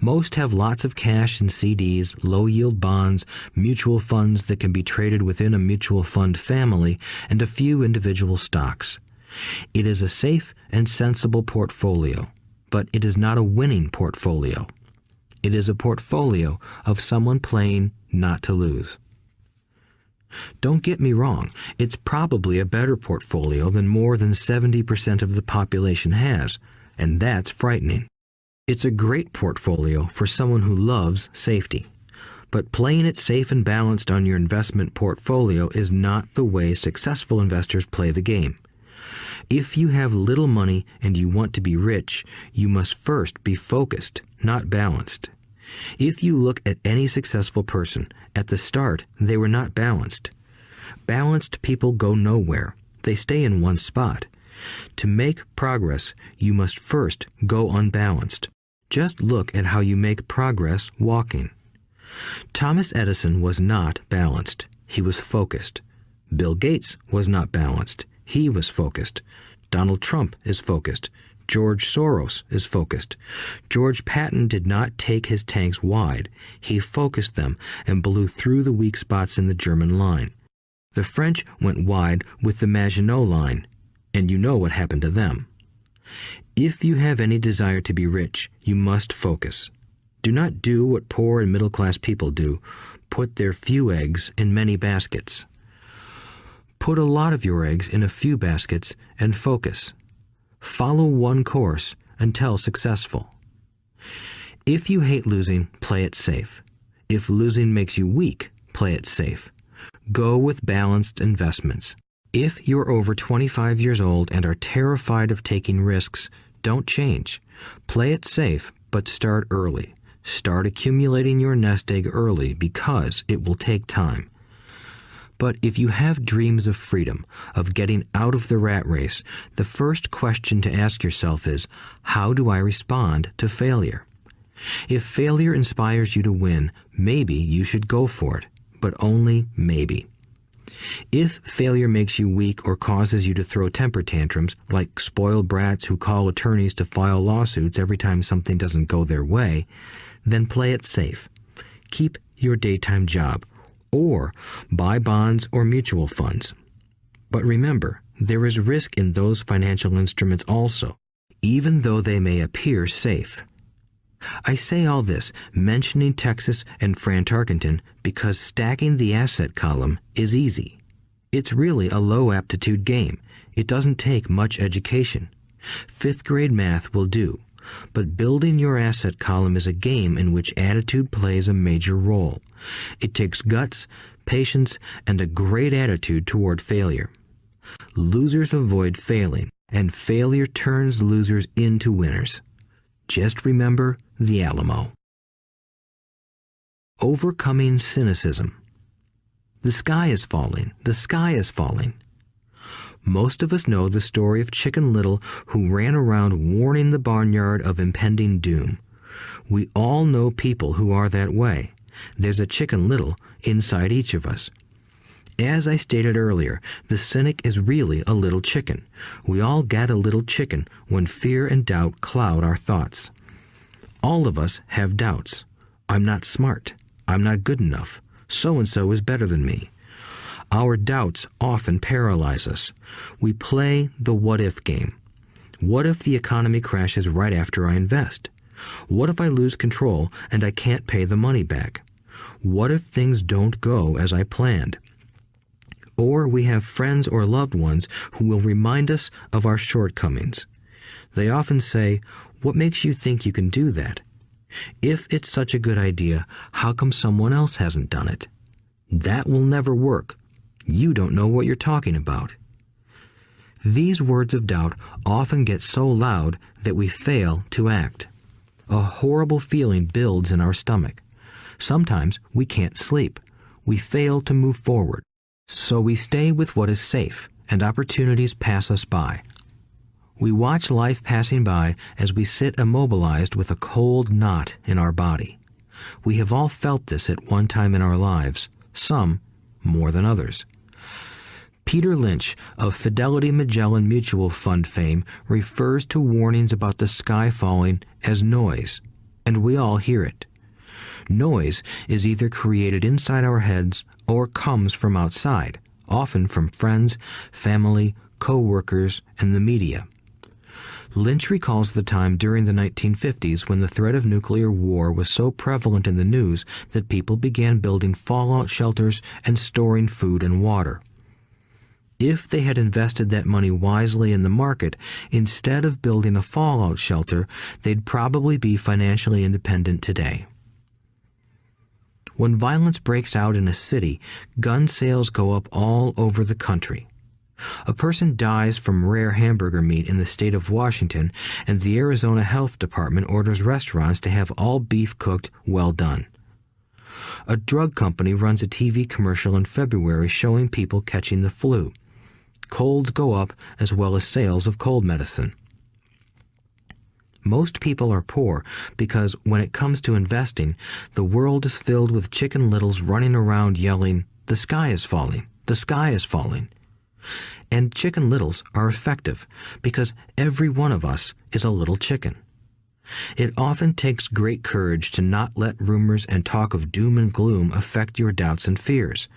Most have lots of cash in CDs, low-yield bonds, mutual funds that can be traded within a mutual fund family, and a few individual stocks. It is a safe and sensible portfolio, but it is not a winning portfolio. It is a portfolio of someone playing not to lose. Don't get me wrong, it's probably a better portfolio than more than 70% of the population has, and that's frightening. It's a great portfolio for someone who loves safety. But playing it safe and balanced on your investment portfolio is not the way successful investors play the game. If you have little money and you want to be rich, you must first be focused, not balanced. If you look at any successful person, at the start, they were not balanced. Balanced people go nowhere. They stay in one spot. To make progress, you must first go unbalanced. Just look at how you make progress walking. Thomas Edison was not balanced. He was focused. Bill Gates was not balanced. He was focused. Donald Trump is focused. George Soros is focused. George Patton did not take his tanks wide. He focused them and blew through the weak spots in the German line. The French went wide with the Maginot Line, and you know what happened to them. If you have any desire to be rich, you must focus. Do not do what poor and middle-class people do, put their few eggs in many baskets. Put a lot of your eggs in a few baskets and focus. Follow one course until successful. If you hate losing, play it safe. If losing makes you weak, play it safe. Go with balanced investments. If you're over 25 years old and are terrified of taking risks, don't change. Play it safe, but start early. Start accumulating your nest egg early because it will take time. But if you have dreams of freedom, of getting out of the rat race, the first question to ask yourself is, how do I respond to failure? If failure inspires you to win, maybe you should go for it, but only maybe. If failure makes you weak or causes you to throw temper tantrums, like spoiled brats who call attorneys to file lawsuits every time something doesn't go their way, then play it safe. Keep your daytime job, or buy bonds or mutual funds. But remember, there is risk in those financial instruments also, even though they may appear safe. I say all this, mentioning Texas and Fran Tarkenton, because stacking the asset column is easy. It's really a low-aptitude game. It doesn't take much education. Fifth-grade math will do. But building your asset column is a game in which attitude plays a major role. It takes guts, patience, and a great attitude toward failure. Losers avoid failing, and failure turns losers into winners. Just remember the Alamo. Overcoming cynicism. The sky is falling. The sky is falling. Most of us know the story of Chicken Little, who ran around warning the barnyard of impending doom. We all know people who are that way. There's a Chicken Little inside each of us. As I stated earlier, the cynic is really a little chicken. We all get a little chicken when fear and doubt cloud our thoughts. All of us have doubts. I'm not smart. I'm not good enough. So-and-so is better than me. Our doubts often paralyze us. We play the what-if game. What if the economy crashes right after I invest? What if I lose control and I can't pay the money back? What if things don't go as I planned? Or we have friends or loved ones who will remind us of our shortcomings. They often say, "What makes you think you can do that? If it's such a good idea, how come someone else hasn't done it? That will never work. You don't know what you're talking about." These words of doubt often get so loud that we fail to act. A horrible feeling builds in our stomach. Sometimes we can't sleep. We fail to move forward. So we stay with what is safe, and opportunities pass us by. We watch life passing by as we sit immobilized with a cold knot in our body. We have all felt this at one time in our lives, some more than others. Peter Lynch of Fidelity Magellan Mutual Fund fame refers to warnings about the sky falling as noise, and we all hear it. Noise is either created inside our heads or comes from outside, often from friends, family, co-workers, and the media. Lynch recalls the time during the 1950s when the threat of nuclear war was so prevalent in the news that people began building fallout shelters and storing food and water. If they had invested that money wisely in the market, instead of building a fallout shelter, they'd probably be financially independent today. When violence breaks out in a city, gun sales go up all over the country. A person dies from rare hamburger meat in the state of Washington, and the Arizona Health Department orders restaurants to have all beef cooked well done. A drug company runs a TV commercial in February showing people catching the flu. Colds go up as well as sales of cold medicine. Most people are poor because when it comes to investing, the world is filled with Chicken Littles running around yelling, "The sky is falling, the sky is falling." And Chicken Littles are effective because every one of us is a little chicken. It often takes great courage to not let rumors and talk of doom and gloom affect your doubts and fears.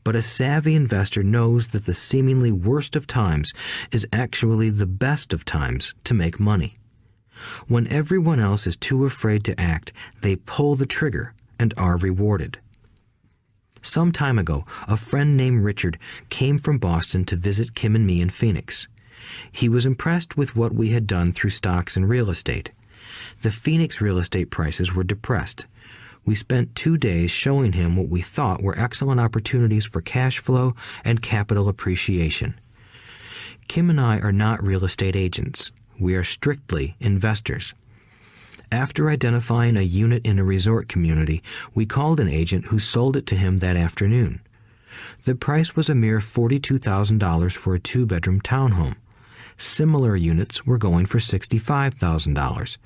But a savvy investor knows that the seemingly worst of times is actually the best of times to make money. When everyone else is too afraid to act, they pull the trigger and are rewarded. Some time ago, a friend named Richard came from Boston to visit Kim and me in Phoenix. He was impressed with what we had done through stocks and real estate. The Phoenix real estate prices were depressed. We spent 2 days showing him what we thought were excellent opportunities for cash flow and capital appreciation. Kim and I are not real estate agents. We are strictly investors. After identifying a unit in a resort community, we called an agent who sold it to him that afternoon. The price was a mere $42,000 for a 2-bedroom townhome. Similar units were going for $65,000.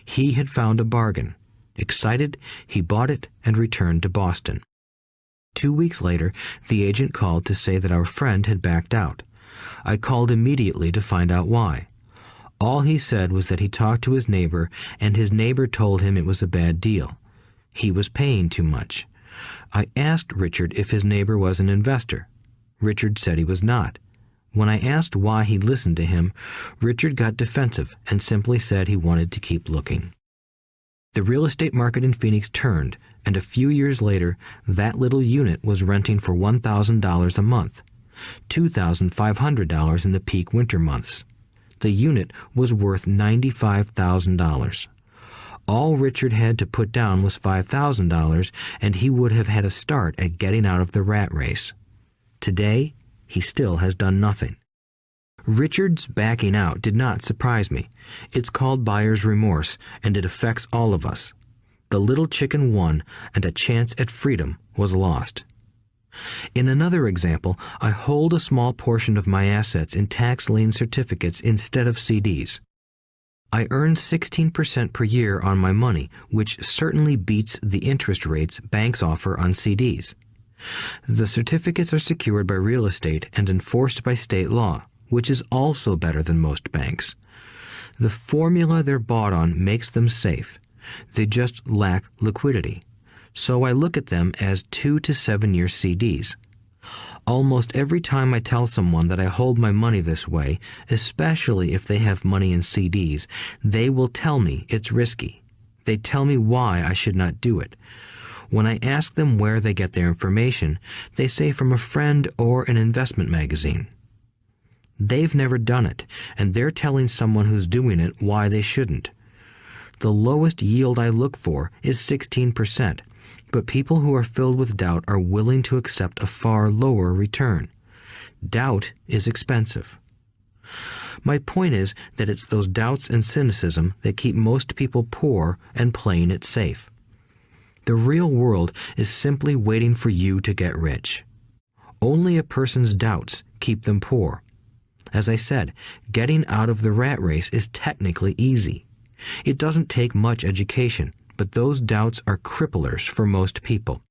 He had found a bargain. Excited, he bought it and returned to Boston. 2 weeks later, the agent called to say that our friend had backed out. I called immediately to find out why. All he said was that he talked to his neighbor, and his neighbor told him it was a bad deal. He was paying too much. I asked Richard if his neighbor was an investor. Richard said he was not. When I asked why he listened to him, Richard got defensive and simply said he wanted to keep looking. The real estate market in Phoenix turned, and a few years later, that little unit was renting for $1,000 a month, $2,500 in the peak winter months. The unit was worth $95,000. All Richard had to put down was $5,000, and he would have had a start at getting out of the rat race. Today, he still has done nothing. Richard's backing out did not surprise me. It's called buyer's remorse, and it affects all of us. The little chicken won, and a chance at freedom was lost. In another example, I hold a small portion of my assets in tax lien certificates instead of CDs. I earn 16% per year on my money, which certainly beats the interest rates banks offer on CDs. The certificates are secured by real estate and enforced by state law, which is also better than most banks. The formula they're bought on makes them safe. They just lack liquidity. So I look at them as 2 to 7 year CDs. Almost every time I tell someone that I hold my money this way, especially if they have money in CDs, they will tell me it's risky. They tell me why I should not do it. When I ask them where they get their information, they say from a friend or an investment magazine. They've never done it, and they're telling someone who's doing it why they shouldn't. The lowest yield I look for is 16%, but people who are filled with doubt are willing to accept a far lower return. Doubt is expensive. My point is that it's those doubts and cynicism that keep most people poor and playing it safe. The real world is simply waiting for you to get rich. Only a person's doubts keep them poor. As I said, getting out of the rat race is technically easy. It doesn't take much education, but those doubts are cripplers for most people.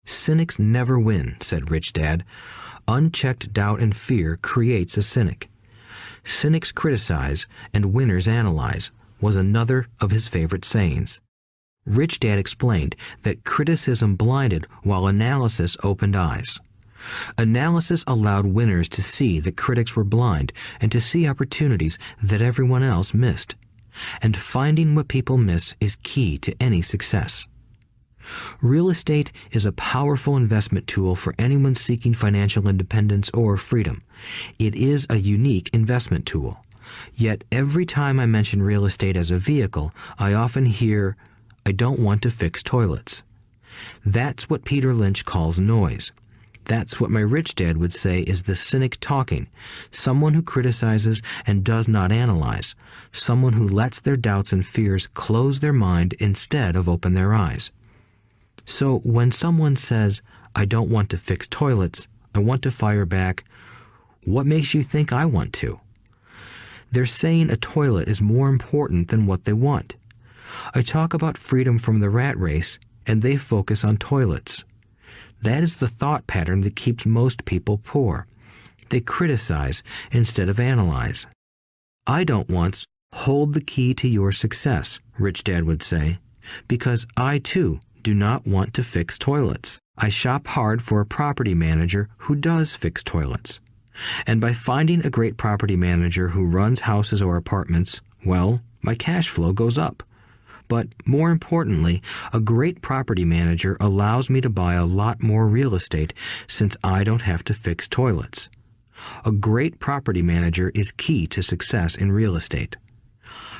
Cynics never win, said Rich Dad. Unchecked doubt and fear creates a cynic. Cynics criticize and winners analyze was another of his favorite sayings. Rich Dad explained that criticism blinded while analysis opened eyes. Analysis allowed winners to see that critics were blind and to see opportunities that everyone else missed. And finding what people miss is key to any success. Real estate is a powerful investment tool for anyone seeking financial independence or freedom. It is a unique investment tool. Yet every time I mention real estate as a vehicle, I often hear, "I don't want to fix toilets." That's what Peter Lynch calls noise. That's what my rich dad would say is the cynic talking, someone who criticizes and does not analyze, someone who lets their doubts and fears close their mind instead of open their eyes. So when someone says, "I don't want to fix toilets, I want to fire back," what makes you think I want to? They're saying a toilet is more important than what they want. I talk about freedom from the rat race, and they focus on toilets. That is the thought pattern that keeps most people poor. They criticize instead of analyze. I don't once hold the key to your success, Rich Dad would say, because I too do not want to fix toilets. I shop hard for a property manager who does fix toilets. And by finding a great property manager who runs houses or apartments, well, my cash flow goes up. But more importantly, a great property manager allows me to buy a lot more real estate since I don't have to fix toilets. A great property manager is key to success in real estate.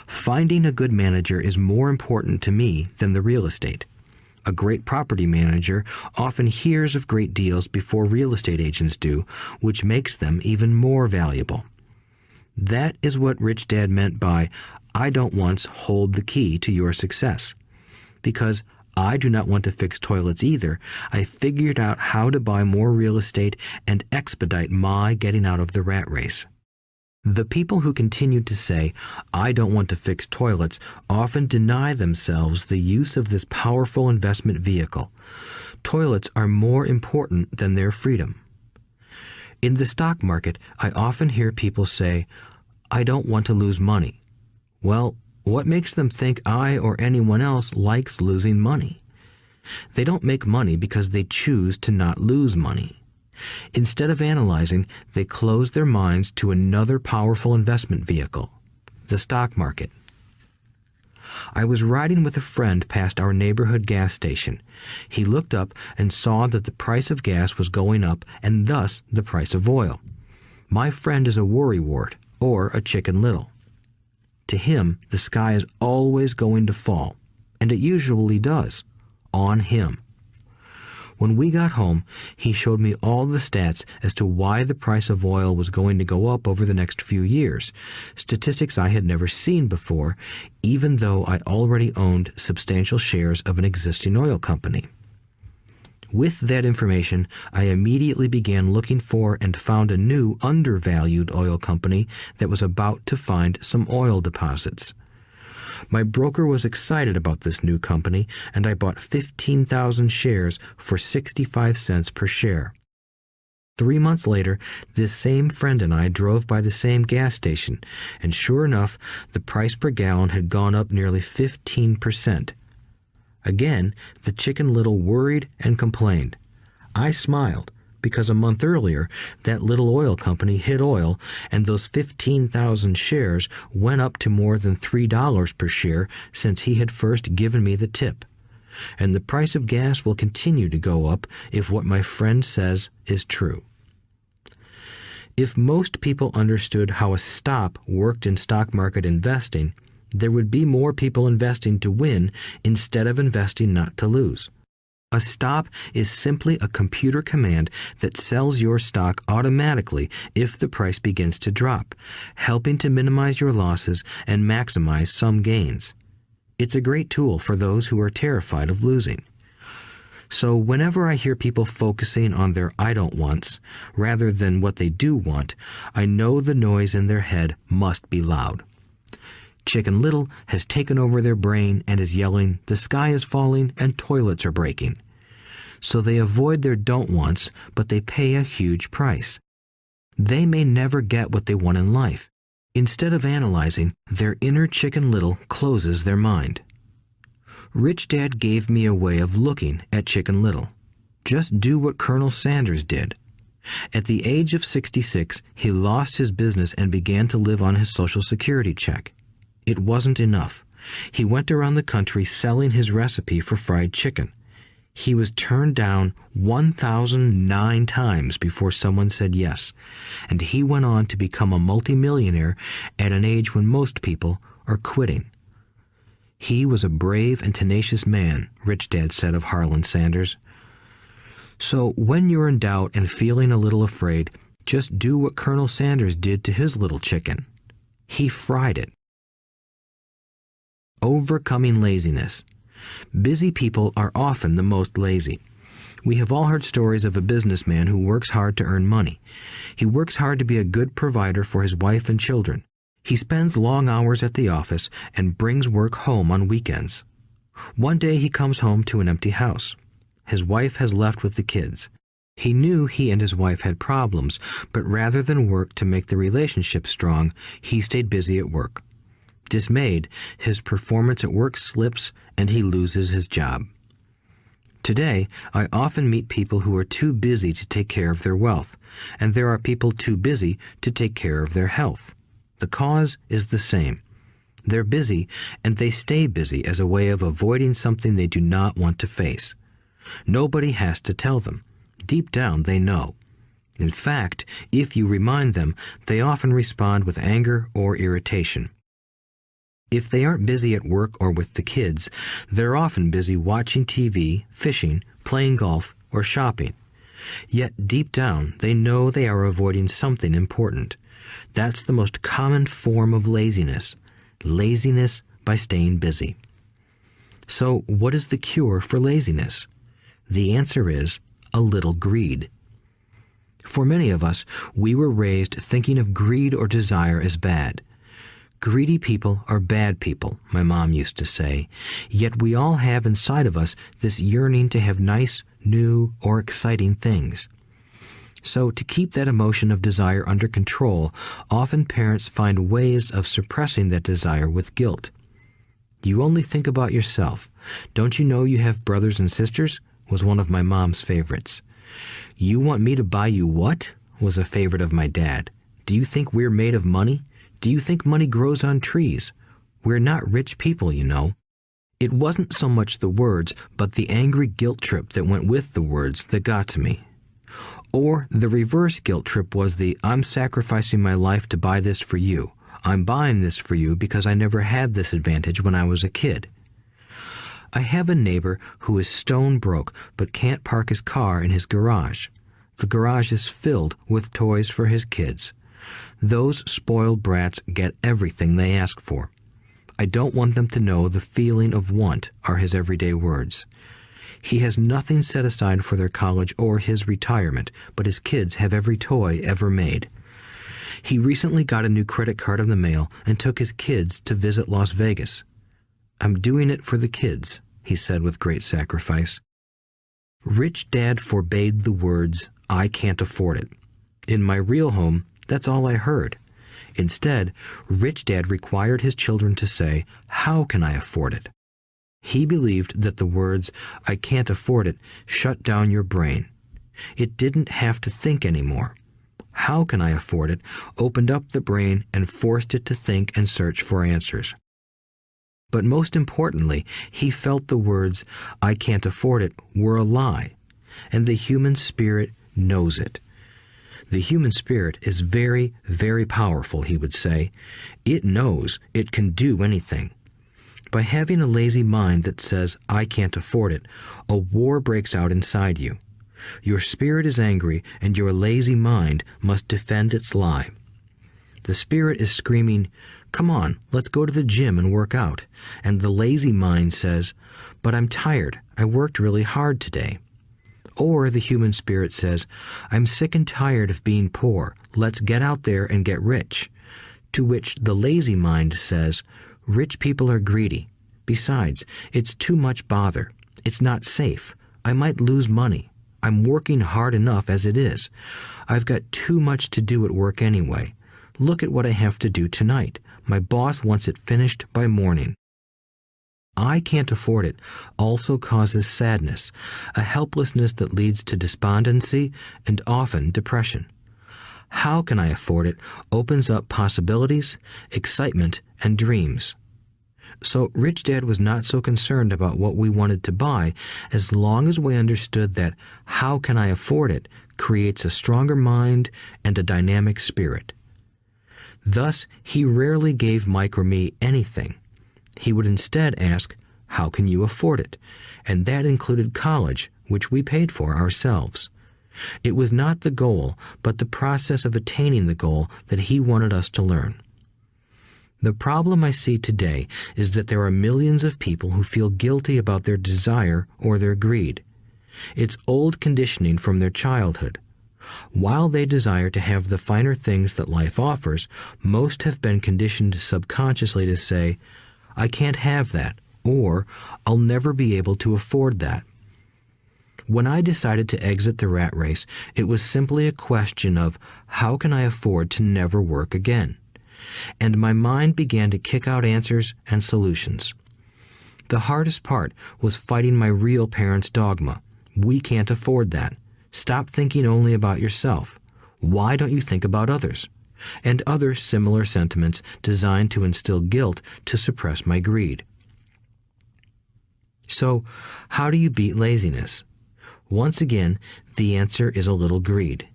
Finding a good manager is more important to me than the real estate. A great property manager often hears of great deals before real estate agents do, which makes them even more valuable. That is what Rich Dad meant by, I don't once hold the key to your success. Because I do not want to fix toilets either, I figured out how to buy more real estate and expedite my getting out of the rat race. The people who continue to say, I don't want to fix toilets, often deny themselves the use of this powerful investment vehicle. Toilets are more important than their freedom. In the stock market, I often hear people say, I don't want to lose money. Well, what makes them think I or anyone else likes losing money? They don't make money because they choose to not lose money. Instead of analyzing, they close their minds to another powerful investment vehicle, the stock market. I was riding with a friend past our neighborhood gas station. He looked up and saw that the price of gas was going up and thus the price of oil. My friend is a worrywart, or a Chicken Little. To him, the sky is always going to fall, and it usually does, on him. When we got home, he showed me all the stats as to why the price of oil was going to go up over the next few years, statistics I had never seen before, even though I already owned substantial shares of an existing oil company. With that information, I immediately began looking for and found a new undervalued oil company that was about to find some oil deposits. My broker was excited about this new company, and I bought 15,000 shares for 65 cents per share. 3 months later, this same friend and I drove by the same gas station, and sure enough, the price per gallon had gone up nearly 15%. Again, the Chicken Little worried and complained. I smiled, because a month earlier, that little oil company hit oil, and those 15,000 shares went up to more than $3 per share since he had first given me the tip. And the price of gas will continue to go up if what my friend says is true. If most people understood how a stop worked in stock market investing, there would be more people investing to win instead of investing not to lose. A stop is simply a computer command that sells your stock automatically if the price begins to drop, helping to minimize your losses and maximize some gains. It's a great tool for those who are terrified of losing. So whenever I hear people focusing on their I don't wants rather than what they do want, I know the noise in their head must be loud. Chicken Little has taken over their brain and is yelling, the sky is falling and toilets are breaking. So they avoid their don't wants, but they pay a huge price. They may never get what they want in life. Instead of analyzing, their inner Chicken Little closes their mind. Rich Dad gave me a way of looking at Chicken Little. Just do what Colonel Sanders did. At the age of 66, he lost his business and began to live on his Social Security check. It wasn't enough. He went around the country selling his recipe for fried chicken. He was turned down 1,009 times before someone said yes, and he went on to become a multimillionaire at an age when most people are quitting. He was a brave and tenacious man, Rich Dad said of Harlan Sanders. So when you're in doubt and feeling a little afraid, just do what Colonel Sanders did to his little chicken. He fried it. Overcoming laziness. Busy people are often the most lazy. We have all heard stories of a businessman who works hard to earn money. He works hard to be a good provider for his wife and children. He spends long hours at the office and brings work home on weekends. One day he comes home to an empty house. His wife has left with the kids. He knew he and his wife had problems, but rather than work to make the relationship strong, he stayed busy at work. Dismayed, his performance at work slips and he loses his job. Today, I often meet people who are too busy to take care of their wealth, and there are people too busy to take care of their health. The cause is the same. They're busy, and they stay busy as a way of avoiding something they do not want to face. Nobody has to tell them. Deep down, they know. In fact, if you remind them, they often respond with anger or irritation. If they aren't busy at work or with the kids, they're often busy watching TV, fishing, playing golf, or shopping. Yet deep down, they know they are avoiding something important. That's the most common form of laziness. Laziness by staying busy. So, what is the cure for laziness? The answer is a little greed. For many of us, we were raised thinking of greed or desire as bad. Greedy people are bad people, my mom used to say, yet we all have inside of us this yearning to have nice, new, or exciting things. So to keep that emotion of desire under control, often parents find ways of suppressing that desire with guilt. You only think about yourself. Don't you know you have brothers and sisters? Was one of my mom's favorites. You want me to buy you what? Was a favorite of my dad. Do you think we're made of money? Do you think money grows on trees? We're not rich people, you know. It wasn't so much the words, but the angry guilt trip that went with the words that got to me. Or the reverse guilt trip was the, I'm sacrificing my life to buy this for you. I'm buying this for you because I never had this advantage when I was a kid. I have a neighbor who is stone broke but can't park his car in his garage. The garage is filled with toys for his kids. Those spoiled brats get everything they ask for. I don't want them to know the feeling of want are his everyday words. He has nothing set aside for their college or his retirement, but his kids have every toy ever made. He recently got a new credit card in the mail and took his kids to visit Las Vegas. I'm doing it for the kids, he said with great sacrifice. Rich Dad forbade the words, I can't afford it. In my real home, that's all I heard. Instead, Rich Dad required his children to say, how can I afford it? He believed that the words, I can't afford it, shut down your brain. It didn't have to think anymore. How can I afford it opened up the brain and forced it to think and search for answers. But most importantly, he felt the words, I can't afford it, were a lie, and the human spirit knows it. The human spirit is very, very powerful, he would say. It knows it can do anything. By having a lazy mind that says, I can't afford it, a war breaks out inside you. Your spirit is angry, and your lazy mind must defend its lie. The spirit is screaming, come on, let's go to the gym and work out. And the lazy mind says, but I'm tired. I worked really hard today. Or the human spirit says, I'm sick and tired of being poor. Let's get out there and get rich. To which the lazy mind says, rich people are greedy. Besides, it's too much bother. It's not safe. I might lose money. I'm working hard enough as it is. I've got too much to do at work anyway. Look at what I have to do tonight. My boss wants it finished by morning. I can't afford it also causes sadness, a helplessness that leads to despondency and often depression. How can I afford it opens up possibilities, excitement, and dreams. So Rich Dad was not so concerned about what we wanted to buy as long as we understood that how can I afford it creates a stronger mind and a dynamic spirit. Thus, he rarely gave Mike or me anything. He would instead ask, how can you afford it? And that included college, which we paid for ourselves. It was not the goal, but the process of attaining the goal that he wanted us to learn. The problem I see today is that there are millions of people who feel guilty about their desire or their greed. It's old conditioning from their childhood. While they desire to have the finer things that life offers, most have been conditioned subconsciously to say, I can't have that, or I'll never be able to afford that. When I decided to exit the rat race, it was simply a question of how can I afford to never work again? And my mind began to kick out answers and solutions. The hardest part was fighting my real parents' dogma. We can't afford that. Stop thinking only about yourself. Why don't you think about others? And other similar sentiments designed to instill guilt to suppress my greed. So, how do you beat laziness? Once again, the answer is a little greed.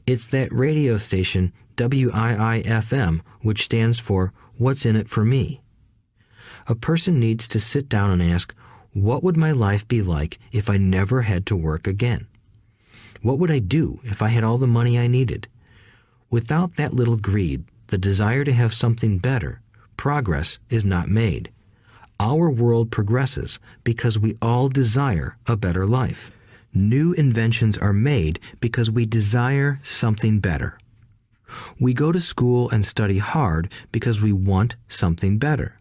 It's that radio station WIIFM, which stands for What's in it for me? A person needs to sit down and ask, what would my life be like if I never had to work again? What would I do if I had all the money I needed? Without that little greed, the desire to have something better, progress is not made. Our world progresses because we all desire a better life. New inventions are made because we desire something better. We go to school and study hard because we want something better.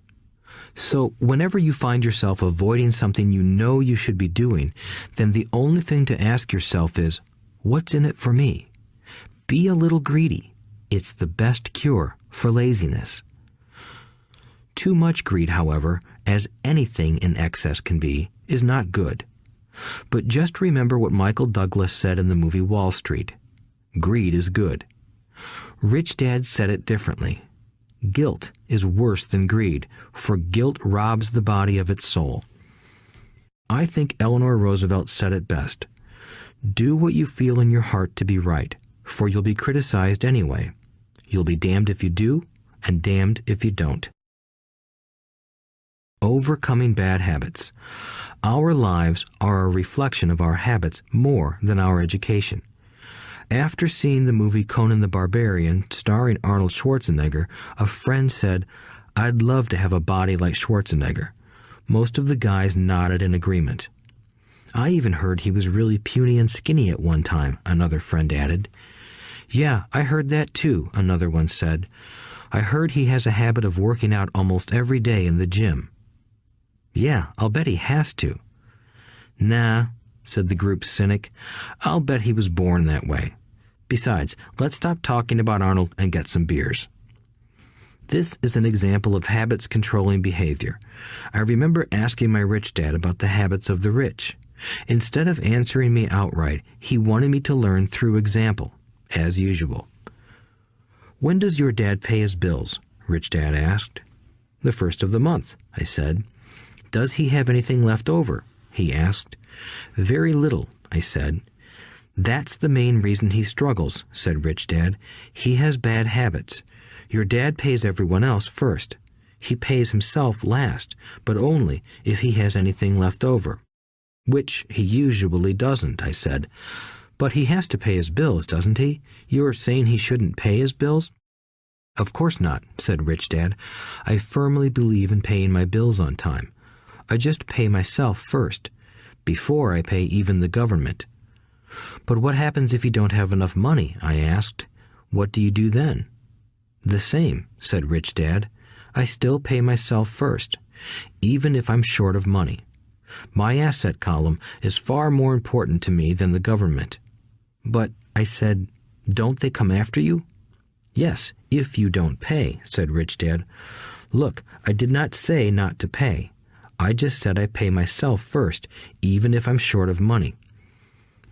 So whenever you find yourself avoiding something you know you should be doing, then the only thing to ask yourself is, what's in it for me? Be a little greedy. It's the best cure for laziness. Too much greed, however, as anything in excess can be, is not good. But just remember what Michael Douglas said in the movie Wall Street. Greed is good. Rich Dad said it differently. Guilt is worse than greed, for guilt robs the body of its soul. I think Eleanor Roosevelt said it best. Do what you feel in your heart to be right, for you'll be criticized anyway. You'll be damned if you do, and damned if you don't. Overcoming bad habits. Our lives are a reflection of our habits more than our education. After seeing the movie Conan the Barbarian, starring Arnold Schwarzenegger, a friend said, "I'd love to have a body like Schwarzenegger." Most of the guys nodded in agreement. "I even heard he was really puny and skinny at one time," another friend added. "Yeah, I heard that too," another one said. "I heard he has a habit of working out almost every day in the gym." "Yeah, I'll bet he has to." "Nah," said the group's cynic. "I'll bet he was born that way. Besides, let's stop talking about Arnold and get some beers." This is an example of habits controlling behavior. I remember asking my rich dad about the habits of the rich. Instead of answering me outright, he wanted me to learn through example, as usual. "When does your dad pay his bills?" Rich Dad asked. "The first of the month," I said. "Does he have anything left over?" he asked. "Very little," I said. "That's the main reason he struggles," said Rich Dad. "He has bad habits. Your dad pays everyone else first. He pays himself last, but only if he has anything left over." "Which he usually doesn't," I said. "But he has to pay his bills, doesn't he? You're saying he shouldn't pay his bills?" "Of course not," said Rich Dad. "I firmly believe in paying my bills on time. I just pay myself first, before I pay even the government." "But what happens if you don't have enough money?" I asked. "What do you do then?" "The same," said Rich Dad. "I still pay myself first, even if I'm short of money. My asset column is far more important to me than the government." "But," I said, "don't they come after you?" "Yes, if you don't pay," said Rich Dad. "Look, I did not say not to pay. I just said I pay myself first, even if I'm short of money."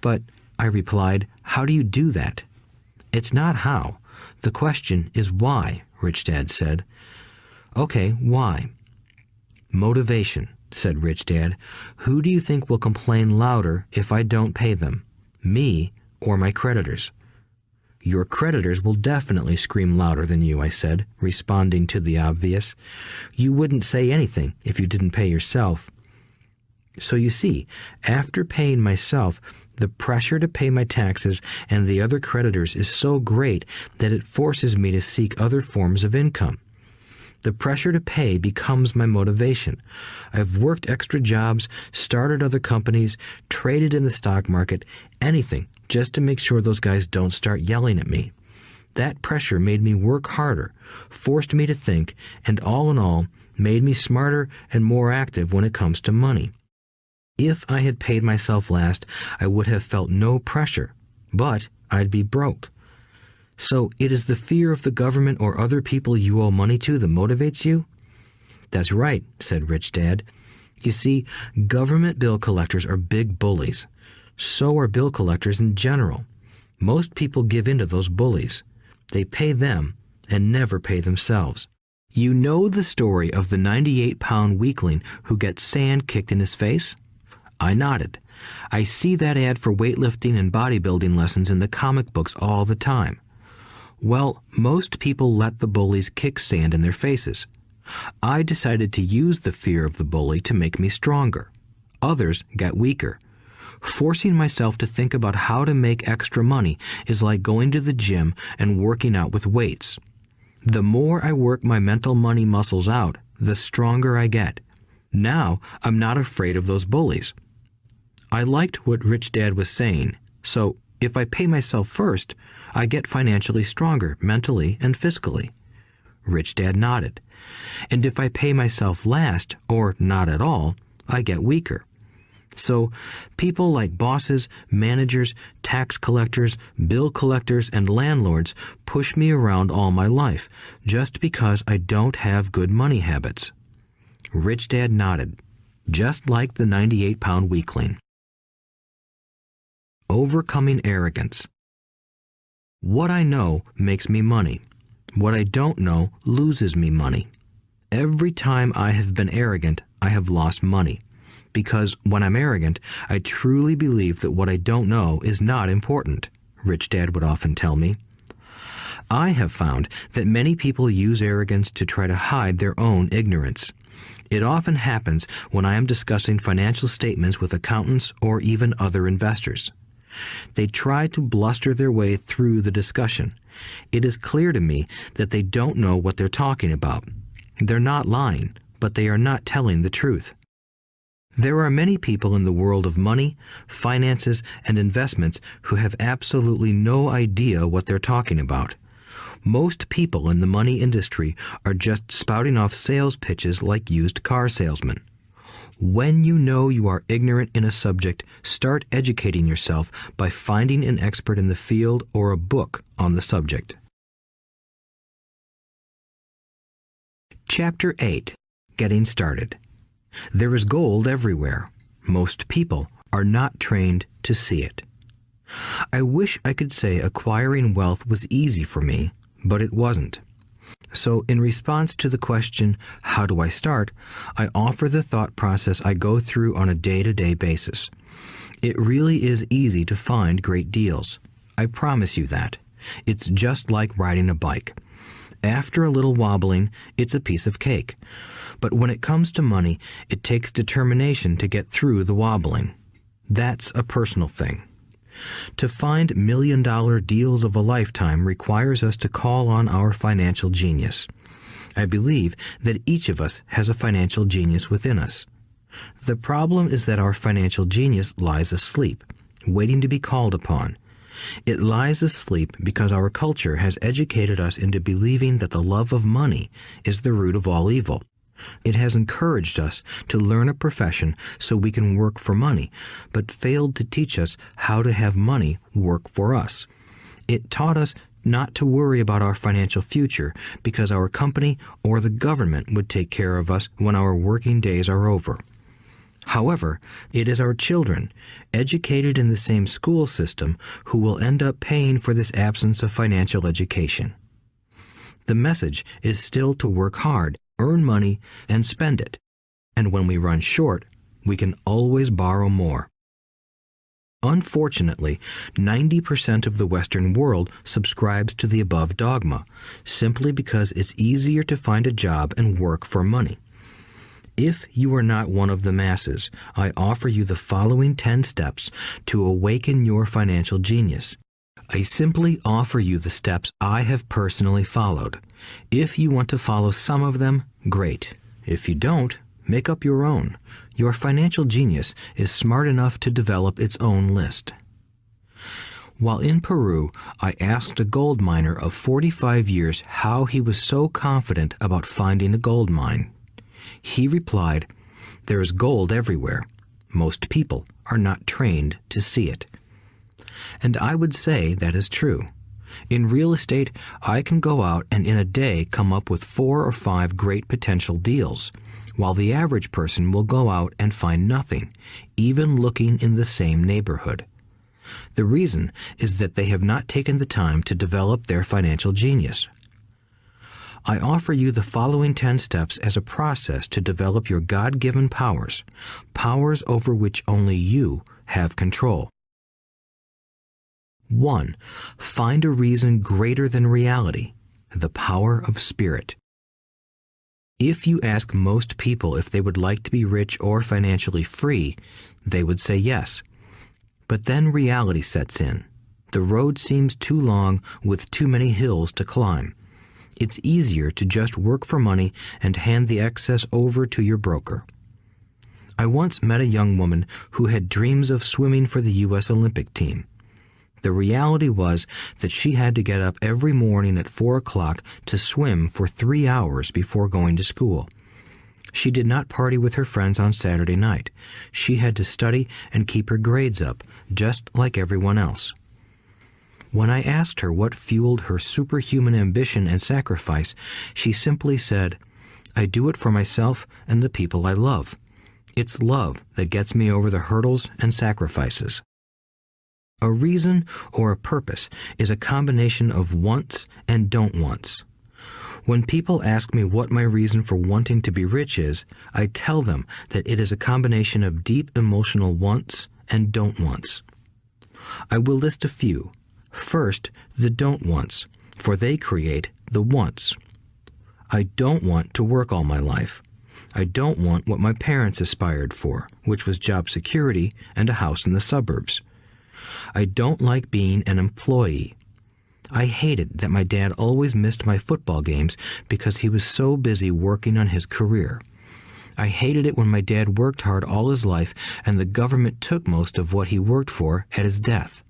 "But," I replied, "how do you do that?" "It's not how. The question is why," Rich Dad said. "Okay, why?" "Motivation," said Rich Dad. "Who do you think will complain louder if I don't pay them? Me or my creditors?" "Your creditors will definitely scream louder than you," I said, responding to the obvious. "You wouldn't say anything if you didn't pay yourself." So you see, after paying myself, the pressure to pay my taxes and the other creditors is so great that it forces me to seek other forms of income. The pressure to pay becomes my motivation. I've worked extra jobs, started other companies, traded in the stock market, anything just to make sure those guys don't start yelling at me. That pressure made me work harder, forced me to think, and all in all, made me smarter and more active when it comes to money. If I had paid myself last, I would have felt no pressure, but I'd be broke. So it is the fear of the government or other people you owe money to that motivates you? That's right, said Rich Dad. You see, government bill collectors are big bullies. So are bill collectors in general. Most people give in to those bullies. They pay them and never pay themselves. You know the story of the 98-pound weakling who gets sand kicked in his face? I nodded. I see that ad for weightlifting and bodybuilding lessons in the comic books all the time. Well, most people let the bullies kick sand in their faces. I decided to use the fear of the bully to make me stronger. Others got weaker. Forcing myself to think about how to make extra money is like going to the gym and working out with weights. The more I work my mental money muscles out, the stronger I get. Now, I'm not afraid of those bullies. I liked what Rich Dad was saying, so if I pay myself first, I get financially stronger mentally and fiscally. Rich Dad nodded. And if I pay myself last, or not at all, I get weaker. So, people like bosses, managers, tax collectors, bill collectors, and landlords push me around all my life just because I don't have good money habits. Rich Dad nodded, just like the 98-pound weakling. Overcoming arrogance. What I know makes me money. What I don't know loses me money. Every time I have been arrogant, I have lost money. Because when I'm arrogant, I truly believe that what I don't know is not important, Rich Dad would often tell me. I have found that many people use arrogance to try to hide their own ignorance. It often happens when I am discussing financial statements with accountants or even other investors. They try to bluster their way through the discussion. It is clear to me that they don't know what they're talking about. They're not lying, but they are not telling the truth. There are many people in the world of money, finances, and investments who have absolutely no idea what they're talking about. Most people in the money industry are just spouting off sales pitches like used car salesmen. When you know you are ignorant in a subject, start educating yourself by finding an expert in the field or a book on the subject. Chapter 8. Getting Started. There is gold everywhere. Most people are not trained to see it. I wish I could say acquiring wealth was easy for me, but it wasn't. So in response to the question, how do I start, I offer the thought process I go through on a day-to-day basis. It really is easy to find great deals. I promise you that. It's just like riding a bike. After a little wobbling, it's a piece of cake. But when it comes to money, it takes determination to get through the wobbling. That's a personal thing. To find million-dollar deals of a lifetime requires us to call on our financial genius. I believe that each of us has a financial genius within us. The problem is that our financial genius lies asleep, waiting to be called upon. It lies asleep because our culture has educated us into believing that the love of money is the root of all evil. It has encouraged us to learn a profession so we can work for money, but failed to teach us how to have money work for us. It taught us not to worry about our financial future because our company or the government would take care of us when our working days are over. However, it is our children, educated in the same school system, who will end up paying for this absence of financial education. The message is still to work hard, earn money, and spend it. And when we run short, we can always borrow more. Unfortunately, 90% of the Western world subscribes to the above dogma, simply because it's easier to find a job and work for money. If you are not one of the masses, I offer you the following 10 steps to awaken your financial genius. I simply offer you the steps I have personally followed. If you want to follow some of them, great. If you don't, make up your own. Your financial genius is smart enough to develop its own list. While in Peru, I asked a gold miner of 45 years how he was so confident about finding a gold mine. He replied, "There is gold everywhere. Most people are not trained to see it." And I would say that is true. In real estate, I can go out and in a day come up with 4 or 5 great potential deals. while the average person will go out and find nothing, even looking in the same neighborhood. The reason is that they have not taken the time to develop their financial genius. I offer you the following 10 steps as a process to develop your God-given powers, powers over which only you have control. 1. Find a reason greater than reality, the power of spirit. If you ask most people if they would like to be rich or financially free, they would say yes. But then reality sets in. The road seems too long with too many hills to climb. It's easier to just work for money and hand the excess over to your broker. I once met a young woman who had dreams of swimming for the U.S. Olympic team. The reality was that she had to get up every morning at 4 o'clock to swim for 3 hours before going to school. She did not party with her friends on Saturday night. She had to study and keep her grades up, just like everyone else. When I asked her what fueled her superhuman ambition and sacrifice, she simply said, "I do it for myself and the people I love. It's love that gets me over the hurdles and sacrifices." A reason or a purpose is a combination of wants and don't wants. When people ask me what my reason for wanting to be rich is, I tell them that it is a combination of deep emotional wants and don't wants. I will list a few. First, the don't wants, for they create the wants. I don't want to work all my life. I don't want what my parents aspired for, which was job security and a house in the suburbs. I don't like being an employee. I hated that my dad always missed my football games because he was so busy working on his career. I hated it when my dad worked hard all his life and the government took most of what he worked for at his death.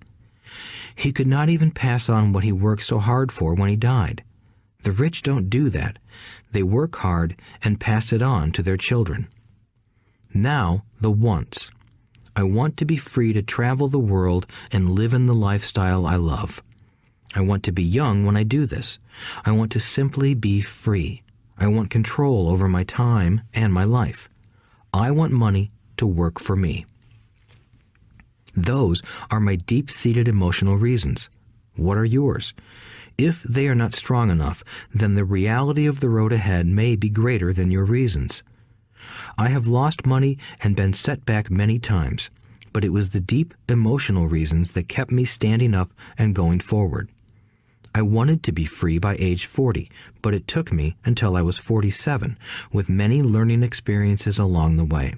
He could not even pass on what he worked so hard for when he died. The rich don't do that. They work hard and pass it on to their children. Now, the wants. I want to be free to travel the world and live in the lifestyle I love. I want to be young when I do this. I want to simply be free. I want control over my time and my life. I want money to work for me. Those are my deep-seated emotional reasons. What are yours? If they are not strong enough, then the reality of the road ahead may be greater than your reasons. I have lost money and been set back many times, but it was the deep emotional reasons that kept me standing up and going forward. I wanted to be free by age 40, but it took me until I was 47, with many learning experiences along the way.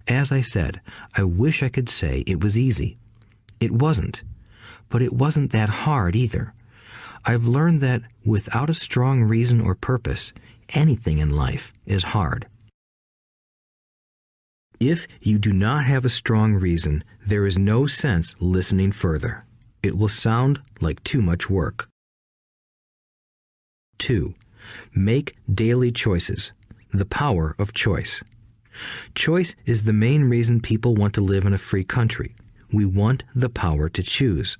As I said, I wish I could say it was easy. It wasn't, but it wasn't that hard either. I've learned that without a strong reason or purpose, anything in life is hard. If you do not have a strong reason, there is no sense listening further. It will sound like too much work. 2. Make daily choices. The power of choice. Choice is the main reason people want to live in a free country. We want the power to choose.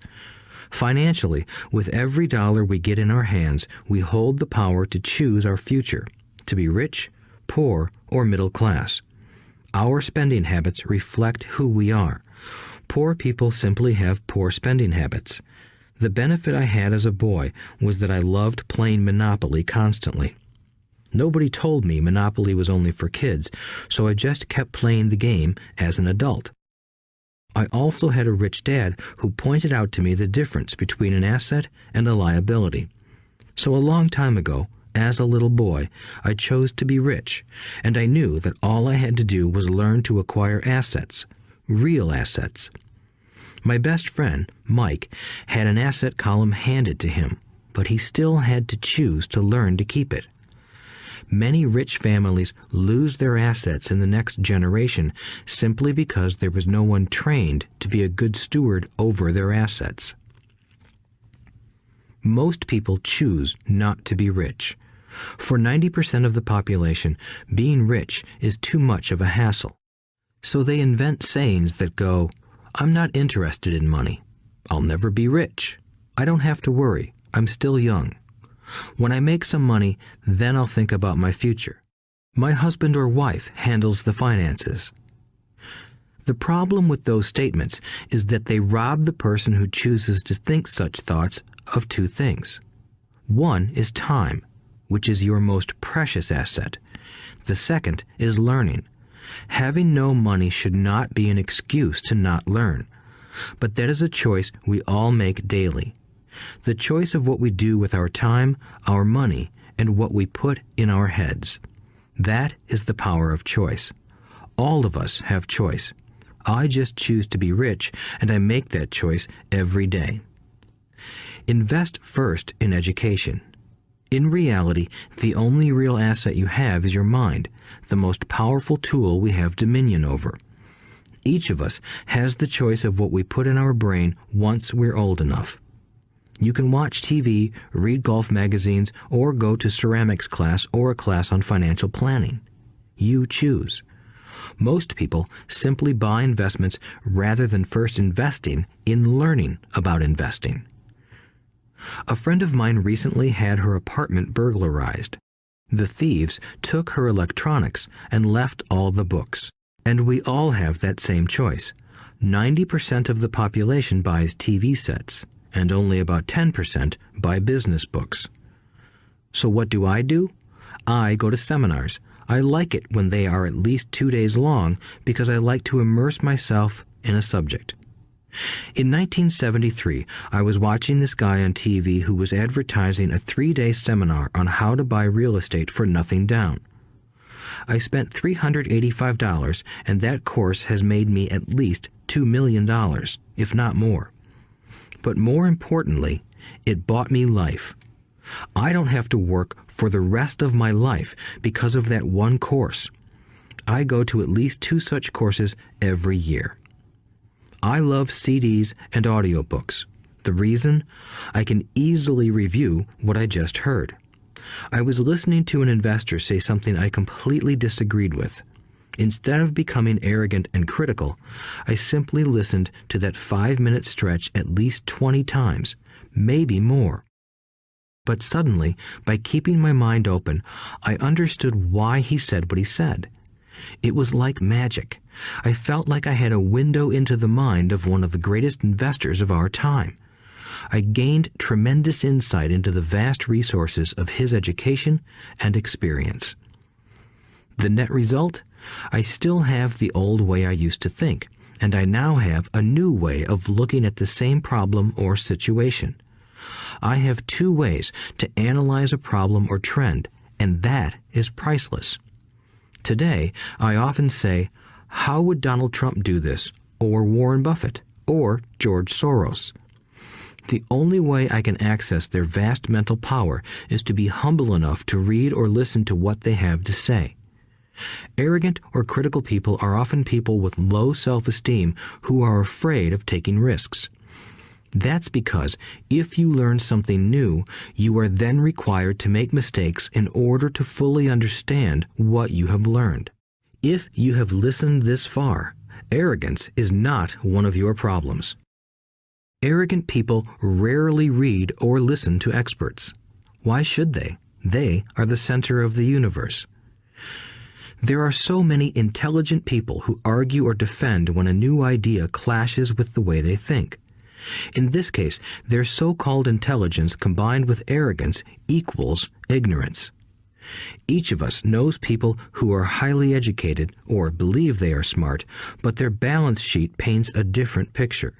Financially, with every dollar we get in our hands, we hold the power to choose our future, to be rich, poor, or middle class. Our spending habits reflect who we are. Poor people simply have poor spending habits. The benefit I had as a boy was that I loved playing Monopoly constantly. Nobody told me Monopoly was only for kids, so I just kept playing the game as an adult. I also had a rich dad who pointed out to me the difference between an asset and a liability. So a long time ago, as a little boy, I chose to be rich, and I knew that all I had to do was learn to acquire assets, real assets. My best friend, Mike, had an asset column handed to him, but he still had to choose to learn to keep it. Many rich families lose their assets in the next generation simply because there was no one trained to be a good steward over their assets. Most people choose not to be rich. For 90% of the population, being rich is too much of a hassle. So they invent sayings that go, "I'm not interested in money. I'll never be rich. I don't have to worry. I'm still young. When I make some money, then I'll think about my future." My husband or wife handles the finances. The problem with those statements is that they rob the person who chooses to think such thoughts of two things. One is time, which is your most precious asset. The second is learning. Having no money should not be an excuse to not learn, but that is a choice we all make daily. The choice of what we do with our time, our money, and what we put in our heads. That is the power of choice. All of us have choice. I just choose to be rich, and I make that choice every day. Invest first in education. In reality, the only real asset you have is your mind, the most powerful tool we have dominion over. Each of us has the choice of what we put in our brain once we're old enough. You can watch TV, read golf magazines, or go to ceramics class or a class on financial planning. You choose. Most people simply buy investments rather than first investing in learning about investing. A friend of mine recently had her apartment burglarized. The thieves took her electronics and left all the books. And we all have that same choice. 90% of the population buys TV sets, and only about 10% buy business books. So what do? I go to seminars. I like it when they are at least 2 days long because I like to immerse myself in a subject. In 1973, I was watching this guy on TV who was advertising a 3-day seminar on how to buy real estate for nothing down. I spent $385, and that course has made me at least $2 million, if not more. But more importantly, it bought me life. I don't have to work for the rest of my life because of that one course. I go to at least 2 such courses every year. I love CDs and audiobooks. The reason? I can easily review what I just heard. I was listening to an investor say something I completely disagreed with. Instead of becoming arrogant and critical, I simply listened to that 5-minute stretch at least 20 times, maybe more. But suddenly, by keeping my mind open, I understood why he said what he said. It was like magic. I felt like I had a window into the mind of one of the greatest investors of our time. I gained tremendous insight into the vast resources of his education and experience. The net result? I still have the old way I used to think, and I now have a new way of looking at the same problem or situation. I have 2 ways to analyze a problem or trend, and that is priceless. Today, I often say, how would Donald Trump do this, or Warren Buffett, or George Soros? The only way I can access their vast mental power is to be humble enough to read or listen to what they have to say. Arrogant or critical people are often people with low self-esteem who are afraid of taking risks. That's because if you learn something new, you are then required to make mistakes in order to fully understand what you have learned. If you have listened this far, arrogance is not one of your problems. Arrogant people rarely read or listen to experts. Why should they? They are the center of the universe. There are so many intelligent people who argue or defend when a new idea clashes with the way they think. In this case, their so-called intelligence combined with arrogance equals ignorance. Each of us knows people who are highly educated or believe they are smart, but their balance sheet paints a different picture.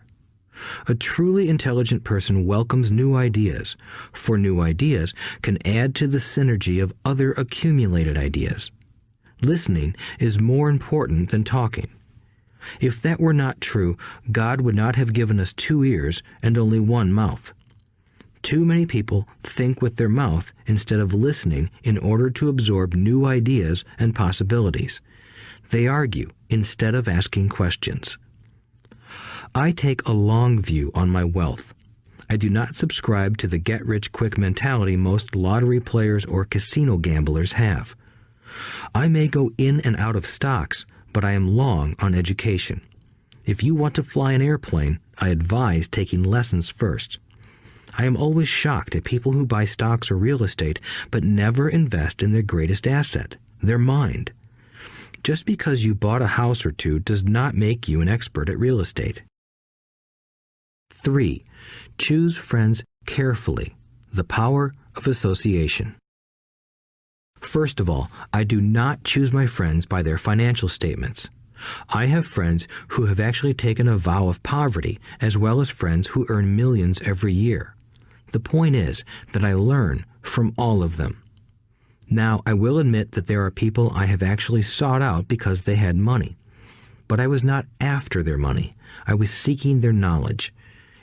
A truly intelligent person welcomes new ideas, for new ideas can add to the synergy of other accumulated ideas. Listening is more important than talking. If that were not true, God would not have given us 2 ears and only 1 mouth. Too many people think with their mouth instead of listening in order to absorb new ideas and possibilities. They argue instead of asking questions. I take a long view on my wealth. I do not subscribe to the get-rich-quick mentality most lottery players or casino gamblers have. I may go in and out of stocks, but I am long on education. If you want to fly an airplane, I advise taking lessons first. I am always shocked at people who buy stocks or real estate but never invest in their greatest asset, their mind. Just because you bought a house or two does not make you an expert at real estate. 3. Choose friends carefully. The power of association. First of all, I do not choose my friends by their financial statements. I have friends who have actually taken a vow of poverty, as well as friends who earn millions every year. The point is that I learn from all of them. Now, I will admit that there are people I have actually sought out because they had money. But I was not after their money. I was seeking their knowledge.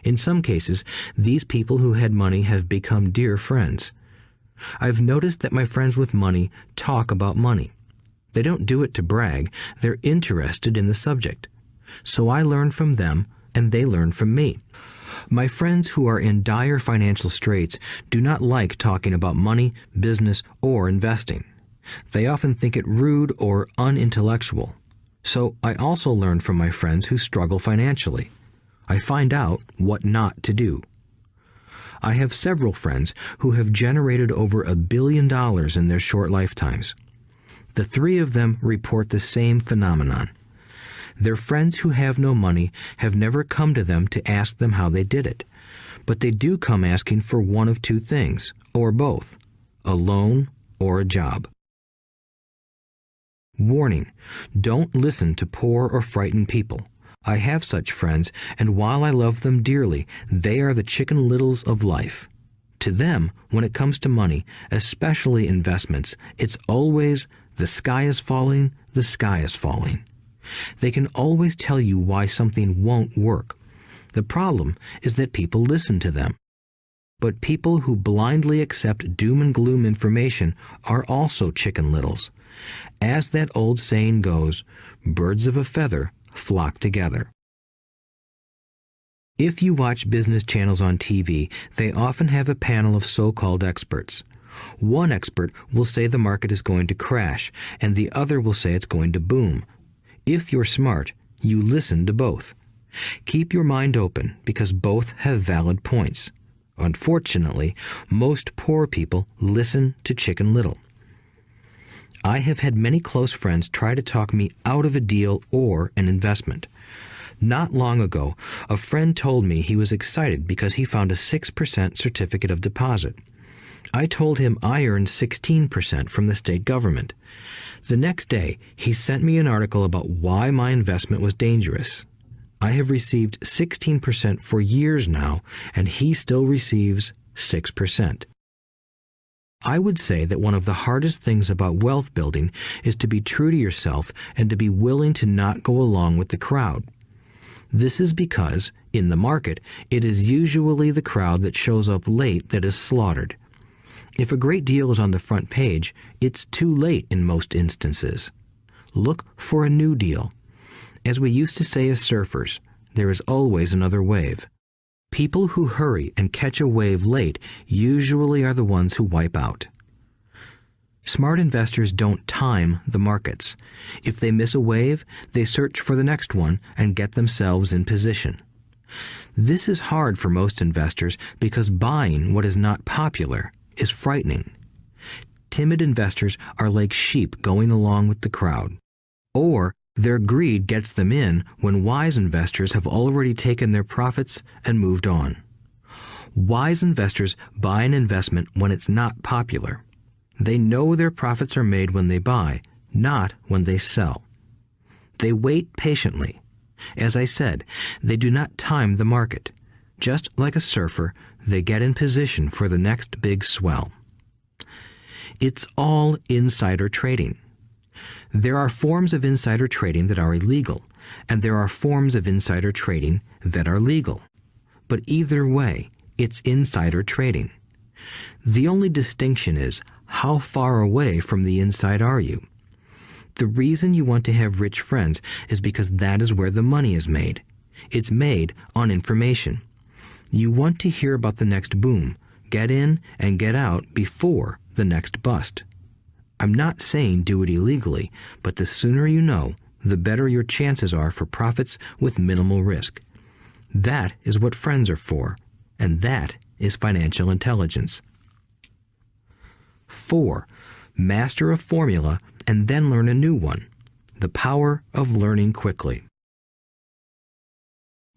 In some cases, these people who had money have become dear friends. I've noticed that my friends with money talk about money. They don't do it to brag. They're interested in the subject. So I learn from them, and they learn from me. My friends who are in dire financial straits do not like talking about money, business, or investing. They often think it rude or unintellectual. So I also learn from my friends who struggle financially. I find out what not to do. I have several friends who have generated over $1 billion in their short lifetimes. The 3 of them report the same phenomenon. Their friends who have no money have never come to them to ask them how they did it, but they do come asking for one of 2 things, or both, a loan or a job. Warning: don't listen to poor or frightened people. I have such friends, and while I love them dearly, they are the Chicken Littles of life. To them, when it comes to money, especially investments, it's always the sky is falling, the sky is falling. They can always tell you why something won't work. The problem is that people listen to them. But people who blindly accept doom and gloom information are also Chicken Littles. As that old saying goes, birds of a feather flock together. If you watch business channels on TV, they often have a panel of so-called experts. One expert will say the market is going to crash, and the other will say it's going to boom. If you're smart, you listen to both. Keep your mind open, because both have valid points. Unfortunately, most poor people listen to Chicken Little. I have had many close friends try to talk me out of a deal or an investment. Not long ago, a friend told me he was excited because he found a 6% certificate of deposit. I told him I earned 16% from the state government. The next day, he sent me an article about why my investment was dangerous. I have received 16% for years now, and he still receives 6%. I would say that one of the hardest things about wealth building is to be true to yourself and to be willing to not go along with the crowd. This is because, in the market, it is usually the crowd that shows up late that is slaughtered. If a great deal is on the front page, it's too late in most instances. Look for a new deal. As we used to say as surfers, there is always another wave. People who hurry and catch a wave late usually are the ones who wipe out. Smart investors don't time the markets. If they miss a wave, they search for the next one and get themselves in position. This is hard for most investors because buying what is not popular is frightening. Timid investors are like sheep going along with the crowd. Or their greed gets them in when wise investors have already taken their profits and moved on. Wise investors buy an investment when it's not popular. They know their profits are made when they buy, not when they sell. They wait patiently. As I said, they do not time the market. Just like a surfer, they get in position for the next big swell. It's all insider trading. There are forms of insider trading that are illegal, and there are forms of insider trading that are legal. But either way, it's insider trading. The only distinction is, how far away from the inside are you? The reason you want to have rich friends is because that is where the money is made. It's made on information. You want to hear about the next boom, get in and get out before the next bust. I'm not saying do it illegally, but the sooner you know, the better your chances are for profits with minimal risk. That is what friends are for, and that is financial intelligence. 4. Master a formula and then learn a new one. The power of learning quickly.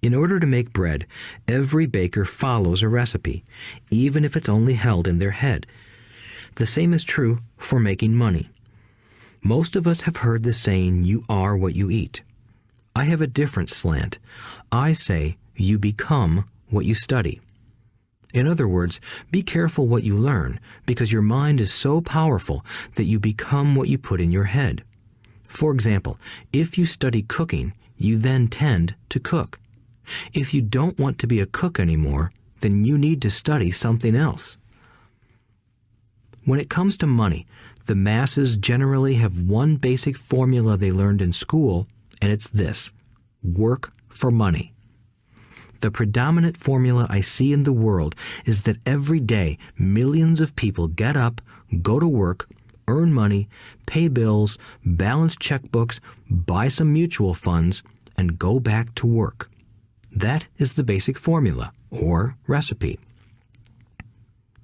In order to make bread, every baker follows a recipe, even if it's only held in their head. The same is true for making money. Most of us have heard the saying, "You are what you eat." I have a different slant. I say, "You become what you study." In other words, be careful what you learn, because your mind is so powerful that you become what you put in your head. For example, if you study cooking, you then tend to cook. If you don't want to be a cook anymore, then you need to study something else. When it comes to money, the masses generally have one basic formula they learned in school, and it's this: work for money. The predominant formula I see in the world is that every day millions of people get up, go to work, earn money, pay bills, balance checkbooks, buy some mutual funds, and go back to work. That is the basic formula, or recipe.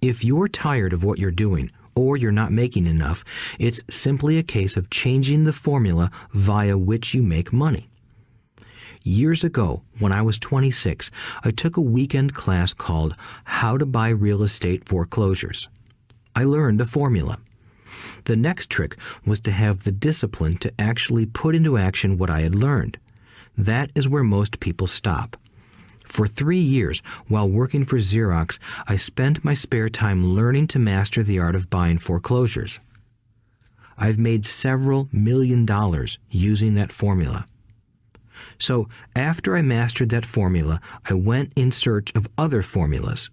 If you're tired of what you're doing, or you're not making enough, it's simply a case of changing the formula via which you make money. Years ago, when I was 26, I took a weekend class called How to Buy Real Estate Foreclosures. I learned a formula. The next trick was to have the discipline to actually put into action what I had learned. That is where most people stop. For 3 years, while working for Xerox, I spent my spare time learning to master the art of buying foreclosures. I've made several $million using that formula. So, after I mastered that formula, I went in search of other formulas.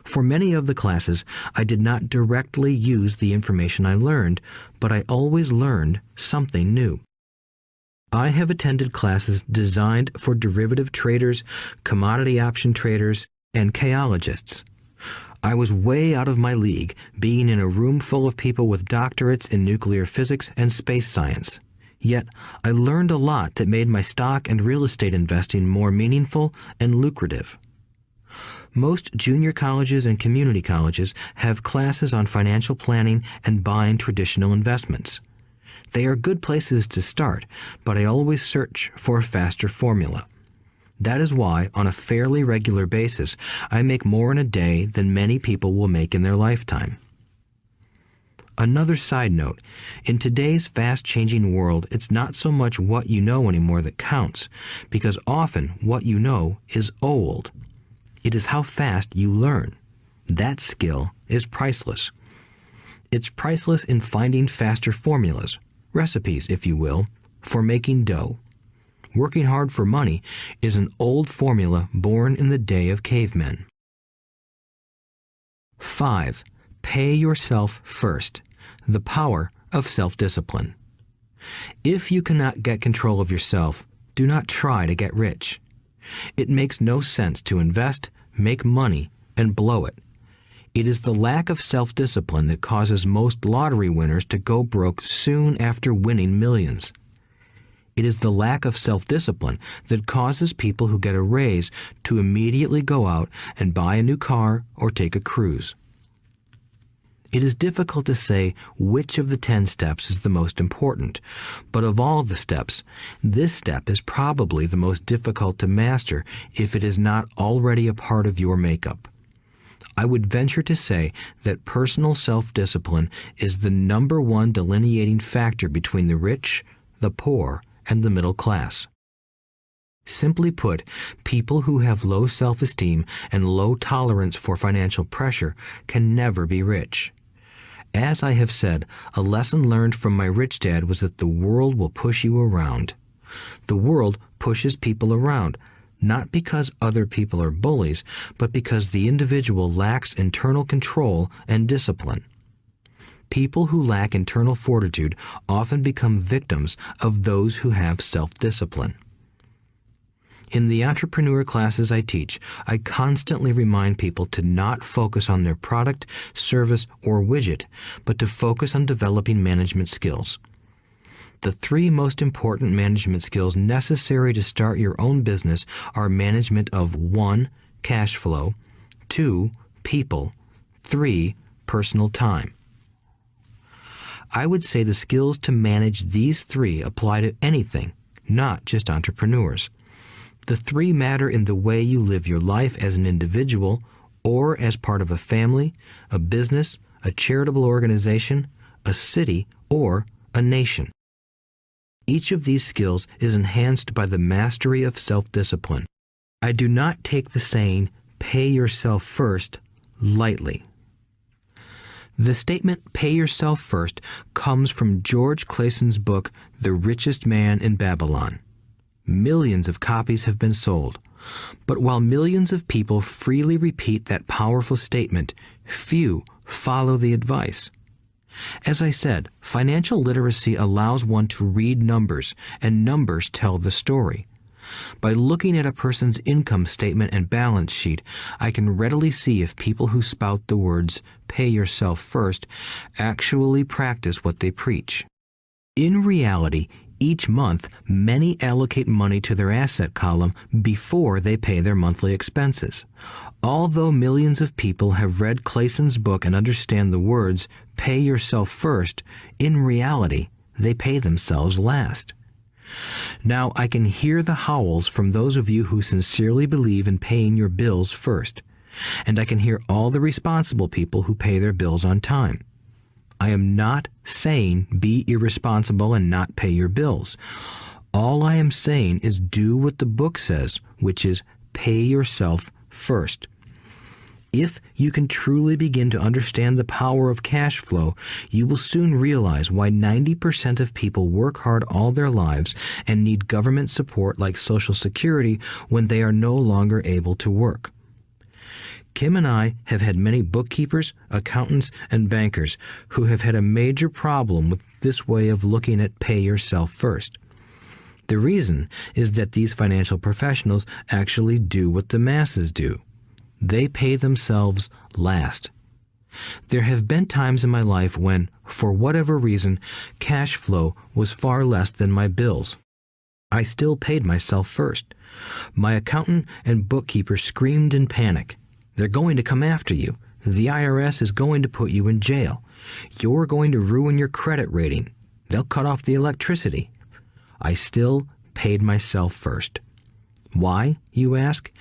For many of the classes, I did not directly use the information I learned, but I always learned something new. I have attended classes designed for derivative traders, commodity option traders, and chaologists. I was way out of my league, being in a room full of people with doctorates in nuclear physics and space science. Yet, I learned a lot that made my stock and real estate investing more meaningful and lucrative. Most junior colleges and community colleges have classes on financial planning and buying traditional investments. They are good places to start, but I always search for a faster formula. That is why, on a fairly regular basis, I make more in a day than many people will make in their lifetime. Another side note, in today's fast-changing world, it's not so much what you know anymore that counts, because often what you know is old. It is how fast you learn. That skill is priceless. It's priceless in finding faster formulas, recipes, if you will, for making dough. Working hard for money is an old formula born in the day of cavemen. 5. Pay yourself first. The power of self-discipline. If you cannot get control of yourself, do not try to get rich. It makes no sense to invest, make money, and blow it. It is the lack of self-discipline that causes most lottery winners to go broke soon after winning millions. It is the lack of self-discipline that causes people who get a raise to immediately go out and buy a new car or take a cruise. It is difficult to say which of the 10 steps is the most important, but of all the steps, this step is probably the most difficult to master if it is not already a part of your makeup. I would venture to say that personal self-discipline is the number one delineating factor between the rich, the poor, and the middle class. Simply put, people who have low self-esteem and low tolerance for financial pressure can never be rich. As I have said, a lesson learned from my rich dad was that the world will push you around. The world pushes people around, not because other people are bullies, but because the individual lacks internal control and discipline. People who lack internal fortitude often become victims of those who have self-discipline. In the entrepreneur classes I teach, I constantly remind people to not focus on their product, service, or widget, but to focus on developing management skills. The 3 most important management skills necessary to start your own business are management of 1. Cash flow, 2. people. 3, personal time. I would say the skills to manage these 3 apply to anything, not just entrepreneurs. The 3 matter in the way you live your life as an individual or as part of a family, a business, a charitable organization, a city, or a nation. Each of these skills is enhanced by the mastery of self-discipline. I do not take the saying, "pay yourself first," lightly. The statement, "pay yourself first," comes from George Clason's book, The Richest Man in Babylon. Millions of copies have been sold. But while millions of people freely repeat that powerful statement, few follow the advice. As I said, financial literacy allows one to read numbers, and numbers tell the story. By looking at a person's income statement and balance sheet, I can readily see if people who spout the words, "pay yourself first," actually practice what they preach. In reality, each month, many allocate money to their asset column before they pay their monthly expenses. Although millions of people have read Clason's book and understand the words, "pay yourself first," in reality, they pay themselves last. Now, I can hear the howls from those of you who sincerely believe in paying your bills first, and I can hear all the responsible people who pay their bills on time. I am not saying be irresponsible and not pay your bills. All I am saying is do what the book says, which is pay yourself first. If you can truly begin to understand the power of cash flow, you will soon realize why 90% of people work hard all their lives and need government support like Social Security when they are no longer able to work. Kim and I have had many bookkeepers, accountants, and bankers who have had a major problem with this way of looking at pay yourself first. The reason is that these financial professionals actually do what the masses do. They pay themselves last. There have been times in my life when, for whatever reason, cash flow was far less than my bills. I still paid myself first. My accountant and bookkeeper screamed in panic. "They're going to come after you. The IRS is going to put you in jail. You're going to ruin your credit rating. They'll cut off the electricity." I still paid myself first. Why, you ask?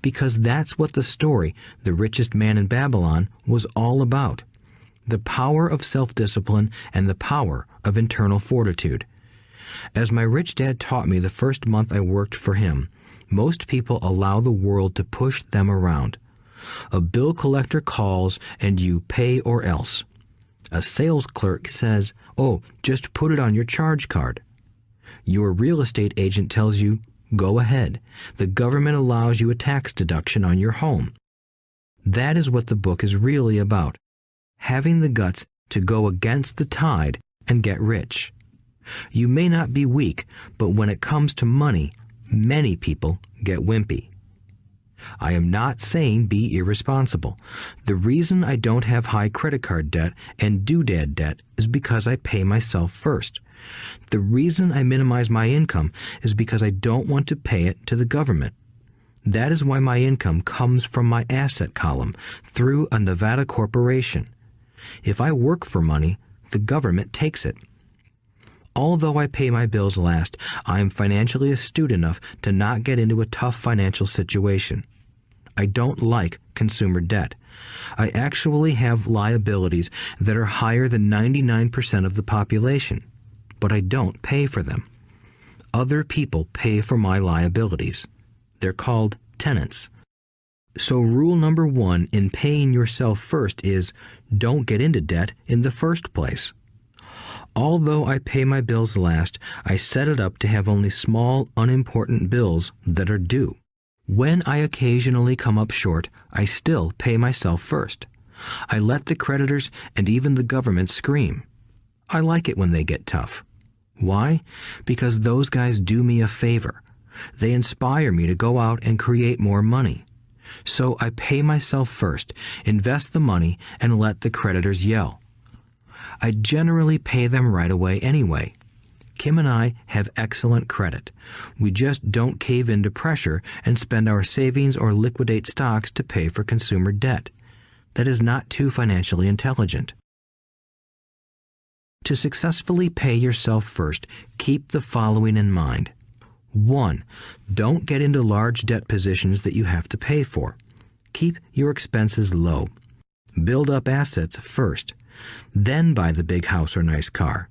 Because that's what the story, The Richest Man in Babylon, was all about. The power of self-discipline and the power of internal fortitude. As my rich dad taught me the first month I worked for him, most people allow the world to push them around. A bill collector calls and you pay or else. A sales clerk says, "Oh, just put it on your charge card." Your real estate agent tells you, "Go ahead. The government allows you a tax deduction on your home." That is what the book is really about. Having the guts to go against the tide and get rich. You may not be weak, but when it comes to money, many people get wimpy. I am not saying be irresponsible. The reason I don't have high credit card debt and doodad debt is because I pay myself first. The reason I minimize my income is because I don't want to pay it to the government. That is why my income comes from my asset column through a Nevada corporation. If I work for money, the government takes it. Although I pay my bills last, I am financially astute enough to not get into a tough financial situation. I don't like consumer debt. I actually have liabilities that are higher than 99% of the population, but I don't pay for them. Other people pay for my liabilities. They're called tenants. So rule number 1 in paying yourself first is don't get into debt in the first place. Although I pay my bills last, I set it up to have only small, unimportant bills that are due. When I occasionally come up short, I still pay myself first. I let the creditors and even the government scream. I like it when they get tough. Why? Because those guys do me a favor. They inspire me to go out and create more money. So I pay myself first, invest the money, and let the creditors yell. I generally pay them right away anyway. Kim and I have excellent credit. We just don't cave into pressure and spend our savings or liquidate stocks to pay for consumer debt. That is not too financially intelligent. To successfully pay yourself first, keep the following in mind. 1. Don't get into large debt positions that you have to pay for. Keep your expenses low. Build up assets first. Then buy the big house or nice car.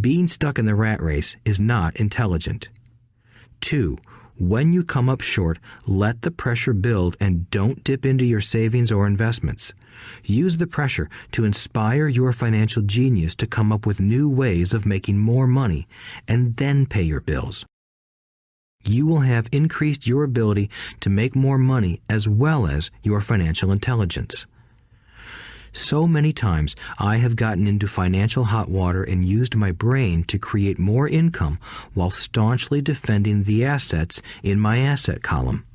Being stuck in the rat race is not intelligent. 2. When you come up short, let the pressure build and don't dip into your savings or investments. Use the pressure to inspire your financial genius to come up with new ways of making more money and then pay your bills. You will have increased your ability to make more money as well as your financial intelligence. So many times I have gotten into financial hot water and used my brain to create more income while staunchly defending the assets in my asset column.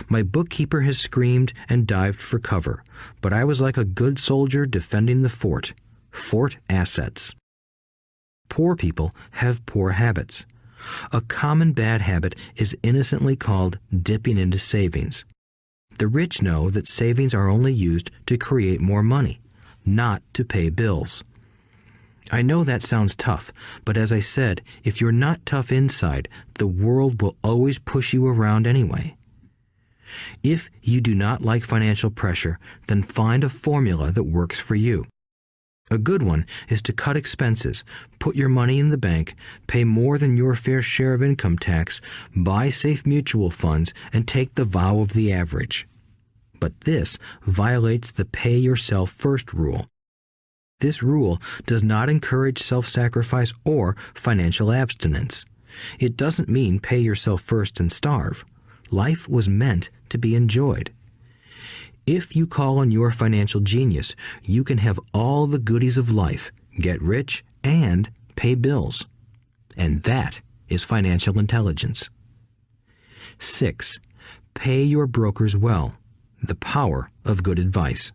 My bookkeeper has screamed and dived for cover, but I was like a good soldier defending the fort. Fort assets. Poor people have poor habits. A common bad habit is innocently called dipping into savings. The rich know that savings are only used to create more money, not to pay bills. I know that sounds tough, but as I said, if you're not tough inside, the world will always push you around anyway. If you do not like financial pressure, then find a formula that works for you. A good one is to cut expenses, put your money in the bank, pay more than your fair share of income tax, buy safe mutual funds, and take the vow of the average. But this violates the pay yourself first rule. This rule does not encourage self-sacrifice or financial abstinence. It doesn't mean pay yourself first and starve. Life was meant to be enjoyed. If you call on your financial genius, you can have all the goodies of life, get rich, and pay bills. And that is financial intelligence. 6. Pay your brokers well. The power of good advice.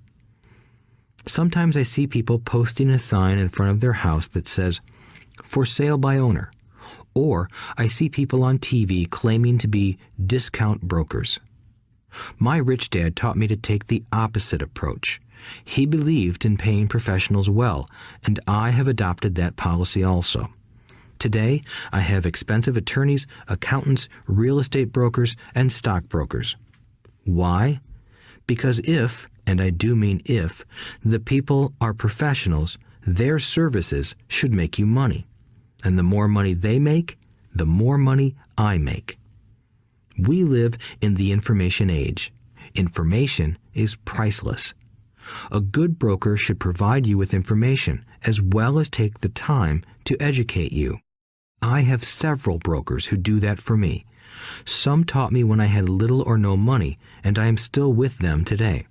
Sometimes I see people posting a sign in front of their house that says, "For sale by owner." Or I see people on TV claiming to be discount brokers. My rich dad taught me to take the opposite approach. He believed in paying professionals well, and I have adopted that policy also. Today, I have expensive attorneys, accountants, real estate brokers, and stockbrokers. Why? Because if, and I do mean if, the people are professionals, their services should make you money. And the more money they make, the more money I make. We live in the information age. Information is priceless. A good broker should provide you with information as well as take the time to educate you. I have several brokers who do that for me. Some taught me when I had little or no money, and I am still with them today.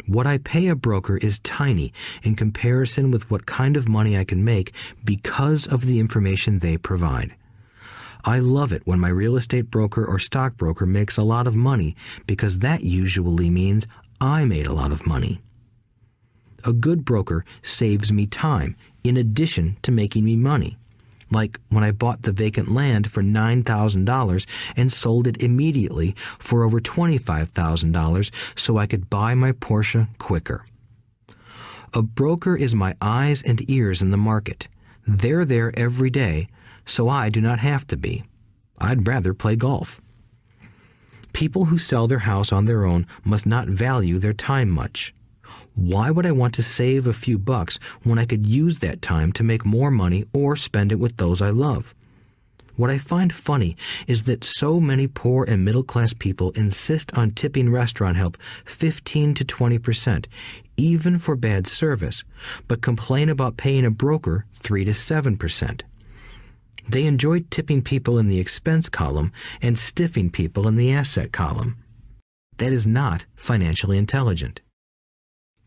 What I pay a broker is tiny in comparison with what kind of money I can make because of the information they provide. I love it when my real estate broker or stockbroker makes a lot of money because that usually means I made a lot of money. A good broker saves me time in addition to making me money. Like when I bought the vacant land for $9,000 and sold it immediately for over $25,000 so I could buy my Porsche quicker. A broker is my eyes and ears in the market. They're there every day, so I do not have to be. I'd rather play golf. People who sell their house on their own must not value their time much. Why would I want to save a few bucks when I could use that time to make more money or spend it with those I love? What I find funny is that so many poor and middle-class people insist on tipping restaurant help 15 to 20%, even for bad service, but complain about paying a broker 3 to 7%. They enjoy tipping people in the expense column and stiffing people in the asset column. That is not financially intelligent.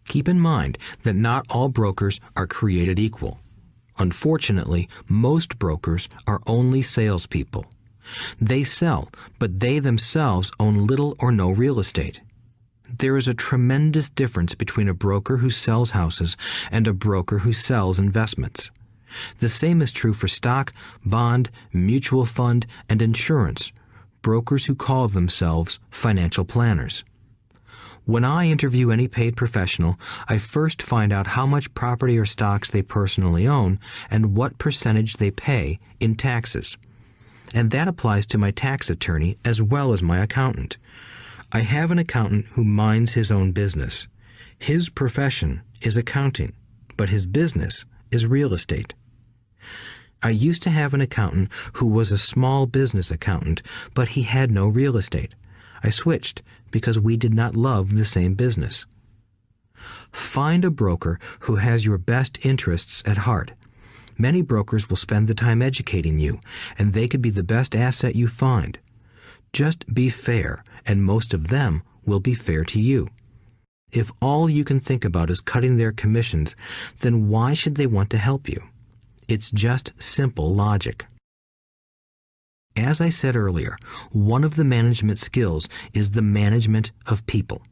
Keep in mind that not all brokers are created equal. Unfortunately, most brokers are only salespeople. They sell, but they themselves own little or no real estate. There is a tremendous difference between a broker who sells houses and a broker who sells investments. The same is true for stock, bond, mutual fund, and insurance, brokers who call themselves financial planners. When I interview any paid professional, I first find out how much property or stocks they personally own and what percentage they pay in taxes. And that applies to my tax attorney as well as my accountant. I have an accountant who minds his own business. His profession is accounting, but his business is real estate. I used to have an accountant who was a small business accountant, but he had no real estate. I switched because we did not love the same business. Find a broker who has your best interests at heart. Many brokers will spend the time educating you, and they could be the best asset you find. Just be fair, and most of them will be fair to you. If all you can think about is cutting their commissions, then why should they want to help you? It's just simple logic. As I said earlier, one of the management skills is the management of people.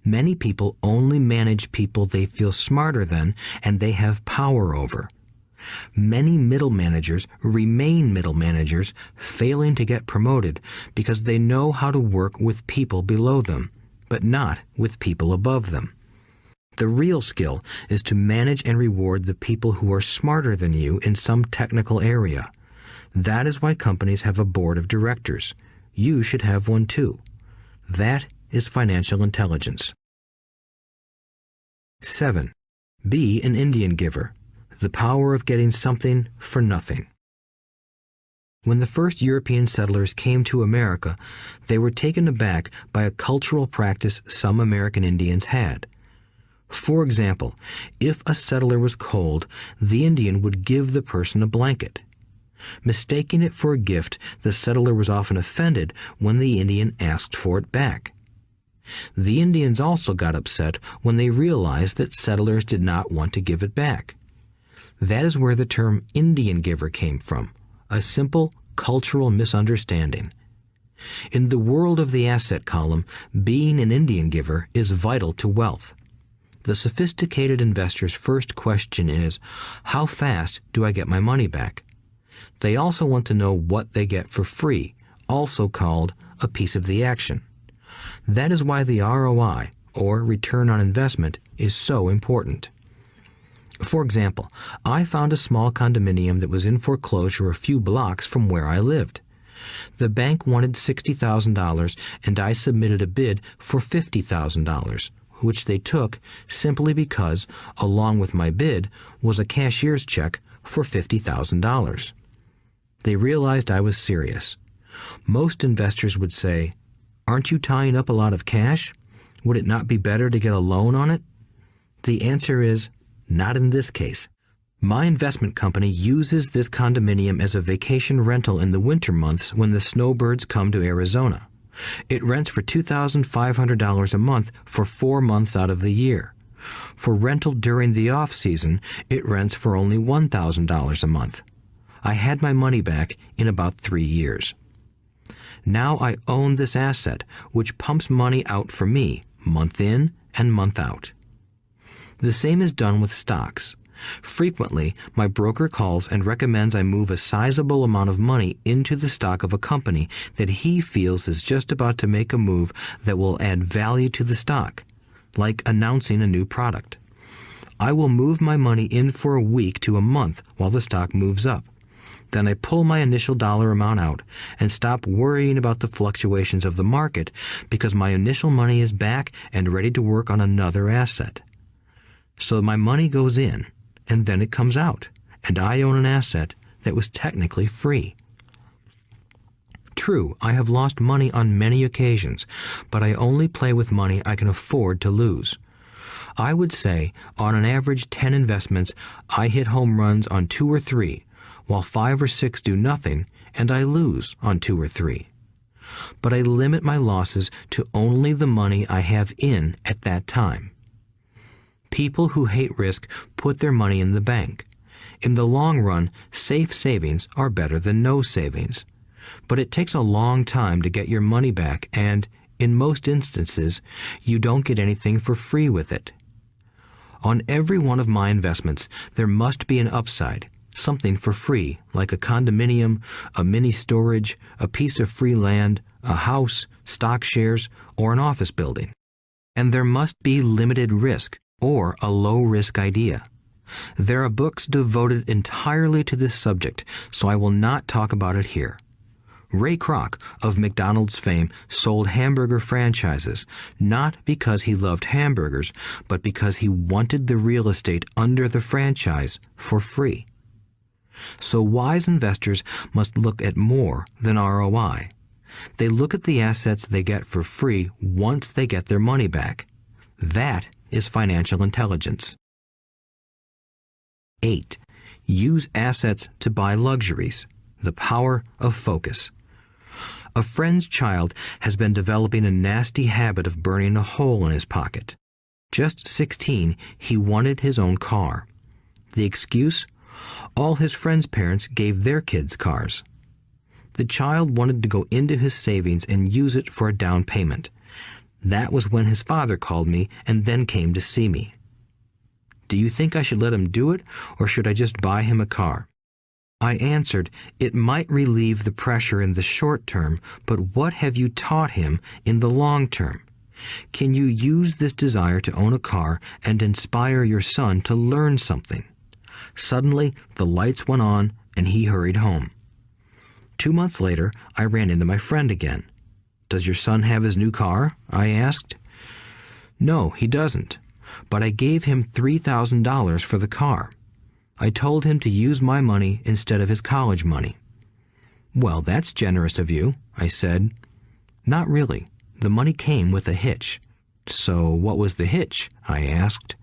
Many people only manage people they feel smarter than and they have power over. Many middle managers remain middle managers, failing to get promoted because they know how to work with people below them, but not with people above them. The real skill is to manage and reward the people who are smarter than you in some technical area. That is why companies have a board of directors. You should have one too. That is financial intelligence. 7. Be an Indian giver. The power of getting something for nothing. When the first European settlers came to America, they were taken aback by a cultural practice some American Indians had. For example, if a settler was cold, the Indian would give the person a blanket. Mistaking it for a gift, the settler was often offended when the Indian asked for it back. The Indians also got upset when they realized that settlers did not want to give it back. That is where the term Indian giver came from, a simple cultural misunderstanding. In the world of the asset column, being an Indian giver is vital to wealth. The sophisticated investor's first question is, how fast do I get my money back? They also want to know what they get for free, also called a piece of the action. That is why the ROI, or return on investment, is so important. For example, I found a small condominium that was in foreclosure a few blocks from where I lived. The bank wanted $60,000 and I submitted a bid for $50,000, which they took simply because, along with my bid, was a cashier's check for $50,000. They realized I was serious. Most investors would say, "Aren't you tying up a lot of cash? Would it not be better to get a loan on it?" The answer is, not in this case. My investment company uses this condominium as a vacation rental in the winter months when the snowbirds come to Arizona. It rents for $2,500 a month for 4 months out of the year. For rental during the off-season, it rents for only $1,000 a month. I had my money back in about 3 years. Now I own this asset, which pumps money out for me, month in and month out. The same is done with stocks. Frequently, my broker calls and recommends I move a sizable amount of money into the stock of a company that he feels is just about to make a move that will add value to the stock, like announcing a new product. I will move my money in for a week to a month while the stock moves up. Then I pull my initial dollar amount out and stop worrying about the fluctuations of the market because my initial money is back and ready to work on another asset. So my money goes in, and then it comes out, and I own an asset that was technically free. True, I have lost money on many occasions, but I only play with money I can afford to lose. I would say, on an average 10 investments, I hit home runs on 2 or 3, while 5 or 6 do nothing, and I lose on 2 or 3. But I limit my losses to only the money I have in at that time. People who hate risk put their money in the bank. In the long run, safe savings are better than no savings. But it takes a long time to get your money back, and, in most instances, you don't get anything for free with it. On every one of my investments, there must be an upside, something for free, like a condominium, a mini storage, a piece of free land, a house, stock shares, or an office building. and there must be limited risk or a low-risk idea. There are books devoted entirely to this subject, so I will not talk about it here. Ray Kroc of McDonald's fame sold hamburger franchises, not because he loved hamburgers, but because he wanted the real estate under the franchise for free. So wise investors must look at more than ROI. They look at the assets they get for free once they get their money back. That is financial intelligence. 8. Use assets to buy luxuries. The power of focus. A friend's child has been developing a nasty habit of burning a hole in his pocket. Just 16, he wanted his own car. The excuse? All his friends' parents gave their kids cars. The child wanted to go into his savings and use it for a down payment. That was when his father called me and then came to see me. Do you think I should let him do it, or should I just buy him a car? I answered, it might relieve the pressure in the short term, but what have you taught him in the long term? Can you use this desire to own a car and inspire your son to learn something? Suddenly, the lights went on and he hurried home. 2 months later, I ran into my friend again. Does your son have his new car? I asked. No, he doesn't, but I gave him $3,000 for the car. I told him to use my money instead of his college money. Well, that's generous of you, I said. Not really. The money came with a hitch. So what was the hitch? I asked.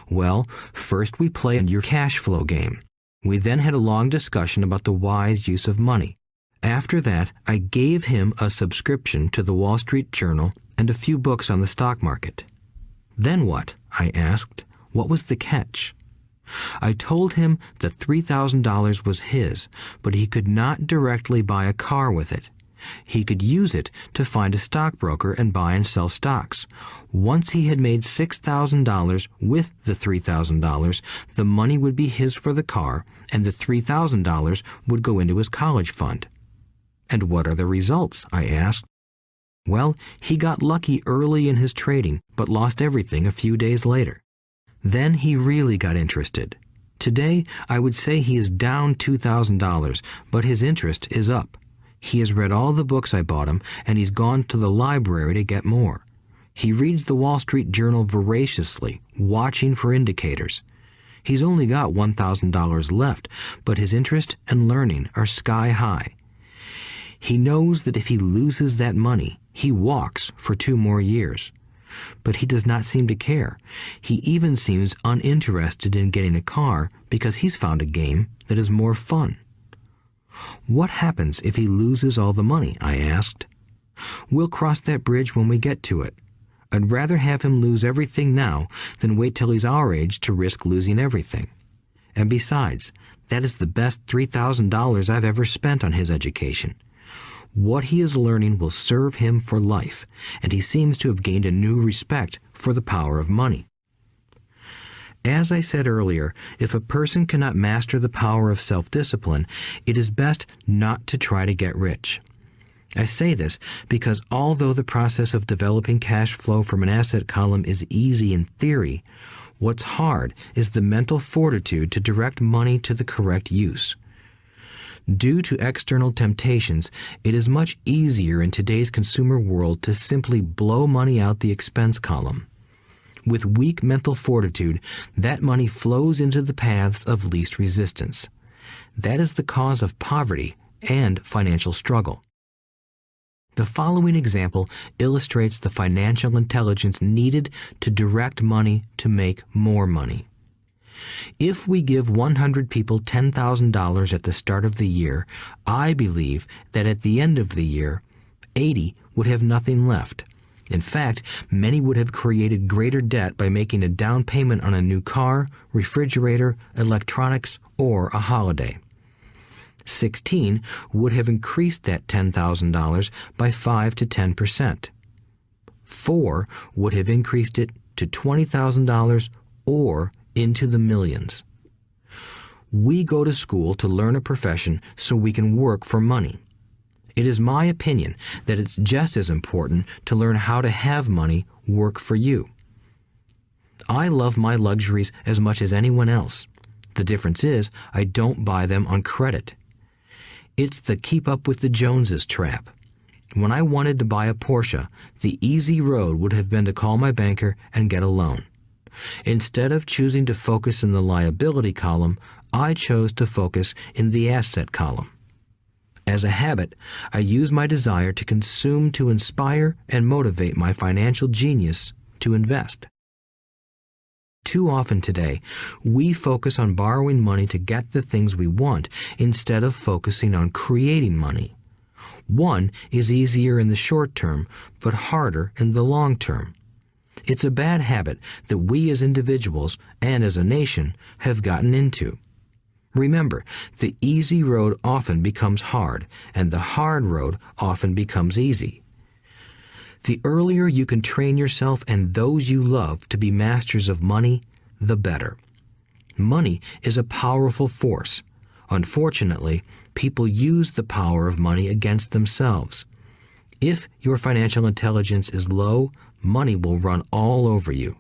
Well, first we played your cash flow game. We then had a long discussion about the wise use of money. After that, I gave him a subscription to the Wall Street Journal and a few books on the stock market. Then what? I asked. What was the catch? I told him that $3,000 was his, but he could not directly buy a car with it. He could use it to find a stockbroker and buy and sell stocks. Once he had made $6,000 with the $3,000, the money would be his for the car, and the $3,000 would go into his college fund. And what are the results? I asked. Well, he got lucky early in his trading, but lost everything a few days later. Then he really got interested. Today, I would say he is down $2,000, but his interest is up. He has read all the books I bought him, and he's gone to the library to get more. He reads the Wall Street Journal voraciously, watching for indicators. He's only got $1,000 left, but his interest and learning are sky high. He knows that if he loses that money, he walks for 2 more years. But he does not seem to care. He even seems uninterested in getting a car because he's found a game that is more fun. What happens if he loses all the money? I asked. We'll cross that bridge when we get to it. I'd rather have him lose everything now than wait till he's our age to risk losing everything. And besides, that is the best $3,000 I've ever spent on his education. What he is learning will serve him for life, and he seems to have gained a new respect for the power of money. As I said earlier, if a person cannot master the power of self-discipline, it is best not to try to get rich. I say this because although the process of developing cash flow from an asset column is easy in theory, what's hard is the mental fortitude to direct money to the correct use. Due to external temptations, it is much easier in today's consumer world to simply blow money out the expense column. With weak mental fortitude, that money flows into the paths of least resistance. That is the cause of poverty and financial struggle. The following example illustrates the financial intelligence needed to direct money to make more money. If we give 100 people $10,000 at the start of the year, I believe that at the end of the year, 80 would have nothing left. In fact, many would have created greater debt by making a down payment on a new car, refrigerator, electronics, or a holiday. 16 would have increased that $10,000 by 5 to 10%. 4 would have increased it to $20,000 or into the millions. We go to school to learn a profession so we can work for money. It is my opinion that it's just as important to learn how to have money work for you. I love my luxuries as much as anyone else. The difference is I don't buy them on credit. It's the keep up with the Joneses trap. When I wanted to buy a Porsche, the easy road would have been to call my banker and get a loan. Instead of choosing to focus in the liability column, I chose to focus in the asset column. As a habit, I use my desire to consume to inspire and motivate my financial genius to invest. Too often today, we focus on borrowing money to get the things we want instead of focusing on creating money. One is easier in the short term, but harder in the long term. It's a bad habit that we as individuals and as a nation have gotten into. Remember, the easy road often becomes hard, and the hard road often becomes easy. The earlier you can train yourself and those you love to be masters of money, the better. Money is a powerful force. Unfortunately, people use the power of money against themselves. If your financial intelligence is low, money will run all over you.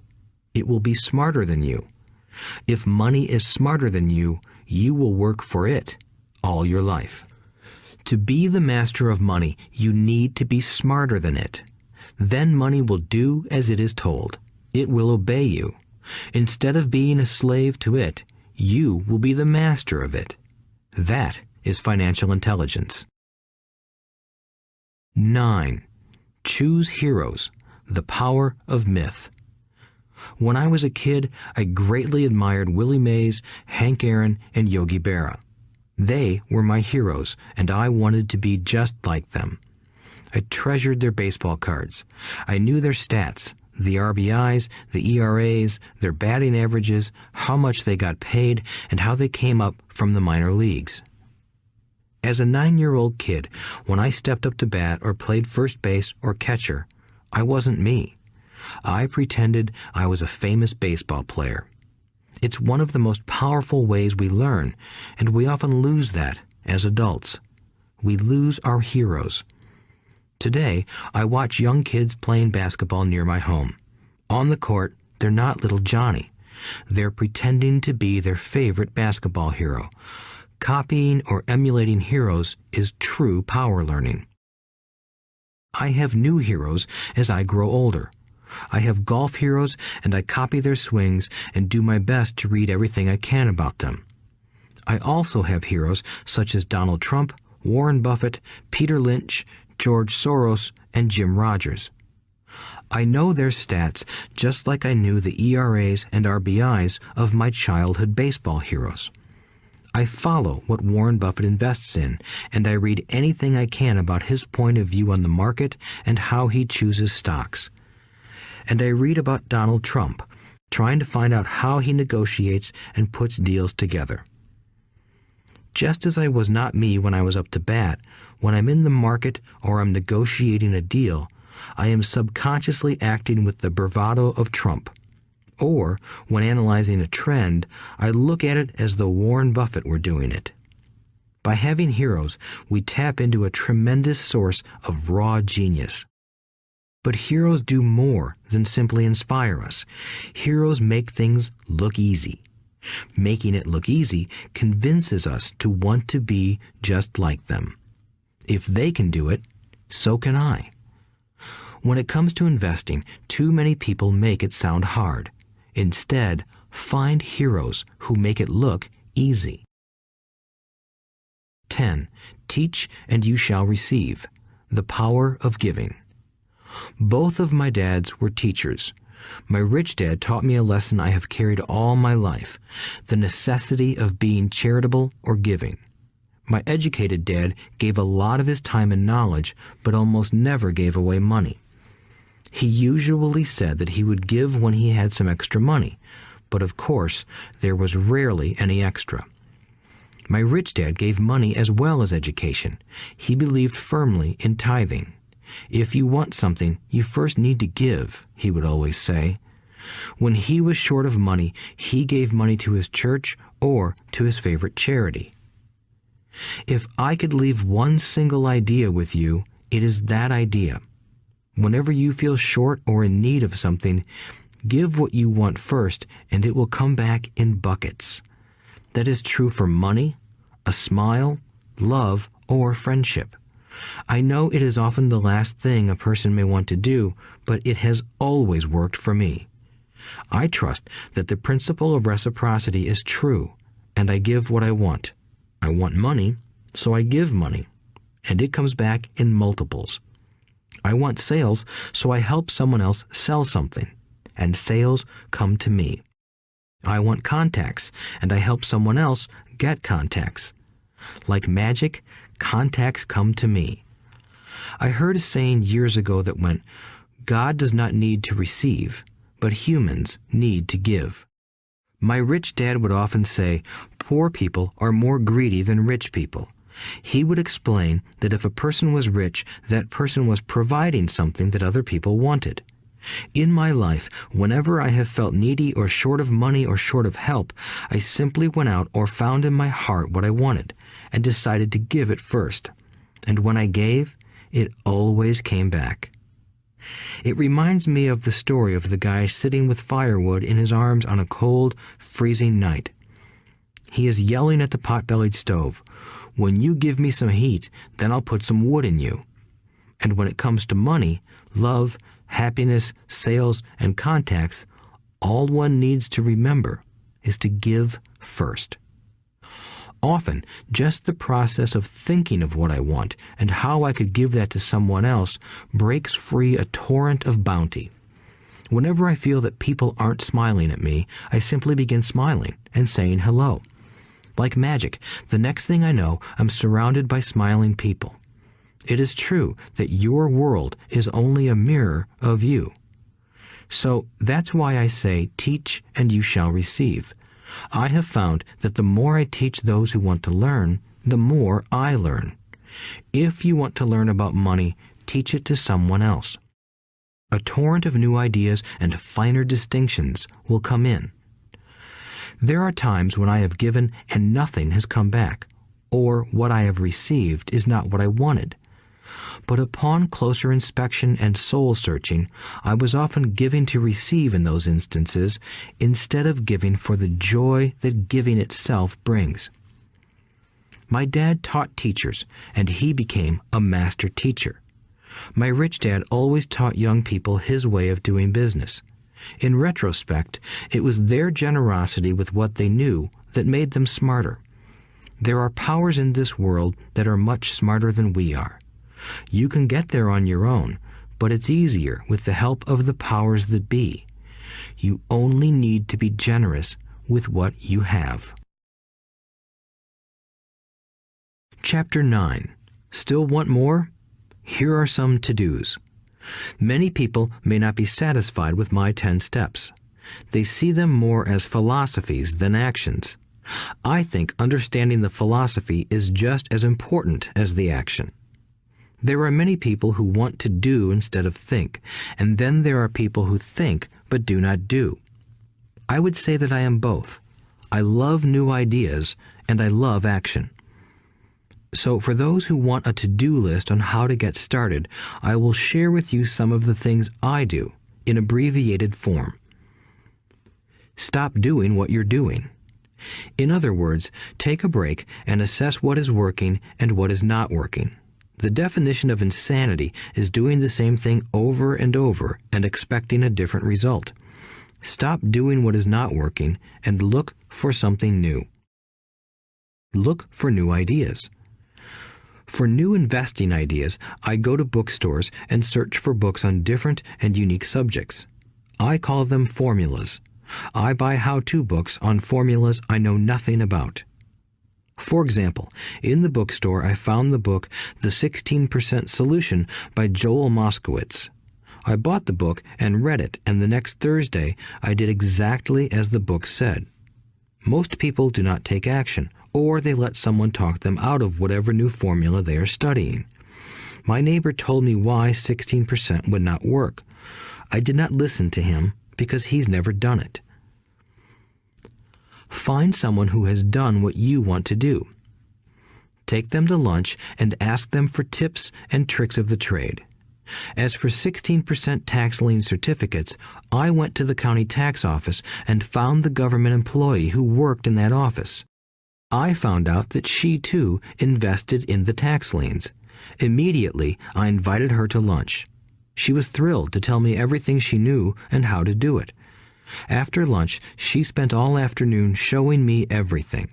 It will be smarter than you. If money is smarter than you, you will work for it all your life. To be the master of money, you need to be smarter than it. Then money will do as it is told. It will obey you. Instead of being a slave to it, you will be the master of it. That is financial intelligence. 9. Choose heroes. The power of myth. When I was a kid, I greatly admired Willie Mays, Hank Aaron, and Yogi Berra. They were my heroes, and I wanted to be just like them. I treasured their baseball cards. I knew their stats, the RBIs, the ERAs, their batting averages, how much they got paid, and how they came up from the minor leagues. As a 9-year-old kid, when I stepped up to bat or played first base or catcher, I wasn't me. I pretended I was a famous baseball player. It's one of the most powerful ways we learn, and we often lose that as adults. We lose our heroes. Today, I watch young kids playing basketball near my home. On the court, they're not little Johnny. They're pretending to be their favorite basketball hero. Copying or emulating heroes is true power learning. I have new heroes as I grow older. I have golf heroes, and I copy their swings and do my best to read everything I can about them. I also have heroes such as Donald Trump, Warren Buffett, Peter Lynch, George Soros, and Jim Rogers. I know their stats just like I knew the ERAs and RBIs of my childhood baseball heroes. I follow what Warren Buffett invests in, and I read anything I can about his point of view on the market and how he chooses stocks. And I read about Donald Trump, trying to find out how he negotiates and puts deals together. Just as I was not me when I was up to bat, when I'm in the market or I'm negotiating a deal, I am subconsciously acting with the bravado of Trump. Or, when analyzing a trend, I look at it as though Warren Buffett were doing it. By having heroes, we tap into a tremendous source of raw genius. But heroes do more than simply inspire us. Heroes make things look easy. Making it look easy convinces us to want to be just like them. If they can do it, so can I. When it comes to investing, too many people make it sound hard. Instead, find heroes who make it look easy. 10. Teach and you shall receive. The power of giving. Both of my dads were teachers. My rich dad taught me a lesson I have carried all my life, the necessity of being charitable or giving. My educated dad gave a lot of his time and knowledge, but almost never gave away money. He usually said that he would give when he had some extra money, but of course, there was rarely any extra. My rich dad gave money as well as education. He believed firmly in tithing. If you want something, you first need to give, he would always say. When he was short of money, he gave money to his church or to his favorite charity. If I could leave one single idea with you, it is that idea. Whenever you feel short or in need of something, give what you want first, and it will come back in buckets. That is true for money, a smile, love, or friendship. I know it is often the last thing a person may want to do, but it has always worked for me. I trust that the principle of reciprocity is true, and I give what I want. I want money, so I give money, and it comes back in multiples. I want sales, so I help someone else sell something, and sales come to me. I want contacts, and I help someone else get contacts. Like magic, contacts come to me. I heard a saying years ago that went, "God does not need to receive, but humans need to give." My rich dad would often say, poor people are more greedy than rich people. He would explain that if a person was rich, that person was providing something that other people wanted. In my life, whenever I have felt needy or short of money or short of help, I simply went out or found in my heart what I wanted and decided to give it first. And when I gave, it always came back. It reminds me of the story of the guy sitting with firewood in his arms on a cold, freezing night. He is yelling at the pot-bellied stove, "When you give me some heat, then I'll put some wood in you." And when it comes to money, love, happiness, sales, and contacts, all one needs to remember is to give first. Often, just the process of thinking of what I want and how I could give that to someone else breaks free a torrent of bounty. Whenever I feel that people aren't smiling at me, I simply begin smiling and saying hello. Like magic, the next thing I know, I'm surrounded by smiling people. It is true that your world is only a mirror of you. So that's why I say, teach and you shall receive. I have found that the more I teach those who want to learn, the more I learn. If you want to learn about money, teach it to someone else. A torrent of new ideas and finer distinctions will come in. There are times when I have given and nothing has come back, or what I have received is not what I wanted. But upon closer inspection and soul-searching, I was often giving to receive in those instances instead of giving for the joy that giving itself brings. My dad taught teachers, and he became a master teacher. My rich dad always taught young people his way of doing business. In retrospect, it was their generosity with what they knew that made them smarter. There are powers in this world that are much smarter than we are. You can get there on your own, but it's easier with the help of the powers that be. You only need to be generous with what you have. Chapter 9. Still want more? Here are some to-dos. Many people may not be satisfied with my 10 steps. They see them more as philosophies than actions. I think understanding the philosophy is just as important as the action. There are many people who want to do instead of think, and then there are people who think but do not do. I would say that I am both. I love new ideas, and I love action. So for those who want a to-do list on how to get started, I will share with you some of the things I do in abbreviated form. Stop doing what you're doing. In other words, take a break and assess what is working and what is not working. The definition of insanity is doing the same thing over and over and expecting a different result. Stop doing what is not working and look for something new. Look for new ideas. For new investing ideas, I go to bookstores and search for books on different and unique subjects. I call them formulas. I buy how-to books on formulas I know nothing about. For example, in the bookstore I found the book The 16% Solution by Joel Moskowitz. I bought the book and read it, and the next Thursday I did exactly as the book said. Most people do not take action, or they let someone talk them out of whatever new formula they are studying. My neighbor told me why 16% would not work. I did not listen to him because he's never done it. Find someone who has done what you want to do. take them to lunch, and ask them for tips and tricks of the trade. As for 16% tax lien certificates, I went to the county tax office and found the government employee who worked in that office. I found out that she, too, invested in the tax liens. Immediately, I invited her to lunch. She was thrilled to tell me everything she knew and how to do it. After lunch, she spent all afternoon showing me everything.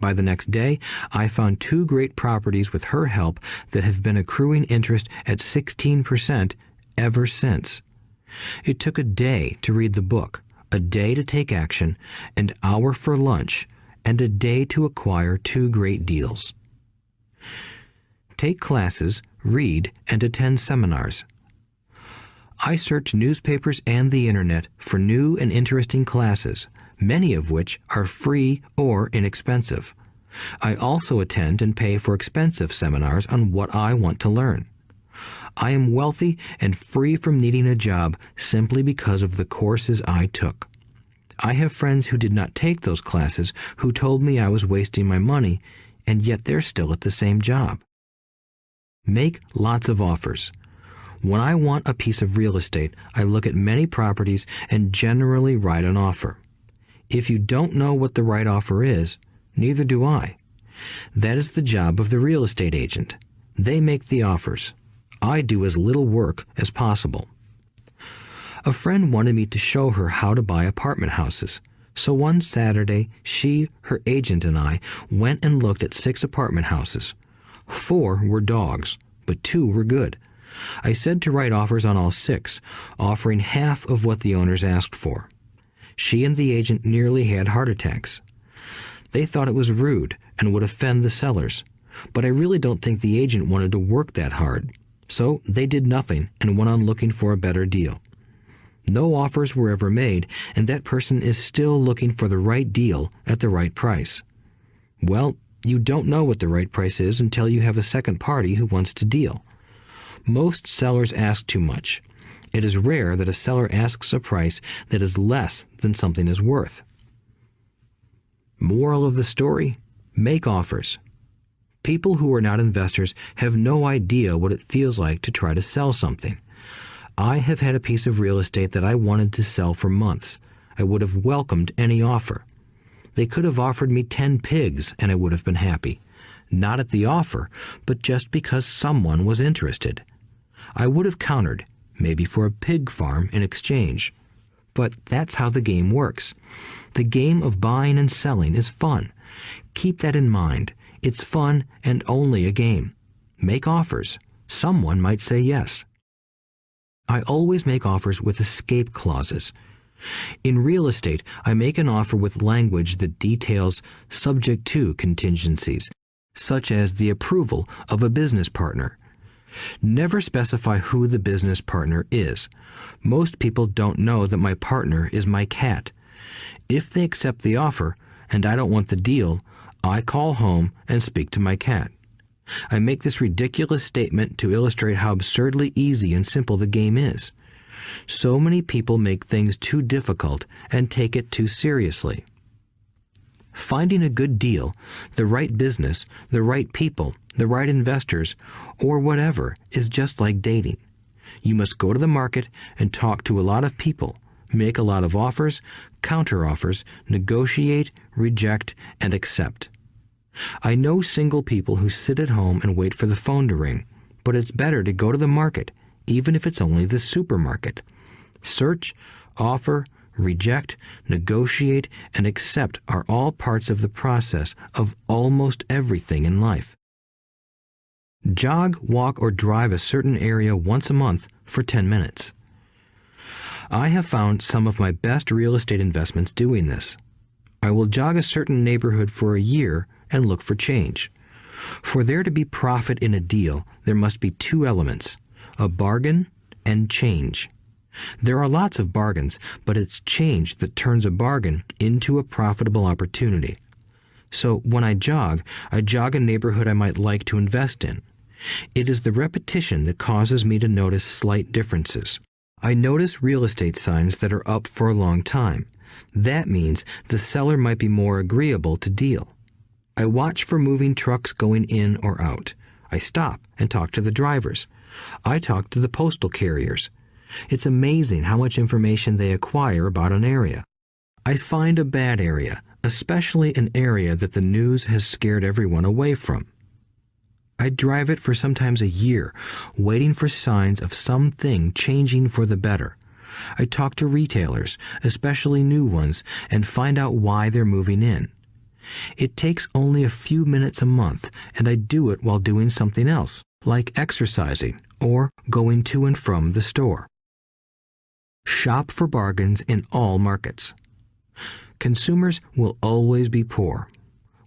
By the next day, I found 2 great properties with her help that have been accruing interest at 16% ever since. It took a day to read the book, a day to take action, an hour for lunch, and a day to acquire 2 great deals. Take classes, read, and attend seminars. I search newspapers and the internet for new and interesting classes, many of which are free or inexpensive. I also attend and pay for expensive seminars on what I want to learn. I am wealthy and free from needing a job simply because of the courses I took. I have friends who did not take those classes who told me I was wasting my money, and yet they're still at the same job. Make lots of offers. When I want a piece of real estate, I look at many properties and generally write an offer. If you don't know what the right offer is, neither do I. That is the job of the real estate agent. They make the offers. I do as little work as possible. A friend wanted me to show her how to buy apartment houses. So one Saturday, she, her agent, and I went and looked at 6 apartment houses. 4 were dogs, but 2 were good. I said to write offers on all 6, offering half of what the owners asked for. She and the agent nearly had heart attacks. They thought it was rude and would offend the sellers, but I really don't think the agent wanted to work that hard. So they did nothing and went on looking for a better deal. No offers were ever made, and that person is still looking for the right deal at the right price. Well, you don't know what the right price is until you have a second party who wants to deal. Most sellers ask too much. It is rare that a seller asks a price that is less than something is worth. Moral of the story: make offers. People who are not investors have no idea what it feels like to try to sell something. I have had a piece of real estate that I wanted to sell for months. I would have welcomed any offer. They could have offered me 10 pigs and I would have been happy. Not at the offer, but just because someone was interested. I would have countered, maybe for a pig farm in exchange. But that's how the game works. The game of buying and selling is fun. Keep that in mind. It's fun and only a game. Make offers. Someone might say yes. I always make offers with escape clauses. In real estate, I make an offer with language that details subject to contingencies, such as the approval of a business partner. Never specify who the business partner is. Most people don't know that my partner is my cat. If they accept the offer and I don't want the deal, I call home and speak to my cat. I make this ridiculous statement to illustrate how absurdly easy and simple the game is. So many people make things too difficult and take it too seriously. Finding a good deal, the right business, the right people, the right investors, or whatever is just like dating. You must go to the market and talk to a lot of people, make a lot of offers, counter-offers, negotiate, reject, and accept. I know single people who sit at home and wait for the phone to ring, but it's better to go to the market, even if it's only the supermarket. Search, offer, reject, negotiate, and accept are all parts of the process of almost everything in life. Jog, walk, or drive a certain area once a month for 10 minutes. I have found some of my best real estate investments doing this. I will jog a certain neighborhood for a year and look for change. For there to be profit in a deal, there must be 2 elements, a bargain and change. There are lots of bargains, but it's change that turns a bargain into a profitable opportunity. So when I jog a neighborhood I might like to invest in. It is the repetition that causes me to notice slight differences. I notice real estate signs that are up for a long time. That means the seller might be more agreeable to deal. I watch for moving trucks going in or out. I stop and talk to the drivers. I talk to the postal carriers. It's amazing how much information they acquire about an area. I find a bad area, especially an area that the news has scared everyone away from. I drive it for sometimes a year, waiting for signs of something changing for the better. I talk to retailers, especially new ones, and find out why they're moving in. It takes only a few minutes a month, and I do it while doing something else, like exercising or going to and from the store. Shop for bargains in all markets. Consumers will always be poor.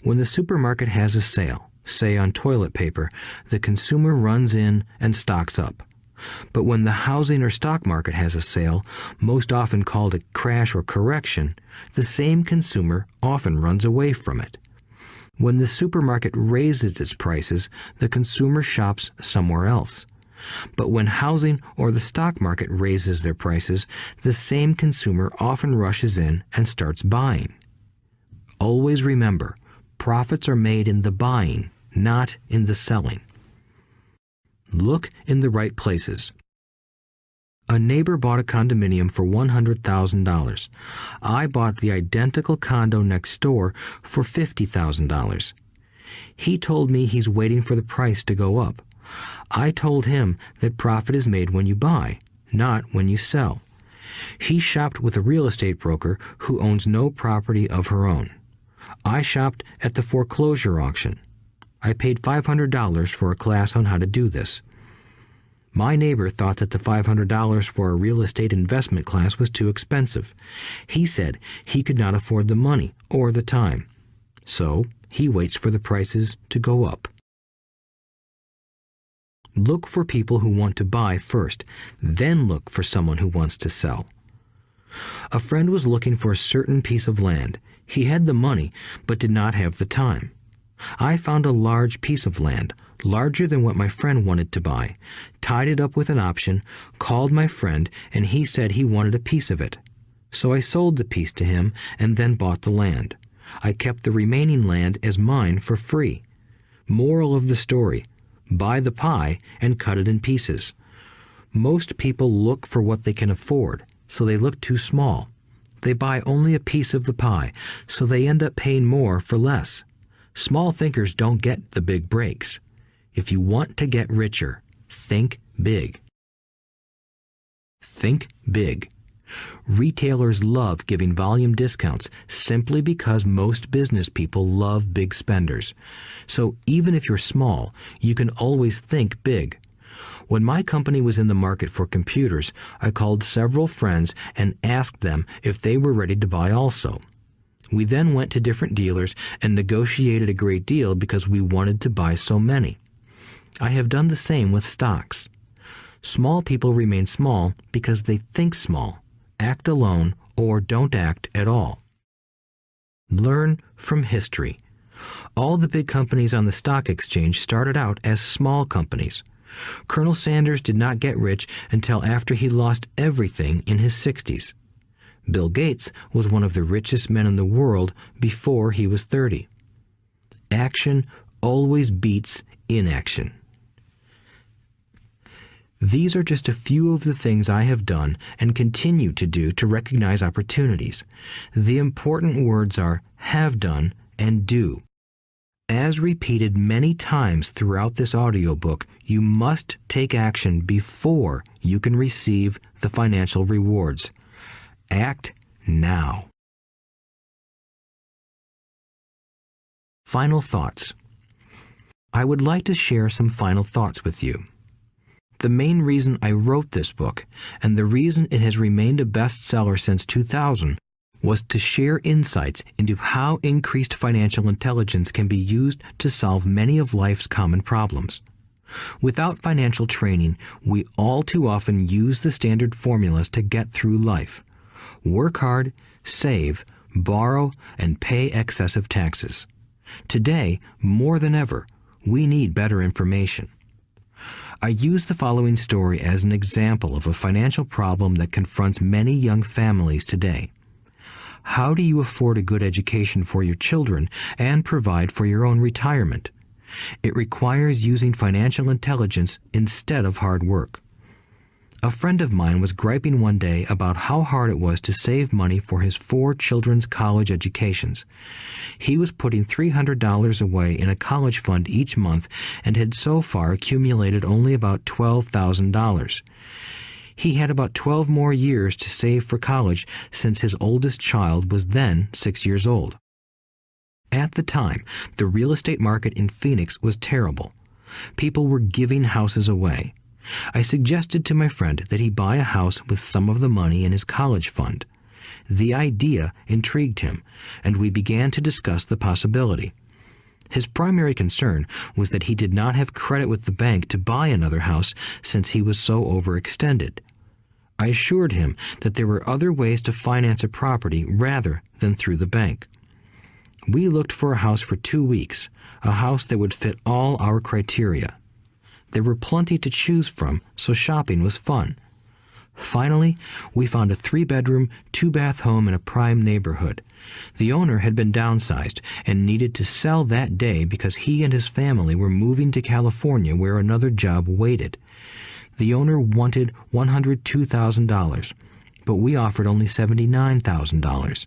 When the supermarket has a sale, say on toilet paper, the consumer runs in and stocks up. But when the housing or stock market has a sale, most often called a crash or correction, the same consumer often runs away from it. When the supermarket raises its prices, the consumer shops somewhere else. But when housing or the stock market raises their prices, the same consumer often rushes in and starts buying. Always remember, profits are made in the buying, not in the selling. Look in the right places. A neighbor bought a condominium for $100,000. I bought the identical condo next door for $50,000. He told me he's waiting for the price to go up. I told him that profit is made when you buy, not when you sell. He shopped with a real estate broker who owns no property of her own. I shopped at the foreclosure auction. I paid $500 for a class on how to do this. My neighbor thought that the $500 for a real estate investment class was too expensive. He said he could not afford the money or the time. So he waits for the prices to go up. Look for people who want to buy first, then look for someone who wants to sell. A friend was looking for a certain piece of land. He had the money, but did not have the time. I found a large piece of land, larger than what my friend wanted to buy, tied it up with an option, called my friend, and he said he wanted a piece of it. So I sold the piece to him and then bought the land. I kept the remaining land as mine for free. Moral of the story: buy the pie and cut it in pieces. Most people look for what they can afford, so they look too small. They buy only a piece of the pie, so they end up paying more for less. Small thinkers don't get the big breaks. If you want to get richer, think big. Think big. Retailers love giving volume discounts simply because most business people love big spenders. So even if you're small, you can always think big. When my company was in the market for computers, I called several friends and asked them if they were ready to buy also. We then went to different dealers and negotiated a great deal because we wanted to buy so many. I have done the same with stocks. Small people remain small because they think small, act alone, or don't act at all. Learn from history. All the big companies on the stock exchange started out as small companies. Colonel Sanders did not get rich until after he lost everything in his 60s. Bill Gates was one of the richest men in the world before he was 30. Action always beats inaction. These are just a few of the things I have done and continue to do to recognize opportunities. The important words are have done and do. As repeated many times throughout this audiobook, you must take action before you can receive the financial rewards. Act now. Final thoughts. I would like to share some final thoughts with you. The main reason I wrote this book, and the reason it has remained a bestseller since 2000, was to share insights into how increased financial intelligence can be used to solve many of life's common problems. Without financial training, we all too often use the standard formulas to get through life. Work hard, save, borrow, and pay excessive taxes. Today, more than ever, we need better information. I use the following story as an example of a financial problem that confronts many young families today. How do you afford a good education for your children and provide for your own retirement? It requires using financial intelligence instead of hard work. A friend of mine was griping one day about how hard it was to save money for his 4 children's college educations. He was putting $300 away in a college fund each month and had so far accumulated only about $12,000. He had about 12 more years to save for college since his oldest child was then 6 years old. At the time, the real estate market in Phoenix was terrible. People were giving houses away. I suggested to my friend that he buy a house with some of the money in his college fund. The idea intrigued him, and we began to discuss the possibility. His primary concern was that he did not have credit with the bank to buy another house since he was so overextended. I assured him that there were other ways to finance a property rather than through the bank. We looked for a house for 2 weeks, a house that would fit all our criteria. There were plenty to choose from, so shopping was fun. Finally, we found a 3-bedroom, 2-bath home in a prime neighborhood. The owner had been downsized and needed to sell that day because he and his family were moving to California where another job waited. The owner wanted $102,000, but we offered only $79,000.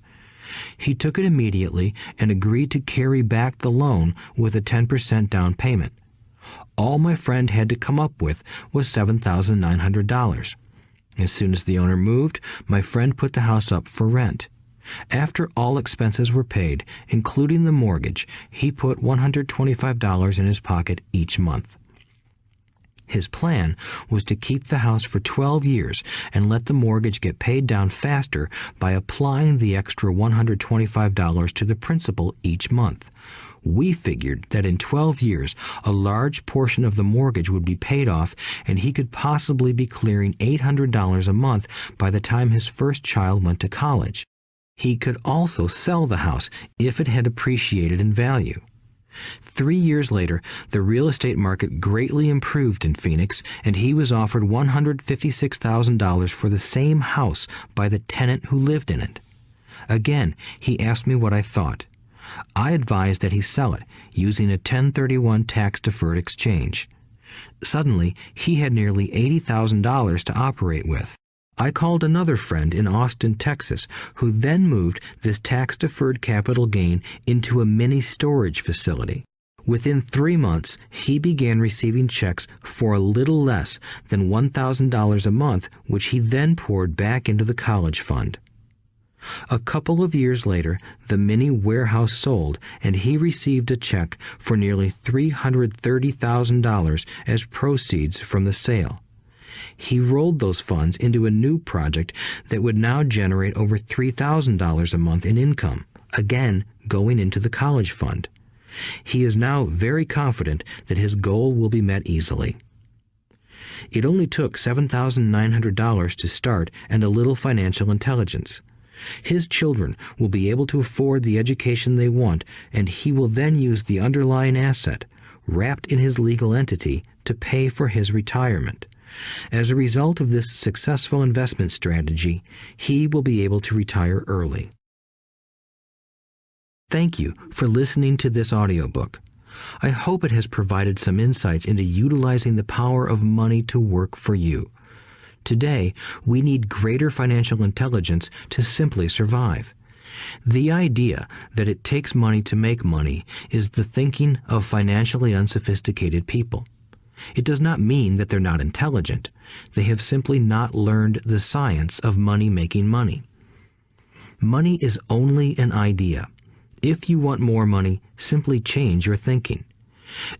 He took it immediately and agreed to carry back the loan with a 10% down payment. All my friend had to come up with was $7,900. As soon as the owner moved, my friend put the house up for rent. After all expenses were paid, including the mortgage, he put $125 in his pocket each month. His plan was to keep the house for 12 years and let the mortgage get paid down faster by applying the extra $125 to the principal each month. We figured that in 12 years, a large portion of the mortgage would be paid off and he could possibly be clearing $800 a month by the time his first child went to college. He could also sell the house if it had appreciated in value. 3 years later, the real estate market greatly improved in Phoenix, and he was offered $156,000 for the same house by the tenant who lived in it. Again, he asked me what I thought. I advised that he sell it, using a 1031 tax-deferred exchange. Suddenly, he had nearly $80,000 to operate with. I called another friend in Austin, Texas, who then moved this tax-deferred capital gain into a mini storage facility. Within 3 months, he began receiving checks for a little less than $1,000 a month, which he then poured back into the college fund. A couple of years later, the mini warehouse sold, and he received a check for nearly $330,000 as proceeds from the sale. He rolled those funds into a new project that would now generate over $3,000 a month in income, again going into the college fund. He is now very confident that his goal will be met easily. It only took $7,900 to start and a little financial intelligence. His children will be able to afford the education they want, and he will then use the underlying asset, wrapped in his legal entity, to pay for his retirement. As a result of this successful investment strategy, he will be able to retire early. Thank you for listening to this audiobook. I hope it has provided some insights into utilizing the power of money to work for you. Today, we need greater financial intelligence to simply survive. The idea that it takes money to make money is the thinking of financially unsophisticated people. It does not mean that they're not intelligent. They have simply not learned the science of money making money. Money is only an idea. If you want more money, simply change your thinking.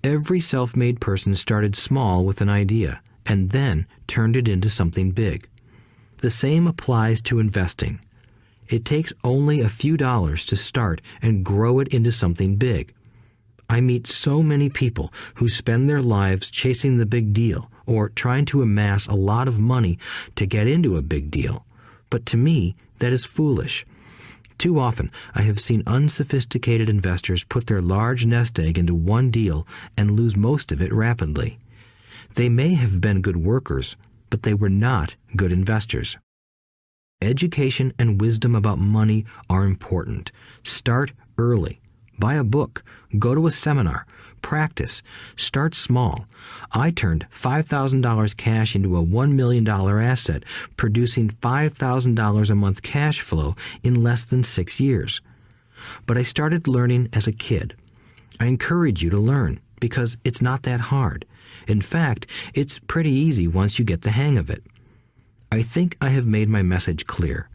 Every self-made person started small with an idea and then turned it into something big. The same applies to investing. It takes only a few dollars to start and grow it into something big. I meet so many people who spend their lives chasing the big deal or trying to amass a lot of money to get into a big deal. But to me, that is foolish. Too often, I have seen unsophisticated investors put their large nest egg into one deal and lose most of it rapidly. They may have been good workers, but they were not good investors. Education and wisdom about money are important. Start early. Buy a book. Go to a seminar. Practice. Start small. I turned $5,000 cash into a $1 million asset, producing $5,000 a month cash flow in less than 6 years. But I started learning as a kid. I encourage you to learn because it's not that hard. In fact, it's pretty easy once you get the hang of it. I think I have made my message clear.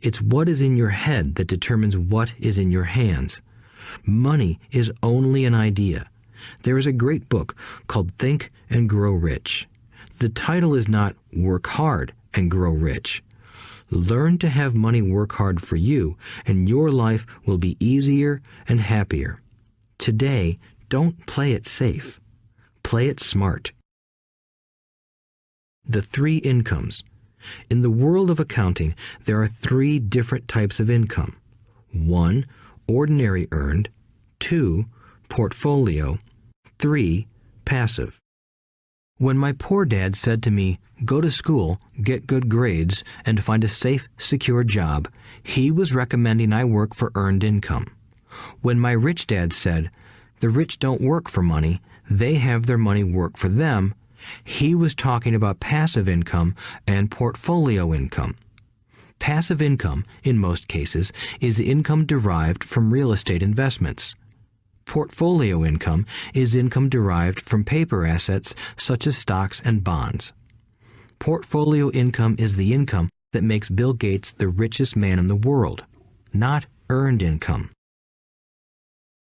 It's what is in your head that determines what is in your hands. Money is only an idea. There is a great book called Think and Grow Rich. The title is not Work Hard and Grow Rich. Learn to have money work hard for you, and your life will be easier and happier. Today, don't play it safe. Play it smart. The 3 incomes. In the world of accounting, there are 3 different types of income. 1. Ordinary earned. 2. Portfolio. 3. Passive. When my poor dad said to me, "Go to school, get good grades, and find a safe, secure job," he was recommending I work for earned income. When my rich dad said, "The rich don't work for money, they have their money work for them," he was talking about passive income and portfolio income. Passive income, in most cases, is income derived from real estate investments. Portfolio income is income derived from paper assets such as stocks and bonds. Portfolio income is the income that makes Bill Gates the richest man in the world, not earned income.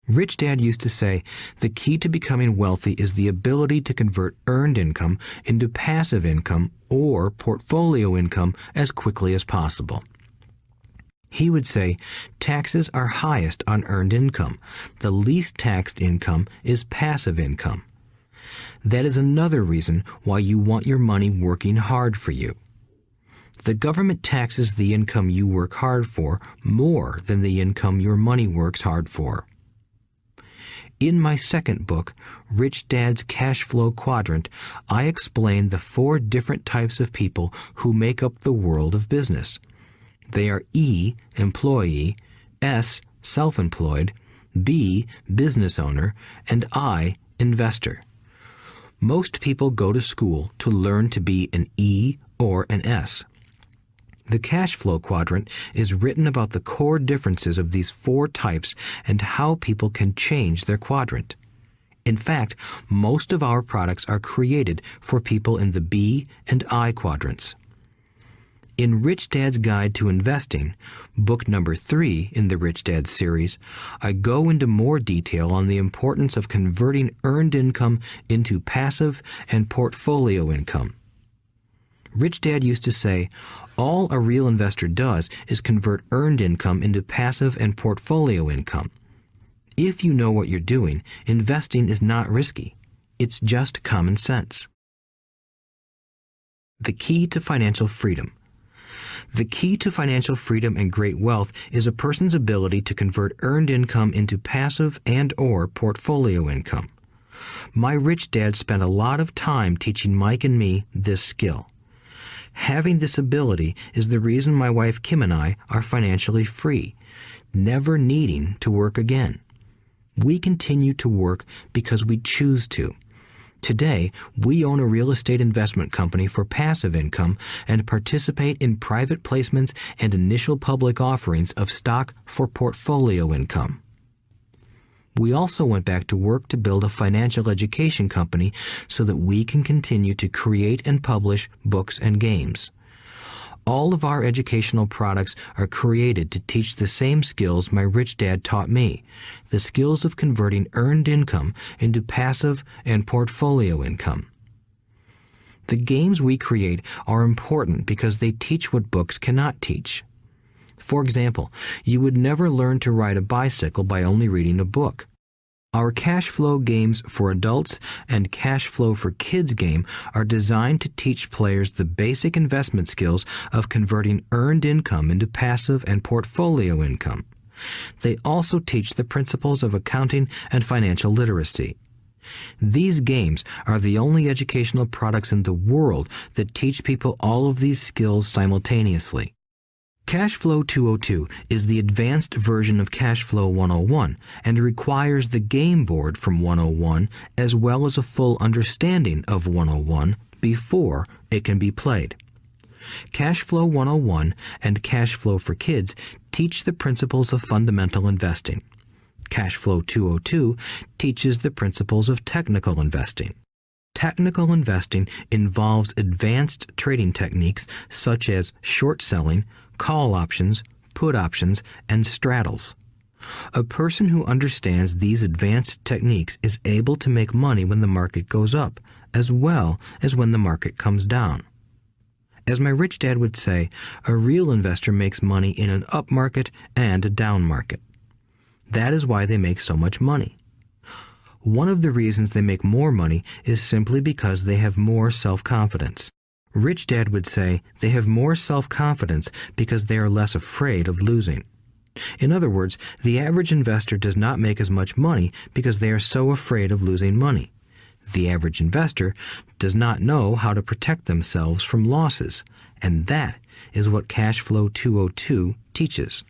Rich Dad used to say, the key to becoming wealthy is the ability to convert earned income into passive income or portfolio income as quickly as possible. He would say, taxes are highest on earned income. The least taxed income is passive income. That is another reason why you want your money working hard for you. The government taxes the income you work hard for more than the income your money works hard for. In my second book, Rich Dad's Cash Flow Quadrant, I explain the 4 different types of people who make up the world of business. They are E, employee, S, self-employed, B, business owner, and I, investor. Most people go to school to learn to be an E or an S. The cash flow quadrant is written about the core differences of these 4 types and how people can change their quadrant. In fact, most of our products are created for people in the B and I quadrants. In Rich Dad's Guide to Investing, book number 3 in the Rich Dad series, I go into more detail on the importance of converting earned income into passive and portfolio income. Rich Dad used to say, all a real investor does is convert earned income into passive and portfolio income. If you know what you're doing, investing is not risky. It's just common sense. The key to financial freedom. The key to financial freedom and great wealth is a person's ability to convert earned income into passive and/or portfolio income. My rich dad spent a lot of time teaching Mike and me this skill. Having this ability is the reason my wife Kim and I are financially free, never needing to work again. We continue to work because we choose to. Today, we own a real estate investment company for passive income and participate in private placements and initial public offerings of stock for portfolio income. We also went back to work to build a financial education company so that we can continue to create and publish books and games. All of our educational products are created to teach the same skills my rich dad taught me, the skills of converting earned income into passive and portfolio income. The games we create are important because they teach what books cannot teach. For example, you would never learn to ride a bicycle by only reading a book. Our cash flow games for adults and cash flow for kids game are designed to teach players the basic investment skills of converting earned income into passive and portfolio income. They also teach the principles of accounting and financial literacy. These games are the only educational products in the world that teach people all of these skills simultaneously. Cash Flow 202 is the advanced version of Cash Flow 101 and requires the game board from 101 as well as a full understanding of 101 before it can be played. Cash Flow 101 and Cash Flow for Kids teach the principles of fundamental investing. Cash Flow 202 teaches the principles of technical investing. Technical investing involves advanced trading techniques such as short selling, call options, put options, and straddles. A person who understands these advanced techniques is able to make money when the market goes up, as well as when the market comes down. As my rich dad would say, a real investor makes money in an up market and a down market. That is why they make so much money. One of the reasons they make more money is simply because they have more self-confidence. Rich Dad would say they have more self-confidence because they are less afraid of losing. In other words, the average investor does not make as much money because they are so afraid of losing money. The average investor does not know how to protect themselves from losses, and that is what Cash Flow 202 teaches.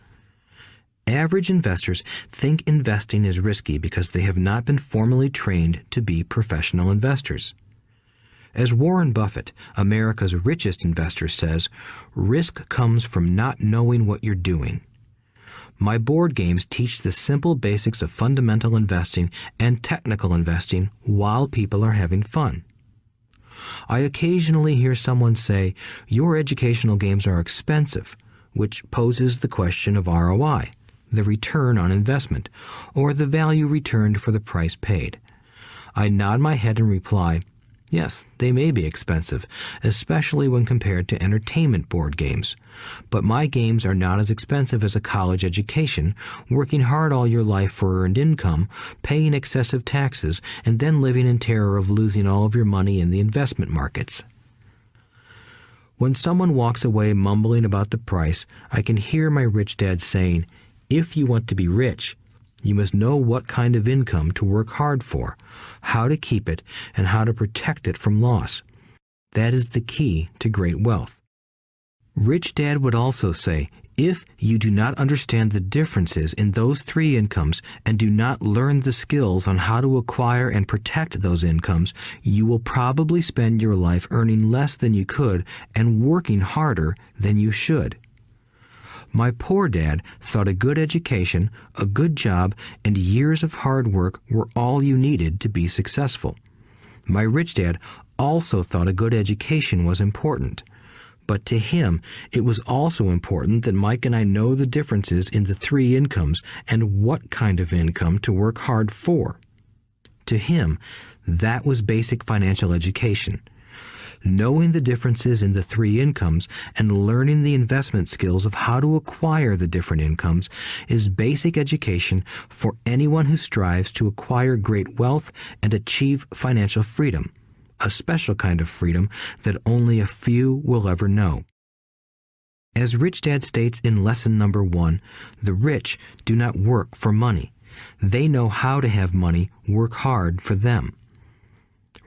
Average investors think investing is risky because they have not been formally trained to be professional investors. As Warren Buffett, America's richest investor, says, risk comes from not knowing what you're doing. My board games teach the simple basics of fundamental investing and technical investing while people are having fun. I occasionally hear someone say, your educational games are expensive, which poses the question of ROI, the return on investment, or the value returned for the price paid. I nod my head and reply, yes, they may be expensive, especially when compared to entertainment board games. But my games are not as expensive as a college education, working hard all your life for earned income, paying excessive taxes, and then living in terror of losing all of your money in the investment markets. When someone walks away mumbling about the price, I can hear my rich dad saying, if you want to be rich, you must know what kind of income to work hard for, how to keep it, and how to protect it from loss. That is the key to great wealth. Rich Dad would also say, if you do not understand the differences in those three incomes and do not learn the skills on how to acquire and protect those incomes, you will probably spend your life earning less than you could and working harder than you should. My poor dad thought a good education, a good job, and years of hard work were all you needed to be successful. My rich dad also thought a good education was important. But to him, it was also important that Mike and I know the differences in the three incomes and what kind of income to work hard for. To him, that was basic financial education. Knowing the differences in the three incomes and learning the investment skills of how to acquire the different incomes is basic education for anyone who strives to acquire great wealth and achieve financial freedom, a special kind of freedom that only a few will ever know. As Rich Dad states in lesson number 1, the rich do not work for money. They know how to have money work hard for them.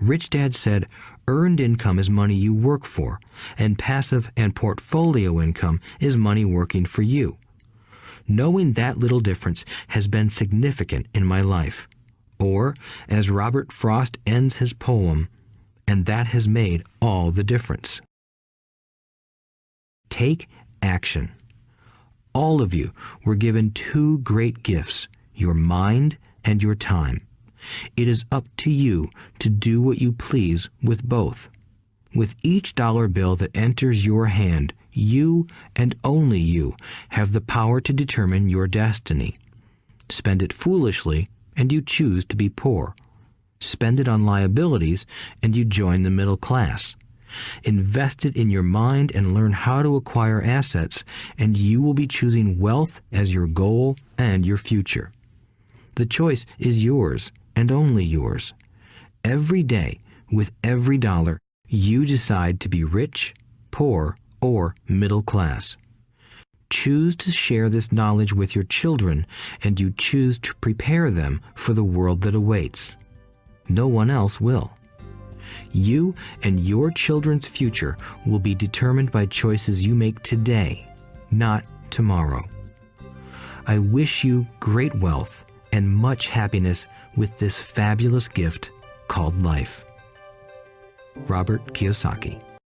Rich Dad said, earned income is money you work for, and passive and portfolio income is money working for you. Knowing that little difference has been significant in my life. Or, as Robert Frost ends his poem, and that has made all the difference. Take action. All of you were given two great gifts, your mind and your time. It is up to you to do what you please with both. With each dollar bill that enters your hand, you and only you have the power to determine your destiny. Spend it foolishly, and you choose to be poor. Spend it on liabilities, and you join the middle class. Invest it in your mind and learn how to acquire assets, and you will be choosing wealth as your goal and your future. The choice is yours, and only yours. Every day, with every dollar, you decide to be rich, poor, or middle class. Choose to share this knowledge with your children, and you choose to prepare them for the world that awaits. No one else will. You and your children's future will be determined by choices you make today, not tomorrow. I wish you great wealth and much happiness with this fabulous gift called life. Robert Kiyosaki.